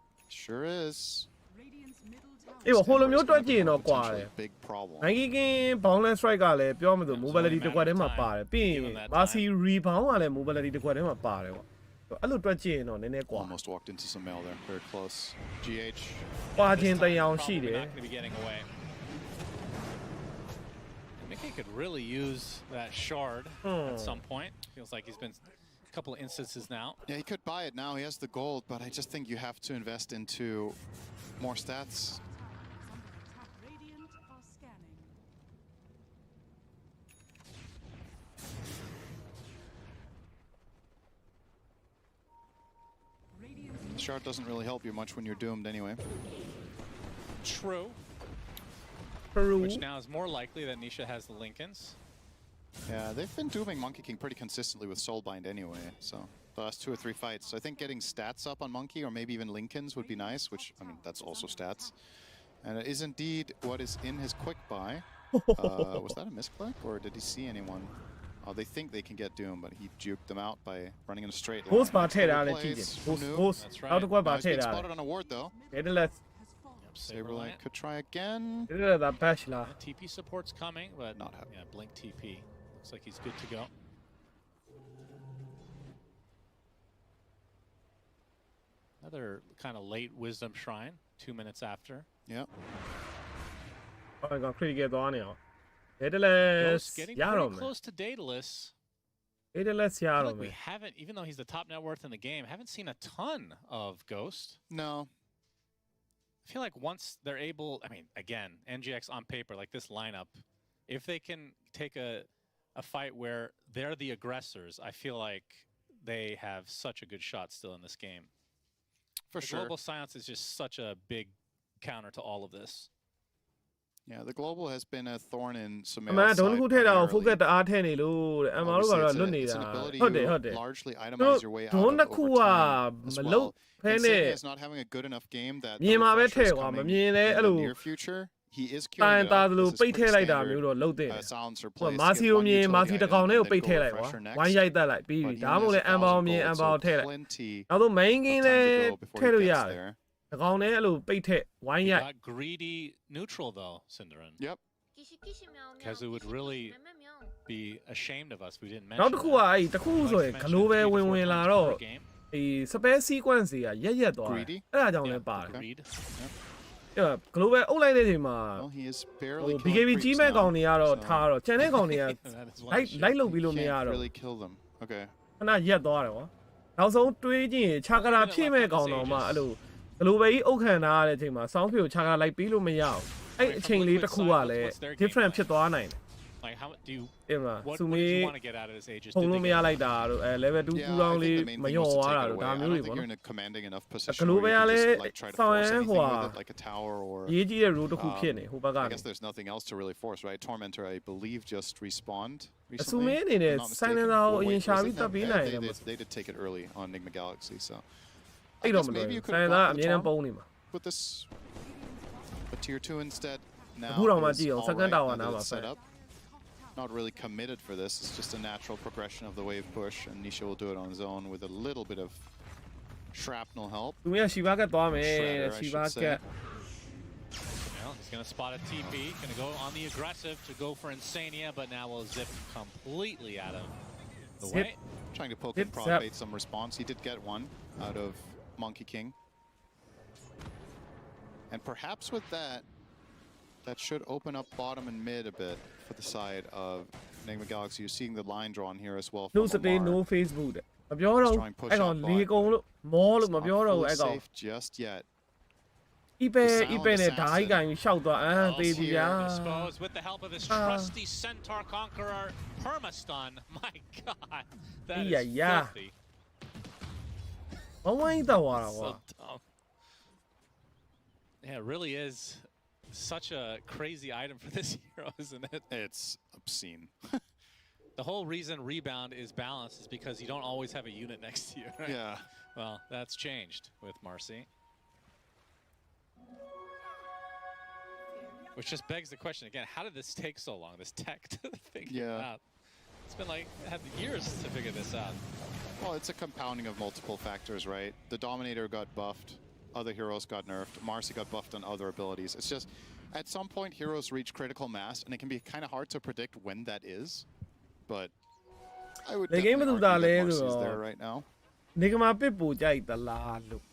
Speaker 2: sure is.
Speaker 11: Radiant's middle tower
Speaker 4: အေးဟိုလိုမျိုး
Speaker 2: It's
Speaker 4: တွက်
Speaker 2: gonna
Speaker 4: ကြည့်ရင်
Speaker 2: become
Speaker 4: တော့
Speaker 2: a
Speaker 4: ကွာတယ်
Speaker 2: potentially big problem.
Speaker 4: နိုင်ကင်း boundless strike ကလည်းပြောမှဆို mobility တစ်ခွက်ထဲမှာပါတယ်ပြီးရင် Mercy rebound ကလည်း mobility တစ်ခွက်ထဲမှာပါတယ်ကွာအဲ့လိုတွက်ကြည့်ရင်တော့နည်းနည်းကွာ
Speaker 2: Almost walked into some mail there. Very close. GH.
Speaker 4: ကွာခြင်းတရား
Speaker 3: Probably
Speaker 4: ရှိတယ်
Speaker 3: not going to be getting away. And Mickey could really use that shard at some point. Feels like he's been a couple of instances now.
Speaker 2: Yeah, he could buy it now. He has the gold, but I just think you have to invest into more stats.
Speaker 11: Radiant are scanning. Radiant's
Speaker 2: Shard doesn't really help you much when you're doomed anyway.
Speaker 3: True.
Speaker 4: Peru
Speaker 3: Which now is more likely that Nisha has the Lincolns.
Speaker 2: Yeah, they've been dooming Monkey King pretty consistently with Soulbind anyway, so the last 2 or 3 fights. So I think getting stats up on Monkey or maybe even Lincolns would be nice, which, I mean, that's also stats. And it is indeed what is in his quick buy. Was that a misclick or did he see anyone? Oh, they think they can get Doom, but he juked them out by running in a straight line.
Speaker 4: Ghost ပါထည့်တာ
Speaker 2: Double
Speaker 4: လည်းကြည့်တယ်
Speaker 2: plays.
Speaker 4: Ghost
Speaker 2: Noob.
Speaker 4: Ghost
Speaker 3: That's right.
Speaker 4: နောက်တစ်ခွက်ပါ
Speaker 2: Now he's
Speaker 4: ထည့်
Speaker 2: being
Speaker 4: တာ
Speaker 2: spotted on a ward though.
Speaker 4: Headless
Speaker 3: Yep,
Speaker 2: Saberlight could try again.
Speaker 4: Headless ဒါ bash လား
Speaker 3: TP support's coming, but
Speaker 2: Not happening.
Speaker 3: yeah, blink TP. Looks like he's good to go. Another kind of late wisdom shrine, 2 minutes after.
Speaker 2: Yep.
Speaker 4: ဟောက critical သွားနေအောင် Headless
Speaker 3: Ghost getting
Speaker 4: ရတော့
Speaker 3: pretty
Speaker 4: မယ်
Speaker 3: close to Daedalus.
Speaker 4: Headless ရ
Speaker 3: I feel
Speaker 4: တော့
Speaker 3: like
Speaker 4: မ
Speaker 3: we
Speaker 4: ယ်
Speaker 3: haven't, even though he's the top net worth in the game, haven't seen a ton of Ghost.
Speaker 2: No.
Speaker 3: I feel like once they're able, I mean, again, NGX on paper, like this lineup, if they can take a fight where they're the aggressors, I feel like they have such a good shot still in this game.
Speaker 2: For
Speaker 3: The
Speaker 2: sure.
Speaker 3: Global Silence is just such a big counter to all of this.
Speaker 2: Yeah, the global has been a thorn in
Speaker 4: အ
Speaker 2: Sumail's
Speaker 4: မှန်ဒုံ
Speaker 2: side
Speaker 4: တစ်ခုထည့်တာကို
Speaker 2: primarily.
Speaker 4: focus တအားထည့်နေလို့တဲ့အမှန်တို့ကတော့လွတ်နေတာ
Speaker 2: It's an ability
Speaker 4: ဟုတ်တယ်
Speaker 2: you
Speaker 4: ဟုတ်တယ်
Speaker 2: largely
Speaker 4: သူ
Speaker 2: itemize your way
Speaker 4: ဒုံ
Speaker 2: out
Speaker 4: တစ်
Speaker 2: of
Speaker 4: ခု
Speaker 2: over
Speaker 4: က
Speaker 2: time
Speaker 4: မ
Speaker 2: as
Speaker 4: လုတ်
Speaker 2: well.
Speaker 4: ဖဲ
Speaker 2: And
Speaker 4: နဲ့
Speaker 2: Sega is not having a good enough game that
Speaker 4: မြင်မှာပဲ
Speaker 2: the
Speaker 4: ထည့်
Speaker 2: refresh is
Speaker 4: ကွာမ
Speaker 2: coming
Speaker 4: မြင်လဲ
Speaker 2: in
Speaker 4: အဲ့
Speaker 2: the
Speaker 4: လို
Speaker 2: near future. He is
Speaker 4: တိုင်
Speaker 2: queuing it
Speaker 4: သား
Speaker 2: up.
Speaker 4: သလို
Speaker 2: This is
Speaker 4: ပိတ်ထည့်
Speaker 2: pretty
Speaker 4: လိုက်တာ
Speaker 2: standard
Speaker 4: မျိုးတော့လုပ်တဲ့
Speaker 2: silencer
Speaker 4: ဟို
Speaker 2: plays.
Speaker 4: မာစီ
Speaker 2: Get
Speaker 4: ကို
Speaker 2: one
Speaker 4: မြင် မာစီ
Speaker 2: utility
Speaker 4: တစ်ကောင်
Speaker 2: item
Speaker 4: နဲ့
Speaker 2: and
Speaker 4: ကိုပိတ်
Speaker 2: then
Speaker 4: ထည့်
Speaker 2: go
Speaker 4: လိုက်ကွာ
Speaker 2: refresher next.
Speaker 4: ဝိုင်းရိုက်တက်လိုက်ပြီးပြီ
Speaker 2: But he
Speaker 4: ဒါမှမဟုတ်
Speaker 2: has
Speaker 4: လဲအန်ဘောင်
Speaker 2: 1,000
Speaker 4: မြင်
Speaker 2: gold,
Speaker 4: အန်
Speaker 2: so
Speaker 4: ဘောင်ထည့်လိုက်
Speaker 2: plenty
Speaker 4: နောက်ဆုံး main game လဲ
Speaker 2: time to go before
Speaker 4: ထည့်
Speaker 2: he
Speaker 4: လို့ရ
Speaker 2: gets
Speaker 4: တယ်
Speaker 2: there.
Speaker 4: တစ်ကောင်နဲ့အဲ့လိုပိတ်ထည့်ဝိုင်း
Speaker 3: He
Speaker 4: ရိုက်
Speaker 3: got greedy neutral though, Cinderin.
Speaker 2: Yep.
Speaker 3: Kazu would really be ashamed of us. We didn't
Speaker 4: နောက်
Speaker 3: mention
Speaker 4: တစ်ခုက
Speaker 3: that.
Speaker 4: အဲ့တစ်ခုဆိုရင် global ဝင်ဝင်လာတော့ ဒီ spell sequence တွေကရက်ရက်သွားတယ်
Speaker 2: Greedy
Speaker 4: အဲ့ဒါကြောင့်လည်းပါတယ်
Speaker 3: Greed.
Speaker 4: အဲ့ global အုပ်လိုက်တဲ့အချိန်မှာ
Speaker 2: Well, he is
Speaker 4: ဟို
Speaker 2: barely killing
Speaker 4: BKB ကြီး
Speaker 2: creeps
Speaker 4: မဲ့
Speaker 2: now,
Speaker 4: ကောင်တွေကတော့
Speaker 2: so
Speaker 4: ထားတော့ကျန်တဲ့ကောင်တွေက
Speaker 3: That is one
Speaker 4: လိုက်
Speaker 3: issue.
Speaker 4: လိုက်လုပ်ပြီးလို့မရ
Speaker 2: can't
Speaker 4: တော့
Speaker 2: really kill them. Okay.
Speaker 4: ခဏရက်သွားတယ်ကွာနောက်ဆုံးတွေးကြည့်ရင်ခြာကရာဖြည့်မဲ့ကောင်တော့မှအဲ့လို global ကြီးအုပ်ခံထားရတဲ့အချိန်မှာ sound field ခြာကရာလိုက်ပြီးလို့မရအောင်အဲ့အချိန်လေးတစ်ခုကလည်း different ဖြစ်သွားနိုင်တယ်
Speaker 3: Like how do you
Speaker 4: အဲ့မှာ
Speaker 3: what
Speaker 4: သူ
Speaker 3: did
Speaker 4: မေး
Speaker 3: you want to get out of this Aegis?
Speaker 4: ဖုံ
Speaker 3: Did
Speaker 4: လို့
Speaker 3: they
Speaker 4: မ
Speaker 3: get
Speaker 4: ရ
Speaker 3: it?
Speaker 4: လိုက်တာတို့level 2
Speaker 2: Yeah,
Speaker 4: ကူလောင်း
Speaker 2: I
Speaker 4: လေး
Speaker 2: think the main
Speaker 4: မ
Speaker 2: thing
Speaker 4: လျော့
Speaker 2: was to
Speaker 4: သွားတာ
Speaker 2: take it
Speaker 4: တို့
Speaker 2: away.
Speaker 4: ဒါ
Speaker 2: I
Speaker 4: မျိုး
Speaker 2: don't
Speaker 4: တွေ
Speaker 2: think
Speaker 4: ပေါ့
Speaker 2: you're
Speaker 4: နော်
Speaker 2: in a commanding enough
Speaker 4: global
Speaker 2: position where you can
Speaker 4: ကလည်း
Speaker 2: just like try to
Speaker 4: ဆောင်
Speaker 2: force
Speaker 4: ရန်
Speaker 2: anything
Speaker 4: ဟို
Speaker 2: with it, like a tower or
Speaker 4: ရေးကြီးတဲ့ rule တစ်ခုဖြစ်နေဟိုဘက်ကနေ
Speaker 2: I guess there's nothing else to really force, right? Tormentor, I believe, just respawned
Speaker 4: အဆူမ
Speaker 2: recently.
Speaker 4: င်းအနေနဲ့
Speaker 2: if I'm not
Speaker 4: စိုင်း
Speaker 2: mistaken.
Speaker 4: နေတာကို
Speaker 2: Or
Speaker 4: အရင်
Speaker 2: wait,
Speaker 4: ရှာ
Speaker 2: was
Speaker 4: ပြီး
Speaker 2: it
Speaker 4: တက်
Speaker 2: them?
Speaker 4: ပေး
Speaker 2: Yeah,
Speaker 4: နိုင်တယ်
Speaker 2: they did take it early on Nigma Galaxy, so
Speaker 4: အဲ့
Speaker 2: I
Speaker 4: တော့
Speaker 2: guess
Speaker 4: မလို့
Speaker 2: maybe you could
Speaker 4: စို
Speaker 2: have
Speaker 4: င်းသား
Speaker 2: gone
Speaker 4: အ
Speaker 2: for
Speaker 4: မြဲ
Speaker 2: the
Speaker 4: တမ်း
Speaker 2: Torm
Speaker 4: ပုံးနေမှာ
Speaker 2: with this, but tier 2 instead. now
Speaker 4: Who don't
Speaker 2: is
Speaker 4: want you?
Speaker 2: all
Speaker 4: Second
Speaker 2: right
Speaker 4: hour
Speaker 2: now
Speaker 4: now,
Speaker 2: that
Speaker 4: my
Speaker 2: it's set
Speaker 4: friend.
Speaker 2: up. Not really committed for this. It's just a natural progression of the wave push, and Nisha will do it on his own with a little bit of shrapnel help.
Speaker 4: သူကရှီဘာကသွားမယ်
Speaker 2: Shredder, I
Speaker 4: ရှီဘာ
Speaker 2: should
Speaker 4: က
Speaker 2: say.
Speaker 3: Well, he's going to spot a TP. Going to go on the aggressive to go for Insania, but now will zip completely out of the
Speaker 4: Zip.
Speaker 3: way.
Speaker 2: Trying to poke
Speaker 4: Zip,
Speaker 2: and prod
Speaker 4: zap.
Speaker 2: bait some response. He did get one out of Monkey King. And perhaps with that, that should open up bottom and mid a bit for the side of Nigma Galaxy. You're seeing the line drawn here as well.
Speaker 4: no
Speaker 2: From
Speaker 4: stay
Speaker 2: Omar.
Speaker 4: no Facebook တဲ့မပြောတော့ဘူး
Speaker 2: Trying push
Speaker 4: အဲ့ကောင်
Speaker 2: out
Speaker 4: လေ
Speaker 2: bot,
Speaker 4: ကုံလို့မောလို့မ
Speaker 2: Not
Speaker 4: ပြောတော့ဘူး
Speaker 2: fully
Speaker 4: အဲ့ကောင်
Speaker 2: safe just yet.
Speaker 4: ဤပဲ
Speaker 2: The
Speaker 4: ဤပဲ
Speaker 2: sound
Speaker 4: နဲ့ဓာတ်ကန်ရှောက်သွား
Speaker 3: Oh,
Speaker 4: သေးပြီဗျာ
Speaker 3: Dispose with the help of his trusty Centaur Conqueror permastun. My God, that is
Speaker 4: Yeah, yeah.
Speaker 3: filthy.
Speaker 4: ဝိုင်းတော့သွားတာ
Speaker 3: So
Speaker 4: ကွာ
Speaker 3: dumb. Yeah, it really is such a crazy item for this hero, isn't it?
Speaker 2: It's obscene.
Speaker 3: The whole reason rebound is balanced is because you don't always have a unit next to you. Right?
Speaker 2: Yeah.
Speaker 3: Well, that's changed with Marcy. Which just begs the question again, how did this take so long, this tech to figure it out? It's been like, had years to figure this out.
Speaker 2: Well, it's a compounding of multiple factors, right? The Dominator got buffed, other heroes got nerfed, Marcy got buffed on other abilities. It's just, at some point, heroes reach critical mass, and it can be kind of hard to predict when that is. But I would
Speaker 4: The game
Speaker 2: definitely
Speaker 4: is
Speaker 2: argue that
Speaker 4: dale,
Speaker 2: Marcy's
Speaker 4: though.
Speaker 2: there right now.
Speaker 4: နေကမာပစ်ပူကြိုက်သလားလို့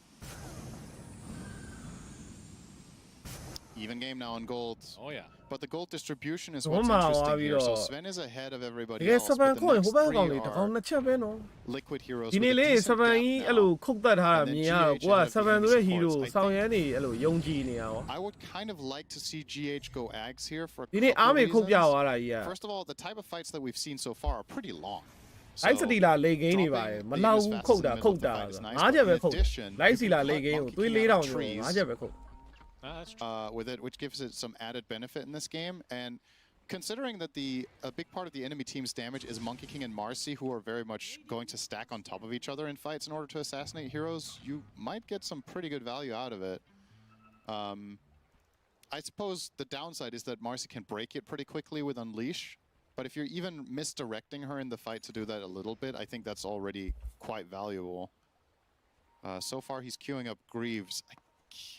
Speaker 2: Even game now on gold.
Speaker 3: Oh yeah.
Speaker 2: But the gold distribution is
Speaker 4: Don't
Speaker 2: what's
Speaker 4: mind,
Speaker 2: interesting here. So
Speaker 4: Wabio.
Speaker 2: Sven is ahead of
Speaker 4: တ
Speaker 2: everybody
Speaker 4: ကယ်
Speaker 2: else.
Speaker 4: စပန်
Speaker 2: But
Speaker 4: ခွင့်
Speaker 2: the
Speaker 4: ဟို
Speaker 2: next
Speaker 4: ဘက်ကောင်
Speaker 2: three
Speaker 4: လေးတစ်ကောင်
Speaker 2: are
Speaker 4: နှစ်ချက်ပဲနော်
Speaker 2: liquid heroes
Speaker 4: ဒီ
Speaker 2: with
Speaker 4: နေ့
Speaker 2: a
Speaker 4: လေး
Speaker 2: decent
Speaker 4: စပန်
Speaker 2: gap
Speaker 4: ကြီး
Speaker 2: now.
Speaker 4: အဲ့လိုခုတ်တက်ထားတာ
Speaker 2: And then
Speaker 4: မြင်ရတော့
Speaker 2: GH
Speaker 4: ကိုက
Speaker 2: and
Speaker 4: စပန်
Speaker 2: their
Speaker 4: တို့ရဲ့
Speaker 2: PvP
Speaker 4: ဟီရို
Speaker 2: supports. I
Speaker 4: ဆောင်
Speaker 2: think
Speaker 4: ရမ်းနေအဲ့လိုယုံကြည်နေရအောင်
Speaker 2: I would kind of like to see GH go Ags here for a
Speaker 4: ဒီနေ့
Speaker 2: couple
Speaker 4: အားမေခုတ်ပြ
Speaker 2: reasons.
Speaker 4: သွားတာကြီးက
Speaker 2: First of all, the type of fights that we've seen so far are pretty long.
Speaker 4: လိုက်စတီလာလေဂိမ်းတွေပါမလောက်ဘူးခုတ်တာခုတ်တာငါးချက်ပဲခုတ်လိုက်စီလာလေဂိမ်းကိုသွေး4000ကျော်ငါးချက်ပဲခုတ်
Speaker 2: with it, which gives it some added benefit in this game. And considering that a big part of the enemy team's damage is Monkey King and Marcy, who are very much going to stack on top of each other in fights in order to assassinate heroes, you might get some pretty good value out of it. I suppose the downside is that Marcy can break it pretty quickly with Unleash. But if you're even misdirecting her in the fight to do that a little bit, I think that's already quite valuable. So far, he's queuing up Greaves. I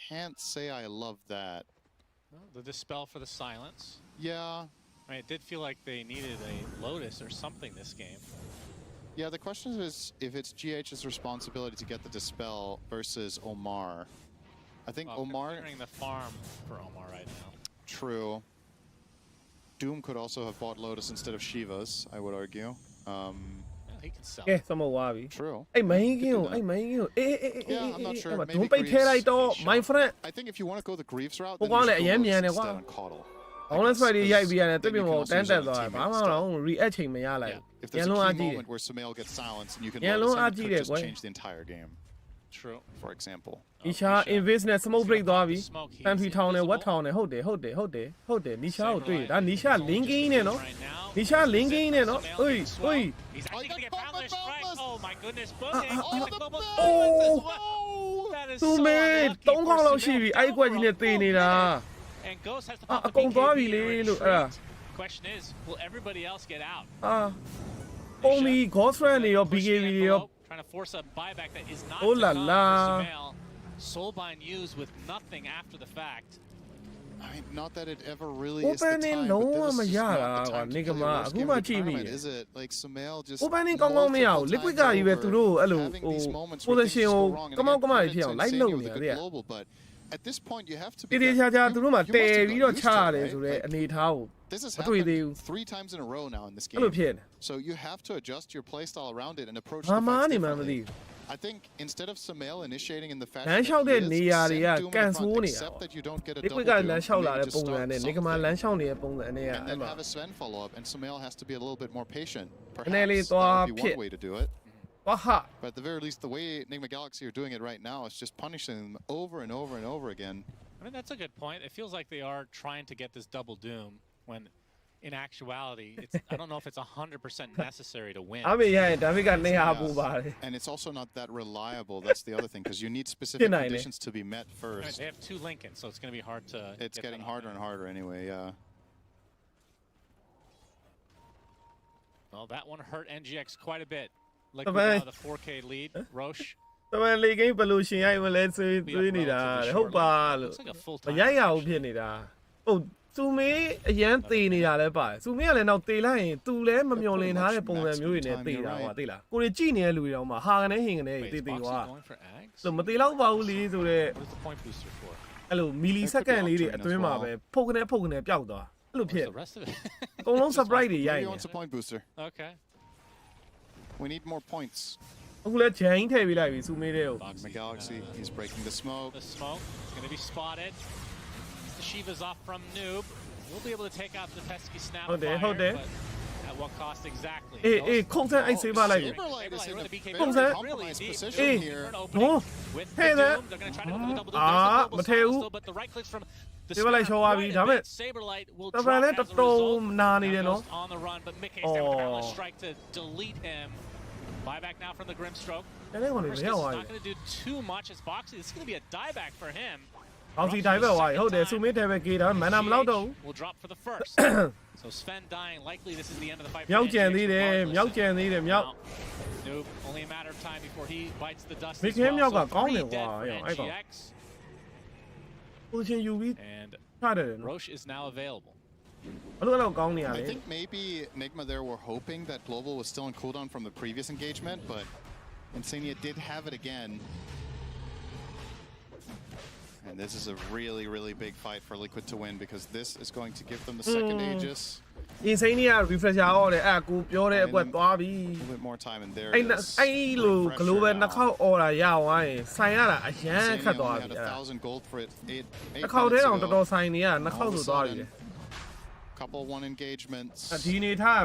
Speaker 2: can't say I love that.
Speaker 3: Well, the dispel for the silence.
Speaker 2: Yeah.
Speaker 3: I mean, it did feel like they needed a Lotus or something this game.
Speaker 2: Yeah, the question is if it's GH's responsibility to get the dispel versus Omar. I think Omar...
Speaker 3: Considering the farm for Omar right now.
Speaker 2: True. Doom could also have bought Lotus instead of Shiva's, I would argue.
Speaker 3: Yeah, he can sell.
Speaker 4: ကဲစမဝါပြီ
Speaker 2: True.
Speaker 4: အဲ့မင်းကင်းကိုအဲ့မင်းကင်းကိုအေး
Speaker 2: Yeah, I'm not sure.
Speaker 4: ဒုံ
Speaker 2: Maybe
Speaker 4: ပိတ်ထဲလိုက်တော့
Speaker 2: Greaves,
Speaker 4: my friend
Speaker 2: I think if you want to go the Greaves route,
Speaker 4: Hô
Speaker 2: then
Speaker 4: quang
Speaker 2: you
Speaker 4: lại
Speaker 2: should go
Speaker 4: ém
Speaker 2: Lotus
Speaker 4: nhàn này
Speaker 2: instead
Speaker 4: quá.
Speaker 2: on Coddle.
Speaker 4: ဘောင်းလက်ဆွဲလေးရိုက်ပြီးရတယ်
Speaker 2: Then
Speaker 4: ပြ
Speaker 2: you
Speaker 4: ပြ
Speaker 2: can
Speaker 4: မော
Speaker 2: also
Speaker 4: တန်း
Speaker 2: use
Speaker 4: တက်
Speaker 2: it on
Speaker 4: သွားတယ်
Speaker 2: teammates
Speaker 4: ဘာမှမ
Speaker 2: instead.
Speaker 4: တော့ react ချိန်မရလိုက်
Speaker 2: If
Speaker 4: ရန်
Speaker 2: there's a
Speaker 4: လုံးအား
Speaker 2: key
Speaker 4: ကြည့်တယ်
Speaker 2: moment where Sumail gets silenced and you can
Speaker 4: Yeah,
Speaker 2: Lotus
Speaker 4: long
Speaker 2: him, it
Speaker 4: RT
Speaker 2: could
Speaker 4: there,
Speaker 2: just
Speaker 4: boy.
Speaker 2: change the entire game,
Speaker 3: True.
Speaker 2: for example.
Speaker 4: နီရှာ invis နဲ့ smoke break သွားပြီတန်ထီထောင်နဲ့ဝက်ထောင်နဲ့ဟုတ်တယ်နီရှာကိုတွေ့ဒါနီရှာ linking နဲ့နော်
Speaker 3: Right now.
Speaker 4: နီရှာ linking နဲ့နော်
Speaker 3: Sumail
Speaker 4: ဟို
Speaker 3: getting
Speaker 4: ဟို
Speaker 3: swelled. He's actually going to get boundless strike. Oh my goodness, booking.
Speaker 4: oh,
Speaker 3: Oh, the global
Speaker 4: oh.
Speaker 3: influence as well. That is
Speaker 4: သူ
Speaker 3: so
Speaker 4: မေ
Speaker 3: unlucky
Speaker 4: 3 ခေါက်
Speaker 3: for
Speaker 4: လောက်ရှိ
Speaker 3: Sumail.
Speaker 4: ပြီအဲ့ကွက်ကြီးနဲ့တေးနေတာ
Speaker 3: And Ghost has to
Speaker 4: Ah,
Speaker 3: pop the
Speaker 4: akongသွားပြီ
Speaker 3: BKB
Speaker 4: လေ
Speaker 3: to
Speaker 4: လို့အဲ့ဒါ
Speaker 3: retreat. Question is, will everybody else get out?
Speaker 4: အာပုံမီ ghost friend တွေရော
Speaker 3: Pushing
Speaker 4: BKB တွေရော
Speaker 3: envelope, trying to force a buyback that is not
Speaker 4: Oh la
Speaker 3: to come
Speaker 4: la.
Speaker 3: for Sumail. Soulbind used with nothing after the fact.
Speaker 2: I mean, not that it ever really is the
Speaker 4: Opening
Speaker 2: time,
Speaker 4: လုံး
Speaker 2: but
Speaker 4: ဝ
Speaker 2: this
Speaker 4: မ
Speaker 2: is
Speaker 4: ရ
Speaker 2: not
Speaker 4: တာ
Speaker 2: the
Speaker 4: ကွာ
Speaker 2: time to
Speaker 4: နေ
Speaker 2: play
Speaker 4: က
Speaker 2: the
Speaker 4: မ
Speaker 2: worst
Speaker 4: အခု
Speaker 2: game
Speaker 4: မှ
Speaker 2: of the
Speaker 4: ကြည့်မိ
Speaker 2: tournament,
Speaker 4: တယ်
Speaker 2: is it? Like Sumail just
Speaker 4: opening ကောင်းကောင်းမရဘူး liquid ကကြီးပဲသူတို့အဲ့လို
Speaker 2: having
Speaker 4: ဟို
Speaker 2: these moments where things
Speaker 4: position
Speaker 2: go
Speaker 4: ကို
Speaker 2: wrong, and
Speaker 4: ကမောက်ကမ
Speaker 2: again,
Speaker 4: တွေဖြစ်အောင်
Speaker 2: credit to
Speaker 4: light
Speaker 2: Insania
Speaker 4: လုပ်
Speaker 2: with
Speaker 4: နေ
Speaker 2: a
Speaker 4: တ
Speaker 2: good
Speaker 4: ယ်
Speaker 2: global, but at this point you have to
Speaker 4: တေး
Speaker 2: be
Speaker 4: တေးချာချာသူတို့မှ
Speaker 2: you
Speaker 4: တည်
Speaker 2: must have
Speaker 4: ပြီး
Speaker 2: got
Speaker 4: တော့
Speaker 2: used
Speaker 4: ချ
Speaker 2: to it,
Speaker 4: ရတယ်
Speaker 2: right?
Speaker 4: ဆိုတော့
Speaker 2: Like,
Speaker 4: အနေထားကို
Speaker 2: this has
Speaker 4: မတွေ့သေး
Speaker 2: happened
Speaker 4: ဘူး
Speaker 2: 3 times in a row now in this
Speaker 4: အဲ့လို
Speaker 2: game.
Speaker 4: ဖြစ်နေ
Speaker 2: So you have to adjust your playstyle around it and approach
Speaker 4: ဘာ
Speaker 2: the
Speaker 4: မှ
Speaker 2: fights
Speaker 4: နေမှမသိ
Speaker 2: differently.
Speaker 4: ဘူး
Speaker 2: I think instead of Sumail initiating in the
Speaker 4: လ
Speaker 2: fashion
Speaker 4: မ်းလျှောက်
Speaker 2: that
Speaker 4: တဲ့
Speaker 2: he is,
Speaker 4: နေရာတွေက
Speaker 2: send Doom in
Speaker 4: ကန်
Speaker 2: front,
Speaker 4: ဆိုးနေတာ
Speaker 2: accept that you don't get a
Speaker 4: liquid
Speaker 2: double
Speaker 4: က
Speaker 2: Doom,
Speaker 4: လမ်းလျှောက်
Speaker 2: and
Speaker 4: လာ
Speaker 2: maybe
Speaker 4: တဲ့
Speaker 2: just
Speaker 4: ပုံစံ
Speaker 2: start
Speaker 4: နဲ့နေကမှ
Speaker 2: something.
Speaker 4: လမ်းလျှောက်နေတဲ့ပုံစံနဲ့က
Speaker 2: And
Speaker 4: အဲ့
Speaker 2: then
Speaker 4: မှာ
Speaker 2: have a Sven follow up, and Sumail has to be a little bit more patient.
Speaker 4: Nele
Speaker 2: Perhaps that
Speaker 4: toa
Speaker 2: would be
Speaker 4: pit.
Speaker 2: one way to do it.
Speaker 4: ဘာဟာ
Speaker 2: But at the very least, the way Nigma Galaxy are doing it right now is just punishing them over and over and over again.
Speaker 3: I mean, that's a good point. It feels like they are trying to get this double doom when in actuality, I don't know if it's 100% necessary to win.
Speaker 4: အမေရရင်ဒါမိကနေဟာပူပါတယ်
Speaker 2: And it's also not that reliable. That's the other thing, because you need specific conditions to be met first.
Speaker 3: They have 2 Lincolns, so it's going to be hard to.
Speaker 2: It's getting harder and harder anyway. Yeah.
Speaker 3: Well, that one hurt NGX quite a bit. Like with the 4K lead, Roche.
Speaker 4: တမန်လေးကိန်းဘယ်လိုရှင်ရိုက်မလဲသွေးနေတာဟုတ်ပါလို့မရိုက်ရဘူးဖြစ်နေတာဟုတ်သူမေးအရန်တေနေတာလဲပါတယ်သူမေးကလည်းတော့တေလိုက်ရင်သူလည်းမမျော်လင့်ထားတဲ့ပုံစံမျိုးတွေနဲ့တေတာဟောသိလားကိုရီကြည့်နေတဲ့လူတွေတော့မှဟာကနေဟင်ကနေတေတေသွားဆိုမတေလောက်ပါဘူးလေဆိုတော့အဲ့လိုမီလီစက္ကန့်လေးတွေအတွင်းမှာပဲဖုတ်ကနေပျောက်သွားအဲ့လိုဖြစ်အကုန်လုံး surprise တွေရိုက်နေ
Speaker 2: Wants a point booster.
Speaker 3: Okay.
Speaker 2: We need more points.
Speaker 4: အခုလည်းဂျိန်းထည့်ပေးလိုက်ပြီစူမေးတဲ့ကို
Speaker 2: Nigma Galaxy, he's breaking the smoke.
Speaker 3: The smoke is going to be spotted. The Shiva's off from Noob. We'll be able to take out the pesky snap fire, but at what cost exactly?
Speaker 4: အေးခုံစမ်းအိုက်ဆေးပါလိုက်ပြီ
Speaker 2: Saberlight is in a
Speaker 3: BK
Speaker 4: Không sao.
Speaker 3: really
Speaker 2: compromised
Speaker 3: deep.
Speaker 2: position here.
Speaker 3: With the
Speaker 4: Hey there.
Speaker 3: Doom, they're going to try to go for the double Doom. There's the global silence still, but the right clicks from the
Speaker 4: Saberlight
Speaker 3: Sparrow
Speaker 4: show
Speaker 3: right
Speaker 4: abi,
Speaker 3: a
Speaker 4: damn
Speaker 3: bit.
Speaker 4: it.
Speaker 3: Saberlight will
Speaker 4: Tao
Speaker 3: drop
Speaker 4: phải lên
Speaker 3: as
Speaker 4: tập
Speaker 3: a
Speaker 4: trâu
Speaker 3: result.
Speaker 4: nà
Speaker 3: Now
Speaker 4: đi đến
Speaker 3: goes
Speaker 4: nó.
Speaker 3: on the run, but Mickey's there with the Boundless Strike to delete him. Buyback now from the Grimstroke.
Speaker 4: တဲ့ကောင်တွေ
Speaker 3: First
Speaker 4: မ
Speaker 3: is
Speaker 4: ရောက်သွား
Speaker 3: not
Speaker 4: ဘူး
Speaker 3: going to do too much as Boxy. This is going to be a dieback for him.
Speaker 4: အောင်စီတိုင်းပဲသွားပြီဟုတ်တယ်စူမေးတယ်ပဲကေးတာမန်နာမလောက်တော့ဘူး
Speaker 3: Will drop for the first. So Sven dying. Likely this is the end of the fight.
Speaker 4: မြောက်ကြံသေးတယ်မြောက်ကြံသေးတယ်မြောက်
Speaker 3: Nope. Only a matter of time before he bites the dust.
Speaker 4: မိခင်မြောက်ကကောင်းတယ်ကွာအဲ့ကောင်
Speaker 3: NGX.
Speaker 4: ကိုချင်းယူပြီး
Speaker 3: And
Speaker 4: ထားတယ်နော်
Speaker 3: Roche is now available.
Speaker 4: ဘလို့တော့ကောင်းနေရ
Speaker 2: I
Speaker 4: လဲ
Speaker 2: think maybe Nigma there were hoping that Global was still in cooldown from the previous engagement, but Insania did have it again. And this is a really, really big fight for Liquid to win, because this is going to give them the second Aegis.
Speaker 4: Insania refresher ဟောတယ်အဲ့ကိုပြောတဲ့အကွက်သွားပြီ
Speaker 2: A little bit more time, and there
Speaker 4: အဲ့
Speaker 2: it is.
Speaker 4: အဲ့လို global နှစ်ခေါက် order ရသွားရင်ဆိုင်ရတာအရန်ခတ်
Speaker 2: Insania
Speaker 4: သွား
Speaker 2: only
Speaker 4: ပြီ
Speaker 2: had
Speaker 4: အဲ့
Speaker 2: 1,000 gold for it 8
Speaker 4: တစ်ခေါက်တည်း
Speaker 2: minutes
Speaker 4: အောင်တော်
Speaker 2: ago.
Speaker 4: တော်ဆိုင်နေရနှစ်ခေါက်
Speaker 2: All
Speaker 4: ဆို
Speaker 2: of a
Speaker 4: သွားပြီ
Speaker 2: sudden, couple one engagements.
Speaker 4: ဒီနေထား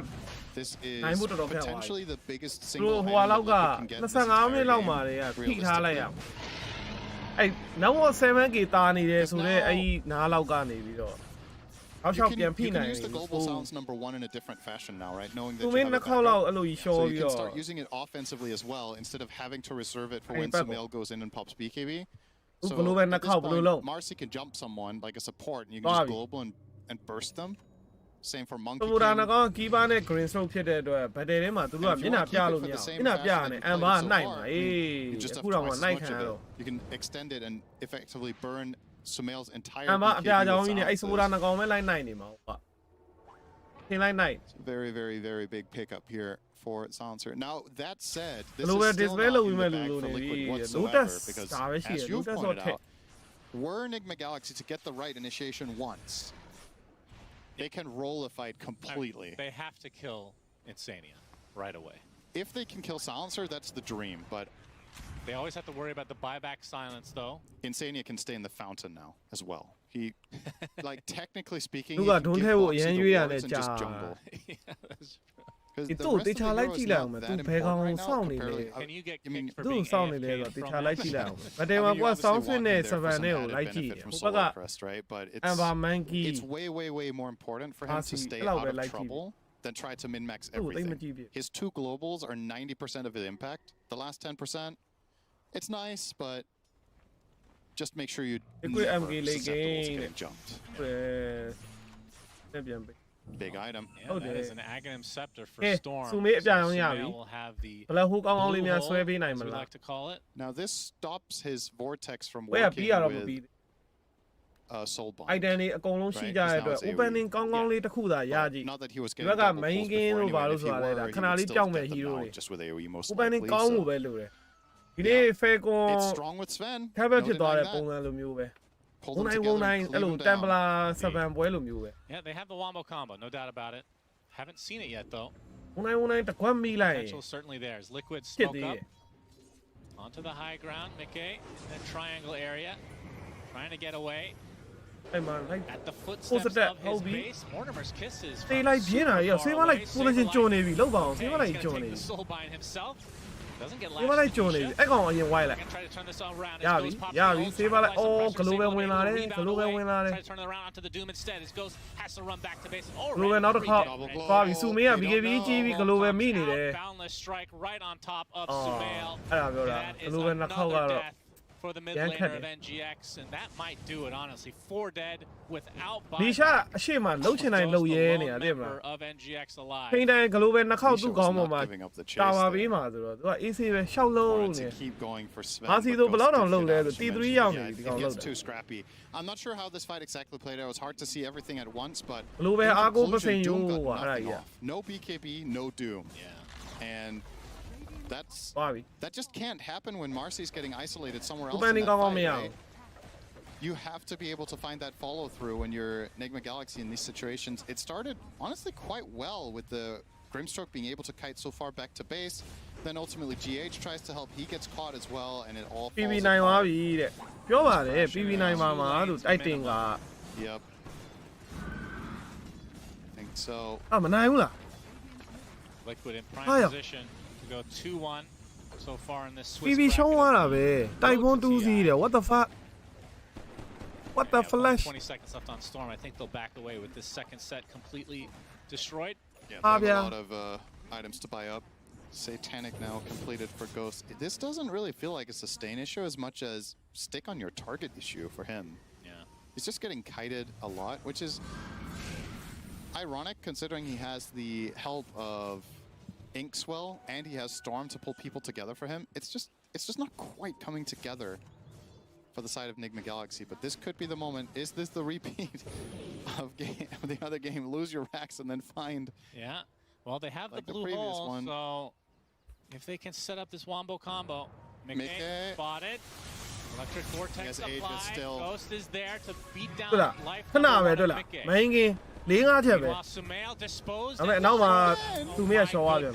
Speaker 2: This is
Speaker 4: နိုင်မှုတော်တော်ခက်သွားပြီ
Speaker 2: potentially the biggest
Speaker 4: သူ
Speaker 2: single
Speaker 4: တို့
Speaker 2: item
Speaker 4: ဟိုလောက်က
Speaker 2: Liquid can get this
Speaker 4: 25မိနစ်
Speaker 2: entire
Speaker 4: လောက်
Speaker 2: game,
Speaker 4: မှာတည်းကဖိထားလိုက်ရ
Speaker 2: realistically.
Speaker 4: အဲ့နောက်တော့ 7k တာနေတယ်ဆိုတော့အဲ့နားလောက်ကနေပြီးတော့အောက်လျှောက်ပြန်ဖိ
Speaker 2: You
Speaker 4: နိုင်
Speaker 2: can
Speaker 4: တယ်
Speaker 2: use the global sounds number 1 in a different fashion now, right? Knowing that
Speaker 4: သူ
Speaker 2: you
Speaker 4: မင်း
Speaker 2: have
Speaker 4: နှစ်
Speaker 2: a
Speaker 4: ခေါက်လောက်
Speaker 2: backup.
Speaker 4: အဲ့လိုကြီးရှော့
Speaker 2: So
Speaker 4: ပြီး
Speaker 2: you can
Speaker 4: တော့
Speaker 2: start using it offensively as well, instead of having to reserve it for
Speaker 4: Hey,
Speaker 2: when
Speaker 4: Pebble.
Speaker 2: Sumail goes in and pops BKB.
Speaker 4: Ooh,
Speaker 2: So
Speaker 4: global
Speaker 2: at
Speaker 4: na
Speaker 2: this
Speaker 4: khao,
Speaker 2: point,
Speaker 4: blue low.
Speaker 2: Marcy can jump someone like a support, and you can
Speaker 4: Bobby.
Speaker 2: just global and burst them. Same for Monkey
Speaker 4: သူတို့
Speaker 2: King.
Speaker 4: ကတော့ကီးပါနဲ့ green stroke ဖြစ်တဲ့အတွက်ဗတ်တယ်ထဲမှာသူတို့ကမျက်နှာပြလို့မရဘူးမျက်နှာပြရတယ်အမ်ဘာနိုင်မှာအေး
Speaker 2: You just have
Speaker 4: အခုတော့မှ
Speaker 2: twice as
Speaker 4: နိုင်
Speaker 2: much
Speaker 4: ခံရ
Speaker 2: of
Speaker 4: တော့
Speaker 2: it. You can extend it and effectively burn Sumail's entire
Speaker 4: အမ်ဘာအပြာ
Speaker 2: BKB
Speaker 4: ကြောင်
Speaker 2: with
Speaker 4: ကြီးနဲ့အဲ့ဆို
Speaker 2: silences.
Speaker 4: ဒါနှကောင်ပဲလိုက်နိုင်နေမှာဟုတ်ပါထင်လိုက်နိုင်
Speaker 2: Very, very, very big pickup here for Silencer. Now, that said, this
Speaker 4: Global
Speaker 2: is still
Speaker 4: display
Speaker 2: not
Speaker 4: lo
Speaker 2: in
Speaker 4: wime
Speaker 2: the bag
Speaker 4: lu
Speaker 2: for
Speaker 4: lo
Speaker 2: Liquid
Speaker 4: ni.
Speaker 2: whatsoever,
Speaker 4: Lotus
Speaker 2: because
Speaker 4: da be shi
Speaker 2: as
Speaker 4: ya,
Speaker 2: you've
Speaker 4: Lotus
Speaker 2: pointed
Speaker 4: so
Speaker 2: out, were Nigma Galaxy to get the right initiation once, they can roll a fight completely.
Speaker 3: They have to kill Insania right away.
Speaker 2: If they can kill Silencer, that's the dream, but
Speaker 3: They always have to worry about the buyback silence, though.
Speaker 2: Insania can stay in the fountain now as well. He, like, technically speaking,
Speaker 4: Nuga
Speaker 2: he can
Speaker 4: don't
Speaker 2: give
Speaker 4: have
Speaker 2: Boxy
Speaker 4: yan
Speaker 2: the
Speaker 4: yuya
Speaker 2: wards
Speaker 4: ne
Speaker 2: and just
Speaker 4: ja.
Speaker 2: jungle.
Speaker 3: Yeah, that's true.
Speaker 2: 'Cause
Speaker 4: ဒီ
Speaker 2: the
Speaker 4: သူ့
Speaker 2: rest
Speaker 4: တေ
Speaker 2: of
Speaker 4: ချာ
Speaker 2: the
Speaker 4: လိုက်
Speaker 2: hero
Speaker 4: ကြ
Speaker 2: is
Speaker 4: ည့်လိုက်
Speaker 2: not
Speaker 4: အောင်မယ်
Speaker 2: that
Speaker 4: သူဘယ်ကောင်
Speaker 2: important right
Speaker 4: စော
Speaker 2: now
Speaker 4: င့်နေလဲ
Speaker 2: comparatively.
Speaker 3: Can you get
Speaker 2: I mean,
Speaker 3: kicked for
Speaker 4: သူ့
Speaker 3: being
Speaker 4: စောင့်နေလဲ
Speaker 3: AFK
Speaker 4: ဆိုတေ
Speaker 3: from
Speaker 4: ချာလိုက်ကြည့်လိုက်အောင်ဗတ်တယ်
Speaker 2: I
Speaker 4: မှာ
Speaker 2: mean,
Speaker 4: ကွာ
Speaker 2: you're
Speaker 4: စောင်း
Speaker 2: obviously
Speaker 4: စစ်နဲ့
Speaker 2: walking there for
Speaker 4: 7
Speaker 2: some
Speaker 4: နဲ့ကို
Speaker 2: added
Speaker 4: လိုက်ကြည့်
Speaker 2: benefit from
Speaker 4: ဟိုဘက်က
Speaker 2: Solar Crest, right? But it's
Speaker 4: Amber Monkey
Speaker 2: it's way more important for him to
Speaker 4: Asi,
Speaker 2: stay
Speaker 4: hello,
Speaker 2: out of
Speaker 4: like TV.
Speaker 2: trouble than try to min-max
Speaker 4: Oh, they
Speaker 2: everything.
Speaker 4: might be-
Speaker 2: His 2 globals are 90% of his impact. The last 10%, it's nice, but just make sure you
Speaker 4: Liquid
Speaker 2: never
Speaker 4: MK
Speaker 2: susceptible to
Speaker 4: game.
Speaker 2: getting jumped.
Speaker 4: ပြန်ပြန်ပေး
Speaker 2: Big item.
Speaker 3: Yeah,
Speaker 4: Oh,
Speaker 3: that is
Speaker 4: dear.
Speaker 3: an Aghanim Scepter for
Speaker 4: Eh,
Speaker 3: Storm.
Speaker 4: Sume
Speaker 3: So
Speaker 4: ပြန်အောင်ရပြီ
Speaker 3: Sumail will have the
Speaker 4: ဘယ်လောက်ဟိုကောင်းကောင်းလေး
Speaker 3: blue
Speaker 4: များ
Speaker 3: hole,
Speaker 4: ဆွဲပေးနိုင်
Speaker 3: as
Speaker 4: မ
Speaker 3: we
Speaker 4: လား
Speaker 3: like to call it.
Speaker 2: Now this stops his vortex from
Speaker 4: ဘယ်က
Speaker 2: working
Speaker 4: ပြီးရတော့မပြီး
Speaker 2: with Soul Bond.
Speaker 4: item တွေအကုန်လုံးရှိကြတဲ့အတွက် opening ကောင်းကောင်းလေးတစ်ခုသာရကြည့်
Speaker 2: Not that he was
Speaker 4: ဒီ
Speaker 2: getting
Speaker 4: ဘက်က
Speaker 2: double
Speaker 4: main
Speaker 2: pulls
Speaker 4: game
Speaker 2: before
Speaker 4: လို့ဘာ
Speaker 2: anyway,
Speaker 4: လို့
Speaker 2: if he
Speaker 4: ဆိုတာလဲ
Speaker 2: were,
Speaker 4: ဒါ
Speaker 2: he
Speaker 4: ခဏ
Speaker 2: would
Speaker 4: လေး
Speaker 2: still
Speaker 4: ကြောက်မဲ့
Speaker 2: get them
Speaker 4: hero
Speaker 2: out
Speaker 4: တွေ
Speaker 2: just with AoE most
Speaker 4: opening
Speaker 2: likely,
Speaker 4: ကောင်း
Speaker 2: so
Speaker 4: မှုပဲလို့တယ်ဒီနေ့ Falcon
Speaker 2: it's strong with Sven.
Speaker 4: ခက်ပဲ
Speaker 2: No
Speaker 4: ဖြစ်သွားတဲ့
Speaker 2: denying
Speaker 4: ပုံ
Speaker 2: that.
Speaker 4: စံလိုမျိုးပဲ
Speaker 2: Pull
Speaker 4: ဝ
Speaker 2: them
Speaker 4: နိုင်
Speaker 2: together
Speaker 4: နိုင်
Speaker 2: and
Speaker 4: အဲ့
Speaker 2: cleave
Speaker 4: လို
Speaker 2: them
Speaker 4: တမ်ပ
Speaker 2: down.
Speaker 4: လာ7ပွဲလိုမျိုးပဲ
Speaker 3: Yeah, they have the wombo combo, no doubt about it. Haven't seen it yet, though.
Speaker 4: ဝနိုင်တကွက်မိလိုက်
Speaker 3: Potential certainly there. As Liquid
Speaker 4: ဖြစ်
Speaker 3: smoke
Speaker 4: သေး
Speaker 3: up
Speaker 4: တယ်
Speaker 3: onto the high ground. Mickey in the triangle area, trying to get away.
Speaker 4: အဲ့မှာလိုက်
Speaker 3: At the footsteps
Speaker 4: Positive,
Speaker 3: of his
Speaker 4: Hobie.
Speaker 3: base, Mortimer's kisses.
Speaker 4: သေးလိုက်ပြင်းတာရောဆေးမလိုက် position ကျွန်းနေပြီလောက်ပါအောင်ဆေးမလိုက်ကျွန်းနေ
Speaker 3: the
Speaker 4: ပြီ
Speaker 3: soul bind himself. Doesn't get
Speaker 4: ဒီမှာလိုက်ဂျွန်နေအဲ့ကောင်အရင်ဝိုင်းလိုက်
Speaker 3: try to turn this around.
Speaker 4: ရပြီရပြီ save လိုက်အော်ဂလိုပဲဝင်လာတယ်ဂလိုပဲဝင်လာတယ်
Speaker 3: Try to turn it around onto the Doom instead. As Ghost has to run back to base.
Speaker 4: ဂလိုပဲနောက်တစ်ခေါက်သွားပြီစုမင်းက BKB ကြီးပြီးဂလိုပဲမိနေတယ်
Speaker 3: Boundless strike right on top of Sumail.
Speaker 4: အဲ့ဒါပြောတာဂလိုပဲနှစ်ခေါက်ကတော့
Speaker 3: for the mid laner of NGX, and that might do it honestly. 4 dead without
Speaker 4: ဒီရှာအရှိမလှုပ်ချင်တိုင်းလှုပ်ရဲနေတာသိမလား
Speaker 3: of NGX alive.
Speaker 4: ဖိတိုင်းဂလိုပဲနှစ်ခေါက်သူ့ကောင်းပေါ်မှာတာဝါပေးမှာဆိုတော့သူက AC ပဲရှောက်လုံးနေ အာစီဆိုဘယ်လောက်တောင်လှုပ်လဲဆို T3 ရောက်နေဒီကောင်လှုပ်တယ်
Speaker 2: too scrappy. I'm not sure how this fight exactly played out. It was hard to see everything at once, but
Speaker 4: ဂလိုပဲအားကိုမစိန်ယူ
Speaker 2: Doom got
Speaker 4: ကွာအဲ့ဒါ
Speaker 2: nothing
Speaker 4: ကြီး
Speaker 2: off. No BKB, no Doom. Yeah. And that just can't happen when Marcy's getting isolated somewhere else. In that fight, right? You have to be able to find that follow through when you're Nigma Galaxy in these situations. It started honestly quite well with the Grimstroke being able to kite so far back to base. Then ultimately GH tries to help. He gets caught as well, and it all falls
Speaker 4: PB9 သွားပြီတဲ့ပြောပါတယ် PB9 မှာသူတိုက်တင်က
Speaker 2: Yep. I think so.
Speaker 4: မနိုင်ဘူးလား
Speaker 3: Liquid in prime position to go 2-1 so far in this Swiss.
Speaker 4: PB ရှုံးသွားတာပဲတိုက်ပွန်း2စီးတယ် what the fuck what the flash
Speaker 3: 20 seconds left on Storm. I think they'll back away with this second set completely destroyed.
Speaker 2: Yeah, they have a lot of items to buy up. Satanic now completed for Ghost. This doesn't really feel like a sustain issue as much as stick on your target issue for him.
Speaker 3: Yeah.
Speaker 2: He's just getting kited a lot, which is ironic considering he has the help of Inkswell and he has Storm to pull people together for him. It's just not quite coming together for the side of Nigma Galaxy, but this could be the moment. Is this the repeat of the other game? Lose your racks and then find.
Speaker 3: Yeah. Well, they have like the blue hole, so if they can set up this Wombo combo, Mickey spotted. Electric Vortex applied. Ghost is there to beat down life.
Speaker 4: ခဏပဲတွေ့လားမင်းကင်း4-5ချက်ပဲ
Speaker 3: Sumail disposed.
Speaker 4: အဲ့နောက်မှာသူမရရှော်သွားပြန်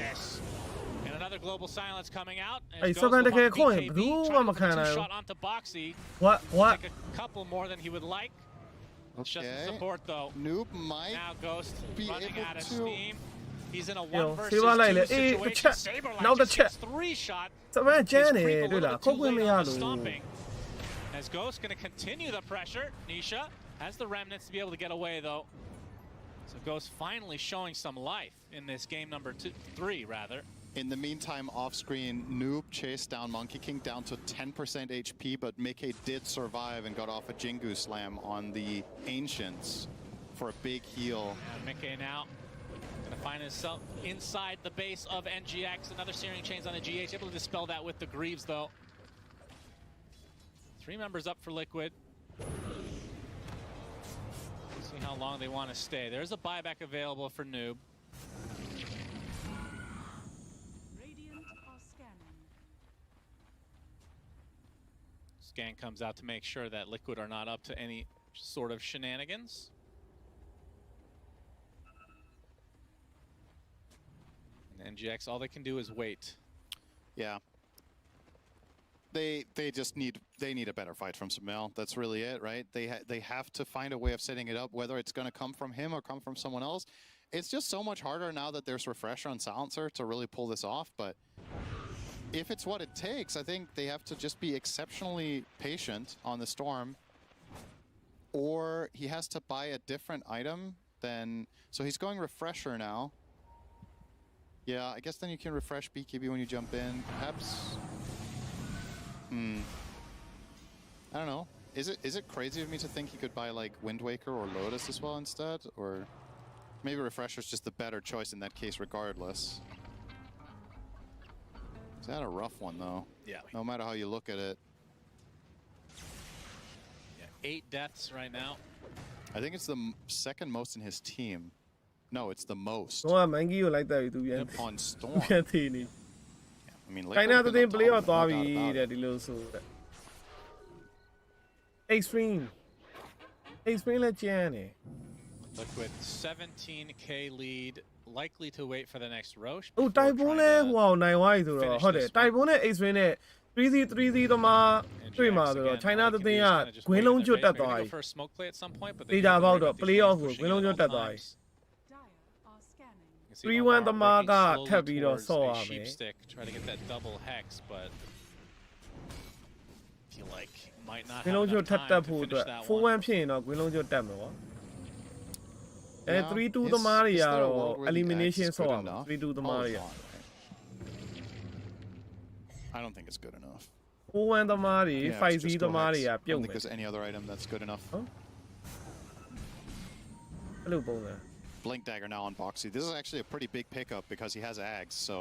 Speaker 3: And another global silence coming out.
Speaker 4: အဲ့7တကယ်ခွင့်ဘယ်သူမှမခံနိုင်ဘူး
Speaker 3: shot onto Boxy.
Speaker 4: What
Speaker 3: Take a couple more than he would like. It's just the support though.
Speaker 2: Noob might
Speaker 3: now Ghost
Speaker 2: be
Speaker 3: running
Speaker 2: able
Speaker 3: out of
Speaker 2: to
Speaker 3: steam. He's in a 1 versus 2 situation. Saberlight gets 3 shot.
Speaker 4: 7ကျန်းနေတွေ့လားခုတ်ခွင့်မရလို့
Speaker 3: As Ghost going to continue the pressure. Nisha has the remnants to be able to get away though. So Ghost finally showing some life in this game number 3 rather.
Speaker 2: In the meantime, off-screen, Noob chased down Monkey King down to 10% HP, but Mickey did survive and got off a Jingu Slam on the Ancients for a big heal.
Speaker 3: And Mickey now going to find himself inside the base of NGX. Another Searing Chains on the GH, able to dispel that with the Greaves though. 3 members up for Liquid. See how long they want to stay. There's a buyback available for Noob. Scan comes out to make sure that Liquid are not up to any sort of shenanigans. And NGX, all they can do is wait.
Speaker 2: Yeah. They just need a better fight from Sumail. That's really it, right? They have to find a way of setting it up, whether it's going to come from him or come from someone else. It's just so much harder now that there's Refresher and Silencer to really pull this off, but if it's what it takes, I think they have to just be exceptionally patient on the Storm, or he has to buy a different item than... So he's going Refresher now. Yeah, I guess then you can refresh BKB when you jump in, perhaps. I don't know. Is it crazy of me to think he could buy like Wind Waker or Lotus as well instead? Or maybe Refresher's just the better choice in that case regardless. Is that a rough one though?
Speaker 3: Yeah.
Speaker 2: No matter how you look at it.
Speaker 3: Yeah, 8 deaths right now.
Speaker 2: I think it's the second most in his team. No, it's the most.
Speaker 4: Oh, Mangi, you like that?
Speaker 2: On Storm.
Speaker 4: I
Speaker 2: mean,
Speaker 4: I know that they play on Bobby that he loses. Extreme. Extreme like Gianni.
Speaker 3: Liquid 17k lead, likely to wait for the next Roche.
Speaker 4: Oh, Typhoon, wow, 9 wide. Hold it. Typhoon, Extreme, 3-3 the ma, 3 ma, China the thing at Gwilong Jut that die.
Speaker 3: For a smoke play at some point, but
Speaker 4: they are about to play off with Gwilong Jut that die.
Speaker 3: see
Speaker 4: 3-1 သမားက
Speaker 3: working
Speaker 4: ထပ်ပြီးတော့
Speaker 3: slowly
Speaker 4: ဆော့ရ
Speaker 3: towards a
Speaker 4: မယ်
Speaker 3: sheep stick, try to get that double hex, but feel like might not
Speaker 4: ဂွင်း
Speaker 3: have
Speaker 4: လုံးကျွတ်
Speaker 3: enough
Speaker 4: ထပ်
Speaker 3: time
Speaker 4: တက်
Speaker 3: to
Speaker 4: ဖို့အတွက်
Speaker 3: finish that
Speaker 4: 4-1
Speaker 3: one.
Speaker 4: ဖြစ်ရင်တော့ဂွင်းလုံးကျွတ်တက်မယ်ပေါ့အဲ
Speaker 2: Yeah,
Speaker 4: 3-2
Speaker 2: is-
Speaker 4: သမားတွေ
Speaker 2: is
Speaker 4: က
Speaker 2: there a
Speaker 4: တော့
Speaker 2: world where the
Speaker 4: elimination
Speaker 2: X is
Speaker 4: ဆော့
Speaker 2: good
Speaker 4: ရမှာ
Speaker 2: enough?
Speaker 4: 3-2 သမား
Speaker 2: Oh,
Speaker 4: တွေက
Speaker 2: it's not, right? I don't think it's good enough.
Speaker 4: 4-1 သမားတွေ
Speaker 2: Yeah,
Speaker 4: 5-0
Speaker 2: just
Speaker 4: သ
Speaker 2: go
Speaker 4: မား
Speaker 2: Hex.
Speaker 4: တွေက
Speaker 2: I
Speaker 4: ပြုတ်
Speaker 2: don't
Speaker 4: မ
Speaker 2: think
Speaker 4: ယ်
Speaker 2: there's any other item that's good enough.
Speaker 4: အဲ့လိုပုံစံ
Speaker 2: Blink Dagger now on Boxy. This is actually a pretty big pickup because he has Ags. So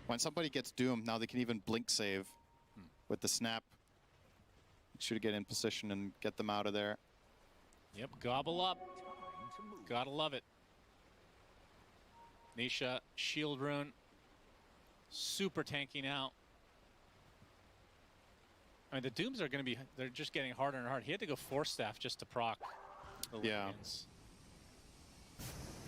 Speaker 2: when somebody gets doomed, now they can even blink save with the snap. Should get in position and get them out of there.
Speaker 3: Yep, gobble up. Gotta love it. Nisha, shield rune. Super tanky now. I mean, the Dooms are going to be, they're just getting harder and harder. He had to go Force Staff just to proc the
Speaker 2: Yeah.
Speaker 3: Lions.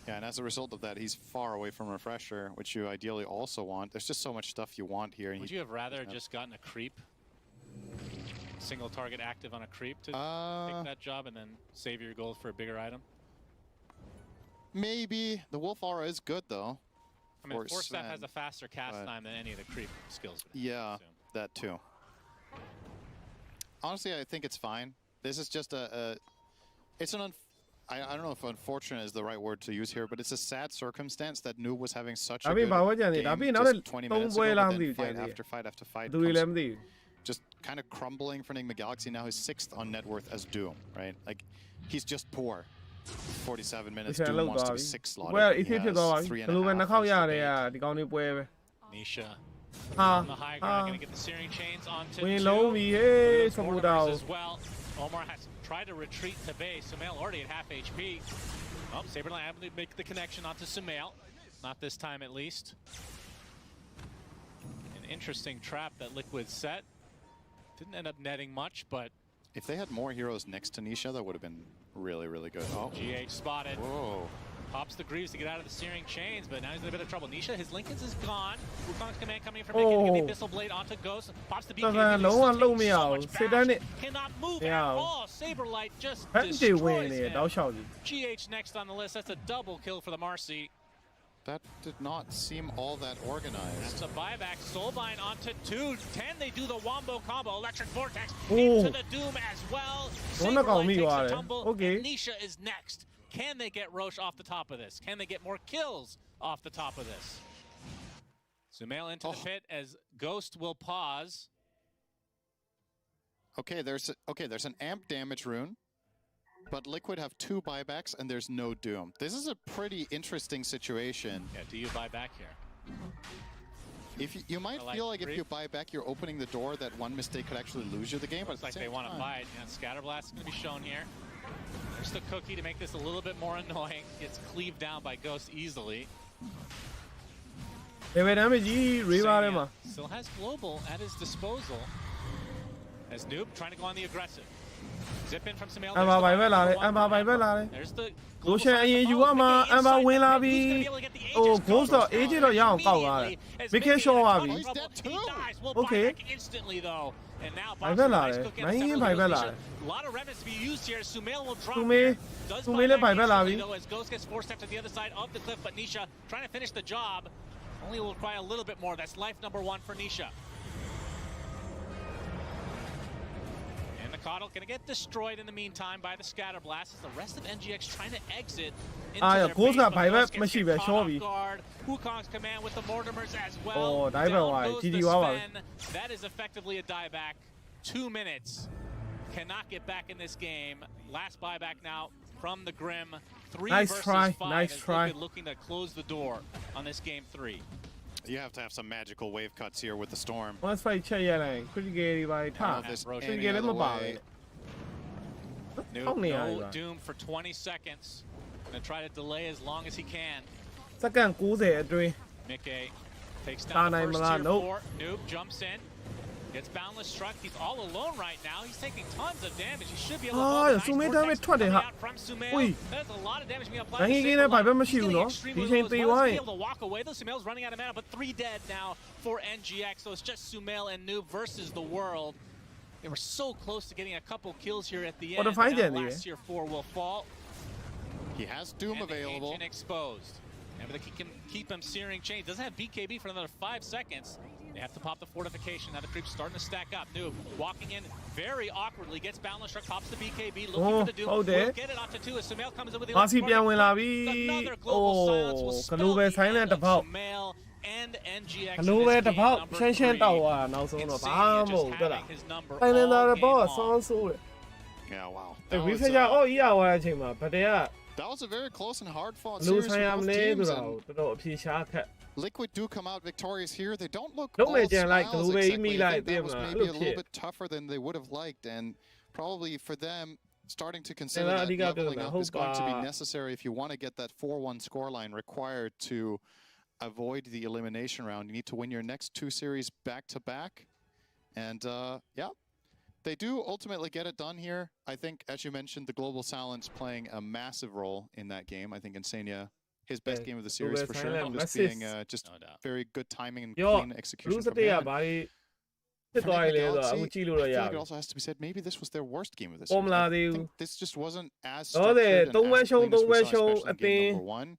Speaker 2: Yeah, and as a result of that, he's far away from Refresher, which you ideally also want. There's just so much stuff you want here. And
Speaker 3: Would you have rather just gotten a creep? Single target active on a creep to take that job and then save your gold for a bigger item?
Speaker 2: Maybe. The Wolf Aura is good, though.
Speaker 3: I mean,
Speaker 2: for
Speaker 3: Force Staff
Speaker 2: Sven,
Speaker 3: has a faster cast
Speaker 2: but-
Speaker 3: time than any of the creep skills. would,
Speaker 2: Yeah,
Speaker 3: I assume.
Speaker 2: that too. Honestly, I think it's fine. This is just it's an I don't know if unfortunate is the right word to use here, but it's a sad circumstance that Noob was having such a good
Speaker 4: ဘာဝကြံနေဒါ
Speaker 2: game
Speaker 4: ပြီးနောက်
Speaker 2: just 20
Speaker 4: 3
Speaker 2: minutes
Speaker 4: ပွဲ
Speaker 2: ago,
Speaker 4: လောက်
Speaker 2: but
Speaker 4: မသိ
Speaker 2: then
Speaker 4: ဘူးကြံ
Speaker 2: fight
Speaker 4: နေ
Speaker 2: after fight after fight
Speaker 4: သူတွေလည်း
Speaker 2: comes
Speaker 4: မသိဘူး
Speaker 2: just kind of crumbling for Nigma Galaxy. Now he's 6th on net worth as Doom, right? Like, he's just poor. 47 minutes,
Speaker 4: ဆန်
Speaker 2: Doom
Speaker 4: လောက်
Speaker 2: wants
Speaker 4: သွား
Speaker 2: to be
Speaker 4: ပြီ
Speaker 2: 6
Speaker 4: ပွဲ
Speaker 2: slotted.
Speaker 4: အ
Speaker 2: He
Speaker 4: စ်ဖြစ်သွားပါ
Speaker 2: has
Speaker 4: ပြီ
Speaker 2: 3
Speaker 4: ဘယ်လိုပဲ
Speaker 2: and a
Speaker 4: နှစ်
Speaker 2: half
Speaker 4: ခေါက်ရ
Speaker 2: versus
Speaker 4: တဲ့
Speaker 2: eight.
Speaker 4: ဒီကောင်းလေးပွဲပဲ
Speaker 3: Nisha
Speaker 4: ဟာ
Speaker 3: on the high ground, going to get the searing chains onto
Speaker 4: ဝင်
Speaker 3: two.
Speaker 4: လုံးပြီဟေး
Speaker 3: Those
Speaker 4: စပူတာ
Speaker 3: Mortimers
Speaker 4: ကို
Speaker 3: as well. Omar has tried to retreat to base. Sumail already at half HP. Oh, Saberline able to make the connection onto Sumail. Not this time, at least. An interesting trap that Liquid set. Didn't end up netting much, but
Speaker 2: If they had more heroes next to Nisha, that would have been really, really good. Oh,
Speaker 3: GH spotted.
Speaker 2: whoa.
Speaker 3: Pops the Greaves to get out of the searing chains, but now he's in a bit of trouble. Nisha, his Lincoln's is gone. Wukong's command coming in from Lincoln. Get the
Speaker 4: Oh.
Speaker 3: Abyssal Blade onto Ghost. Pops the
Speaker 4: ဒါ
Speaker 3: BKB.
Speaker 4: က
Speaker 3: He's
Speaker 4: လုံးဝ
Speaker 3: still
Speaker 4: လုံးမ
Speaker 3: taking
Speaker 4: ရ
Speaker 3: so
Speaker 4: ဘူး
Speaker 3: much
Speaker 4: စေတန်းနဲ့
Speaker 3: bash. Cannot move
Speaker 4: Yeah.
Speaker 3: at all. Saberlight just
Speaker 4: ဟန်တီဝင်
Speaker 3: destroys
Speaker 4: နေတယ်
Speaker 3: him.
Speaker 4: တောက်လျှောက်ကြီး
Speaker 3: GH next on the list. That's a double kill for the Marcy.
Speaker 2: That did not seem all that organized.
Speaker 3: That's a buyback. Soulbind onto 2. Can they do the Wombo combo? Electric Vortex
Speaker 4: Oh.
Speaker 3: into the Doom as well.
Speaker 4: Don't knock on
Speaker 3: Saberlight
Speaker 4: me,
Speaker 3: takes a
Speaker 4: Wale.
Speaker 3: tumble.
Speaker 4: Okay.
Speaker 3: And Nisha is next. Can they get Roche off the top of this? Can they get more kills off the top of this? Sumail into the pit as Ghost will pause.
Speaker 2: Okay, there's an amp damage rune, but Liquid have 2 buybacks and there's no Doom. This is a pretty interesting situation.
Speaker 3: Yeah, do you buy back here?
Speaker 2: If you might
Speaker 3: I like
Speaker 2: feel like if
Speaker 3: three.
Speaker 2: you buy back, you're opening the door that one mistake could actually lose you the game. But
Speaker 3: Looks like they want to buy it. Yeah, Scatterblast is going to be shown here. There's the cookie to make this a little bit more annoying. Gets cleaved down by Ghost easily.
Speaker 4: လေဗယ်ဒမ်းမကြီး River ထဲမှာ
Speaker 3: Still has global at his disposal. As Noob trying to go on the aggressive. Zip in from Sumail.
Speaker 4: အမ်ဘာပိုင်ပဲလာတယ်အမ်ဘာပိုင်ပဲလာတယ်
Speaker 3: There's the
Speaker 4: လိုရှင်အရင်ယူရမှာအမ်ဘာဝင်လာပြီဟို Ghost တော့ AJ တော့ရအောင်ကောက်သွားတယ် Make it sure ပါပြီ Okay.
Speaker 3: Instantly though. And now
Speaker 4: ပိုင်ပဲလာတယ်မင်းရင်ပိုင်ပဲလာတယ်
Speaker 3: A lot of remnants to be used here. Sumail will drop.
Speaker 4: Sumail-
Speaker 3: here. Does
Speaker 4: Sumail
Speaker 3: buy
Speaker 4: လည်းပိုင်ပဲ
Speaker 3: back
Speaker 4: လာပြီ
Speaker 3: instantly, though, as Ghost gets forced up to the other side of the cliff, but Nisha trying to finish the job. Only will require a little bit more. That's life number 1 for Nisha. And the Coddle gonna get destroyed in the meantime by the Scatterblast as the rest of NGX trying to exit into
Speaker 4: Ah, yeah,
Speaker 3: their
Speaker 4: Ghost
Speaker 3: base,
Speaker 4: got
Speaker 3: but
Speaker 4: buyback
Speaker 3: Ghost gets
Speaker 4: machine,
Speaker 3: caught
Speaker 4: sure
Speaker 3: off
Speaker 4: be.
Speaker 3: guard. Wukong's command with the Mortimers as well.
Speaker 4: Oh,
Speaker 3: Down
Speaker 4: dieback wide.
Speaker 3: goes
Speaker 4: GG
Speaker 3: the
Speaker 4: wow.
Speaker 3: Sven. That is effectively a dieback. 2 minutes. Cannot get back in this game. Last buyback now from the Grim. 3
Speaker 4: Nice
Speaker 3: versus
Speaker 4: try,
Speaker 3: 5
Speaker 4: nice
Speaker 3: as
Speaker 4: try.
Speaker 3: Liquid looking to close the door on this game 3.
Speaker 2: You have to have some magical wave cuts here with the storm.
Speaker 4: Once fight ချက်ရလိုက် critical တွေပါထား
Speaker 2: I don't know if there's
Speaker 3: Roche.
Speaker 2: any
Speaker 4: critical လည်းမ
Speaker 2: other
Speaker 4: ပါပဲ
Speaker 2: way.
Speaker 3: No,
Speaker 4: ထောက်နေရ
Speaker 3: no
Speaker 4: ပြီပါ
Speaker 3: Doom for 20 seconds. Gonna try to delay as long as he can.
Speaker 4: စက္ကန့်90အတွင်း
Speaker 3: Mickey takes
Speaker 4: Nah,
Speaker 3: down the
Speaker 4: nah,
Speaker 3: first
Speaker 4: nah,
Speaker 3: tier
Speaker 4: nope.
Speaker 3: 4. Noob jumps in. Gets boundless struck. He's all alone right now. He's taking tons of damage. He should be able to hold the nice
Speaker 4: Sumail
Speaker 3: vortex
Speaker 4: damage ထွက်တယ်
Speaker 3: coming
Speaker 4: ဟာ
Speaker 3: out from Sumail.
Speaker 4: Ui.
Speaker 3: That's a lot of damage being applied
Speaker 4: နိုင်
Speaker 3: to
Speaker 4: ငင်းနဲ့
Speaker 3: Saberlight.
Speaker 4: ဘာပဲမရှိ
Speaker 3: He's
Speaker 4: ဘူး
Speaker 3: getting
Speaker 4: နော်
Speaker 3: extremely
Speaker 4: ဒီချိန်
Speaker 3: low as
Speaker 4: သေး
Speaker 3: well.
Speaker 4: သွား
Speaker 3: He's
Speaker 4: ရင်
Speaker 3: able to walk away though. Sumail's running out of mana, but 3 dead now for NGX. So it's just Sumail and Noob versus the world. They were so close to getting a couple kills here at the end.
Speaker 4: What a fight
Speaker 3: Now
Speaker 4: then,
Speaker 3: last tier 4 will fall.
Speaker 2: He has Doom
Speaker 3: And the
Speaker 2: available.
Speaker 3: Ancient exposed. Maybe they can keep him searing chain. Doesn't have BKB for another 5 seconds. They have to pop the fortification. Now the creep's starting to stack up. Noob walking in very awkwardly. Gets balance struck, pops the BKB. Looking for the Doom. Will get it onto 2 as Sumail comes in with the another global silence will spell the end of Sumail and NGX.
Speaker 4: ဘလို့ပဲတပေါက်ရှင်းရှင်းတောက်သွားနောက်ဆုံးတော့ဘာမှမဟုတ်တွေ့လားဖိုင်နယ်လာတော့ဘောဆောင်းဆိုးတယ်
Speaker 2: Yeah, wow.
Speaker 4: ဝီဖက်ကြအော်ကြီးရသွားတဲ့အချိန်မှာဗတဲ့က
Speaker 2: That was a very close and hard fought
Speaker 4: လူ
Speaker 2: series
Speaker 4: ဆိုင်ရ
Speaker 2: for
Speaker 4: မ
Speaker 2: both
Speaker 4: လဲ
Speaker 2: teams.
Speaker 4: ဆို
Speaker 2: And
Speaker 4: တော့တော်တော်အဖြေရှားခက်
Speaker 2: Liquid do come out victorious here. They don't look
Speaker 4: Don't
Speaker 2: all
Speaker 4: make it like
Speaker 2: smiles
Speaker 4: global
Speaker 2: exactly.
Speaker 4: email
Speaker 2: I
Speaker 4: like
Speaker 2: think that was
Speaker 4: them,
Speaker 2: maybe a
Speaker 4: look
Speaker 2: little
Speaker 4: here.
Speaker 2: bit tougher than they would have liked, and probably for them, starting to consider
Speaker 4: I
Speaker 2: that
Speaker 4: think I'll do
Speaker 2: leveling
Speaker 4: that.
Speaker 2: up is going to be
Speaker 4: Hope,
Speaker 2: necessary if you want to get that 4-1 scoreline required to avoid the elimination round. You need to win your next 2 series back-to-back, and yeah. They do ultimately get it done here. I think, as you mentioned, the global silence playing a massive role in that game. I think Insania, his best game of the series for sure. Just being just very good timing and clean execution from him. I think it also has to be said, maybe this was their worst game of the series. I think this just wasn't as structured and as clean as we saw, especially in game number 1.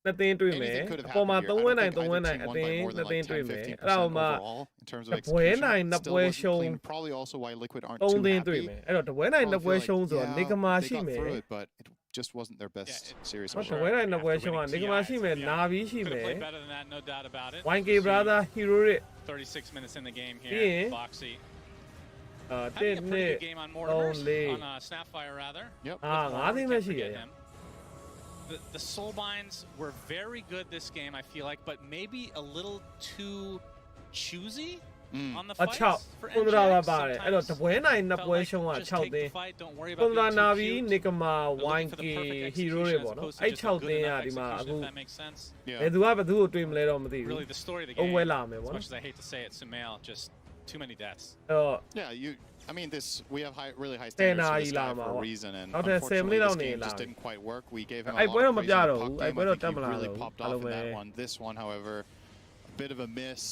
Speaker 4: နှစ်သိန်းတွေ့မယ်အပေါ်မှာ3ဝင်းနိုင်3ဝင်းနိုင်အသိန်းနှစ်သိန်းတွေ့မယ်အဲ့တော့မှတပွဲနိုင်နှစ်ပွဲရှုံး
Speaker 2: probably also why Liquid aren't
Speaker 4: 3
Speaker 2: too
Speaker 4: သိန်းတွေ့
Speaker 2: happy.
Speaker 4: မယ်အဲ့တော့တပွဲနိုင်နှစ်ပွဲရှုံးဆိုတော့ Nigma ရှိမယ်
Speaker 2: but it just wasn't their best series.
Speaker 4: တပွဲနိုင်နှစ်ပွဲရှုံးက Nigma ရှိမယ်နာဘီရှိမယ်
Speaker 3: better than that, no doubt about it.
Speaker 4: YK brother hero တွေ
Speaker 3: 36 minutes in the game
Speaker 4: Yeah.
Speaker 3: here. Boxy.
Speaker 4: တစ်နှစ်
Speaker 3: game on Mortimer,
Speaker 4: Only.
Speaker 3: on Snapfire rather.
Speaker 2: Yep.
Speaker 4: 9သိန်းပဲရှိရ
Speaker 3: The Soulbinds were very good this game, I feel like, but maybe a little too choosy on the
Speaker 4: အ
Speaker 3: fights
Speaker 4: 6
Speaker 3: for
Speaker 4: ကွန်ဒရာ
Speaker 3: NGX.
Speaker 4: ပါတယ်အဲ့တော့တပွဲနိုင်နှစ်ပွဲရှုံးက
Speaker 3: Just
Speaker 4: 6
Speaker 3: take
Speaker 4: သိ
Speaker 3: the
Speaker 4: န်း
Speaker 3: fight, don't worry
Speaker 4: ကွန်
Speaker 3: about
Speaker 4: ဒရာ
Speaker 3: being
Speaker 4: နာ
Speaker 3: too
Speaker 4: ဘီ
Speaker 3: cute.
Speaker 4: Nigma
Speaker 3: Looking for
Speaker 4: YK
Speaker 3: the perfect
Speaker 4: hero
Speaker 3: execution
Speaker 4: တွေ
Speaker 3: as
Speaker 4: ပေါ့နော်
Speaker 3: opposed to
Speaker 4: အဲ့
Speaker 3: just
Speaker 4: 6
Speaker 3: a good
Speaker 4: သိန်းက
Speaker 3: enough
Speaker 4: ဒီမှာ
Speaker 3: execution,
Speaker 4: အခု
Speaker 3: if that makes sense.
Speaker 4: ဘယ်သူကဘယ်သူကိုတွေးမလဲတော့မသိဘူး
Speaker 3: Really, the story of the
Speaker 4: အုံး
Speaker 3: game,
Speaker 4: ဝဲလာမယ်ပေါ့
Speaker 3: as
Speaker 4: နော်
Speaker 3: much as I hate to say it, Sumail, just too many deaths.
Speaker 4: အဲ့တော့
Speaker 2: Yeah, I mean, we have really high standards for this guy for a reason, and unfortunately, this game just didn't quite work. We gave him a lot of praise in the puck game. I think he really popped off in that one. This one, however, a bit of a miss.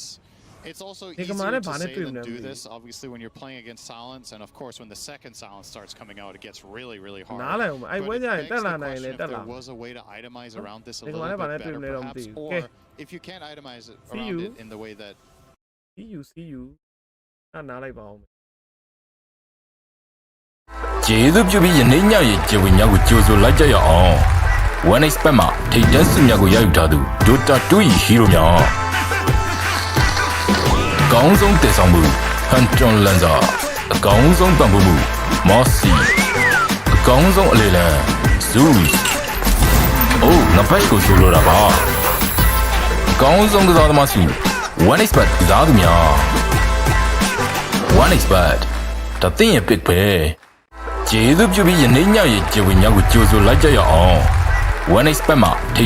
Speaker 2: It's also easier to say than do this, obviously, when you're playing against Silence, and of course, when the second Silence starts coming out, it gets really, really hard. But it begs the question if there was a way to itemize around this a little bit better, perhaps, or if you can't itemize it around it in the way that...
Speaker 4: See you အဲ့နားလိုက်ပါဦး
Speaker 1: ကျေးဇူးပြုပြီးယနေ့ညရဲ့ကျေဝေများကိုကြိုဆိုလိုက်ကြရအောင် One Expert မှာထိပ်တန်းစုများကိုရယူထားသူ Dota 2 ၏ hero များအကောင်းဆုံးတည်ဆောင်မှု Hanton Lanza အကောင်းဆုံးပံ့ပိုးမှု Mossy အကောင်းဆုံးအလေလံ Zeus အိုးငါဘက်ကိုရှိုးလို့တာပါအကောင်းဆုံးကစားသမားစု One Expert ကစားသူများ One Expert ဒါသင်ရဲ့ pick ပဲကျေးဇူးပြုပြီးယနေ့ညရဲ့ကျေဝေများကိုကြိုဆိုလိုက်ကြရအောင် One Expert မှာထိပ်